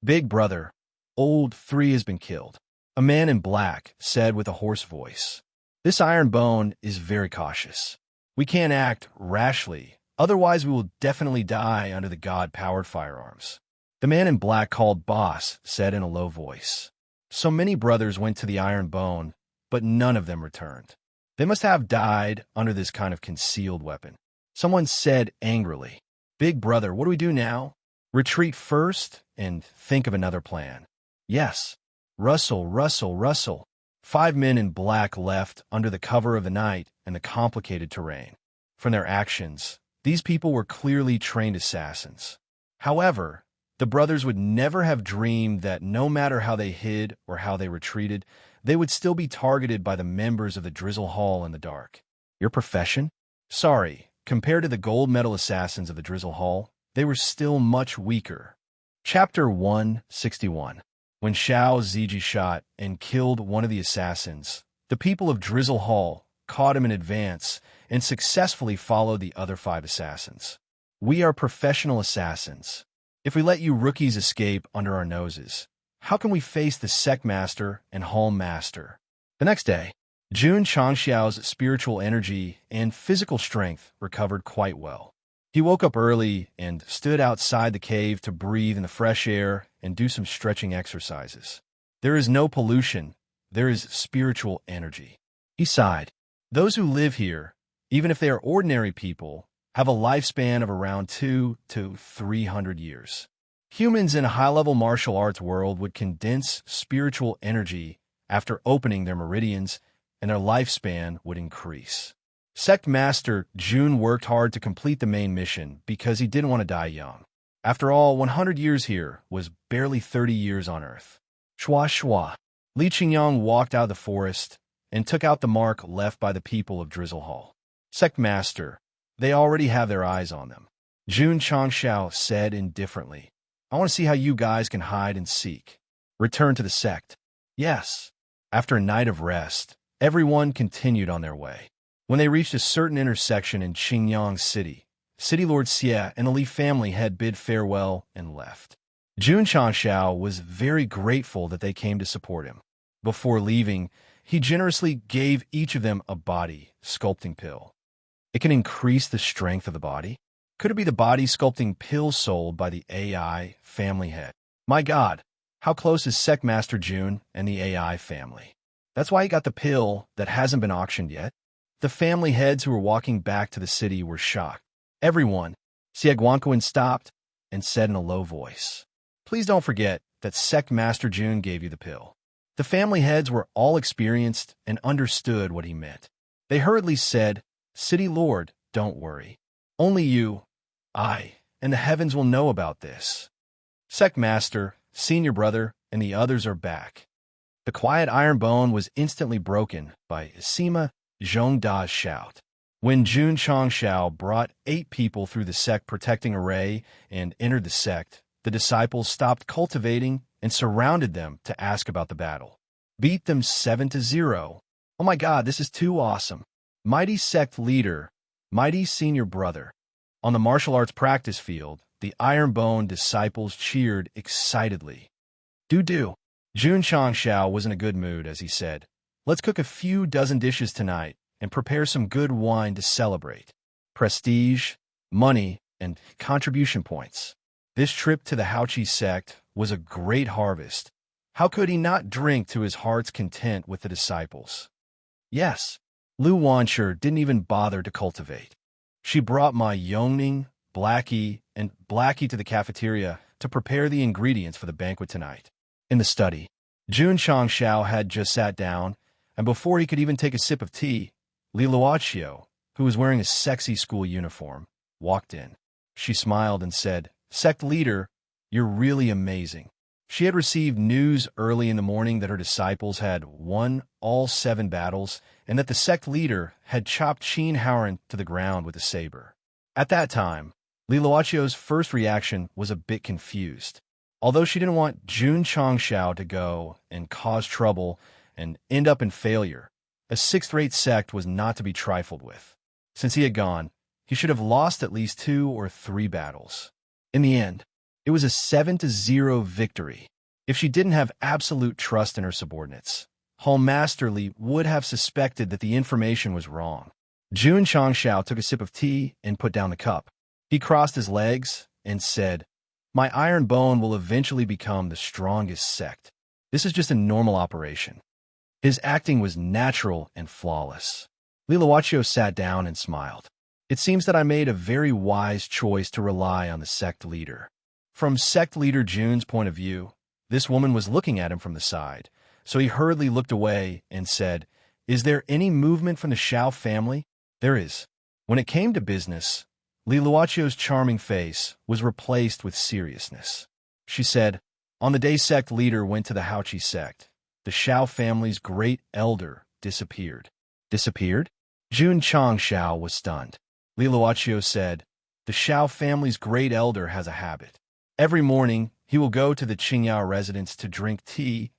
Big brother, old 3 has been killed. A man in black said with a hoarse voice. This Iron Bone is very cautious. We can't act rashly, otherwise we will definitely die under the God-powered firearms. The man in black called Boss said in a low voice. So many brothers went to the Iron Bone, but none of them returned. They must have died under this kind of concealed weapon. Someone said angrily. Big brother, what do we do now? Retreat first and think of another plan. Yes. Rustle, rustle, rustle. 5 men in black left under the cover of the night and the complicated terrain. From their actions, these people were clearly trained assassins. However, the brothers would never have dreamed that no matter how they hid or how they retreated, they would still be targeted by the members of the Drizzle Hall in the dark. Your profession? Sorry, compared to the gold medal assassins of the Drizzle Hall, they were still much weaker. Chapter 161. When Xiao Ziji shot and killed one of the assassins, the people of Drizzle Hall caught him in advance and successfully followed the other 5 assassins. We are professional assassins. If we let you rookies escape under our noses, how can we face the Sect Master and Hall Master? The next day, Jun Changxiao's spiritual energy and physical strength recovered quite well. He woke up early and stood outside the cave to breathe in the fresh air and do some stretching exercises. There is no pollution, there is spiritual energy. He sighed. Those who live here, even if they are ordinary people, have a lifespan of around 200 to 300 years. Humans in a high-level martial arts world would condense spiritual energy after opening their meridians, and their lifespan would increase. Sect Master Jun worked hard to complete the main mission because he didn't want to die young. After all, 100 years here was barely 30 years on Earth. Shua shua. Li Qingyang walked out of the forest and took out the mark left by the people of Drizzle Hall. Sect Master, they already have their eyes on them. Jun Changxiao said indifferently, I want to see how you guys can hide and seek. Return to the sect. Yes. After a night of rest, everyone continued on their way. When they reached a certain intersection in Qingyang City, City Lord Xie and the Li family had bid farewell and left. Jun Changxiao was very grateful that they came to support him. Before leaving, he generously gave each of them a body sculpting pill. It can increase the strength of the body. Could it be the body sculpting pill sold by the AI family head? My God, how close is Sect Master Jun and the AI family? That's why he got the pill that hasn't been auctioned yet. The family heads who were walking back to the city were shocked. Everyone, Xie Guangquan stopped and said in a low voice, Please don't forget that Sect Master Jun gave you the pill. The family heads were all experienced and understood what he meant. They hurriedly said, City Lord, don't worry. Only you, I, and the heavens will know about this. Sect Master, Senior Brother, and the others are back. The quiet iron bone was instantly broken by Sima Zhongda's shout. When Jun Changxiao brought 8 people through the sect protecting array and entered the sect, the disciples stopped cultivating and surrounded them to ask about the battle. Beat them 7-0. Oh my God, this is too awesome. Mighty sect leader, mighty senior brother. On the martial arts practice field, the Iron Bone disciples cheered excitedly. Do. Jun Changxiao was in a good mood as he said, Let's cook a few dozen dishes tonight and prepare some good wine to celebrate. Prestige, money, and contribution points. This trip to the Haoqi sect was a great harvest. How could he not drink to his heart's content with the disciples? Yes, Lu Wancher didn't even bother to cultivate. She brought my Yongning, Blackie, and Blackie to the cafeteria to prepare the ingredients for the banquet tonight. In the study, Jun Changxiao had just sat down, and before he could even take a sip of tea, Li Luoqiu, who was wearing a sexy school uniform, walked in. She smiled and said, Sect leader, you're really amazing. She had received news early in the morning that her disciples had won all 7 battles and that the sect leader had chopped Qin Haoran to the ground with a saber. At that time, Li Luoqiu's first reaction was a bit confused. Although she didn't want Jun Changxiao to go and cause trouble and end up in failure, a 6th-rate sect was not to be trifled with. Since he had gone, he should have lost at least 2 or 3 battles. In the end, it was a 7-0 victory. If she didn't have absolute trust in her subordinates, Hall Master Li would have suspected that the information was wrong. Jun Changxiao took a sip of tea and put down the cup. He crossed his legs and said, My Iron Bone will eventually become the strongest sect. This is just a normal operation. His acting was natural and flawless. Li Luoqiu sat down and smiled. It seems that I made a very wise choice to rely on the sect leader. From sect leader June's point of view, this woman was looking at him from the side, so he hurriedly looked away and said, "Is there any movement from the Shao family?" "There is." When it came to business, Li Luochio's charming face was replaced with seriousness. She said, "On the day sect leader went to the Haoqi sect, the Shao family's great elder disappeared." Disappeared? Jun Changshao was stunned. Li Luochio said, "The Shao family's great elder has a habit. Every morning, he will go to the Qingyao residence to drink tea,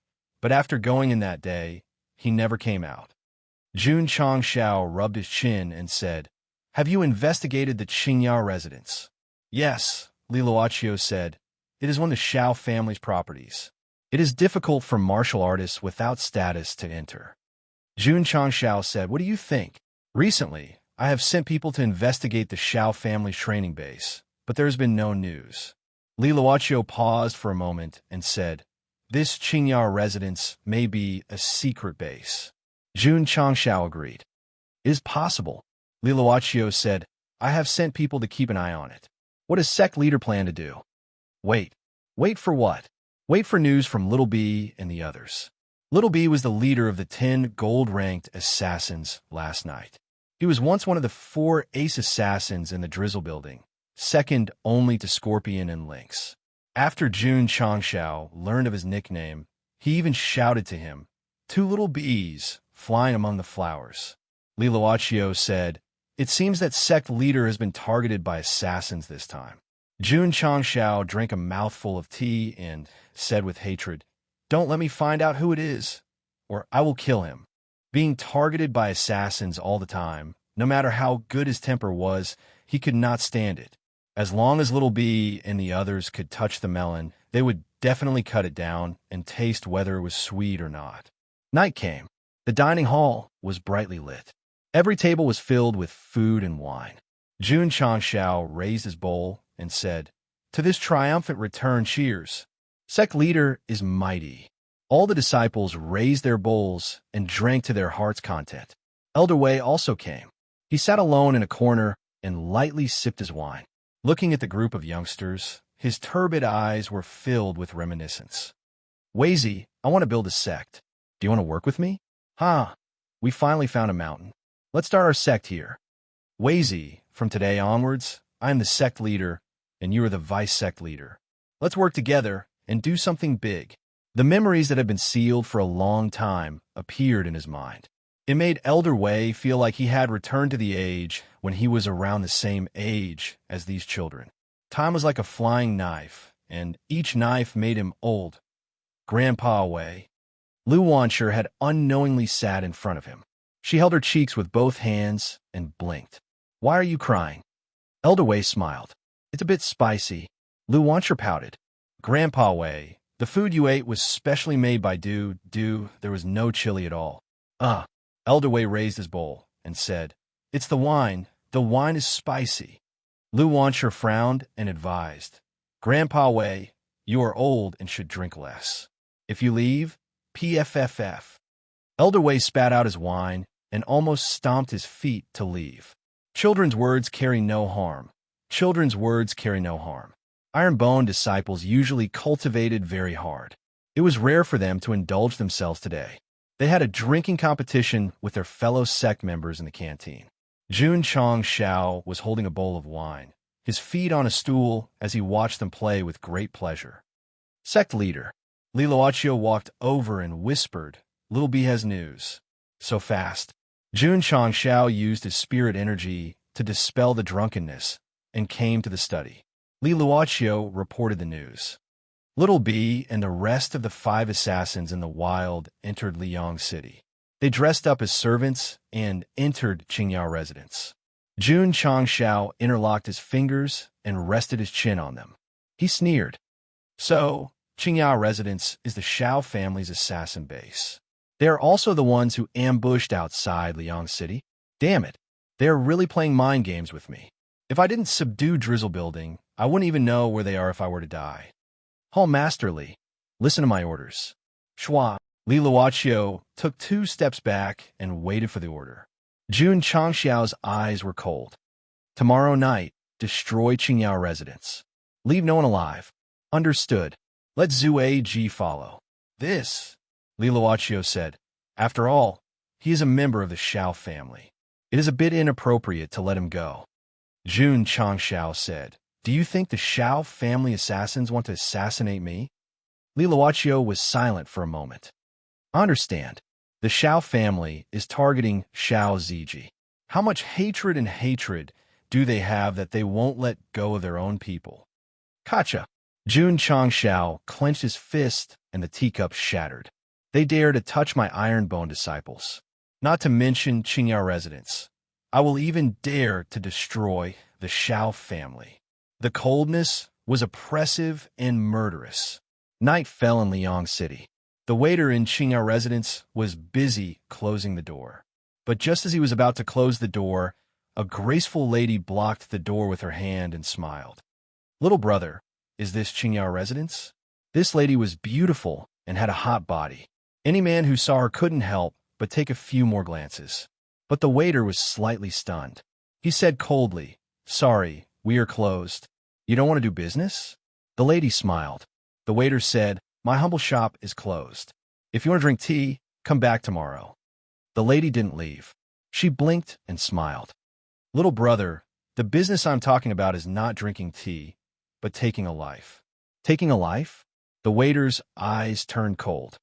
but after going in that day, he never came out." Jun Changshao rubbed his chin and said, "Have you investigated the Qingyao residence?" "Yes," Li Luochio said. "It is one of the Shao family's properties. It is difficult for martial artists without status to enter." Jun Changshao said, "What do you think? Recently, I have sent people to investigate the Shao family's training base, but there has been no news." Li Luochio paused for a moment and said, "This Qingyao residence may be a secret base." Jun Changshao agreed. "It is possible." Li Luochio said, "I have sent people to keep an eye on it." "What does sect leader plan to do?" "Wait." "Wait for what?" "Wait for news from Little B and the others." Little B was the leader of the 10 gold-ranked assassins last night. He was once one of the 4 ace assassins in the Drizzle building, second only to Scorpion and Lynx. After Jun Changshao learned of his nickname, he even shouted to him, "Two little bees flying among the flowers." Li Luochio said, "It seems that sect leader has been targeted by assassins this time." Jun Changshao drank a mouthful of tea and said with hatred, "Don't let me find out who it is, or I will kill him." Being targeted by assassins all the time, no matter how good his temper was, he could not stand it. As long as Little B and the others could touch the melon, they would definitely cut it down and taste whether it was sweet or not. Night came. The dining hall was brightly lit. Every table was filled with food and wine. Jun Changshao raised his bowl and said, "To this triumphant return, cheers. Sect leader is mighty." All the disciples raised their bowls and drank to their heart's content. Elder Wei also came. He sat alone in a corner and lightly sipped his wine. Looking at the group of youngsters, his turbid eyes were filled with reminiscence. "Weizi, I want to build a sect. Do you want to work with me?" "Huh. We finally found a mountain. Let's start our sect here." "Weizi, from today onwards, I am the sect leader, and you are the vice sect leader. Let's work together and do something big." The memories that had been sealed for a long time appeared in his mind. It made Elder Wei feel like he had returned to the age when he was around the same age as these children. Time was like a flying knife, and each knife made him old. Grandpa Wei. Lu Wancher had unknowingly sat in front of him. She held her cheeks with both hands and blinked. "Why are you crying?" Elder Wei smiled. "It's a bit spicy." Lu Wancher pouted. "Grandpa Wei, the food you ate was specially made by Du. There was no chili at all." Elder Wei raised his bowl and said, "It's the wine. The wine is spicy." Lu Wancher frowned and advised, "Grandpa Wei, you are old and should drink less. If you leave, PFFF." Elder Wei spat out his wine and almost stomped his feet to leave. Children's words carry no harm. Children's words carry no harm. Ironbone disciples usually cultivated very hard. It was rare for them to indulge themselves today. They had a drinking competition with their fellow sect members in the canteen. Jun Changshao was holding a bowl of wine, his feet on a stool as he watched them play with great pleasure. "Sect leader." Li Luochio walked over and whispered, "Little B has news." So fast. Jun Changshao used his spirit energy to dispel the drunkenness and came to the study. Li Luochio reported the news. Little B and the rest of the 5 assassins in the wild entered Liang City. They dressed up as servants and entered Qingyao residence. Jun Changshao interlocked his fingers and rested his chin on them. He sneered. "So, Qingyao residence is the Shao family's assassin base. They are also the ones who ambushed outside Liang City. Damn it, they are really playing mind games with me. If I didn't subdue Drizzle Building, I wouldn't even know where they are if I were to die. Hall Master Li, listen to my orders." Shua. Li Luochio took 2 steps back and waited for the order. Jun Changshao's eyes were cold. Tomorrow night, destroy Qingyao residence. Leave no one alive. Understood. Let Zhu Ji follow. This, Li Luoqiu said. After all, he is a member of the Shao family. It is a bit inappropriate to let him go. Jun Changshao said, Do you think the Shao family assassins want to assassinate me? Li Luoqiu was silent for a moment. I understand. The Shao family is targeting Shao Ziji. How much hatred do they have that they won't let go of their own people? Gotcha. Jun Changshao clenched his fist and the teacup shattered. They dare to touch my iron-bone disciples. Not to mention Qingyao residents. I will even dare to destroy the Shao family. The coldness was oppressive and murderous. Night fell in Liang City. The waiter in Qingyao residence was busy closing the door. But just as he was about to close the door, a graceful lady blocked the door with her hand and smiled. Little brother, is this Qingyao residence? This lady was beautiful and had a hot body. Any man who saw her couldn't help but take a few more glances. But the waiter was slightly stunned. He said coldly, Sorry, we are closed. You don't want to do business? The lady smiled. The waiter said, My humble shop is closed. If you want to drink tea, come back tomorrow. The lady didn't leave. She blinked and smiled. Little brother, the business I'm talking about is not drinking tea, but taking a life. Taking a life? The waiter's eyes turned cold.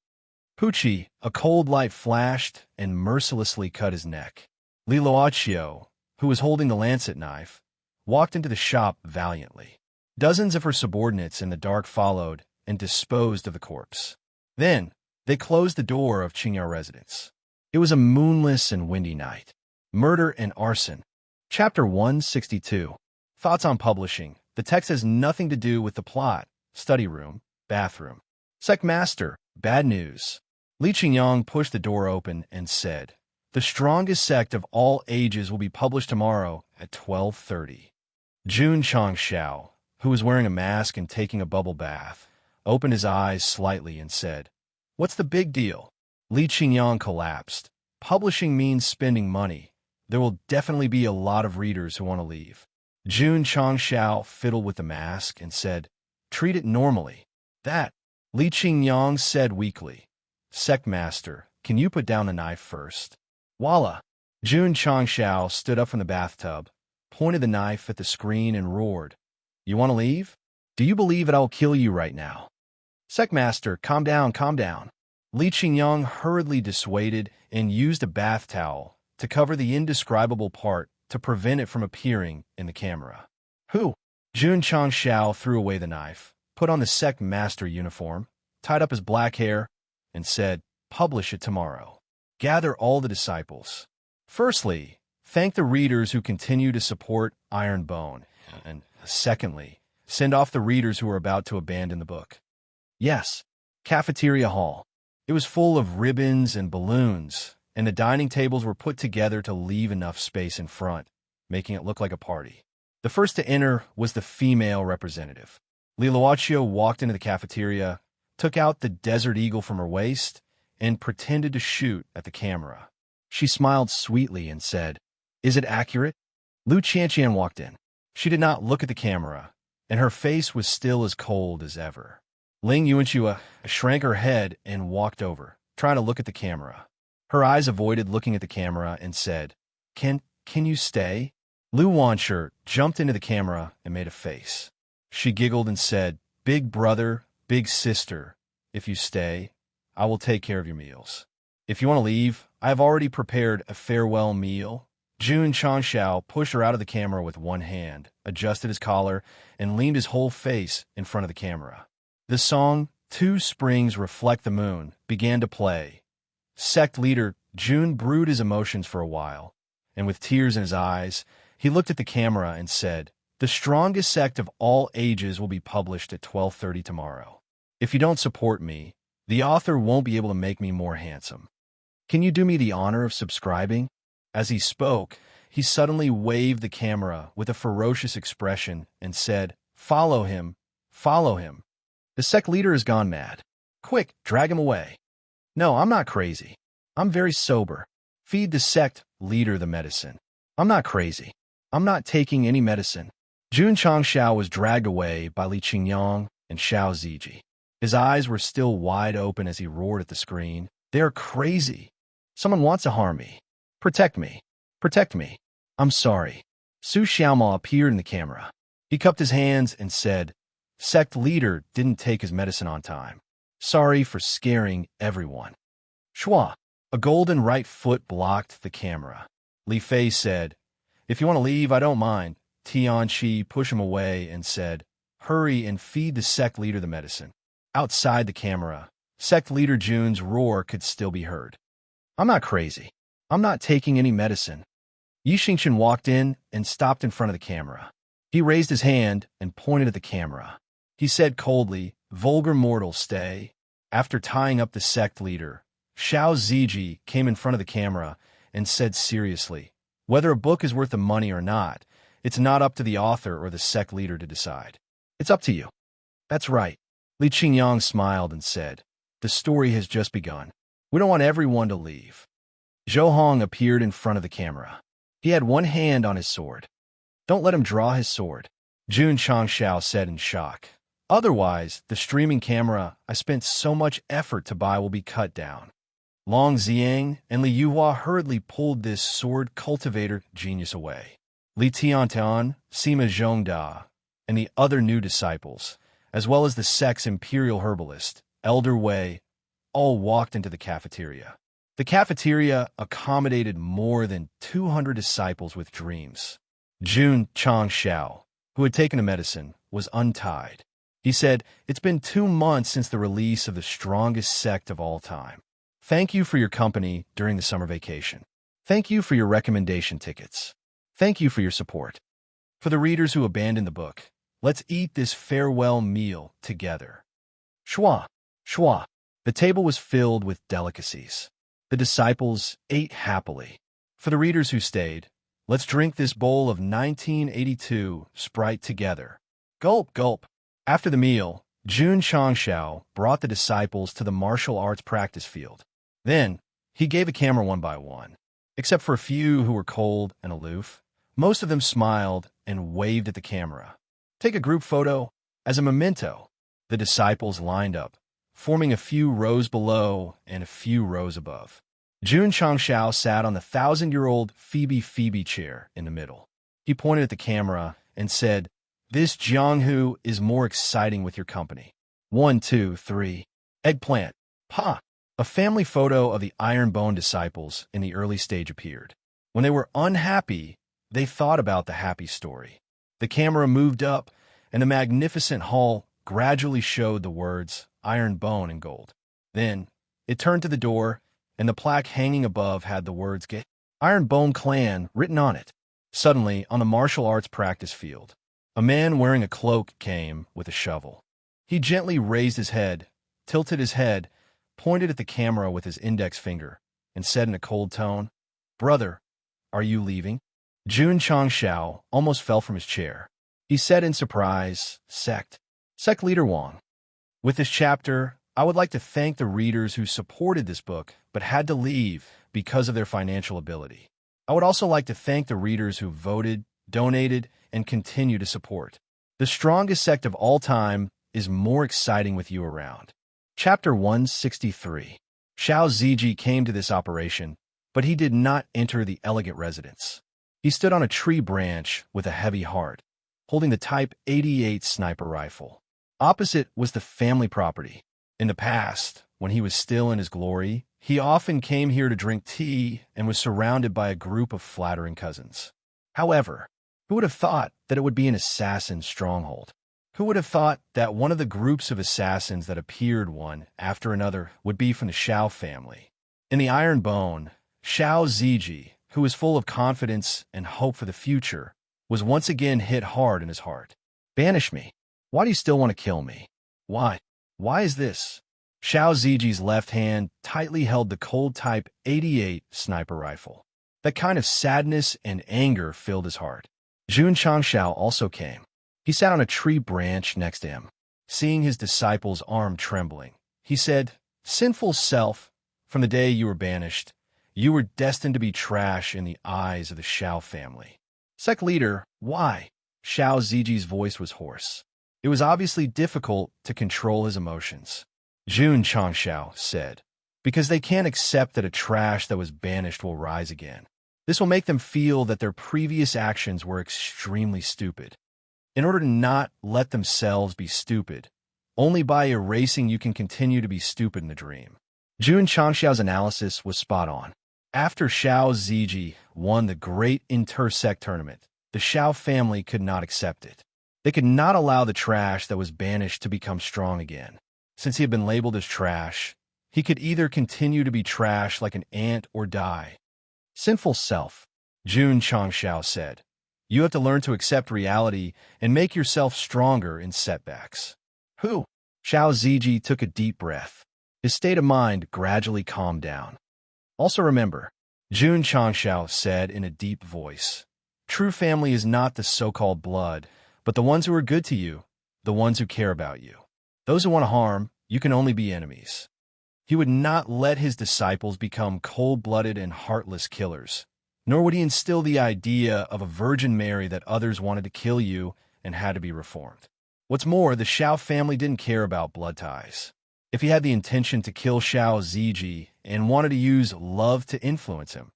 Pucci, a cold light flashed and mercilessly cut his neck. Li Luoqiu, who was holding the lancet knife, walked into the shop valiantly. Dozens of her subordinates in the dark followed and disposed of the corpse. Then, they closed the door of Qingyao residence. It was a moonless and windy night. Murder and arson. Chapter 162. Thoughts on publishing. The text has nothing to do with the plot. Study room, bathroom. Sect Master, bad news. Li Qingyang pushed the door open and said, The strongest sect of all ages will be published tomorrow at 12:30. Jun Changshao, who was wearing a mask and taking a bubble bath, opened his eyes slightly and said, What's the big deal? Li Qingyang collapsed. Publishing means spending money. There will definitely be a lot of readers who want to leave. Jun Changshao fiddled with the mask and said, Treat it normally. That, Li Qingyang said weakly. Sect Master, can you put down the knife first? Voila! Jun Changshao stood up from the bathtub, pointed the knife at the screen and roared, You want to leave? Do you believe that I will kill you right now? Sect Master, calm down, calm down. Li Qingyang hurriedly dissuaded and used a bath towel to cover the indescribable part to prevent it from appearing in the camera. Who? Jun Changshao threw away the knife, put on the Sect Master uniform, tied up his black hair, and said, Publish it tomorrow. Gather all the disciples. Firstly, thank the readers who continue to support Iron Bone, and secondly, send off the readers who are about to abandon the book. Yes, cafeteria hall. It was full of ribbons and balloons, and the dining tables were put together to leave enough space in front, making it look like a party. The first to enter was the female representative. Li Luoqiu walked into the cafeteria, took out the Desert Eagle from her waist, and pretended to shoot at the camera. She smiled sweetly and said, Is it accurate? Lu Qianqian walked in. She did not look at the camera, and her face was still as cold as ever. Ling Yuanqua shrank her head and walked over, trying to look at the camera. Her eyes avoided looking at the camera and said, Can you stay? Lu Wanshi jumped into the camera and made a face. She giggled and said, Big brother, big sister, if you stay, I will take care of your meals. If you want to leave, I have already prepared a farewell meal. Jun Changshao pushed her out of the camera with one hand, adjusted his collar, and leaned his whole face in front of the camera. The song, Two Springs Reflect the Moon, began to play. Sect leader Jun brewed his emotions for a while, and with tears in his eyes, he looked at the camera and said, The strongest sect of all ages will be published at 12:30 tomorrow. If you don't support me, the author won't be able to make me more handsome. Can you do me the honor of subscribing? As he spoke, he suddenly waved the camera with a ferocious expression and said, Follow him, follow him. The sect leader has gone mad. Quick, drag him away. No, I'm not crazy. I'm very sober. Feed the sect leader the medicine. I'm not crazy. I'm not taking any medicine. Jun Changshao was dragged away by Li Qingyang and Xiao Ziji. His eyes were still wide open as he roared at the screen. They're crazy. Someone wants to harm me. Protect me. Protect me. I'm sorry. Su Xiaoma appeared in the camera. He cupped his hands and said, Sect leader didn't take his medicine on time. Sorry for scaring everyone. Shua. A golden right foot blocked the camera. Li Fei said, If you want to leave, I don't mind. Tianqi pushed him away and said, Hurry and feed the sect leader the medicine. Outside the camera, sect leader Jun's roar could still be heard. I'm not crazy. I'm not taking any medicine. Yi Xingchen walked in and stopped in front of the camera. He raised his hand and pointed at the camera. He said coldly, Vulgar mortal, stay. After tying up the sect leader, Xiao Ziji came in front of the camera and said seriously, Whether a book is worth the money or not, it's not up to the author or the sect leader to decide. It's up to you. That's right. Li Qingyang smiled and said, The story has just begun. We don't want everyone to leave. Zhou Hong appeared in front of the camera. He had one hand on his sword. Don't let him draw his sword, Jun Changshao said in shock. Otherwise, the streaming camera I spent so much effort to buy will be cut down. Long Xiang and Li Yuhua hurriedly pulled this sword cultivator genius away. Li Tiantian, Sima Zhongda, and the other new disciples, as well as the sect's imperial herbalist, Elder Wei, all walked into the cafeteria. The cafeteria accommodated more than 200 disciples with dreams. Jun Changshao, who had taken a medicine, was untied. He said, It's been 2 months since the release of the strongest sect of all time. Thank you for your company during the summer vacation. Thank you for your recommendation tickets. Thank you for your support. For the readers who abandoned the book, let's eat this farewell meal together. Shua, shua. The table was filled with delicacies. The disciples ate happily. For the readers who stayed, let's drink this bowl of 1982 Sprite together. Gulp, gulp. After the meal, Jun Changshao brought the disciples to the martial arts practice field. Then, he gave a camera one by one. Except for a few who were cold and aloof, most of them smiled and waved at the camera. Take a group photo as a memento. The disciples lined up, forming a few rows below and a few rows above. Jun Changshao sat on the 1,000-year-old Phoebe chair in the middle. He pointed at the camera and said, This Jianghu is more exciting with your company. 1, 2, 3. Eggplant. Pa! A family photo of the Iron Bone disciples in the early stage appeared. When they were unhappy, they thought about the happy story. The camera moved up, and the magnificent hall gradually showed the words Iron Bone in gold. Then, it turned to the door, and the plaque hanging above had the words Iron Bone Clan written on it. Suddenly, on the martial arts practice field, a man wearing a cloak came with a shovel. He gently raised his head, tilted his head, pointed at the camera with his index finger, and said in a cold tone, Brother, are you leaving? Jun Changshao almost fell from his chair. He said in surprise, Sect leader Wang. With this chapter, I would like to thank the readers who supported this book but had to leave because of their financial ability. I would also like to thank the readers who voted, donated, and continue to support. The strongest sect of all time is more exciting with you around. Chapter 163. Xiao Ziji came to this operation, but he did not enter the elegant residence. He stood on a tree branch with a heavy heart, holding the Type 88 sniper rifle. Opposite was the family property. In the past, when he was still in his glory, he often came here to drink tea and was surrounded by a group of flattering cousins. However, who would have thought that it would be an assassin's stronghold? Who would have thought that one of the groups of assassins that appeared one after another would be from the Xiao family? In the Iron Bone, Xiao Ziji, who was full of confidence and hope for the future, was once again hit hard in his heart. Banish me. Why do you still want to kill me? Why? Why is this? Xiao Ziji's left hand tightly held the cold Type 88 sniper rifle. That kind of sadness and anger filled his heart. Jun Changshao also came. He sat on a tree branch next to him. Seeing his disciple's arm trembling, he said, Sinful self, from the day you were banished, you were destined to be trash in the eyes of the Xiao family. Sect leader, why? Xiao Ziji's voice was hoarse. It was obviously difficult to control his emotions. Jun Changxiao said, because they can't accept that a trash that was banished will rise again. This will make them feel that their previous actions were extremely stupid. In order to not let themselves be stupid, only by erasing you can continue to be stupid in the dream. Jun Changxiao's analysis was spot on. After Xiao Ziji won the great inter-sect tournament, the Xiao family could not accept it. They could not allow the trash that was banished to become strong again. Since he had been labeled as trash, he could either continue to be trash like an ant or die. Sinful self, Jun Changxiao said. You have to learn to accept reality and make yourself stronger in setbacks. Who? Xiao Ziji took a deep breath. His state of mind gradually calmed down. Also remember, Jun Changxiao said in a deep voice, true family is not the so-called blood, but the ones who are good to you, the ones who care about you. Those who want to harm, you can only be enemies. He would not let his disciples become cold-blooded and heartless killers, nor would he instill the idea of a Virgin Mary that others wanted to kill you and had to be reformed. What's more, the Xiao family didn't care about blood ties. If he had the intention to kill Xiao Ziji and wanted to use love to influence him,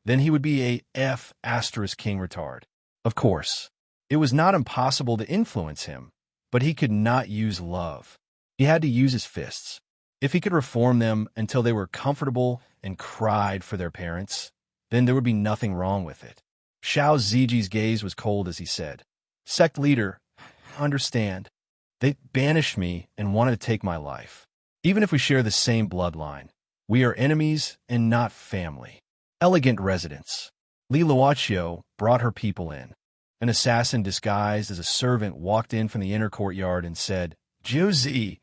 then he would be a F***king retard. Of course, it was not impossible to influence him, but he could not use love. He had to use his fists. If he could reform them until they were comfortable and cried for their parents, then there would be nothing wrong with it. Xiao Ziji's gaze was cold as he said, Sect leader, understand. They banished me and wanted to take my life. Even if we share the same bloodline, we are enemies and not family. Elegant residence. Li Luoqiu brought her people in. An assassin disguised as a servant walked in from the inner courtyard and said, Jiuzi,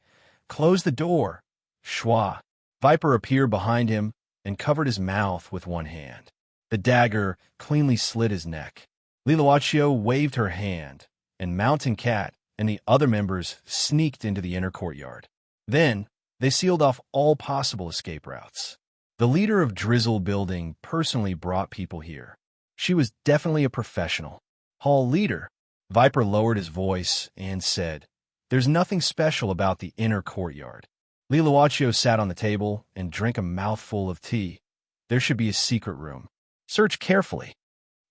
close the door. Shua. Viper appeared behind him and covered his mouth with one hand. The dagger cleanly slit his neck. Li Luoqiu waved her hand, and Mountain Cat and the other members sneaked into the inner courtyard. Then, they sealed off all possible escape routes. The leader of Drizzle Building personally brought people here. She was definitely a professional. Hall leader. Viper lowered his voice and said, There's nothing special about the inner courtyard. Li Luoqiu sat on the table and drank a mouthful of tea. There should be a secret room. Search carefully.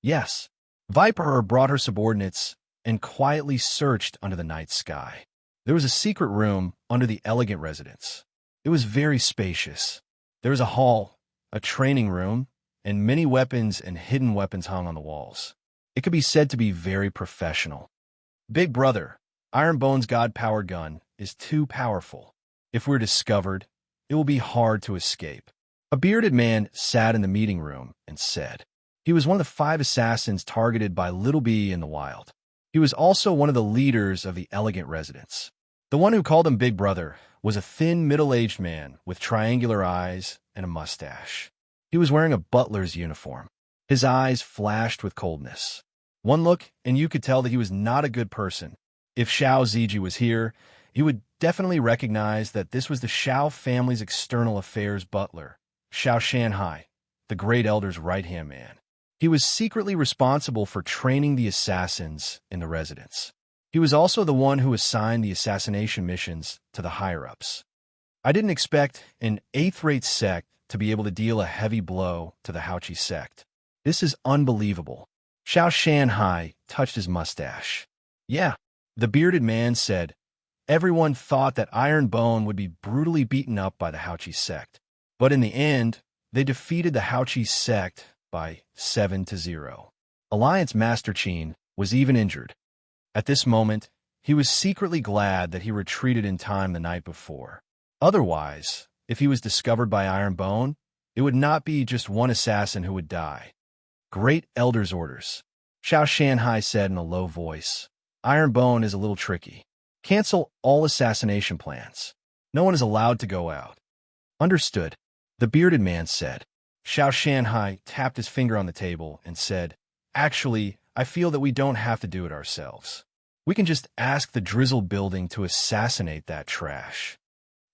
Yes. Viper brought her subordinates and quietly searched under the night sky. There was a secret room under the elegant residence. It was very spacious. There was a hall, a training room, and many weapons and hidden weapons hung on the walls. It could be said to be very professional. Big brother, Ironbone's god-powered gun is too powerful. If we're discovered, it will be hard to escape. A bearded man sat in the meeting room and said, he was one of the 5 assassins targeted by Little B in the wild. He was also one of the leaders of the elegant residence. The one who called him Big Brother was a thin, middle-aged man with triangular eyes and a mustache. He was wearing a butler's uniform. His eyes flashed with coldness. One look, and you could tell that he was not a good person. If Xiao Ziji was here, he would definitely recognize that this was the Xiao family's external affairs butler, Xiao Shanhai, the Great Elder's right-hand man. He was secretly responsible for training the assassins in the residence. He was also the one who assigned the assassination missions to the higher-ups. I didn't expect an 8th-rate sect to be able to deal a heavy blow to the Haoqi sect. This is unbelievable. Xiao Shanhai touched his mustache. Yeah, the bearded man said, everyone thought that Iron Bone would be brutally beaten up by the Haoqi sect. But in the end, they defeated the Haoqi sect by 7-0. Alliance Master Qin was even injured. At this moment, he was secretly glad that he retreated in time the night before. Otherwise, if he was discovered by Iron Bone, it would not be just one assassin who would die. Great Elder's orders. Xiao Shanhai said in a low voice. Iron Bone is a little tricky. Cancel all assassination plans. No one is allowed to go out. Understood, the bearded man said. Xiao Shanhai tapped his finger on the table and said, Actually, I feel that we don't have to do it ourselves. We can just ask the Drizzle Building to assassinate that trash.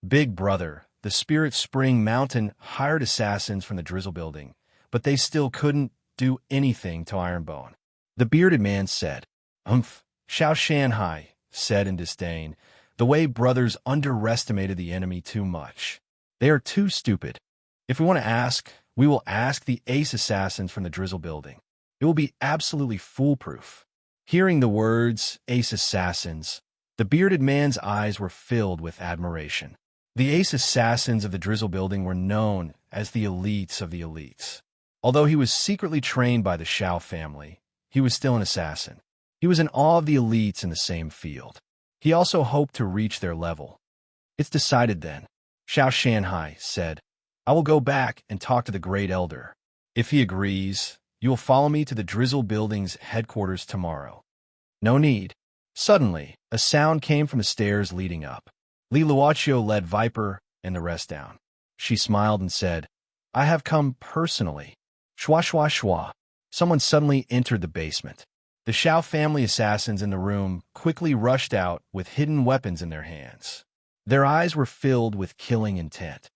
Big Brother, the Spirit Spring Mountain hired assassins from the Drizzle Building, but they still couldn't do anything to Iron Bone. The bearded man said. Humph, Xiao Shanhai said in disdain, the way brothers underestimated the enemy too much. They are too stupid. If we want to ask, we will ask the ace assassins from the Drizzle building. It will be absolutely foolproof. Hearing the words, ace assassins, the bearded man's eyes were filled with admiration. The ace assassins of the Drizzle building were known as the elites of the elites. Although he was secretly trained by the Xiao family, he was still an assassin. He was in awe of the elites in the same field. He also hoped to reach their level. It's decided then, Xiao Shanhai said. I will go back and talk to the Great Elder. If he agrees, you will follow me to the Drizzle building's headquarters tomorrow. No need. Suddenly, a sound came from the stairs leading up. Li Luochio led Viper and the rest down. She smiled and said, I have come personally. Shwa shwa shwa. Someone suddenly entered the basement. The Xiao family assassins in the room quickly rushed out with hidden weapons in their hands. Their eyes were filled with killing intent.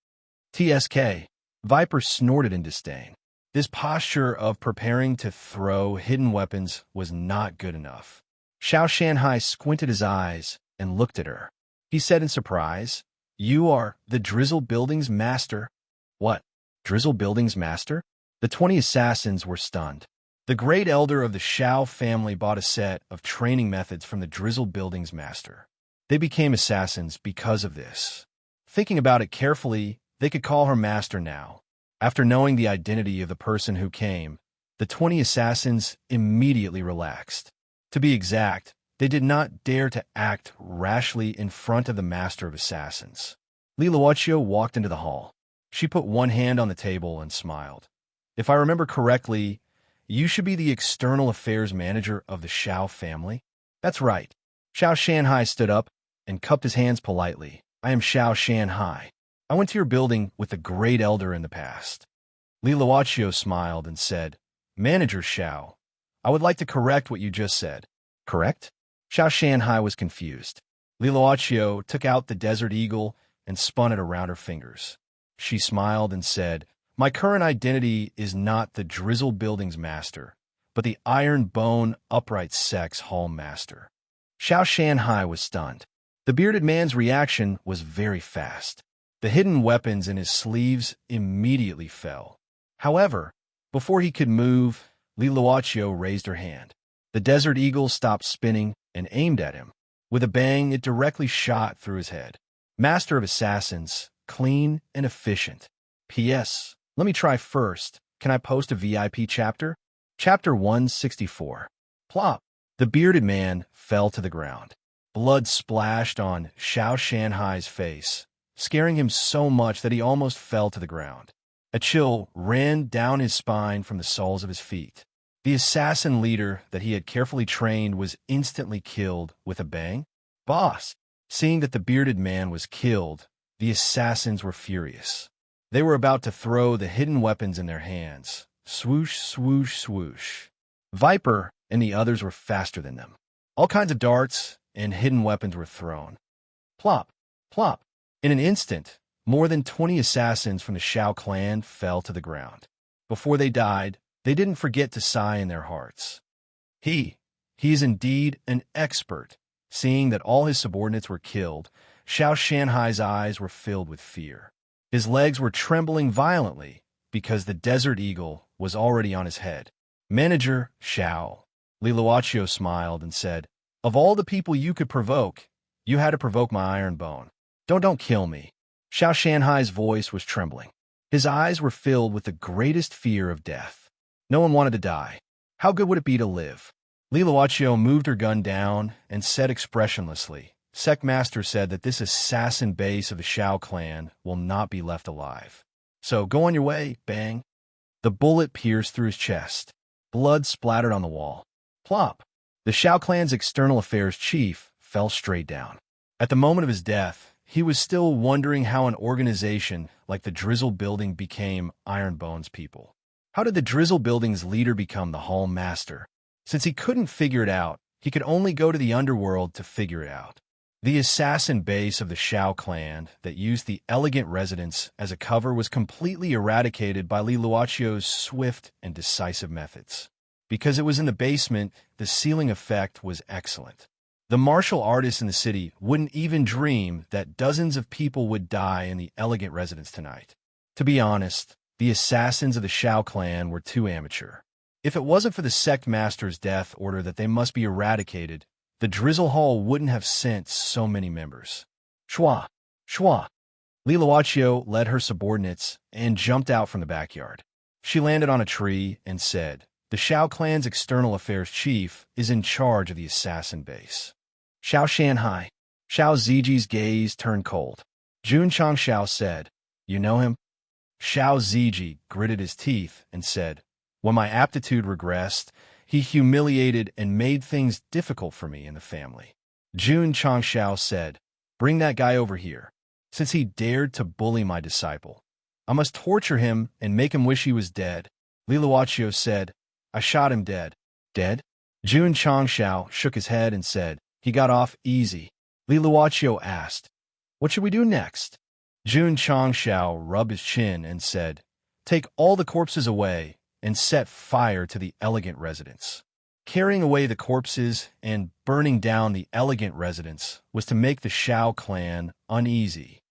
TSK. Viper snorted in disdain. This posture of preparing to throw hidden weapons was not good enough. Xiao Shanhai squinted his eyes and looked at her. He said in surprise, You are the Drizzle building's master. What? Drizzle building's master? The 20 assassins were stunned. The Great Elder of the Xiao family bought a set of training methods from the Drizzle building's master. They became assassins because of this. Thinking about it carefully, they could call her master now. After knowing the identity of the person who came, the 20 assassins immediately relaxed. To be exact, they did not dare to act rashly in front of the master of assassins. Li Luochio walked into the hall. She put one hand on the table and smiled. If I remember correctly, you should be the external affairs manager of the Xiao family? That's right. Xiao Shanhai stood up and cupped his hands politely. I am Xiao Shanhai. I went to your building with the Great Elder in the past. Li Luochio smiled and said, Manager Xiao, I would like to correct what you just said. Correct? Xiao Shanhai was confused. Li Luochio took out the Desert Eagle and spun it around her fingers. She smiled and said, My current identity is not the Drizzle building's master, but the Iron Bone Upright Sect's hall master. Xiao Shanhai was stunned. The bearded man's reaction was very fast. The hidden weapons in his sleeves immediately fell. However, before he could move, Li Luochio raised her hand. The Desert Eagle stopped spinning and aimed at him. With a bang, it directly shot through his head. Master of Assassins, clean and efficient. P.S. Let me try first. Can I post a VIP chapter? Chapter 164. Plop. The bearded man fell to the ground. Blood splashed on Xiao Shanhai's face, scaring him so much that he almost fell to the ground. A chill ran down his spine from the soles of his feet. The assassin leader that he had carefully trained was instantly killed with a bang. Boss! Seeing that the bearded man was killed, the assassins were furious. They were about to throw the hidden weapons in their hands. Swoosh, swoosh, swoosh. Viper and the others were faster than them. All kinds of darts and hidden weapons were thrown. Plop, plop. In an instant, more than 20 assassins from the Xiao clan fell to the ground. Before they died, they didn't forget to sigh in their hearts. He is indeed an expert. Seeing that all his subordinates were killed, Xiao Shanhai's eyes were filled with fear. His legs were trembling violently because the Desert Eagle was already on his head. Manager Xiao. Li Luochio smiled and said, Of all the people you could provoke, you had to provoke my iron bone. Don't kill me. Xiao Shanhai's voice was trembling. His eyes were filled with the greatest fear of death. No one wanted to die. How good would it be to live? Li Luochio moved her gun down and said expressionlessly, Sect Master said that this assassin base of the Xiao clan will not be left alive. So go on your way, bang. The bullet pierced through his chest. Blood splattered on the wall. Plop. The Xiao clan's external affairs chief fell straight down. At the moment of his death, he was still wondering how an organization like the Drizzle building became Iron Bone's people. How did the Drizzle building's leader become the hall master? Since he couldn't figure it out, he could only go to the underworld to figure it out. The assassin base of the Xiao clan that used the elegant residence as a cover was completely eradicated by Li Luochio's swift and decisive methods. Because it was in the basement, the ceiling effect was excellent. The martial artists in the city wouldn't even dream that dozens of people would die in the elegant residence tonight. To be honest, the assassins of the Shao clan were too amateur. If it wasn't for the Sect master's death order that they must be eradicated, the Drizzle Hall wouldn't have sent so many members. Shwa! Shwa! Liluaccio led her subordinates and jumped out from the backyard. She landed on a tree and said, "The Shao clan's external affairs chief is in charge of the assassin base." Shao Shanhai. Shao Ziji's gaze turned cold. Jun Changshao said, "You know him?" Shao Ziji gritted his teeth and said, "When my aptitude regressed, he humiliated and made things difficult for me and the family." Jun Changshao said, "Bring that guy over here. Since he dared to bully my disciple, I must torture him and make him wish he was dead." Liluaccio said, "I shot him dead." "Dead?" Jun Changshao shook his head and said, "He got off easy." Liluaccio asked, "What should we do next?" Jun Changshao rubbed his chin and said, "Take all the corpses away and set fire to the elegant residence." Carrying away the corpses and burning down the elegant residence was to make the Shao clan uneasy.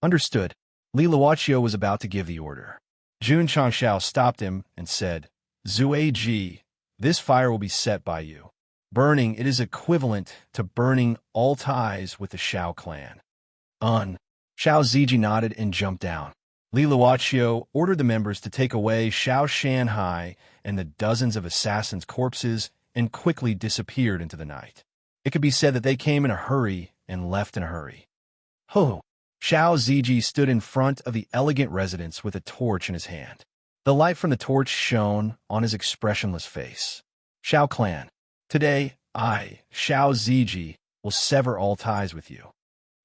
Understood. Liluaccio was about to give the order. Jun Changshao stopped him and said, "Zue Ji, this fire will be set by you. Burning it is equivalent to burning all ties with the Shao clan." Shao Ziji nodded and jumped down. Liluaccio ordered the members to take away Shao Shanhai and the dozens of assassins' corpses and quickly disappeared into the night. It could be said that they came in a hurry and left in a hurry. Ho! Shao Ziji stood in front of the elegant residence with a torch in his hand. The light from the torch shone on his expressionless face. "Shao clan, today I, Shao Ziji, will sever all ties with you."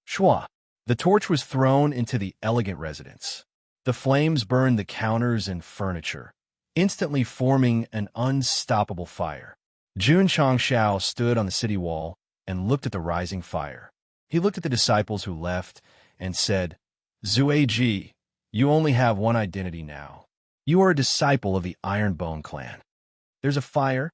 Shwa! The torch was thrown into the elegant residence. The flames burned the counters and furniture, instantly forming an unstoppable fire. Jun Changshao stood on the city wall and looked at the rising fire. He looked at the disciples who left and said, "Zue Ji, you only have one identity now. You are a disciple of the Ironbone clan. There's a fire.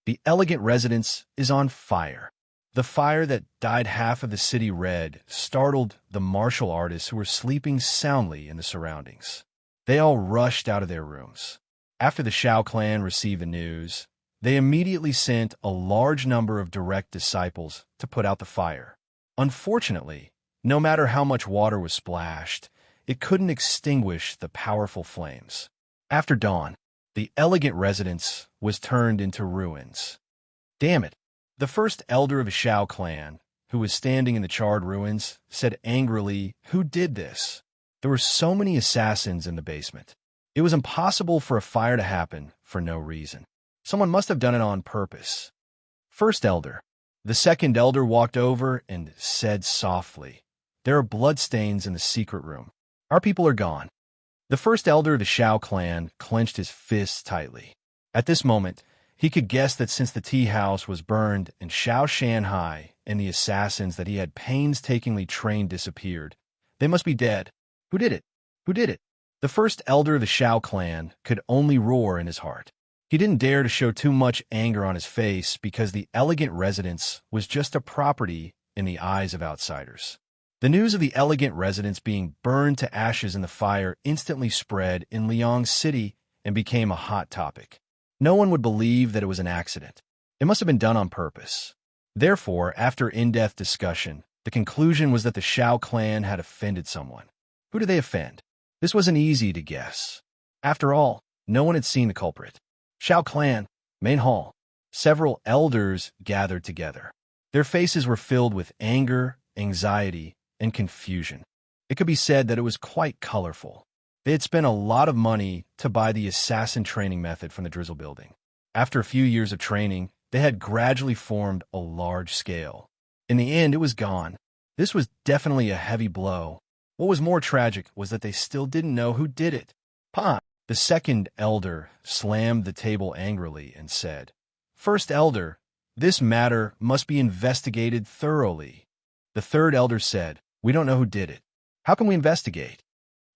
The elegant residence is on fire." The fire that dyed half of the city red startled the martial artists who were sleeping soundly in the surroundings. They all rushed out of their rooms. After the Shao clan received the news, they immediately sent a large number of direct disciples to put out the fire. Unfortunately, no matter how much water was splashed, it couldn't extinguish the powerful flames. After dawn, the elegant residence was turned into ruins. "Damn it!" The first elder of the Shao clan, who was standing in the charred ruins, said angrily, "Who did this?" There were so many assassins in the basement. It was impossible for a fire to happen for no reason. Someone must have done it on purpose. First elder. The second elder walked over and said softly, "There are bloodstains in the secret room. Our people are gone." The first elder of the Shao clan clenched his fists tightly. At this moment, he could guess that since the tea house was burned and Shao Shanhai and the assassins that he had painstakingly trained disappeared, they must be dead. Who did it? Who did it? The first elder of the Shao clan could only roar in his heart. He didn't dare to show too much anger on his face because the elegant residence was just a property in the eyes of outsiders. The news of the elegant residence being burned to ashes in the fire instantly spread in Liang City and became a hot topic. No one would believe that it was an accident. It must have been done on purpose. Therefore, after in-depth discussion, the conclusion was that the Shao clan had offended someone. Who did they offend? This wasn't easy to guess. After all, no one had seen the culprit. Shao clan, main hall. Several elders gathered together. Their faces were filled with anger, anxiety, and confusion. It could be said that it was quite colorful. They had spent a lot of money to buy the assassin training method from the Drizzle building. After a few years of training, they had gradually formed a large scale. In the end, it was gone. This was definitely a heavy blow. What was more tragic was that they still didn't know who did it. Pa! The second elder slammed the table angrily and said, "First elder, this matter must be investigated thoroughly." The third elder said, "We don't know who did it. How can we investigate?"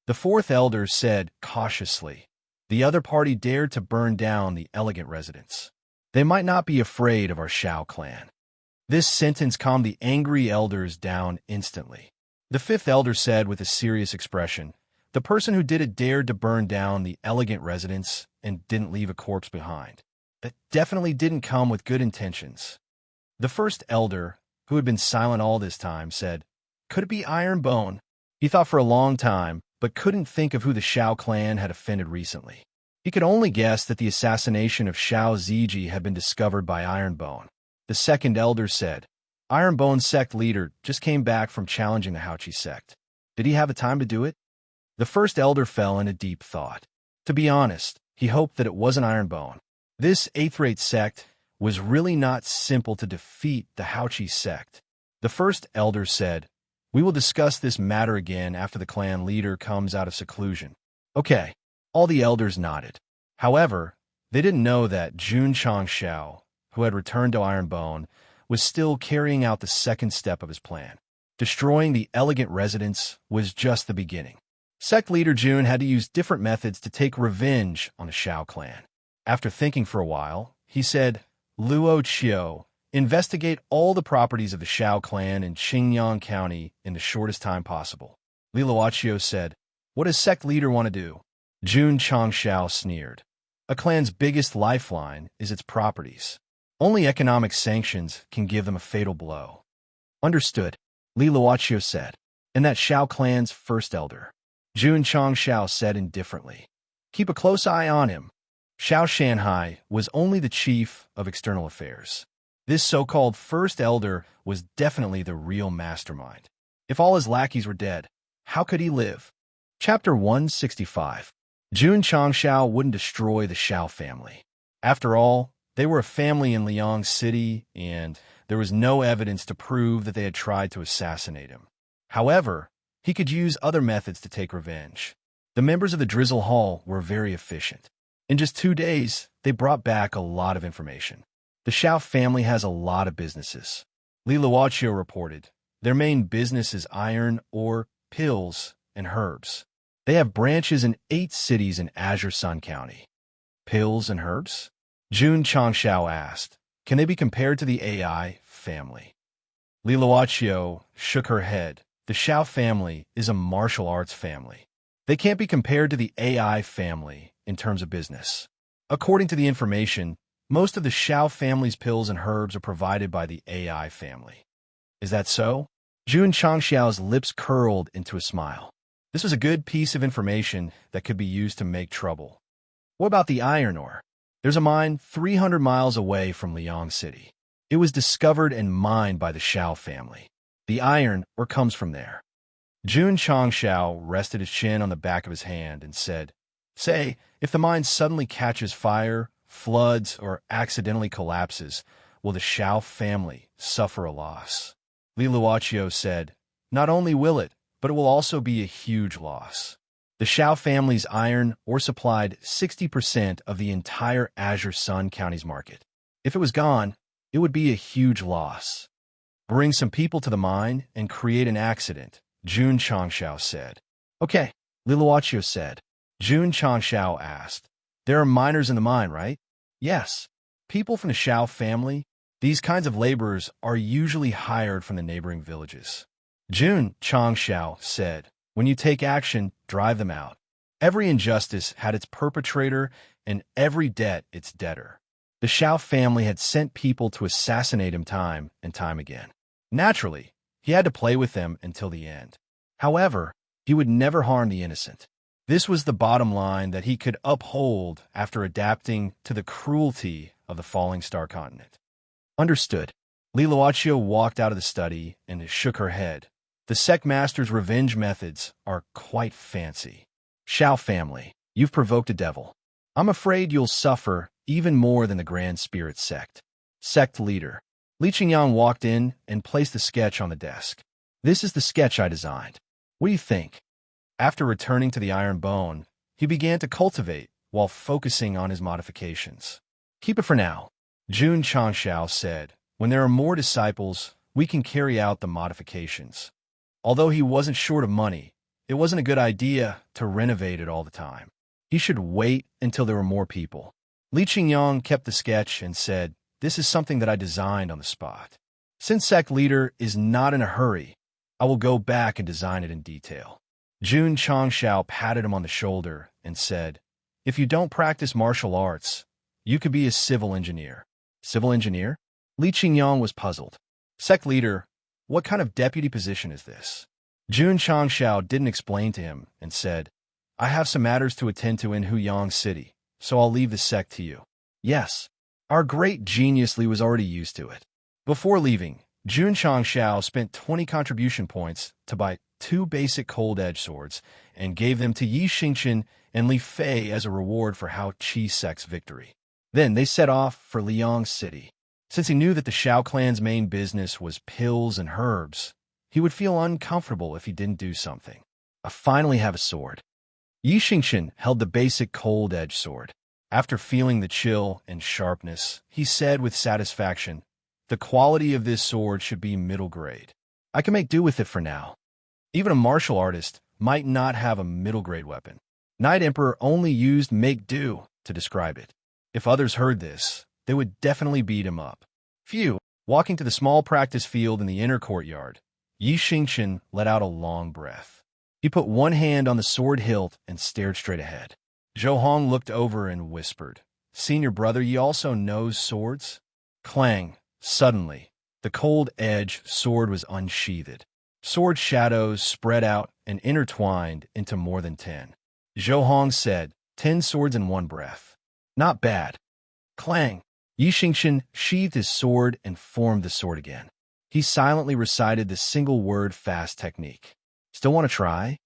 The fourth elder said cautiously, The other party dared to burn down the elegant residence. They might not be afraid of our Shao clan. This sentence calmed the angry elders down instantly. The fifth elder said with a serious expression, "The person who did it dared to burn down the elegant residence and didn't leave a corpse behind. That definitely didn't come with good intentions." The first elder, who had been silent all this time, said, "Could it be Ironbone?" He thought for a long time, but couldn't think of who the Shao clan had offended recently. He could only guess that the assassination of Shao Ziji had been discovered by Ironbone. The second elder said, "Ironbone's sect leader just came back from challenging the Haochi sect. Did he have the time to do it?" The first elder fell into deep thought. To be honest, he hoped that it wasn't Ironbone. This eighth-rate sect was really not simple to defeat the Haochi sect. The first elder said, "We will discuss this matter again after the clan leader comes out of seclusion." Okay, all the elders nodded. However, they didn't know that Jun Changshao, who had returned to Ironbone, was still carrying out the second step of his plan. Destroying the elegant residence was just the beginning. Sect leader Jun had to use different methods to take revenge on the Shao clan. After thinking for a while, he said, "Luo Qiu, investigate all the properties of the Shao clan in Qingyang County in the shortest time possible." Li Luoqiu said, "What does sect leader want to do?" Jun Changshao sneered. "A clan's biggest lifeline is its properties. Only economic sanctions can give them a fatal blow." "Understood," Li Luoqiu said. "And that Shao clan's first elder?" Jun Changshao said indifferently. "Keep a close eye on him." Shao Shanhai was only the chief of external affairs. This so-called first elder was definitely the real mastermind. If all his lackeys were dead, how could he live? Chapter 165. Jun Changshao wouldn't destroy the Shao family. After all, they were a family in Liang City, and there was no evidence to prove that they had tried to assassinate him. However, he could use other methods to take revenge. The members of the Drizzle Hall were very efficient. In just 2 days, they brought back a lot of information. The Shao family has a lot of businesses. Li Luoqiu reported, their main business is iron ore, pills, and herbs. They have branches in 8 cities in Azure Sun County. Pills and herbs? Jun Changshao asked, "Can they be compared to the AI family?" Li Luoqiu shook her head. The Shao family is a martial arts family. They can't be compared to the AI family in terms of business. According to the information, most of the Shao family's pills and herbs are provided by the AI family. Is that so? Jun Changshao's lips curled into a smile. This was a good piece of information that could be used to make trouble. What about the iron ore? There's a mine 300 miles away from Liang City. It was discovered and mined by the Shao family. The iron ore comes from there. Jun Changshao rested his chin on the back of his hand and said, "Say, if the mine suddenly catches fire, floods, or accidentally collapses, will the Shao family suffer a loss?" Li Luoqiu said, "Not only will it, but it will also be a huge loss. The Shao family's iron ore supplied 60% of the entire Azure Sun County's market. If it was gone, it would be a huge loss. Bring some people to the mine and create an accident," Jun Changshao said. "Okay," Li Luoqiu said. Jun Changshao asked, "There are miners in the mine, right?" "Yes. People from the Shao family. These kinds of laborers are usually hired from the neighboring villages." Jun Changshao said, "When you take action, drive them out. Every injustice had its perpetrator, and every debt its debtor." The Shao family had sent people to assassinate him time and time again. Naturally, he had to play with them until the end. However, he would never harm the innocent. This was the bottom line that he could uphold after adapting to the cruelty of the falling star continent. Understood. Li Luoqiu walked out of the study and shook her head. The Sect Master's revenge methods are quite fancy. Shao family, you've provoked a devil. I'm afraid you'll suffer even more than the Grand Spirit Sect. Sect Leader. Li Qingyang walked in and placed the sketch on the desk. "This is the sketch I designed. What do you think?" After returning to the Iron Bone, he began to cultivate while focusing on his modifications. "Keep it for now," Jun Changshao said. "When there are more disciples, we can carry out the modifications." Although he wasn't short of money, it wasn't a good idea to renovate it all the time. He should wait until there were more people. Li Qingyang kept the sketch and said, "This is something that I designed on the spot. Since Sect leader is not in a hurry, I will go back and design it in detail." Jun Changshao patted him on the shoulder and said, "If you don't practice martial arts, you could be a civil engineer." Civil engineer? Li Qingyang was puzzled. Sect leader, what kind of deputy position is this? Jun Changshao didn't explain to him and said, "I have some matters to attend to in Huyang City, so I'll leave the sect to you." Yes, our great genius Li was already used to it. Before leaving, Jun Changshao spent 20 contribution points to buy 2 basic cold-edge swords and gave them to Yi Xingchen and Li Fei as a reward for Hao Qi Sect's victory. Then they set off for Liang City. Since he knew that the Shao clan's main business was pills and herbs, he would feel uncomfortable if he didn't do something. I finally have a sword. Yi Xingchen held the basic cold-edge sword. After feeling the chill and sharpness, he said with satisfaction, "The quality of this sword should be middle grade. I can make do with it for now." Even a martial artist might not have a middle grade weapon. Night Emperor only used make do to describe it. If others heard this, they would definitely beat him up. Phew! Walking to the small practice field in the inner courtyard, Yi Xingchen let out a long breath. He put one hand on the sword hilt and stared straight ahead. Zhou Hong looked over and whispered, "Senior brother, ye also knows swords?" Clang! Suddenly, the cold-edge sword was unsheathed. Sword shadows spread out and intertwined into more than 10. Zhou Hong said, 10 swords in one breath. Not bad. Clang! Yi Xingchen sheathed his sword and formed the sword again. He silently recited the single-word fast technique. Still want to try?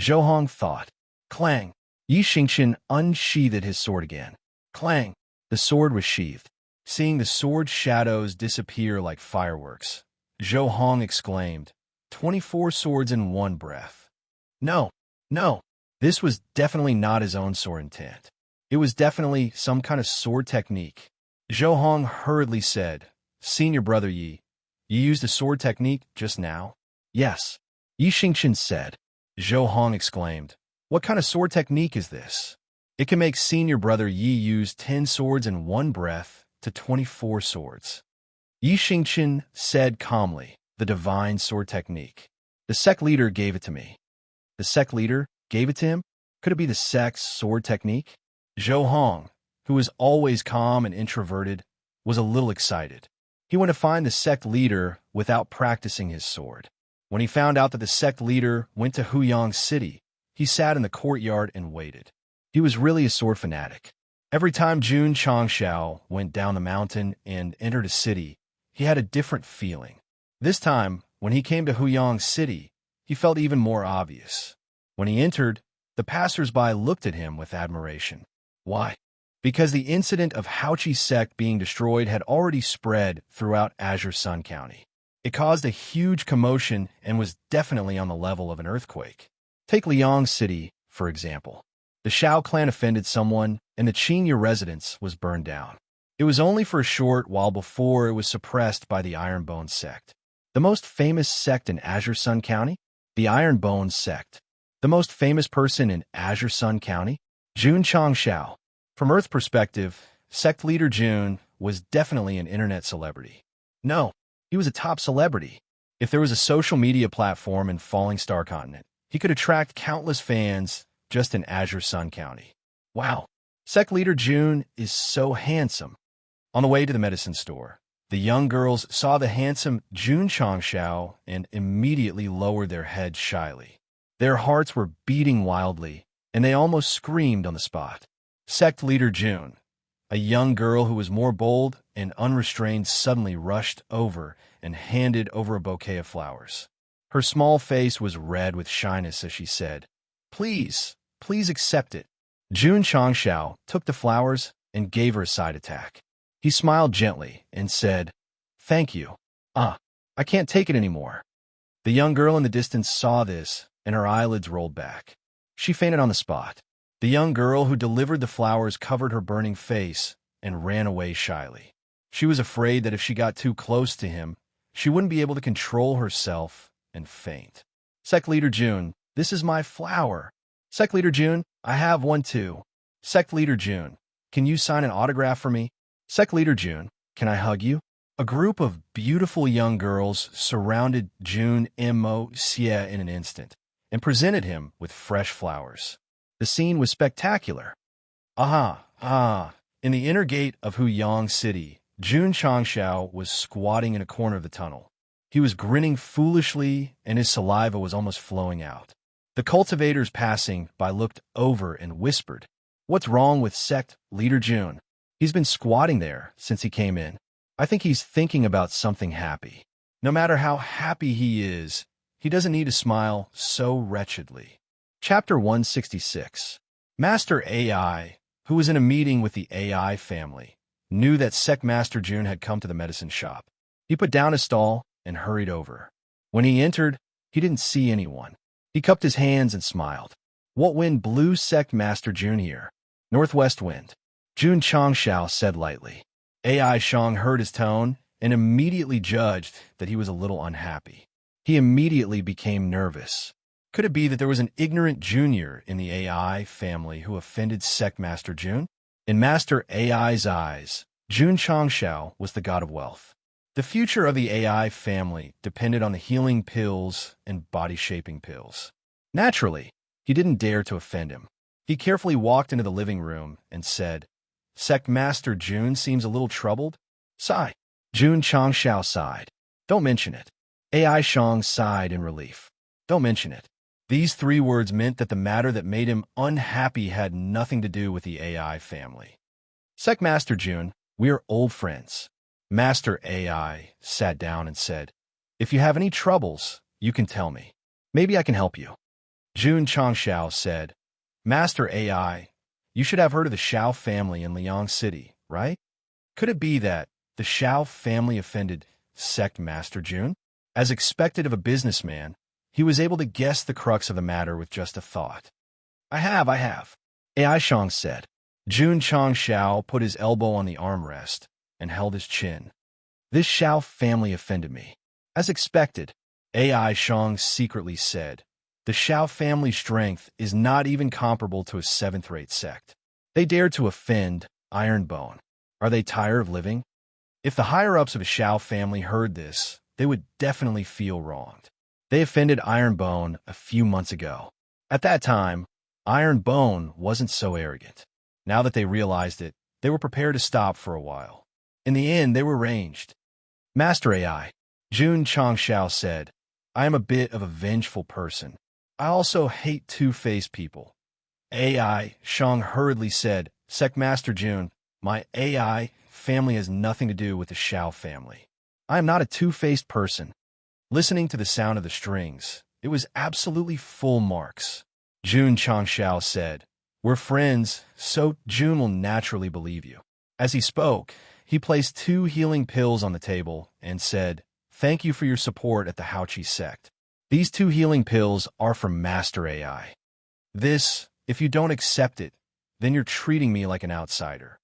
Zhou Hong thought. Clang! Yi Xingchen unsheathed his sword again. Clang! The sword was sheathed. Seeing the sword shadows disappear like fireworks, Zhou Hong exclaimed, 24 swords in one breath. No. This was definitely not his own sword intent. It was definitely some kind of sword technique. Zhou Hong hurriedly said, "Senior brother Yi, you used a sword technique just now?" "Yes," Yi Xingchen said. Zhou Hong exclaimed, "What kind of sword technique is this? It can make senior brother Yi use 10 swords in one breath to 24 swords." Yi Xingchen said calmly, "The divine sword technique. The sect leader gave it to me." The sect leader gave it to him? Could it be the sect's sword technique? Zhou Hong, who was always calm and introverted, was a little excited. He went to find the sect leader without practicing his sword. When he found out that the sect leader went to Huyang City, he sat in the courtyard and waited. He was really a sword fanatic. Every time Jun Changshao went down the mountain and entered a city, he had a different feeling. This time, when he came to Huyang City, he felt even more obvious. When he entered, the passers-by looked at him with admiration. Why? Because the incident of Hao Qi Sect being destroyed had already spread throughout Azure Sun County. It caused a huge commotion and was definitely on the level of an earthquake. Take Liang City, for example. The Shao clan offended someone, and the Qingya residence was burned down. It was only for a short while before it was suppressed by the Ironbone Sect. The most famous sect in Azure Sun County? The Ironbone Sect. The most famous person in Azure Sun County? Jun Changshao. From Earth perspective, sect leader Jun was definitely an internet celebrity. No, he was a top celebrity. If there was a social media platform in Falling Star Continent, he could attract countless fans just in Azure Sun County. Wow, sect leader Jun is so handsome. On the way to the medicine store, the young girls saw the handsome Jun Changshao and immediately lowered their heads shyly. Their hearts were beating wildly, and they almost screamed on the spot. Sect leader Jun, a young girl who was more bold and unrestrained, suddenly rushed over and handed over a bouquet of flowers. Her small face was red with shyness as she said, Please accept it." Jun Changshao took the flowers and gave her a side attack. He smiled gently and said, "Thank you. I can't take it anymore." The young girl in the distance saw this, and her eyelids rolled back. She fainted on the spot. The young girl who delivered the flowers covered her burning face and ran away shyly. She was afraid that if she got too close to him, she wouldn't be able to control herself and faint. "Sect leader Jun, this is my flower." "Sect leader Jun, I have one too." Sect Leader June, can you sign an autograph for me? Sect Leader June, can I hug you? A group of beautiful young girls surrounded June Mo-sia in an instant and presented him with fresh flowers. The scene was spectacular. In the inner gate of Huyang City, Jun Changshao was squatting in a corner of the tunnel. He was grinning foolishly, and his saliva was almost flowing out. The cultivators passing by looked over and whispered, "What's wrong with Sect Leader Jun? He's been squatting there since he came in. I think he's thinking about something happy. No matter how happy he is, he doesn't need to smile so wretchedly." Chapter 166. Master AI, who was in a meeting with the AI family, knew that Sect Master June had come to the medicine shop. He put down his stall and hurried over. When he entered, he didn't see anyone. He cupped his hands and smiled. "What wind blew Sect Master June here?" "Northwest wind," Jun Changshao said lightly. AI Shang heard his tone and immediately judged that he was a little unhappy. He immediately became nervous. Could it be that there was an ignorant junior in the AI family who offended Sect Master June? In Master AI's eyes, Jun Changshao was the god of wealth. The future of the AI family depended on the healing pills and body-shaping pills. Naturally, he didn't dare to offend him. He carefully walked into the living room and said, "Sect Master June seems a little troubled." "Sigh." Jun Changshao sighed. "Don't mention it." AI Shang sighed in relief. "Don't mention it." These 3 words meant that the matter that made him unhappy had nothing to do with the AI family. "Sect Master June, we are old friends." Master AI sat down and said, "If you have any troubles, you can tell me. Maybe I can help you." Jun Changshao said, "Master AI, you should have heard of the Shao family in Liang City, right? Could it be that the Shao family offended Sect Master June?" As expected of a businessman, he was able to guess the crux of the matter with just a thought. I have. AI Shang said. Jun Changshao put his elbow on the armrest and held his chin. "This Shao family offended me." As expected, AI Shang secretly said, "The Shao family's strength is not even comparable to a 7th-rate sect. They dared to offend Ironbone. Are they tired of living?" If the higher-ups of a Shao family heard this, they would definitely feel wronged. They offended Ironbone a few months ago. At that time, Ironbone wasn't so arrogant. Now that they realized it, they were prepared to stop for a while. In the end, they were ranged. "Master AI," Jun Changshao said, "I am a bit of a vengeful person. I also hate two-faced people." AI Shang hurriedly said, "Sect Master Jun, my AI family has nothing to do with the Shao family. I am not a two-faced person." Listening to the sound of the strings, it was absolutely full marks. Jun Changshao said, "We're friends, so Jun will naturally believe you." As he spoke, he placed 2 healing pills on the table and said, "Thank you for your support at the Haoqi sect. These 2 healing pills are from Master AI. If you don't accept it, then you're treating me like an outsider."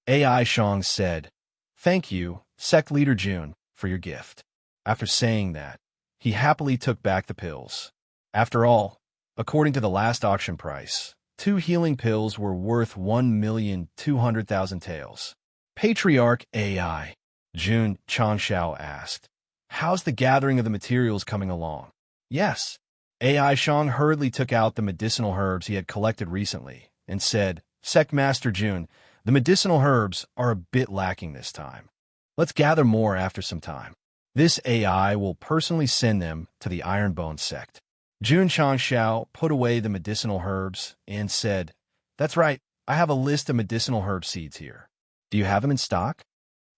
AI Shang said, "Thank you, Sect Leader Jun, for your gift." After saying that, he happily took back the pills. After all, according to the last auction price, 2 healing pills were worth 1,200,000 taels. Patriarch AI, Jun Changshao asked, "How's the gathering of the materials coming along?" "Yes." AI Shang hurriedly took out the medicinal herbs he had collected recently and said, "Sect Master Jun, the medicinal herbs are a bit lacking this time. Let's gather more after some time. This AI will personally send them to the Ironbone sect." Jun Changshao put away the medicinal herbs and said, "That's right, I have a list of medicinal herb seeds here. Do you have them in stock?"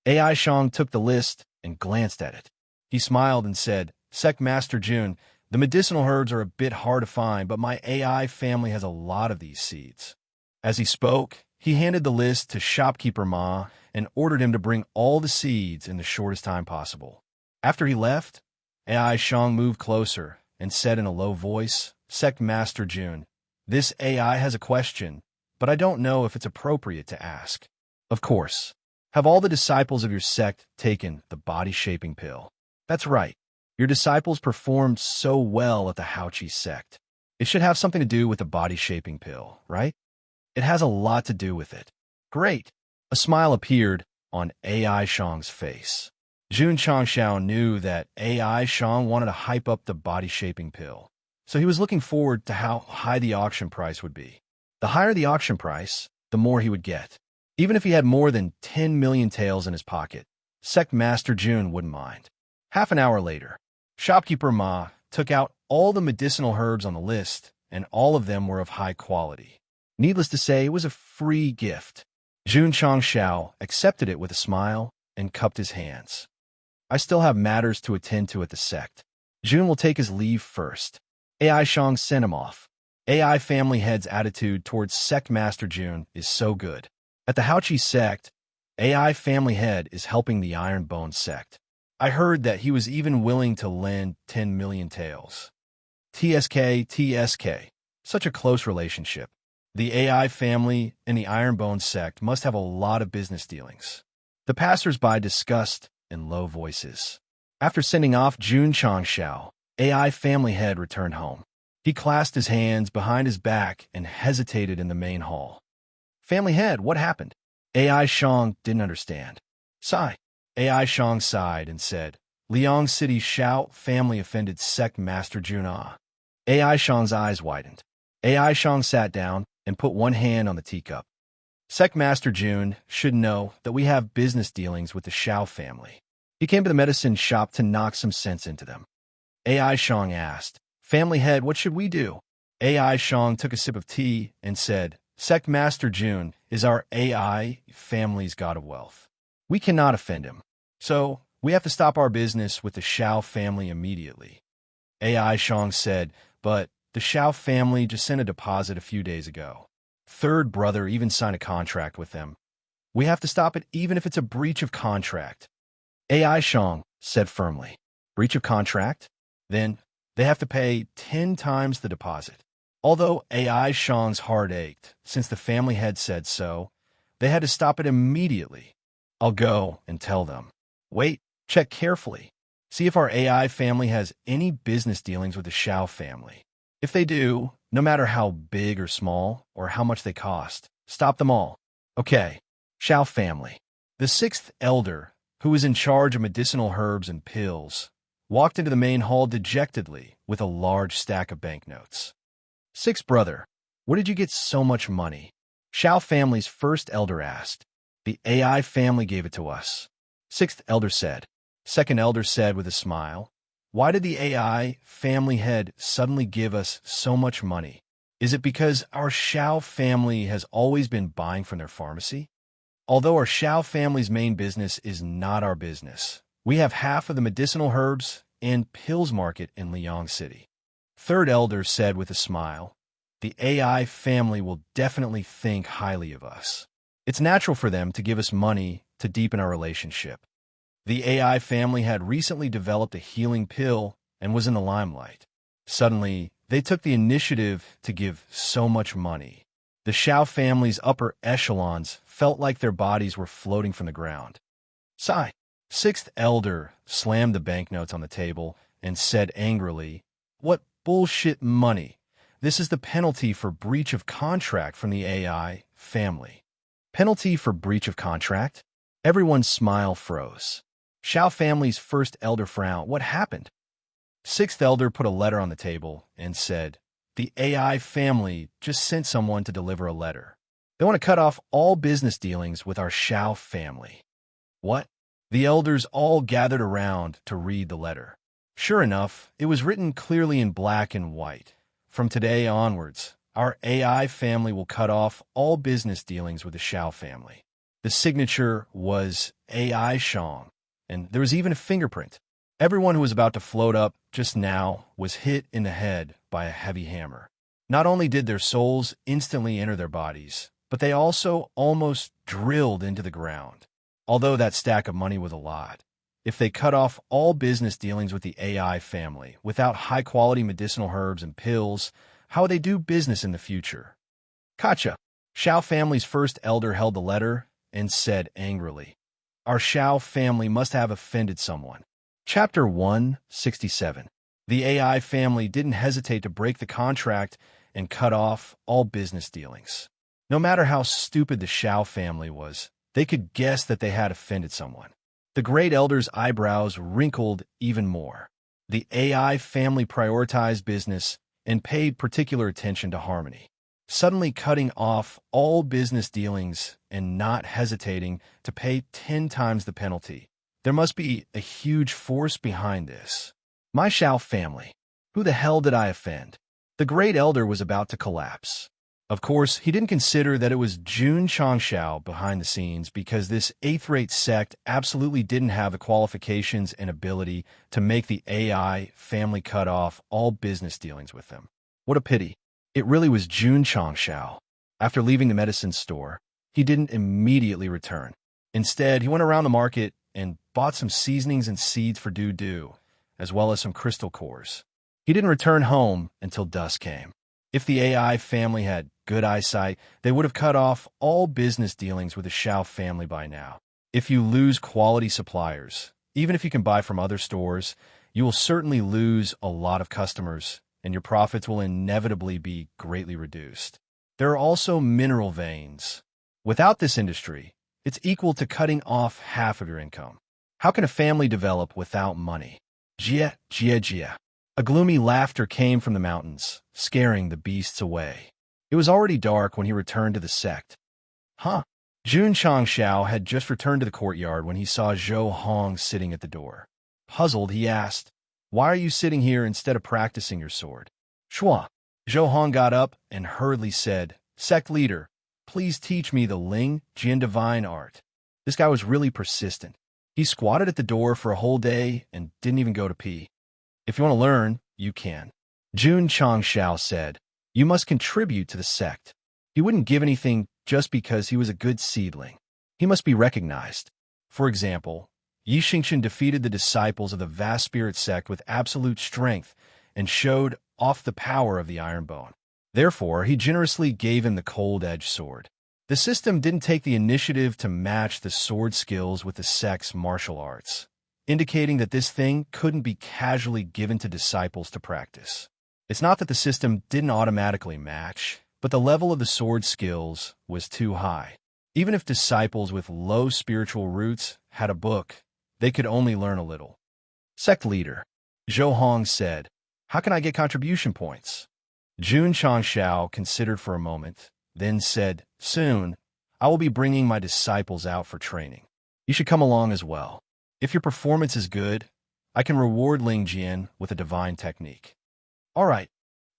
AI Shang took the list and glanced at it. He smiled and said, "Sect Master Jun, the medicinal herbs are a bit hard to find, but my AI family has a lot of these seeds." As he spoke, he handed the list to shopkeeper Ma and ordered him to bring all the seeds in the shortest time possible. After he left, AI Shang moved closer and said in a low voice, "Sect Master Jun, this AI has a question, but I don't know if it's appropriate to ask." "Of course. Have all the disciples of your sect taken the body-shaping pill?" "That's right. Your disciples performed so well at the Haoqi sect. It should have something to do with the body-shaping pill, right?" It has a lot to do with it. Great. A smile appeared on AI Shang's face. Jun Changxiao knew that AI Shang wanted to hype up the body-shaping pill, so he was looking forward to how high the auction price would be. The higher the auction price, the more he would get. Even if he had more than 10 million taels in his pocket, Sect Master Jun wouldn't mind. Half an hour later, shopkeeper Ma took out all the medicinal herbs on the list, and all of them were of high quality. Needless to say, it was a free gift. Jun Changxiao accepted it with a smile and cupped his hands. I still have matters to attend to at the sect. Jun will take his leave first. AI Shang sent him off. AI family head's attitude towards Sect Master Jun is so good. At the Haochi sect, AI family head is helping the Iron Bone sect. I heard that he was even willing to lend 10 million taels. TSK. Such a close relationship. The AI family and the Iron Bone sect must have a lot of business dealings. The passers-by discussed in low voices. After sending off Jun Changxiao, AI family head returned home. He clasped his hands behind his back and hesitated in the main hall. Family head, what happened? AI Shang didn't understand. Sigh. AI Shang sighed and said, Liang City Shao family offended Sect Master Jun. AI Shang's eyes widened. AI Shang sat down and put one hand on the teacup. Sect Master Jun should know that we have business dealings with the Shao family. He came to the medicine shop to knock some sense into them. AI Shang asked, Family head, what should we do? AI Shang took a sip of tea and said, Sect Master Jun is our AI family's god of wealth. We cannot offend him, so we have to stop our business with the Shao family immediately. AI Shang said, but the Shao family just sent a deposit a few days ago. Third brother even signed a contract with them. We have to stop it even if it's a breach of contract. AI Shang said firmly. Breach of contract? Then they have to pay 10 times the deposit. Although AI Shang's heart ached, since the family had said so, they had to stop it immediately. I'll go and tell them. Wait, check carefully. See if our AI family has any business dealings with the Shao family. If they do, no matter how big or small, or how much they cost, stop them all. Okay, Shao family. The sixth elder, who was in charge of medicinal herbs and pills, walked into the main hall dejectedly with a large stack of banknotes. Sixth brother, where did you get so much money? Shao family's first elder asked. The AI family gave it to us. Sixth elder said. Second elder said with a smile, why did the AI family head suddenly give us so much money? Is it because our Shao family has always been buying from their pharmacy? Although our Shao family's main business is not our business, we have half of the medicinal herbs and pills market in Liang City. Third elder said with a smile, the AI family will definitely think highly of us. It's natural for them to give us money to deepen our relationship. The AI family had recently developed a healing pill and was in the limelight. Suddenly, they took the initiative to give so much money. The Shao family's upper echelons felt like their bodies were floating from the ground. Sigh. Sixth elder slammed the banknotes on the table and said angrily, what bullshit money. This is the penalty for breach of contract from the AI family. Penalty for breach of contract? Everyone's smile froze. Shao family's first elder frowned. What happened? Sixth elder put a letter on the table and said, the AI family just sent someone to deliver a letter. They want to cut off all business dealings with our Shao family. What? The elders all gathered around to read the letter. Sure enough, it was written clearly in black and white. From today onwards, our AI family will cut off all business dealings with the Shao family. The signature was AI Shang, and there was even a fingerprint. Everyone who was about to float up just now was hit in the head by a heavy hammer. Not only did their souls instantly enter their bodies, but they also almost drilled into the ground. Although that stack of money was a lot, if they cut off all business dealings with the AI family without high-quality medicinal herbs and pills, how would they do business in the future? Gotcha. Shao family's first elder held the letter and said angrily, our Shao family must have offended someone. Chapter 167. The AI family didn't hesitate to break the contract and cut off all business dealings. No matter how stupid the Shao family was, they could guess that they had offended someone. The great elder's eyebrows wrinkled even more. The AI family prioritized business and paid particular attention to harmony, suddenly cutting off all business dealings and not hesitating to pay 10 times the penalty. There must be a huge force behind this. My Shao family. Who the hell did I offend? The great elder was about to collapse. Of course, he didn't consider that it was Jun Changshao behind the scenes because this eighth-rate sect absolutely didn't have the qualifications and ability to make the AI family cut off all business dealings with them. What a pity. It really was Jun Changshao. After leaving the medicine store, he didn't immediately return. Instead, he went around the market and bought some seasonings and seeds for doo-doo, as well as some crystal cores. He didn't return home until dusk came. If the AI family had good eyesight, they would have cut off all business dealings with the Shao family by now. If you lose quality suppliers, even if you can buy from other stores, you will certainly lose a lot of customers, and your profits will inevitably be greatly reduced. There are also mineral veins. Without this industry, it's equal to cutting off half of your income. How can a family develop without money? Jia, jia, jia. A gloomy laughter came from the mountains, scaring the beasts away. It was already dark when he returned to the sect. Huh? Jun Changshao had just returned to the courtyard when he saw Zhou Hong sitting at the door. Puzzled, he asked, "Why are you sitting here instead of practicing your sword?" Shua. Zhou Hong got up and hurriedly said, "Sect leader, please teach me the Ling Jian divine art." This guy was really persistent. He squatted at the door for a whole day and didn't even go to pee. "If you want to learn, you can." Jun Changshao said, "You must contribute to the sect." He wouldn't give anything just because he was a good seedling. He must be recognized. For example, Yi Xingqian defeated the disciples of the vast spirit sect with absolute strength and showed off the power of the iron bone. Therefore, he generously gave him the cold-edged sword. The system didn't take the initiative to match the sword skills with the sect's martial arts, indicating that this thing couldn't be casually given to disciples to practice. It's not that the system didn't automatically match, but the level of the sword skills was too high. Even if disciples with low spiritual roots had a book, they could only learn a little. Sect leader, Zhou Hong said, "How can I get contribution points?" Jun Changshao considered for a moment, then said, "Soon, I will be bringing my disciples out for training. You should come along as well. If your performance is good, I can reward Ling Jian with a divine technique." All right.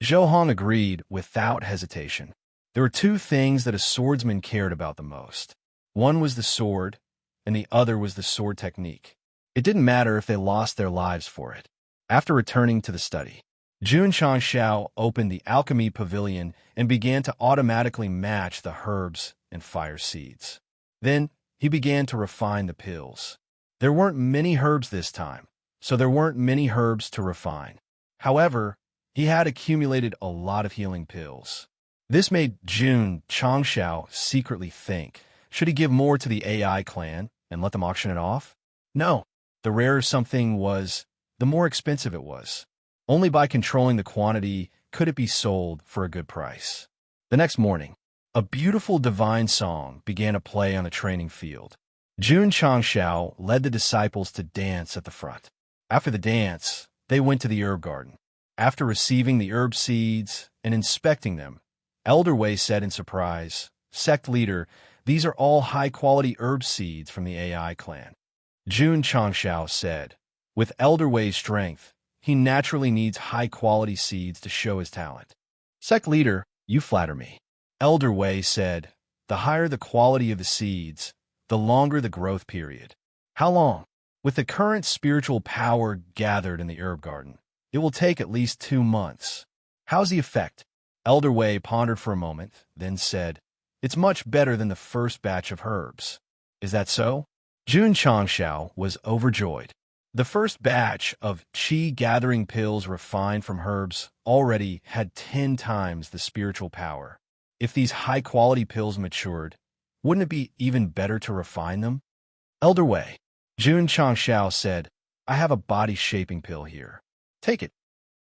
Zhou Hong agreed without hesitation. There were two things that a swordsman cared about the most. One was the sword, and the other was the sword technique. It didn't matter if they lost their lives for it. After returning to the study, Jun Changshao opened the alchemy pavilion and began to automatically match the herbs and fire seeds. Then he began to refine the pills. There weren't many herbs this time, so there weren't many herbs to refine. However, he had accumulated a lot of healing pills. This made Jun Changshao secretly think, should he give more to the AI clan and let them auction it off? No. The rarer something was, the more expensive it was. Only by controlling the quantity could it be sold for a good price. The next morning, a beautiful divine song began to play on the training field. Jun Changshao led the disciples to dance at the front. After the dance, they went to the herb garden. After receiving the herb seeds and inspecting them, Elder Wei said in surprise, "Sect leader, these are all high-quality herb seeds from the AI clan." Jun Changshao said, "With Elder Wei's strength, he naturally needs high-quality seeds to show his talent." "Sect leader, you flatter me." Elder Wei said, "The higher the quality of the seeds, the longer the growth period." "How long?" "With the current spiritual power gathered in the herb garden, it will take at least 2 months." "How's the effect?" Elder Wei pondered for a moment, then said, "It's much better than the first batch of herbs." "Is that so?" Jun Changshao was overjoyed. The first batch of qi-gathering pills refined from herbs already had 10 times the spiritual power. If these high-quality pills matured, wouldn't it be even better to refine them? "Elder Wei," Jun Changshao said, "I have a body-shaping pill here. Take it."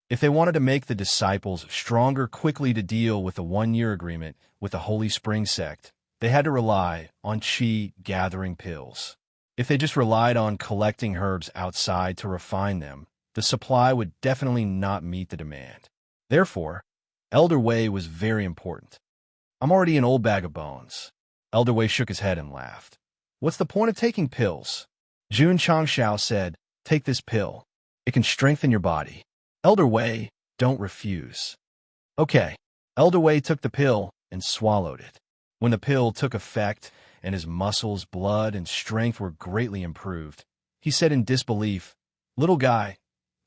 If they wanted to make the disciples stronger quickly to deal with the one-year agreement with the Holy Spring Sect, they had to rely on chi gathering pills. If they just relied on collecting herbs outside to refine them, the supply would definitely not meet the demand. Therefore, Elder Wei was very important. I'm already an old bag of bones. Elder Wei shook his head and laughed. What's the point of taking pills? Jun Changshao said, take this pill. It can strengthen your body. Elder Wei, don't refuse. Okay. Elder Wei took the pill and swallowed it. When the pill took effect and his muscles, blood, and strength were greatly improved, he said in disbelief, Little guy,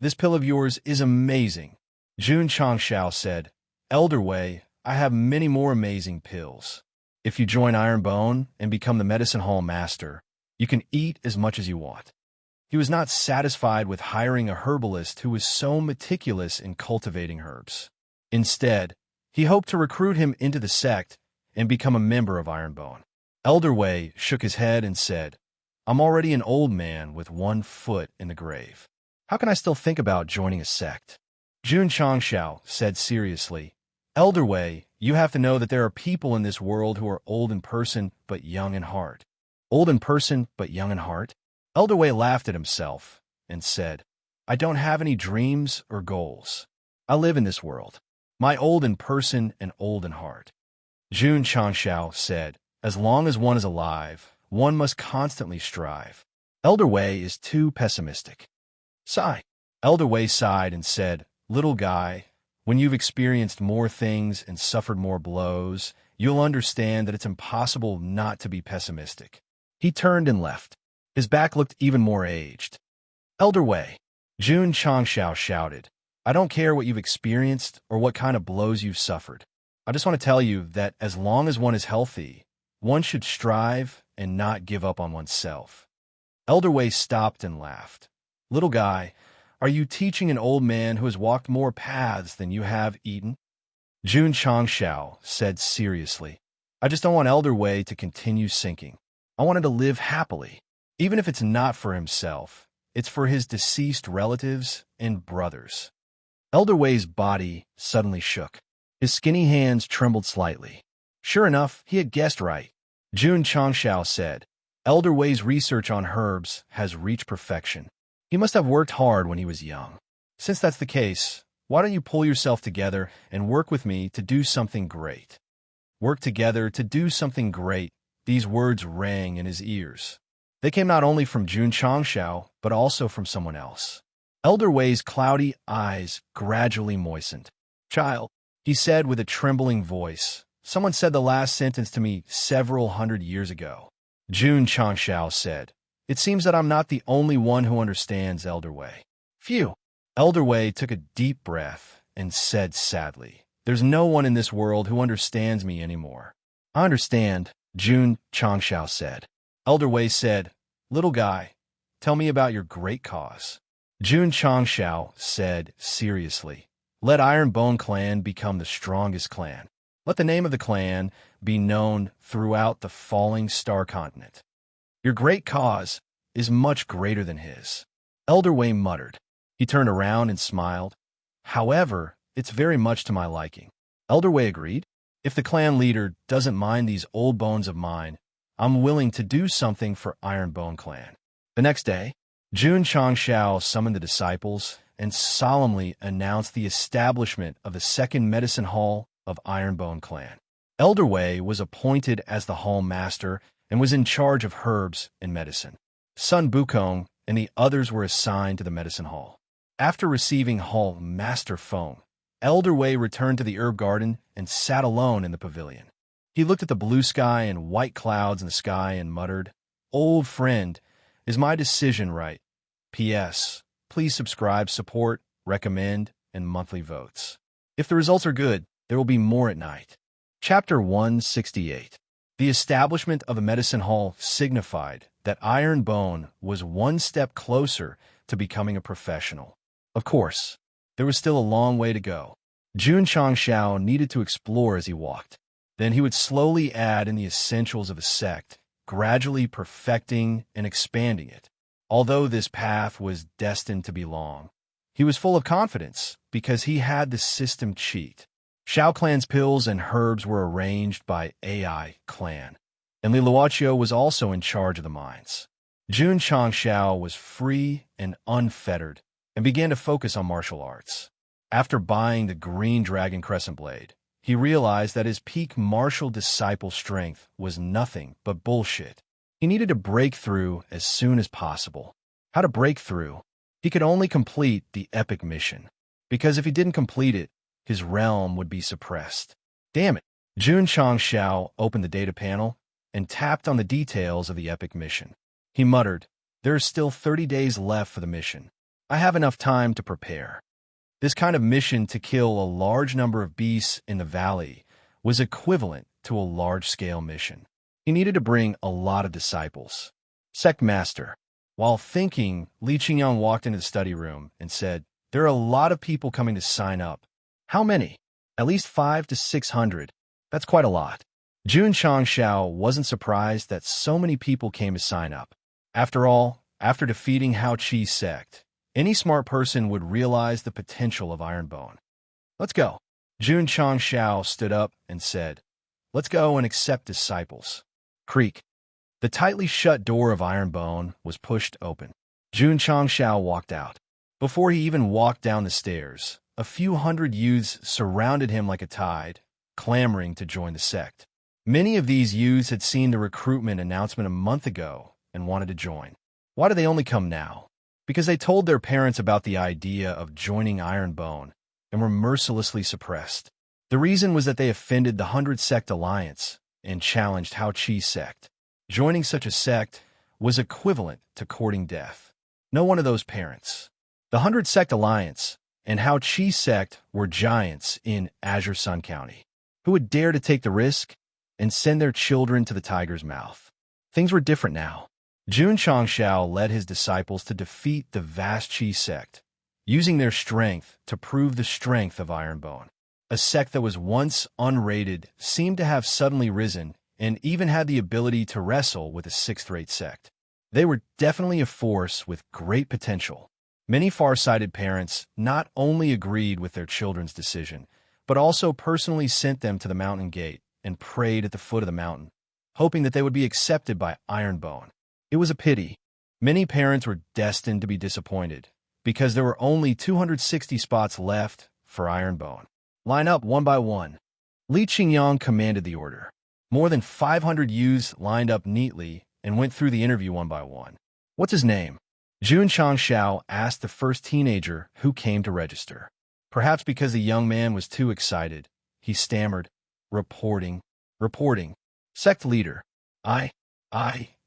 this pill of yours is amazing. Jun Changshao said, Elder Wei, I have many more amazing pills. If you join Ironbone and become the medicine hall master, you can eat as much as you want. He was not satisfied with hiring a herbalist who was so meticulous in cultivating herbs. Instead, he hoped to recruit him into the sect and become a member of Ironbone. Elder Wei shook his head and said, I'm already an old man with one foot in the grave. How can I still think about joining a sect? Jun Changshao said seriously, Elder Wei, you have to know that there are people in this world who are old in person but young in heart. Old in person but young in heart? Elder Wei laughed at himself and said, I don't have any dreams or goals. I live in this world. My old in person and old in heart. Jun Changshao said, as long as one is alive, one must constantly strive. Elder Wei is too pessimistic. Sigh. Elder Wei sighed and said, Little guy, when you've experienced more things and suffered more blows, you'll understand that it's impossible not to be pessimistic. He turned and left. His back looked even more aged. Elder Wei, Jun Changshao shouted, I don't care what you've experienced or what kind of blows you've suffered. I just want to tell you that as long as one is healthy, one should strive and not give up on oneself. Elder Wei stopped and laughed. Little guy, are you teaching an old man who has walked more paths than you have eaten? Jun Changshao said seriously, I just don't want Elder Wei to continue sinking. I want him to live happily. Even if it's not for himself, it's for his deceased relatives and brothers. Elder Wei's body suddenly shook. His skinny hands trembled slightly. Sure enough, he had guessed right. Jun Changshao said, Elder Wei's research on herbs has reached perfection. He must have worked hard when he was young. Since that's the case, why don't you pull yourself together and work with me to do something great? Work together to do something great. These words rang in his ears. They came not only from Jun Changshao, but also from someone else. Elder Wei's cloudy eyes gradually moistened. Child, he said with a trembling voice, someone said the last sentence to me several hundred years ago. Jun Changshao said, it seems that I'm not the only one who understands Elder Wei. Phew. Elder Wei took a deep breath and said sadly, there's no one in this world who understands me anymore. I understand, Jun Changshao said. Elder Wei said, little guy, tell me about your great cause. Jun Changshao said seriously, let Ironbone clan become the strongest clan. Let the name of the clan be known throughout the falling star continent. Your great cause is much greater than his. Elder Wei muttered. He turned around and smiled. However, it's very much to my liking. Elder Wei agreed. If the clan leader doesn't mind these old bones of mine, I'm willing to do something for Ironbone clan. The next day, Jun Changshao summoned the disciples and solemnly announced the establishment of the second medicine hall of Ironbone clan. Elder Wei was appointed as the hall master and was in charge of herbs and medicine. Sun Bukong and the others were assigned to the medicine hall. After receiving hall master Feng, Elder Wei returned to the herb garden and sat alone in the pavilion. He looked at the blue sky and white clouds in the sky and muttered, Old friend, is my decision right? P.S. Please subscribe, support, recommend, and monthly votes. If the results are good, there will be more at night. Chapter 168. The establishment of the medicine hall signified that Ironbone was one step closer to becoming a professional. Of course, there was still a long way to go. Jun Changshao needed to explore as he walked. Then he would slowly add in the essentials of a sect, gradually perfecting and expanding it. Although this path was destined to be long, He was full of confidence because he had the system cheat. Shao Clan's pills and herbs were arranged by AI Clan, and Liluachio was also in charge of the mines. Jun Changshao was free and unfettered and began to focus on martial arts. After buying the Green Dragon Crescent Blade, he realized that his peak martial disciple strength was nothing but bullshit. He needed to break through as soon as possible. How to break through? He could only complete the epic mission, because if he didn't complete it, his realm would be suppressed. Damn it. Jun Changshao opened the data panel and tapped on the details of the epic mission. He muttered, "There are still 30 days left for the mission. I have enough time to prepare." This kind of mission to kill a large number of beasts in the valley was equivalent to a large-scale mission. He needed to bring a lot of disciples. Sect Master. While thinking, Li Qingyang walked into the study room and said, "There are a lot of people coming to sign up." "How many?" "At least 500 to 600. That's quite a lot." Jun Changshao wasn't surprised that so many people came to sign up. After all, after defeating Hao Qi's sect, any smart person would realize the potential of Ironbone. "Let's go." Jun Changshao stood up and said, "Let's go and accept disciples." Creak. The tightly shut door of Ironbone was pushed open. Jun Changshao walked out. Before he even walked down the stairs, a few hundred youths surrounded him like a tide, clamoring to join the sect. Many of these youths had seen the recruitment announcement a month ago and wanted to join. Why do they only come now? Because they told their parents about the idea of joining Ironbone and were mercilessly suppressed. The reason was that they offended the 100 Sect Alliance and challenged Hao Qi's sect. Joining such a sect was equivalent to courting death. No one of those parents, the 100 Sect Alliance and Hao Qi's sect, were giants in Azure Sun County, who would dare to take the risk and send their children to the tiger's mouth. Things were different now. Jun Changshao led his disciples to defeat the vast Qi sect, using their strength to prove the strength of Ironbone. A sect that was once unrated seemed to have suddenly risen and even had the ability to wrestle with a sixth-rate sect. They were definitely a force with great potential. Many far-sighted parents not only agreed with their children's decision, but also personally sent them to the mountain gate and prayed at the foot of the mountain, hoping that they would be accepted by Ironbone. It was a pity. Many parents were destined to be disappointed, because there were only 260 spots left for Ironbone. "Line up one by one." Li Qingyang commanded the order. More than 500 youths lined up neatly and went through the interview one by one. "What's his name?" Jun Changshao asked the first teenager who came to register. Perhaps because the young man was too excited, he stammered, Reporting. Sect leader." I,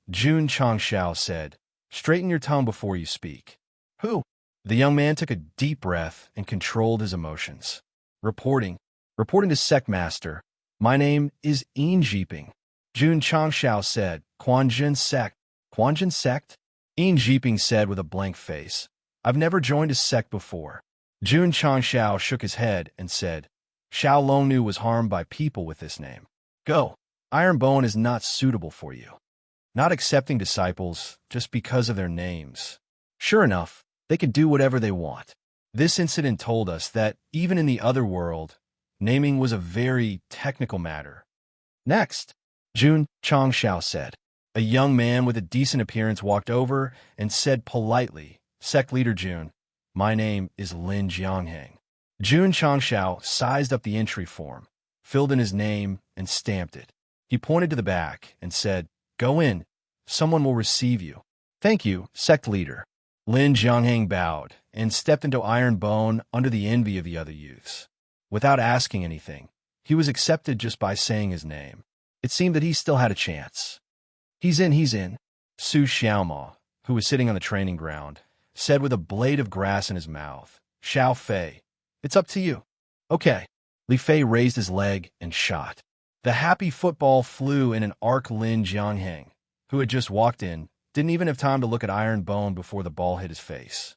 Jun Changshao said. "Straighten your tongue before you speak." "Who?" The young man took a deep breath and controlled his emotions. Reporting to Sect Master. "My name is Enjiping." Jun Changshao said. "Quanjin Sect." "Quanjin Sect?" Enjiping said with a blank face. "I've never joined a sect before." Jun Changshao shook his head and said, "Xiao Longnu was harmed by people with this name. Go. Ironbone is not suitable for you." Not accepting disciples just because of their names. Sure enough, they could do whatever they want. This incident told us that even in the other world, naming was a very technical matter. "Next," Jun Changshao said. A young man with a decent appearance walked over and said politely, "Sect leader Jun, my name is Lin Jiangheng." Jun Changshao sized up the entry form, filled in his name, and stamped it. He pointed to the back and said, "Go in. Someone will receive you." "Thank you, sect leader." Lin Jiangheng bowed and stepped into Ironbone under the envy of the other youths. Without asking anything, he was accepted just by saying his name. It seemed that he still had a chance. He's in." Su Xiaoma, who was sitting on the training ground, said with a blade of grass in his mouth, "Xiao Fei, it's up to you." "Okay." Li Fei raised his leg and shot. The happy football flew in an arc. Lin Jiangheng, who had just walked in, didn't even have time to look at Ironbone before the ball hit his face.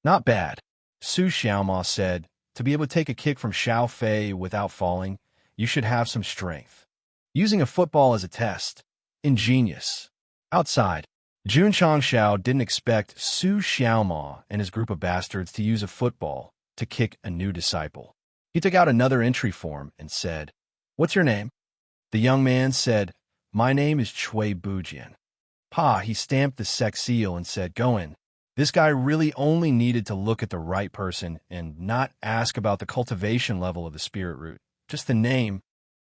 "Not bad," Su Xiaoma said. "To be able to take a kick from Xiao Fei without falling, you should have some strength. Using a football as a test. Ingenious." Outside, Jun Changshao didn't expect Su Xiaoma and his group of bastards to use a football to kick a new disciple. He took out another entry form and said, "What's your name?" The young man said, "My name is Cui Bujian." He stamped the sect seal and said, "Go in." This guy really only needed to look at the right person and not ask about the cultivation level of the spirit root. Just the name.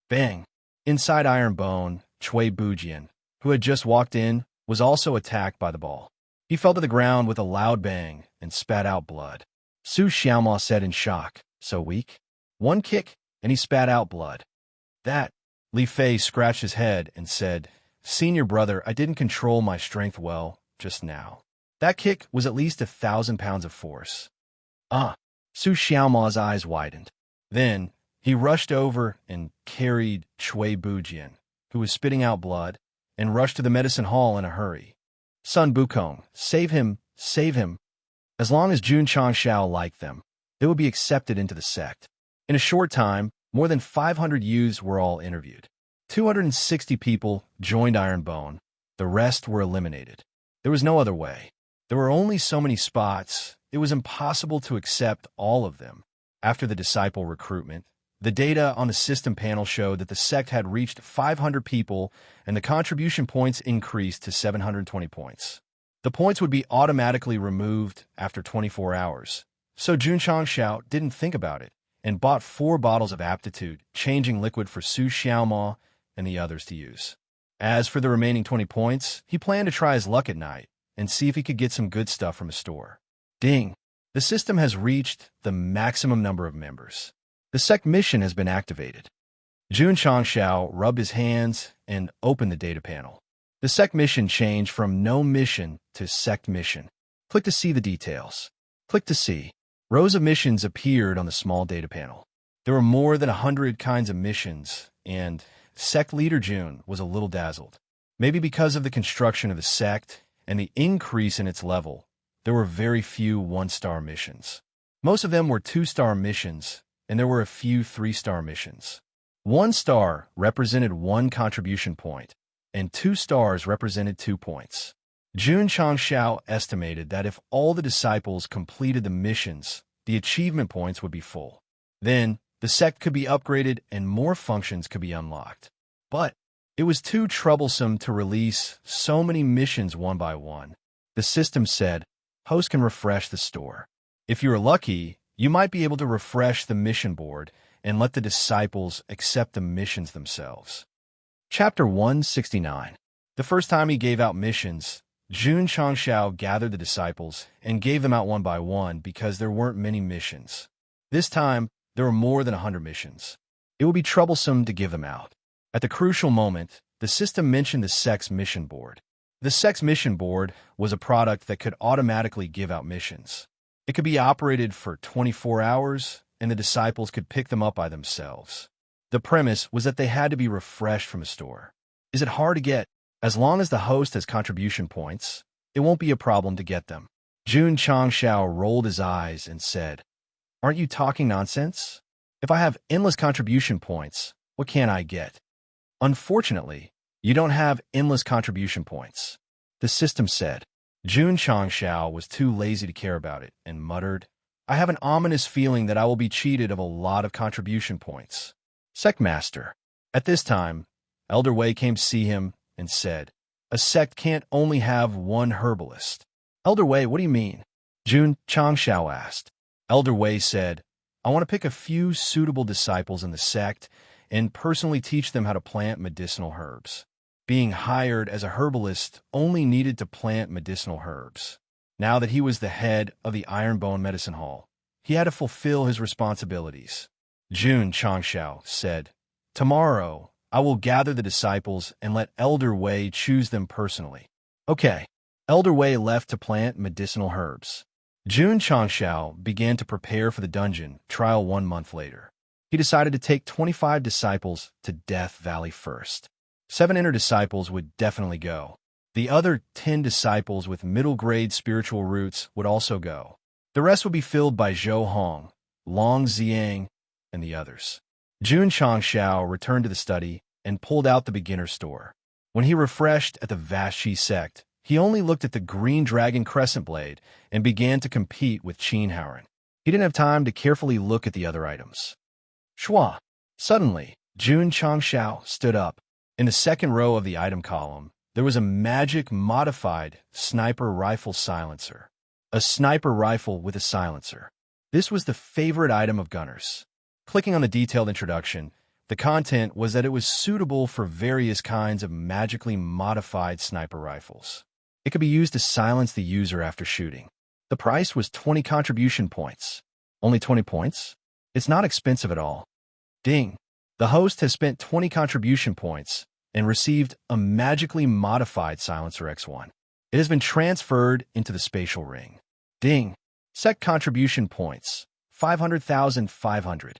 Bang. Inside Ironbone, Cui Bujian, who had just walked in, was also attacked by the ball. He fell to the ground with a loud bang and spat out blood. Su Xiaoma said in shock, "So weak?" One kick, and he spat out blood. That. Li Fei scratched his head and said, "Senior brother, I didn't control my strength well just now. That kick was at least 1,000 pounds of force." Su Xiaoma's eyes widened. Then he rushed over and carried Cui Bujian, who was spitting out blood, and rushed to the medicine hall in a hurry. "Sun Bukong, save him, save him." As long as Jun Changshao liked them, they would be accepted into the sect. In a short time, more than 500 youths were all interviewed. 260 people joined Ironbone. The rest were eliminated. There was no other way. There were only so many spots. It was impossible to accept all of them. After the disciple recruitment, the data on the system panel showed that the sect had reached 500 people and the contribution points increased to 720 points. The points would be automatically removed after 24 hours. So Jun Changshao didn't think about it and bought 4 bottles of aptitude, changing liquid for Su Xiaoma and the others to use. As for the remaining 20 points, he planned to try his luck at night and see if he could get some good stuff from a store. Ding! The system has reached the maximum number of members. The sect mission has been activated. Jun Changshao rubbed his hands and opened the data panel. The sect mission changed from no mission to sect mission. Click to see the details. Click to see. Rows of missions appeared on the small data panel. There were more than 100 kinds of missions, and sect leader Jun was a little dazzled. Maybe because of the construction of the sect and the increase in its level, there were very few 1-star missions. Most of them were 2-star missions, and there were a few 3-star missions. 1 star represented 1 contribution point, and 2 stars represented 2 points. Jun Changshao estimated that if all the disciples completed the missions, the achievement points would be full. Then, the sect could be upgraded and more functions could be unlocked. But it was too troublesome to release so many missions one by one. The system said, "Host can refresh the store. If you are lucky, you might be able to refresh the mission board and let the disciples accept the missions themselves." Chapter 169. The first time he gave out missions, Jun Changshao gathered the disciples and gave them out one by one because there weren't many missions. This time, there were more than 100 missions. It would be troublesome to give them out. At the crucial moment, the system mentioned the sect's mission board. The sect's mission board was a product that could automatically give out missions. It could be operated for 24 hours, and the disciples could pick them up by themselves. The premise was that they had to be refreshed from a store. Is it hard to get? As long as the host has contribution points, it won't be a problem to get them. Jun Changshao rolled his eyes and said, "Aren't you talking nonsense? If I have endless contribution points, what can I get?" "Unfortunately, you don't have endless contribution points," the system said. Jun Changshao was too lazy to care about it and muttered, "I have an ominous feeling that I will be cheated of a lot of contribution points." Sect Master. At this time, Elder Wei came to see him and said, "A sect can't only have one herbalist." "Elder Wei, what do you mean?" Jun Changshao asked. Elder Wei said, "I want to pick a few suitable disciples in the sect and personally teach them how to plant medicinal herbs." Being hired as a herbalist only needed to plant medicinal herbs. Now that he was the head of the Ironbone Medicine Hall, he had to fulfill his responsibilities. Jun Changshao said, "Tomorrow, I will gather the disciples and let Elder Wei choose them personally." Okay. Elder Wei left to plant medicinal herbs. Jun Changshao began to prepare for the dungeon trial 1 month later. He decided to take 25 disciples to Death Valley first. 7 inner disciples would definitely go. The other 10 disciples with middle-grade spiritual roots would also go. The rest would be filled by Zhou Hong, Long Xiang, and the others. Jun Changshao returned to the study and pulled out the beginner store. When he refreshed at the Vashi sect, He only looked at the green dragon crescent blade and began to compete with Qinhaoren. He didn't have time to carefully look at the other items. Shua! Suddenly, Jun Changshao stood up. In the second row of the item column, there was a magic modified sniper rifle silencer. A sniper rifle with a silencer. This was the favorite item of gunners. Clicking on the detailed introduction, the content was that it was suitable for various kinds of magically modified sniper rifles. It could be used to silence the user after shooting. The price was 20 contribution points. Only 20 points? It's not expensive at all. Ding! The host has spent 20 contribution points and received a magically modified silencer X1. It has been transferred into the spatial ring. Ding! Sect contribution points, 500,500.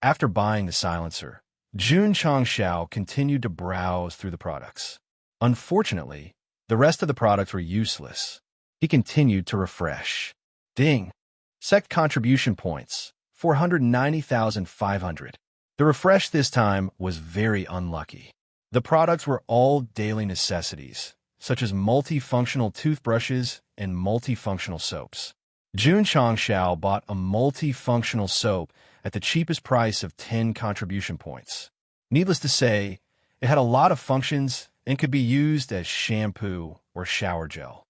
After buying the silencer, Jun Changshao continued to browse through the products. Unfortunately, the rest of the products were useless. He continued to refresh. Ding! Sect contribution points, 490,500. The refresh this time was very unlucky. The products were all daily necessities, such as multifunctional toothbrushes and multifunctional soaps. Jun Changshao bought a multifunctional soap at the cheapest price of 10 contribution points. Needless to say, it had a lot of functions and could be used as shampoo or shower gel.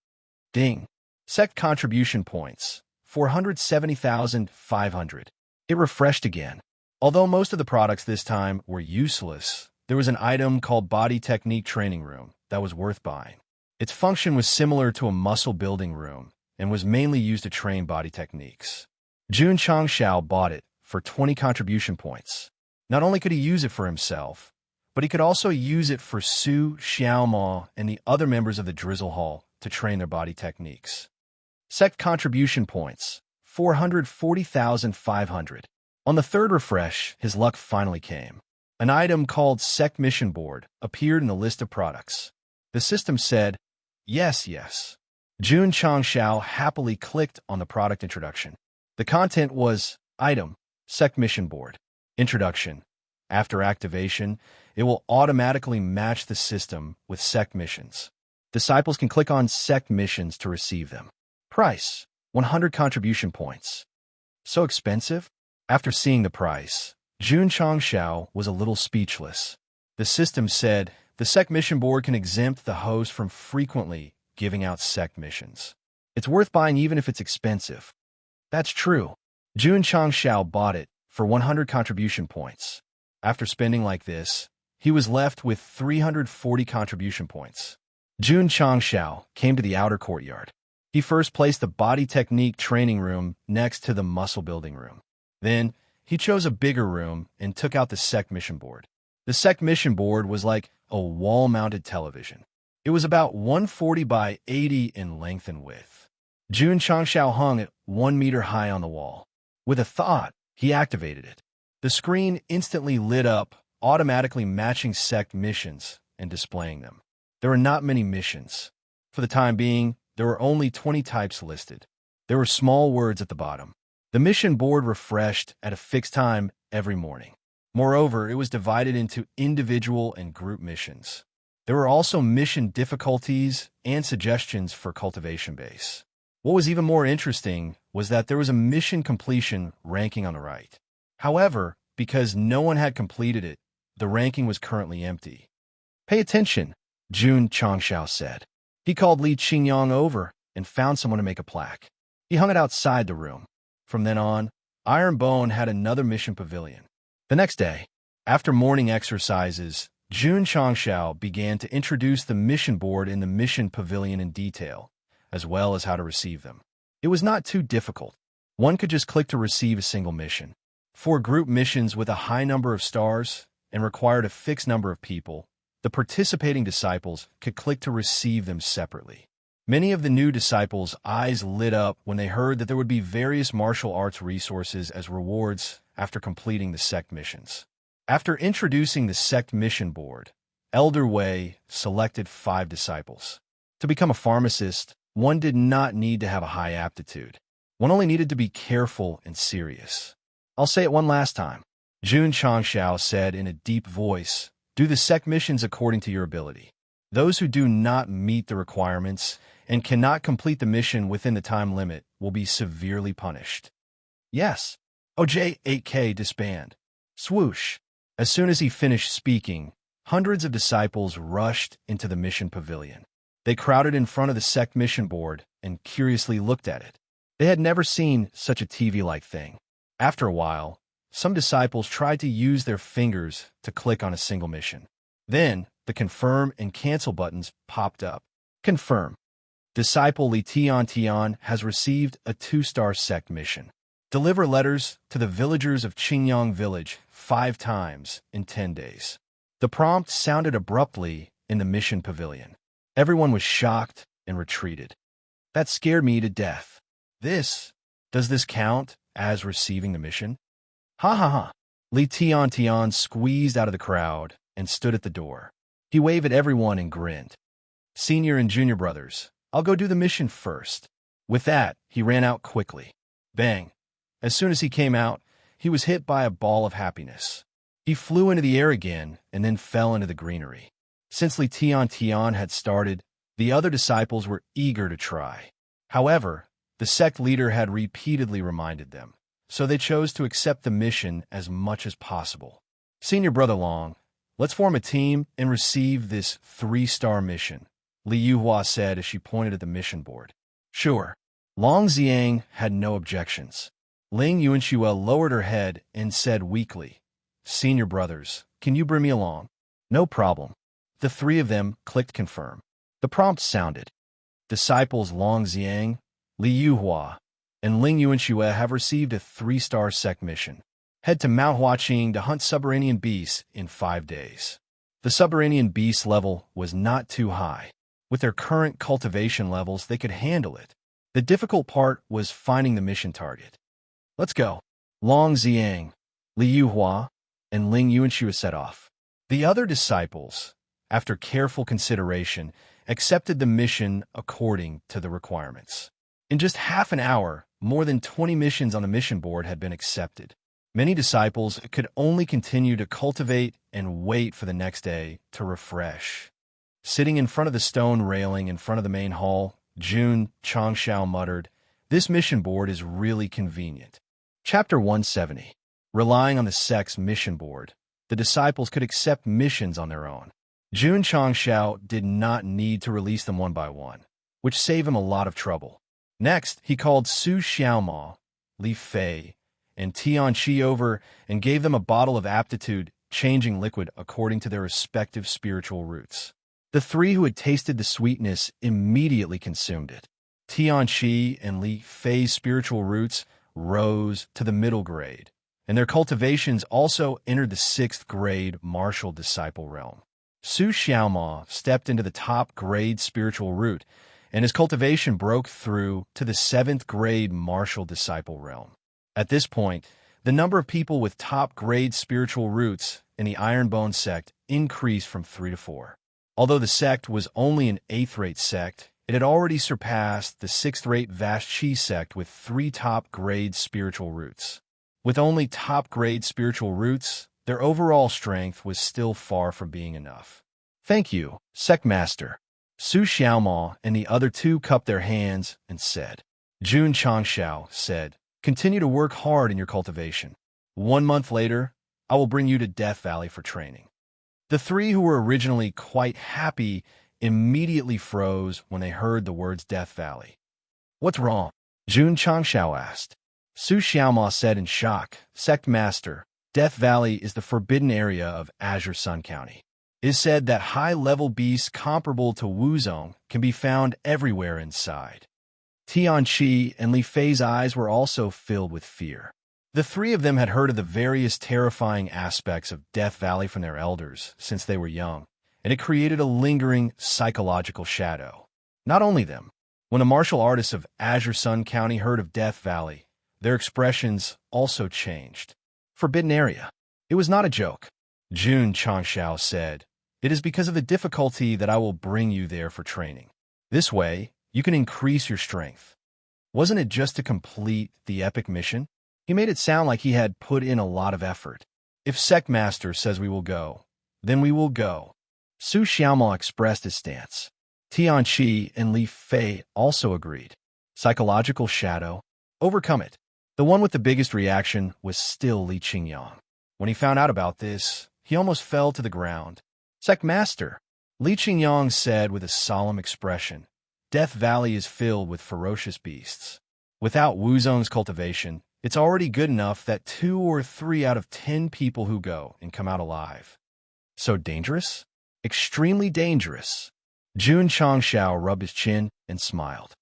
Ding! Sect contribution points, 470,500. It refreshed again. Although most of the products this time were useless, there was an item called Body Technique Training Room that was worth buying. Its function was similar to a muscle building room and was mainly used to train body techniques. Jun Changshao bought it for 20 contribution points. Not only could he use it for himself, but he could also use it for Su Xiaomao and the other members of the Drizzle Hall to train their body techniques. Sect contribution points, 440,500. On the third refresh, his luck finally came. An item called Sect Mission Board appeared in the list of products. The system said, "Yes, yes." Jun Changshao happily clicked on the product introduction. The content was, Item, Sect Mission Board. Introduction. After activation, it will automatically match the system with Sect missions. Disciples can click on Sect missions to receive them. Price, 100 contribution points. So expensive? After seeing the price, Jun Changshao was a little speechless. The system said the Sect mission board can exempt the host from frequently giving out Sect missions. It's worth buying even if it's expensive. That's true. Jun Changshao bought it for 100 contribution points. After spending like this, he was left with 340 contribution points. Jun Changshao came to the outer courtyard. He first placed the body technique training room next to the muscle building room. Then, he chose a bigger room and took out the Sect mission board. The Sect mission board was like a wall-mounted television. It was about 140 by 80 in length and width. Jun Changshao hung it 1 meter high on the wall. With a thought, he activated it. The screen instantly lit up, automatically matching Sect missions and displaying them. There were not many missions. For the time being, there were only 20 types listed. There were small words at the bottom. The mission board refreshed at a fixed time every morning. Moreover, it was divided into individual and group missions. There were also mission difficulties and suggestions for cultivation base. What was even more interesting was that there was a mission completion ranking on the right. However, because no one had completed it, the ranking was currently empty. Pay attention, Jun Changshao said. He called Li Qingyang over and found someone to make a plaque. He hung it outside the room. From then on, Iron Bone had another mission pavilion. The next day, after morning exercises, Jun Changshao began to introduce the mission board in the mission pavilion in detail, as well as how to receive them. It was not too difficult. One could just click to receive a single mission. For group missions with a high number of stars and required a fixed number of people, the participating disciples could click to receive them separately. Many of the new disciples' eyes lit up when they heard that there would be various martial arts resources as rewards after completing the Sect missions. After introducing the Sect mission board, Elder Wei selected 5 disciples. To become a pharmacist, one did not need to have a high aptitude. One only needed to be careful and serious. I'll say it one last time. Jun Changshao said in a deep voice, "Do the Sect missions according to your ability." Those who do not meet the requirements and cannot complete the mission within the time limit will be severely punished. Yes. OJ-8K disband. Swoosh. As soon as he finished speaking, hundreds of disciples rushed into the mission pavilion. They crowded in front of the Sect mission board and curiously looked at it. They had never seen such a TV-like thing. After a while, some disciples tried to use their fingers to click on a single mission. Then, the confirm and cancel buttons popped up. Confirm. Disciple Li Tian has received a 2-star Sect mission. Deliver letters to the villagers of Qingyang Village 5 times in 10 days. The prompt sounded abruptly in the mission pavilion. Everyone was shocked and retreated. That scared me to death. Does this count as receiving the mission? Ha ha ha. Li Tian squeezed out of the crowd and stood at the door. He waved at everyone and grinned. Senior and junior brothers, I'll go do the mission first. With that, he ran out quickly. Bang. As soon as he came out, he was hit by a ball of happiness. He flew into the air again and then fell into the greenery. Since Li Tian had started, the other disciples were eager to try. However, the Sect leader had repeatedly reminded them, so they chose to accept the mission as much as possible. Senior Brother Long, let's form a team and receive this 3-star mission, Li Yuhua said as she pointed at the mission board. Sure. Long Xiang had no objections. Ling Yuanxue lowered her head and said weakly, Senior brothers, can you bring me along? No problem. The 3 of them clicked confirm. The prompt sounded. Disciples Long Xiang, Li Yuhua, and Ling Yuanxue have received a 3-star Sect mission. Head to Mount Huaqing to hunt subterranean beasts in 5 days. The subterranean beast level was not too high. With their current cultivation levels, they could handle it. The difficult part was finding the mission target. Let's go. Long Xiang, Li Yuhua, and Ling Yuanxue set off. The other disciples, after careful consideration, accepted the mission according to the requirements. In just half an hour, more than 20 missions on the mission board had been accepted. Many disciples could only continue to cultivate and wait for the next day to refresh. Sitting in front of the stone railing in front of the main hall, Jun Changshao muttered, This mission board is really convenient. Chapter 170. Relying on the Sect's mission board, the disciples could accept missions on their own. Jun Changshao did not need to release them one by one, which saved him a lot of trouble. Next, he called Su Xiaoma, Li Fei, and Tian Qi over and gave them a bottle of aptitude, changing liquid according to their respective spiritual roots. The 3 who had tasted the sweetness immediately consumed it. Tian Qi and Li Fei's spiritual roots rose to the middle grade, and their cultivations also entered the 6th grade martial disciple realm. Su Xiaoma stepped into the top grade spiritual root, and his cultivation broke through to the 7th grade martial disciple realm. At this point, the number of people with top grade spiritual roots in the Ironbone sect increased from 3 to 4. Although the sect was only an 8th-rate sect, it had already surpassed the 6th-rate Vast Chi sect with 3 top-grade spiritual roots. With only top-grade spiritual roots, their overall strength was still far from being enough. Thank you, Sect Master. Su Xiaoma and the other 2 cupped their hands and said. Jun Changshao said, Continue to work hard in your cultivation. 1 month later, I will bring you to Death Valley for training. The 3 who were originally quite happy immediately froze when they heard the words Death Valley. What's wrong? Jun Changshao asked. Su Xiaoma said in shock, Sect Master, Death Valley is the forbidden area of Azure Sun County. It is said that high-level beasts comparable to Wuzong can be found everywhere inside. Tian Qi and Li Fei's eyes were also filled with fear. The 3 of them had heard of the various terrifying aspects of Death Valley from their elders since they were young, and it created a lingering psychological shadow. Not only them. When the martial artists of Azure Sun County heard of Death Valley, their expressions also changed. Forbidden area. It was not a joke. Jun Changshao said, It is because of the difficulty that I will bring you there for training. This way, you can increase your strength. Wasn't it just to complete the epic mission? He made it sound like he had put in a lot of effort. If Sect Master says we will go, then we will go. Su Xiaomo expressed his stance. Tian Qi and Li Fei also agreed. Psychological shadow. Overcome it. The one with the biggest reaction was still Li Qingyang. When he found out about this, he almost fell to the ground. Sect Master, Li Qingyang said with a solemn expression, Death Valley is filled with ferocious beasts. Without Wuzong's cultivation, it's already good enough that 2 or 3 out of 10 people who go and come out alive. So dangerous? Extremely dangerous. Jun Changshao rubbed his chin and smiled.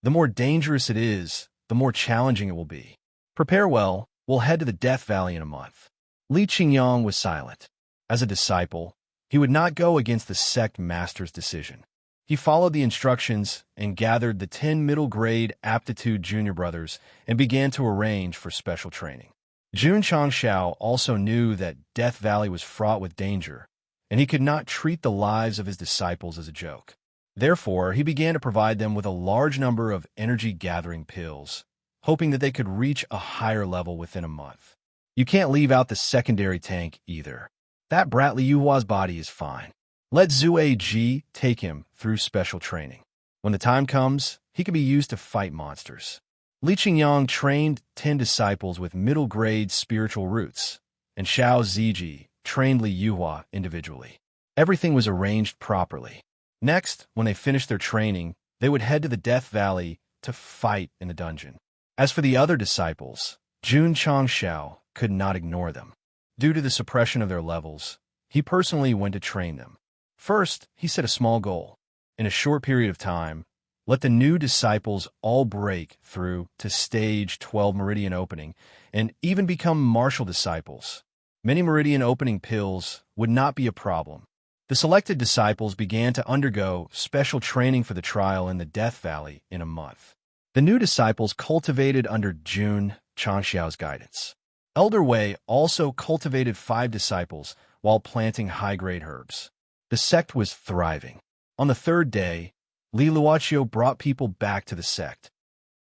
The more dangerous it is, the more challenging it will be. Prepare well, we'll head to the Death Valley in a month. Li Qingyang was silent. As a disciple, he would not go against the sect master's decision. He followed the instructions and gathered the 10 middle-grade aptitude junior brothers and began to arrange for special training. Jun Changshao also knew that Death Valley was fraught with danger, and he could not treat the lives of his disciples as a joke. Therefore, he began to provide them with a large number of energy-gathering pills, hoping that they could reach a higher level within a month. You can't leave out the secondary tank either. That brat Li Yuhua's body is fine. Let Zue Ji take him through special training. When the time comes, he can be used to fight monsters. Li Qingyang trained 10 disciples with middle-grade spiritual roots, and Xiao Ziji trained Li Yuhua individually. Everything was arranged properly. Next, when they finished their training, they would head to the Death Valley to fight in the dungeon. As for the other disciples, Jun Changshao could not ignore them. Due to the suppression of their levels, he personally went to train them. First, he set a small goal. In a short period of time, let the new disciples all break through to stage 12 meridian opening and even become martial disciples. Many meridian opening pills would not be a problem. The selected disciples began to undergo special training for the trial in the Death Valley in a month. The new disciples cultivated under Jun Changshao's guidance. Elder Wei also cultivated 5 disciples while planting high-grade herbs. The sect was thriving. On the 3rd day, Li Luoqiu brought people back to the sect.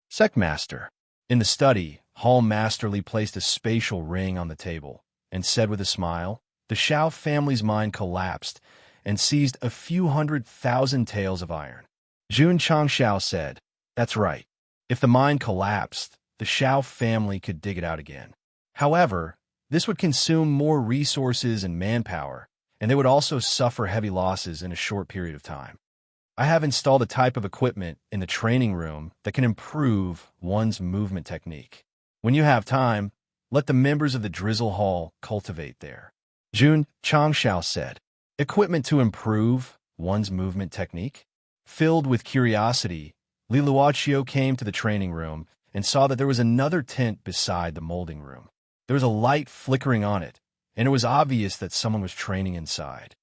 Sect Master. In the study, Hall Master Li placed a spatial ring on the table and said with a smile, the Shao family's mind collapsed and seized a few 100,000 taels of iron. Jun Changshao said, that's right. If the mine collapsed, the Shao family could dig it out again. However, this would consume more resources and manpower, and they would also suffer heavy losses in a short period of time. I have installed a type of equipment in the training room that can improve one's movement technique. When you have time, let the members of the Drizzle Hall cultivate there. Jun Changshao said, equipment to improve one's movement technique? Filled with curiosity, Li Luoqiu came to the training room and saw that there was another tent beside the molding room. There was a light flickering on it, and it was obvious that someone was training inside.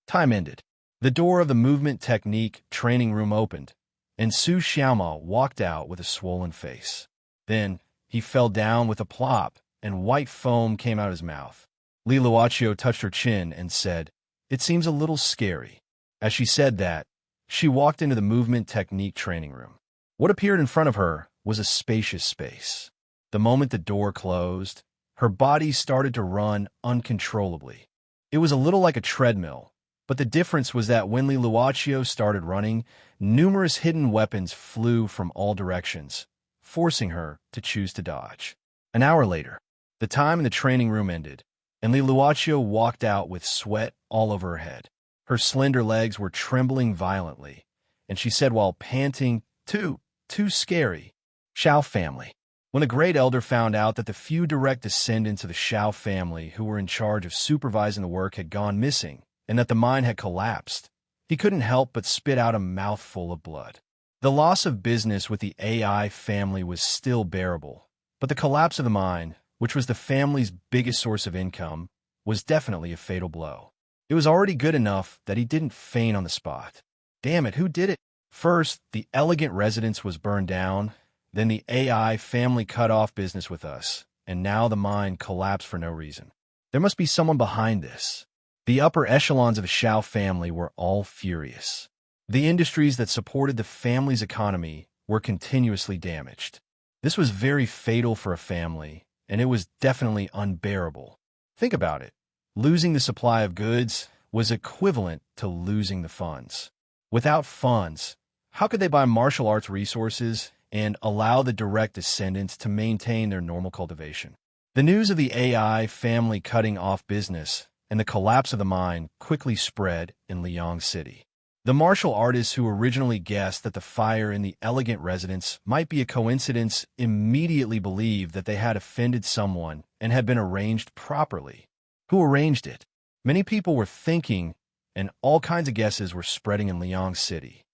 Time ended. The door of the movement technique training room opened, and Su Xiaomo walked out with a swollen face. Then, he fell down with a plop, and white foam came out of his mouth. Li Luoqiu touched her chin and said, it seems a little scary. As she said that, she walked into the movement technique training room. What appeared in front of her was a spacious space. The moment the door closed, her body started to run uncontrollably. It was a little like a treadmill, but the difference was that when Li Luoqiu started running, numerous hidden weapons flew from all directions, forcing her to choose to dodge. An hour later, the time in the training room ended, and Li Luoqiu walked out with sweat all over her head. Her slender legs were trembling violently, and she said while panting, too scary. Shao family. When the great elder found out that the few direct descendants of the Shao family who were in charge of supervising the work had gone missing, and that the mine had collapsed, he couldn't help but spit out a mouthful of blood. The loss of business with the AI family was still bearable, but the collapse of the mine, which was the family's biggest source of income, was definitely a fatal blow. It was already good enough that he didn't faint on the spot. Damn it, who did it? First, the elegant residence was burned down, then the AI family cut off business with us, and now the mine collapsed for no reason. There must be someone behind this. The upper echelons of the Shao family were all furious. The industries that supported the family's economy were continuously damaged. This was very fatal for a family, and it was definitely unbearable. Think about it. Losing the supply of goods was equivalent to losing the funds. Without funds, how could they buy martial arts resources and allow the direct descendants to maintain their normal cultivation? The news of the AI family cutting off business and the collapse of the mine quickly spread in Liang City. The martial artists who originally guessed that the fire in the elegant residence might be a coincidence immediately believed that they had offended someone and had been arranged properly. Who arranged it? Many people were thinking, and all kinds of guesses were spreading in Liang City.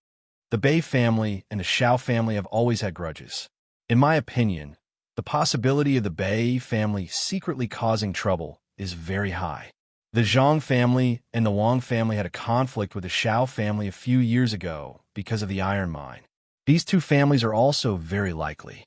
The Bei family and the Shao family have always had grudges. In my opinion, the possibility of the Bei family secretly causing trouble is very high. The Zhang family and the Wang family had a conflict with the Shao family a few years ago because of the iron mine. These two families are also very likely.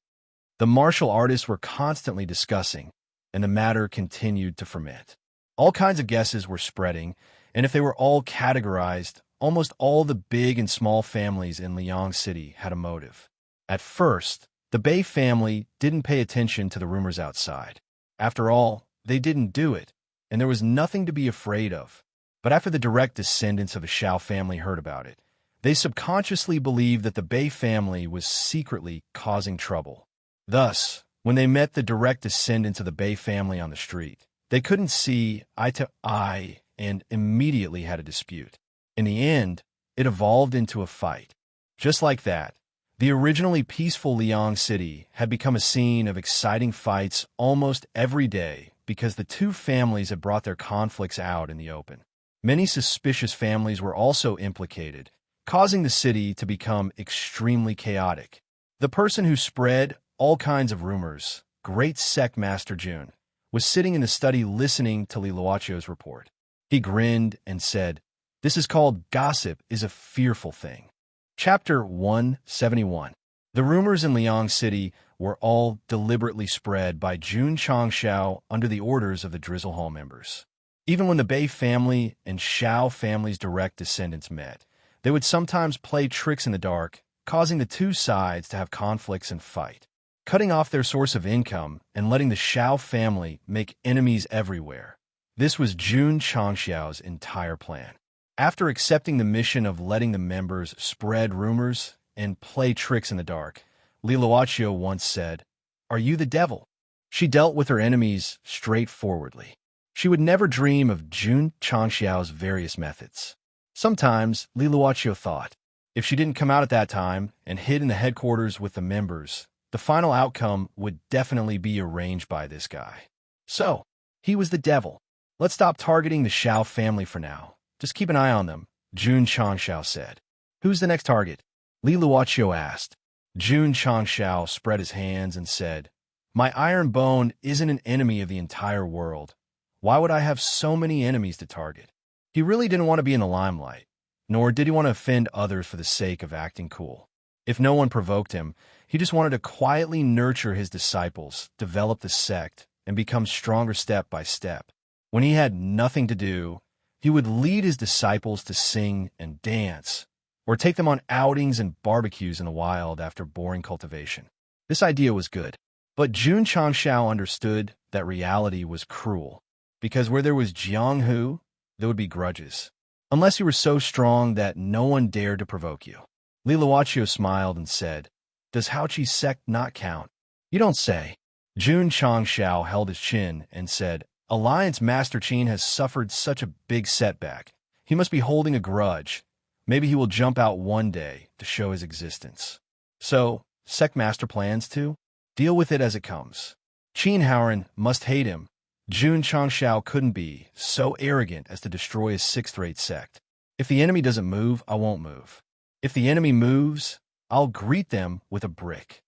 The martial artists were constantly discussing, and the matter continued to ferment. All kinds of guesses were spreading, and if they were all categorized, almost all the big and small families in Liang City had a motive. At first, the Bei family didn't pay attention to the rumors outside. After all, they didn't do it, and there was nothing to be afraid of. But after the direct descendants of the Shao family heard about it, they subconsciously believed that the Bei family was secretly causing trouble. Thus, when they met the direct descendants of the Bei family on the street, they couldn't see eye to eye and immediately had a dispute. In the end, it evolved into a fight. Just like that, the originally peaceful Liang City had become a scene of exciting fights almost every day because the two families had brought their conflicts out in the open. Many suspicious families were also implicated, causing the city to become extremely chaotic. The person who spread all kinds of rumors, Great Sect Master Jun, was sitting in the study listening to Li Luochio's report. He grinned and said, "This is called gossip is a fearful thing." Chapter 171. The rumors in Liang City were all deliberately spread by Jun Changshao under the orders of the Drizzle Hall members. Even when the Bei family and Shao family's direct descendants met, they would sometimes play tricks in the dark, causing the two sides to have conflicts and fight, cutting off their source of income and letting the Shao family make enemies everywhere. This was Jun Changshao's entire plan. After accepting the mission of letting the members spread rumors and play tricks in the dark, Li Luochio once said, "Are you the devil?" She dealt with her enemies straightforwardly. She would never dream of Jun Changshao's various methods. Sometimes, Li Luochio thought, if she didn't come out at that time and hid in the headquarters with the members, the final outcome would definitely be arranged by this guy. So, he was the devil. "Let's stop targeting the Shao family for now. Just keep an eye on them," Jun Changshao said. "Who's the next target?" Li Luochio asked. Jun Changshao spread his hands and said, "My iron bone isn't an enemy of the entire world. Why would I have so many enemies to target?" He really didn't want to be in the limelight, nor did he want to offend others for the sake of acting cool. If no one provoked him, he just wanted to quietly nurture his disciples, develop the sect, and become stronger step by step. When he had nothing to do, he would lead his disciples to sing and dance, or take them on outings and barbecues in the wild after boring cultivation. This idea was good, but Jun Changshao understood that reality was cruel, because where there was Jianghu, there would be grudges, unless you were so strong that no one dared to provoke you. Li Luochio smiled and said, "Does Haoqi's sect not count?" "You don't say." Jun Changshao held his chin and said, "Alliance Master Qin has suffered such a big setback. He must be holding a grudge. Maybe he will jump out one day to show his existence. So, Sect Master plans to deal with it as it comes. Qin Haoran must hate him. Jun Changshao couldn't be so arrogant as to destroy his sixth-rate sect. If the enemy doesn't move, I won't move. If the enemy moves, I'll greet them with a brick."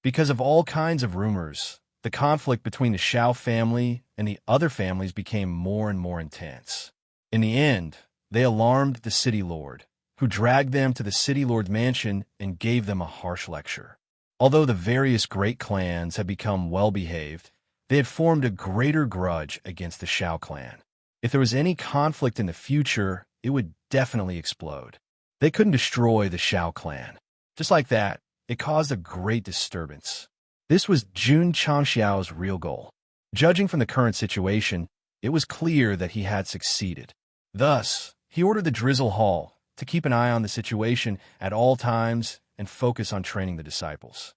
Because of all kinds of rumors, the conflict between the Shao family and the other families became more and more intense. In the end, they alarmed the city lord, who dragged them to the city lord's mansion and gave them a harsh lecture. Although the various great clans had become well-behaved, they had formed a greater grudge against the Shao clan. If there was any conflict in the future, it would definitely explode. They couldn't destroy the Shao clan. Just like that, it caused a great disturbance. This was Jun Changshao's real goal. Judging from the current situation, it was clear that he had succeeded. Thus, he ordered the Drizzle Hall to keep an eye on the situation at all times and focus on training the disciples.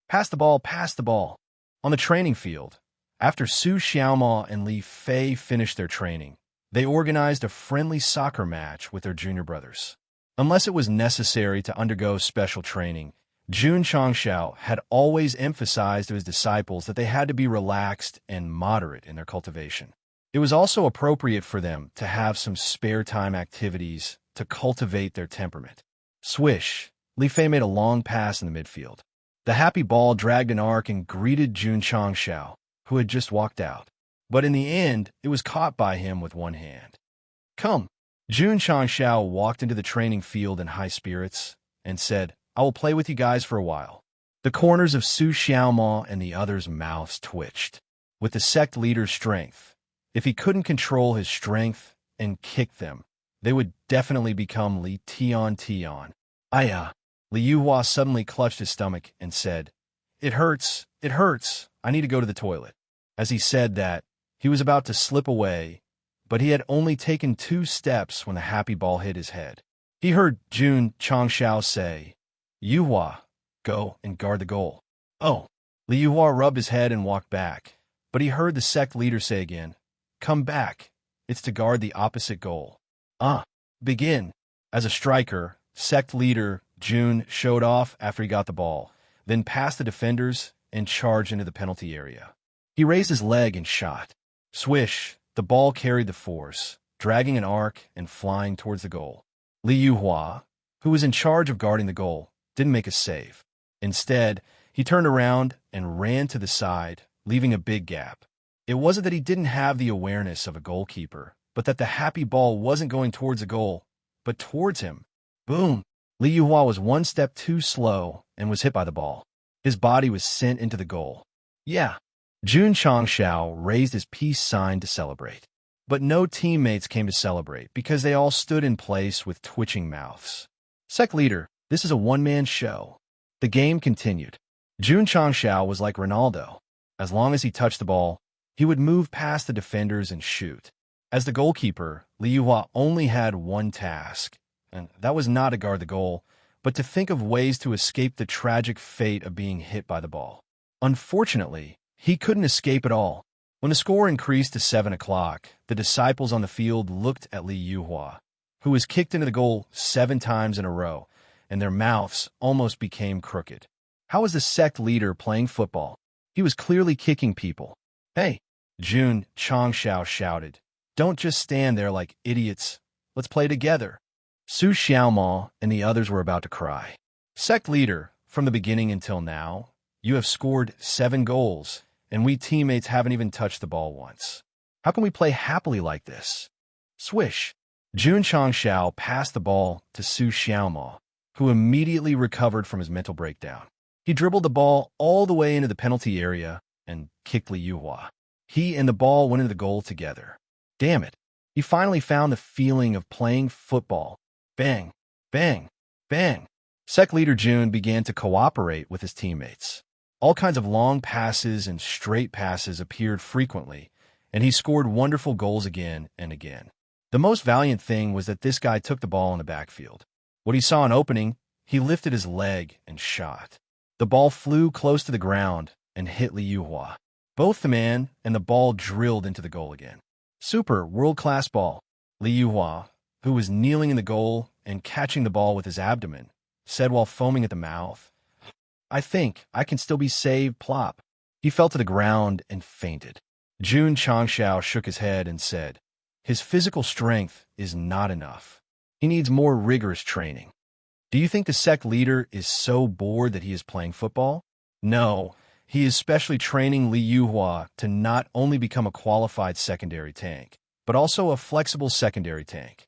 Pass the ball, pass the ball. On the training field, after Su Xiaoma and Li Fei finished their training, they organized a friendly soccer match with their junior brothers. Unless it was necessary to undergo special training, Jun Changshao had always emphasized to his disciples that they had to be relaxed and moderate in their cultivation. It was also appropriate for them to have some spare time activities to cultivate their temperament. Swish, Li Fei made a long pass in the midfield. The happy ball dragged an arc and greeted Jun Changshao, who had just walked out. But in the end, it was caught by him with one hand. Come. Jun Changshao walked into the training field in high spirits and said, I will play with you guys for a while. The corners of Su Xiaoma and the others' mouths twitched. With the sect leader's strength, if he couldn't control his strength and kick them, they would definitely become Li Tian Tian. Aya. Li Yuhua suddenly clutched his stomach and said, It hurts, I need to go to the toilet. As he said that, he was about to slip away, but he had only taken 2 steps when the happy ball hit his head. He heard Jun Changshao say, Yuhua, go and guard the goal. Oh. Li Yuhua rubbed his head and walked back, but he heard the sect leader say again, Come back, it's to guard the opposite goal. Begin. As a striker, sect leader Jun showed off after he got the ball, then passed the defenders and charged into the penalty area. He raised his leg and shot. Swish, the ball carried the force, dragging an arc and flying towards the goal. Li Yuhua, who was in charge of guarding the goal, didn't make a save. Instead, he turned around and ran to the side, leaving a big gap. It wasn't that he didn't have the awareness of a goalkeeper, but that the happy ball wasn't going towards the goal, but towards him. Boom! Li Yuhua was 1 step too slow and was hit by the ball. His body was sent into the goal. Yeah. Jun Changshao raised his peace sign to celebrate. But no teammates came to celebrate because they all stood in place with twitching mouths. Sect leader, this is a one-man show. The game continued. Jun Changshao was like Ronaldo. As long as he touched the ball, he would move past the defenders and shoot. As the goalkeeper, Li Yuhua only had one task, and that was not to guard the goal, but to think of ways to escape the tragic fate of being hit by the ball. Unfortunately, he couldn't escape at all. When the score increased to 7 o'clock, the disciples on the field looked at Li Yuhua, who was kicked into the goal 7 times in a row, and their mouths almost became crooked. How was the sect leader playing football? He was clearly kicking people. Hey, Jun Changshao shouted. Don't just stand there like idiots. Let's play together. Su Xiaoma and the others were about to cry. Sect leader, from the beginning until now, you have scored 7 goals, and we teammates haven't even touched the ball once. How can we play happily like this? Swish. Jun Changshao passed the ball to Su Xiaoma, who immediately recovered from his mental breakdown. He dribbled the ball all the way into the penalty area and kicked Li Yuhua. He and the ball went into the goal together. Damn it. He finally found the feeling of playing football. Bang, bang, bang. Sect leader Jun began to cooperate with his teammates. All kinds of long passes and straight passes appeared frequently, and he scored wonderful goals again and again. The most valiant thing was that this guy took the ball in the backfield. When he saw an opening, he lifted his leg and shot. The ball flew close to the ground and hit Li Yuhua. Both the man and the ball drilled into the goal again. Super world-class ball. Li Yuhua, who was kneeling in the goal and catching the ball with his abdomen, said while foaming at the mouth, I think I can still be saved, plop. He fell to the ground and fainted. Jun Changshao shook his head and said, his physical strength is not enough. He needs more rigorous training. Do you think the sect leader is so bored that he is playing football? No, he is specially training Li Yuhua to not only become a qualified secondary tank, but also a flexible secondary tank.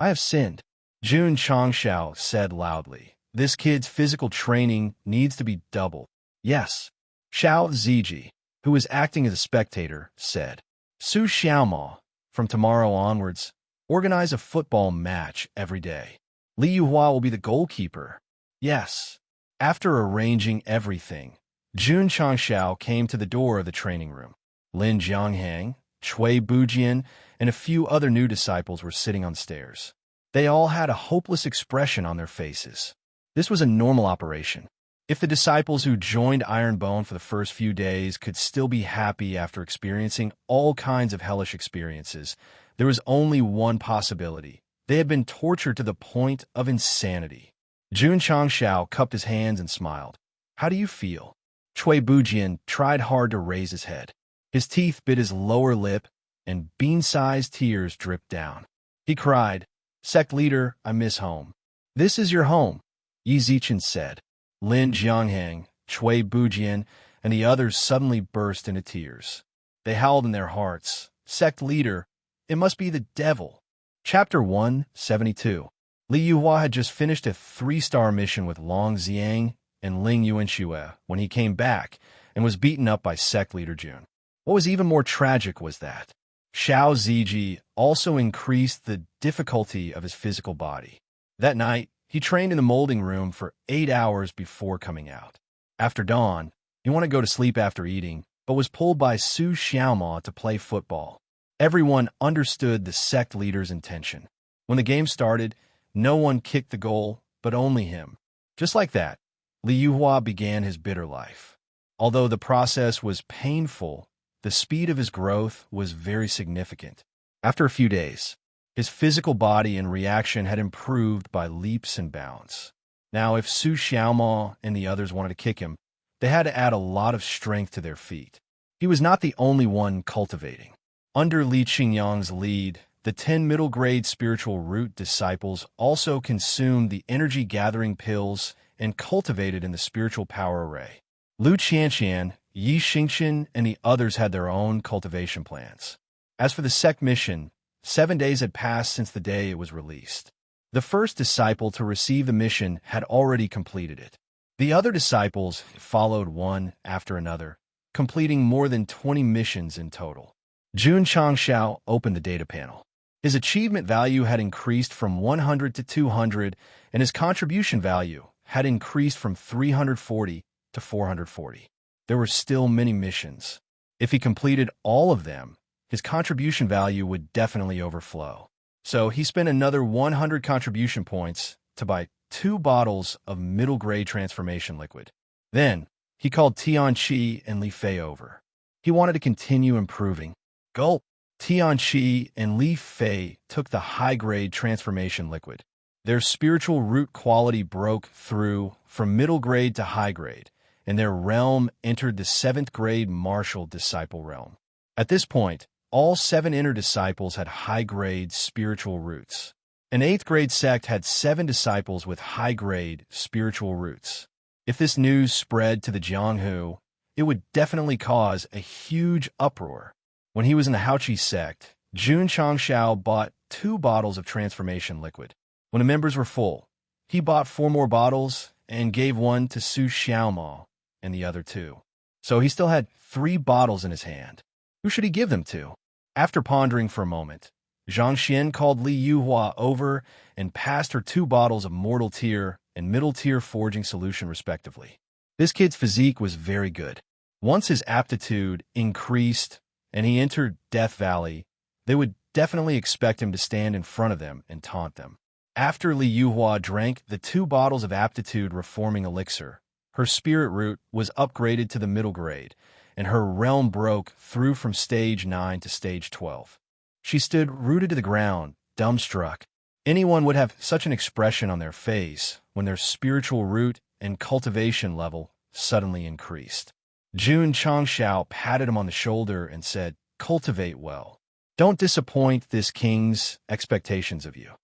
I have sinned, Jun Changshao said loudly. This kid's physical training needs to be doubled. Yes. Xiao Ziji, who was acting as a spectator, said, Su Xiaoma, from tomorrow onwards, organize a football match every day. Li Yuhua will be the goalkeeper. Yes. After arranging everything, Jun Changshao came to the door of the training room. Lin Jianghang, Chui Bujian, and a few other new disciples were sitting on stairs. They all had a hopeless expression on their faces. This was a normal operation. If the disciples who joined Ironbone for the first few days could still be happy after experiencing all kinds of hellish experiences, there was only one possibility. They had been tortured to the point of insanity. Jun Changshao cupped his hands and smiled. How do you feel? Chui Bujian tried hard to raise his head. His teeth bit his lower lip, and bean-sized tears dripped down. He cried, Sect leader, I miss home. This is your home, Yi Zichen said. Lin Jiangheng, Chui Bujian, and the others suddenly burst into tears. They howled in their hearts, Sect leader, it must be the devil. Chapter 172. Li Yuhua had just finished a 3-star mission with Long Xiang and Ling Yuanxue when he came back and was beaten up by Sect leader Jun. What was even more tragic was that Xiao Ziji also increased the difficulty of his physical body. That night, he trained in the molding room for 8 hours before coming out. After dawn, he wanted to go to sleep after eating, but was pulled by Su Xiaoma to play football. Everyone understood the sect leader's intention. When the game started, no one kicked the goal, but only him. Just like that, Li Yuhua began his bitter life. Although the process was painful, the speed of his growth was very significant. After a few days, his physical body and reaction had improved by leaps and bounds. Now, if Su Xiaoma and the others wanted to kick him, they had to add a lot of strength to their feet. He was not the only one cultivating. Under Li Qingyang's lead, the 10 middle-grade spiritual root disciples also consumed the energy-gathering pills and cultivated in the spiritual power array. Lu Qianqian, Yi Xingqian, and the others had their own cultivation plans. As for the sect mission, 7 days had passed since the day it was released. The first disciple to receive the mission had already completed it. The other disciples followed one after another, completing more than 20 missions in total. Jun Changshao opened the data panel. His achievement value had increased from 100 to 200, and his contribution value had increased from 340 to 440. There were still many missions. If he completed all of them, his contribution value would definitely overflow. So he spent another 100 contribution points to buy 2 bottles of middle-grade transformation liquid. Then, he called Tianqi and Li Fei over. He wanted to continue improving. Gulp! Tianqi and Li Fei took the high-grade transformation liquid. Their spiritual root quality broke through from middle grade to high grade, and their realm entered the 7th grade martial disciple realm. At this point, all 7 inner disciples had high-grade spiritual roots. An 8th grade sect had 7 disciples with high-grade spiritual roots. If this news spread to the Jianghu, it would definitely cause a huge uproar. When he was in the Haoqi sect, Jun Changshao bought 2 bottles of transformation liquid. When the members were full, he bought 4 more bottles and gave one to Su Xiaoma and the other 2. So he still had 3 bottles in his hand. Who should he give them to? After pondering for a moment, Zhang Xian called Li Yuhua over and passed her 2 bottles of mortal tier and middle tier forging solution respectively. This kid's physique was very good. Once his aptitude increased and he entered Death Valley, they would definitely expect him to stand in front of them and taunt them. After Li Yuhua drank the 2 bottles of aptitude reforming elixir, her spirit root was upgraded to the middle grade, and her realm broke through from stage 9 to stage 12. She stood rooted to the ground, dumbstruck. Anyone would have such an expression on their face when their spiritual root and cultivation level suddenly increased. Jun Changshao patted him on the shoulder and said, "Cultivate well. Don't disappoint this king's expectations of you."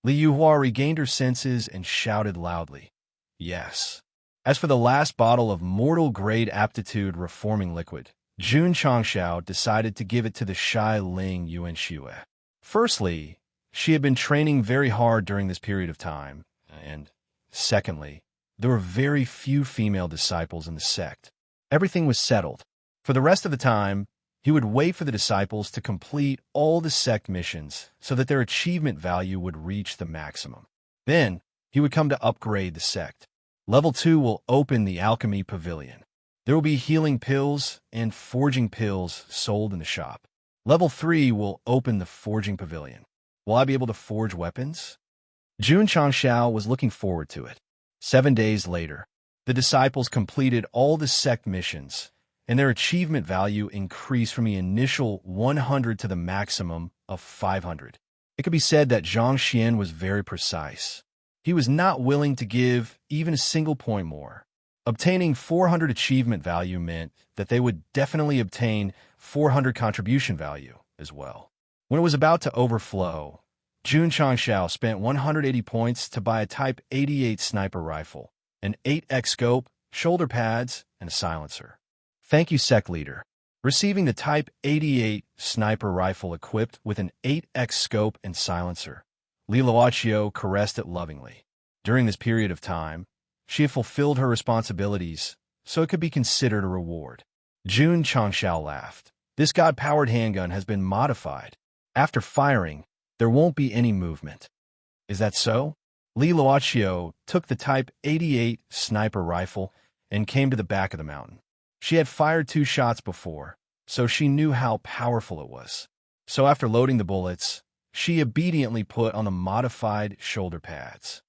Li Yuhua regained her senses and shouted loudly, "Yes." As for the last bottle of mortal-grade aptitude reforming liquid, Jun Changshao decided to give it to the shy Ling Yuanxue. Firstly, she had been training very hard during this period of time, and secondly, there were very few female disciples in the sect. Everything was settled. For the rest of the time, he would wait for the disciples to complete all the sect missions so that their achievement value would reach the maximum. Then, he would come to upgrade the sect. Level 2 will open the alchemy pavilion. There will be healing pills and forging pills sold in the shop. Level 3 will open the forging pavilion. Will I be able to forge weapons? Jun Changxiao was looking forward to it. 7 days later, the disciples completed all the sect missions, and their achievement value increased from the initial 100 to the maximum of 500. It could be said that Zhang Xian was very precise. He was not willing to give even a single point more. Obtaining 400 achievement value meant that they would definitely obtain 400 contribution value as well. When it was about to overflow, Jun Changxiao spent 180 points to buy a Type 88 sniper rifle, an 8x scope, shoulder pads, and a silencer. Thank you, Sect Leader. Receiving the Type 88 sniper rifle equipped with an 8x scope and silencer, Li Luoqiu caressed it lovingly. During this period of time, she had fulfilled her responsibilities, so it could be considered a reward. Jun Changxiao laughed. This God-powered handgun has been modified. After firing, there won't be any movement. Is that so? Li Luoqiu took the Type 88 sniper rifle and came to the back of the mountain. She had fired 2 shots before, so she knew how powerful it was. So after loading the bullets, she obediently put on the modified shoulder pads.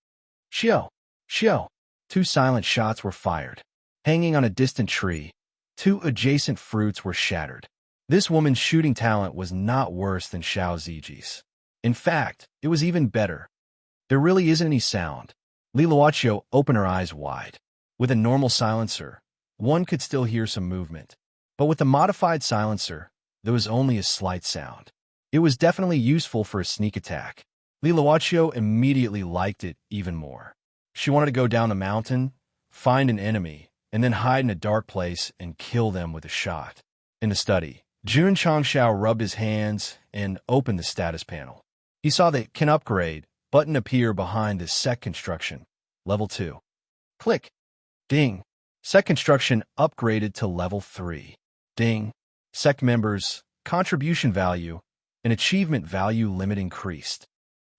Xiao! Xiao! 2 silent shots were fired. Hanging on a distant tree, 2 adjacent fruits were shattered. This woman's shooting talent was not worse than Xiao Ziji's. In fact, it was even better. There really isn't any sound. Li Luoqiu opened her eyes wide. With a normal silencer, one could still hear some movement. But with the modified silencer, there was only a slight sound. It was definitely useful for a sneak attack. Li Luoqiu immediately liked it even more. She wanted to go down the mountain, find an enemy, and then hide in a dark place and kill them with a shot. In the study, Jun Changxiao rubbed his hands and opened the status panel. He saw the Can Upgrade button appear behind the Sect construction. Level 2. Click. Ding. Sect construction upgraded to Level 3. Ding. Sect members, contribution value, and achievement value limit increased.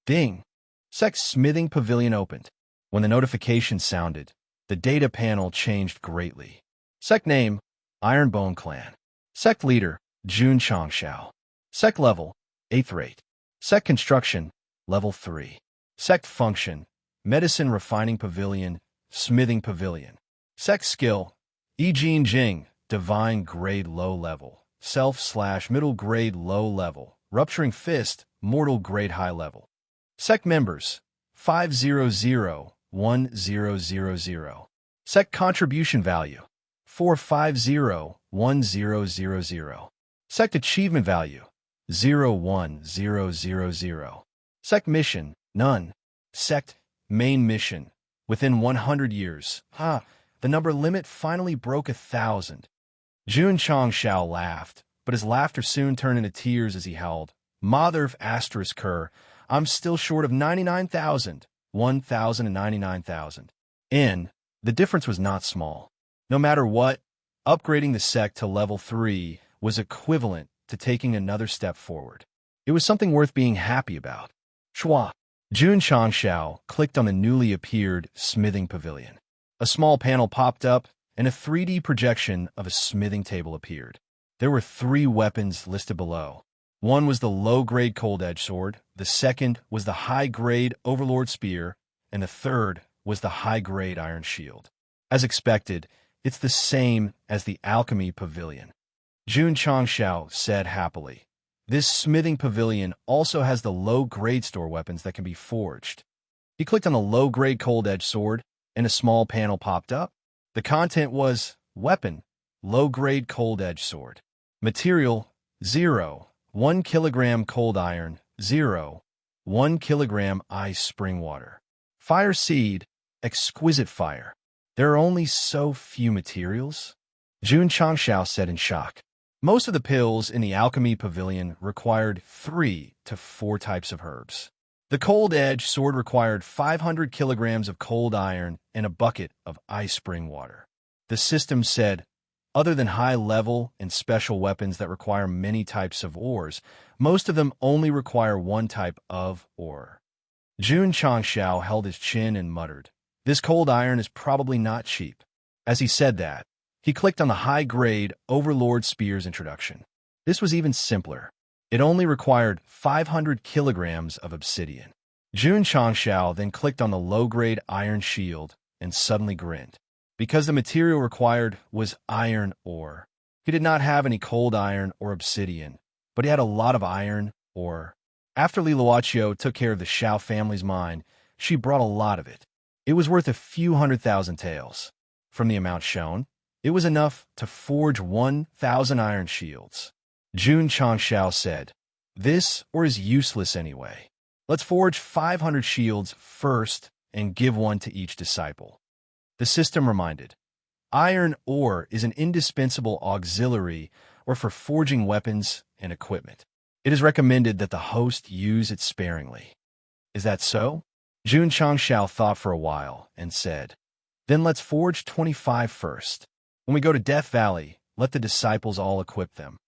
Ding. Sect smithing pavilion opened. When the notification sounded, the data panel changed greatly. Sect name, Ironbone Clan. Sect leader, Jun Changxiao. Sect level, 8th rate. Sect construction, Level 3. Sect function, medicine refining pavilion, smithing pavilion. Sect skill, Yijin Jing, divine grade low level, self/middle grade low level, rupturing fist, mortal grade high level. Sect members, 5001000. Sect contribution value, 4501000. Sect achievement value, 01000. Sect mission, none. Sect main mission, within 100 years. The number limit finally broke 1,000. Jun Changxiao laughed, but his laughter soon turned into tears as he howled, Mother of asterisk her, I'm still short of 99,000, 1,099,000. The difference was not small. No matter what, upgrading the sect to Level 3 was equivalent to taking another step forward. It was something worth being happy about. Shua. Jun Changxiao clicked on the newly appeared smithing pavilion. A small panel popped up, and a 3D projection of a smithing table appeared. There were 3 weapons listed below. One was the low-grade cold edge sword, the second was the high-grade overlord spear, and the third was the high-grade iron shield. As expected, it's the same as the alchemy pavilion. Jun Changxiao said happily. This smithing pavilion also has the low-grade store weapons that can be forged. He clicked on the low-grade cold edge sword, and a small panel popped up. The content was weapon, low-grade cold edge sword. Material, 0, 1 kilogram cold iron, 0, 1 kilogram ice spring water. Fire seed, exquisite fire. There are only so few materials? Jun Changxiao said in shock. Most of the pills in the alchemy pavilion required 3 to 4 types of herbs. The cold edge sword required 500 kilograms of cold iron and a bucket of ice spring water. The system said, other than high-level and special weapons that require many types of ores, most of them only require 1 type of ore. Jun Changxiao held his chin and muttered, this cold iron is probably not cheap. As he said that, he clicked on the high-grade Overlord Spear's introduction. This was even simpler. It only required 500 kilograms of obsidian. Jun Changshao then clicked on the low-grade iron shield and suddenly grinned. Because the material required was iron ore. He did not have any cold iron or obsidian, but he had a lot of iron ore. After Li Luoqiu took care of the Shao family's mine, she brought a lot of it. It was worth a few 100,000 taels. From the amount shown, it was enough to forge 1,000 iron shields. Jun Changshao said, "This ore is useless anyway. Let's forge 500 shields first and give one to each disciple." The system reminded, iron ore is an indispensable auxiliary or for forging weapons and equipment. It is recommended that the host use it sparingly. Is that so? Jun Changshao thought for a while and said, "Then let's forge 25 first. When we go to Death Valley, let the disciples all equip them."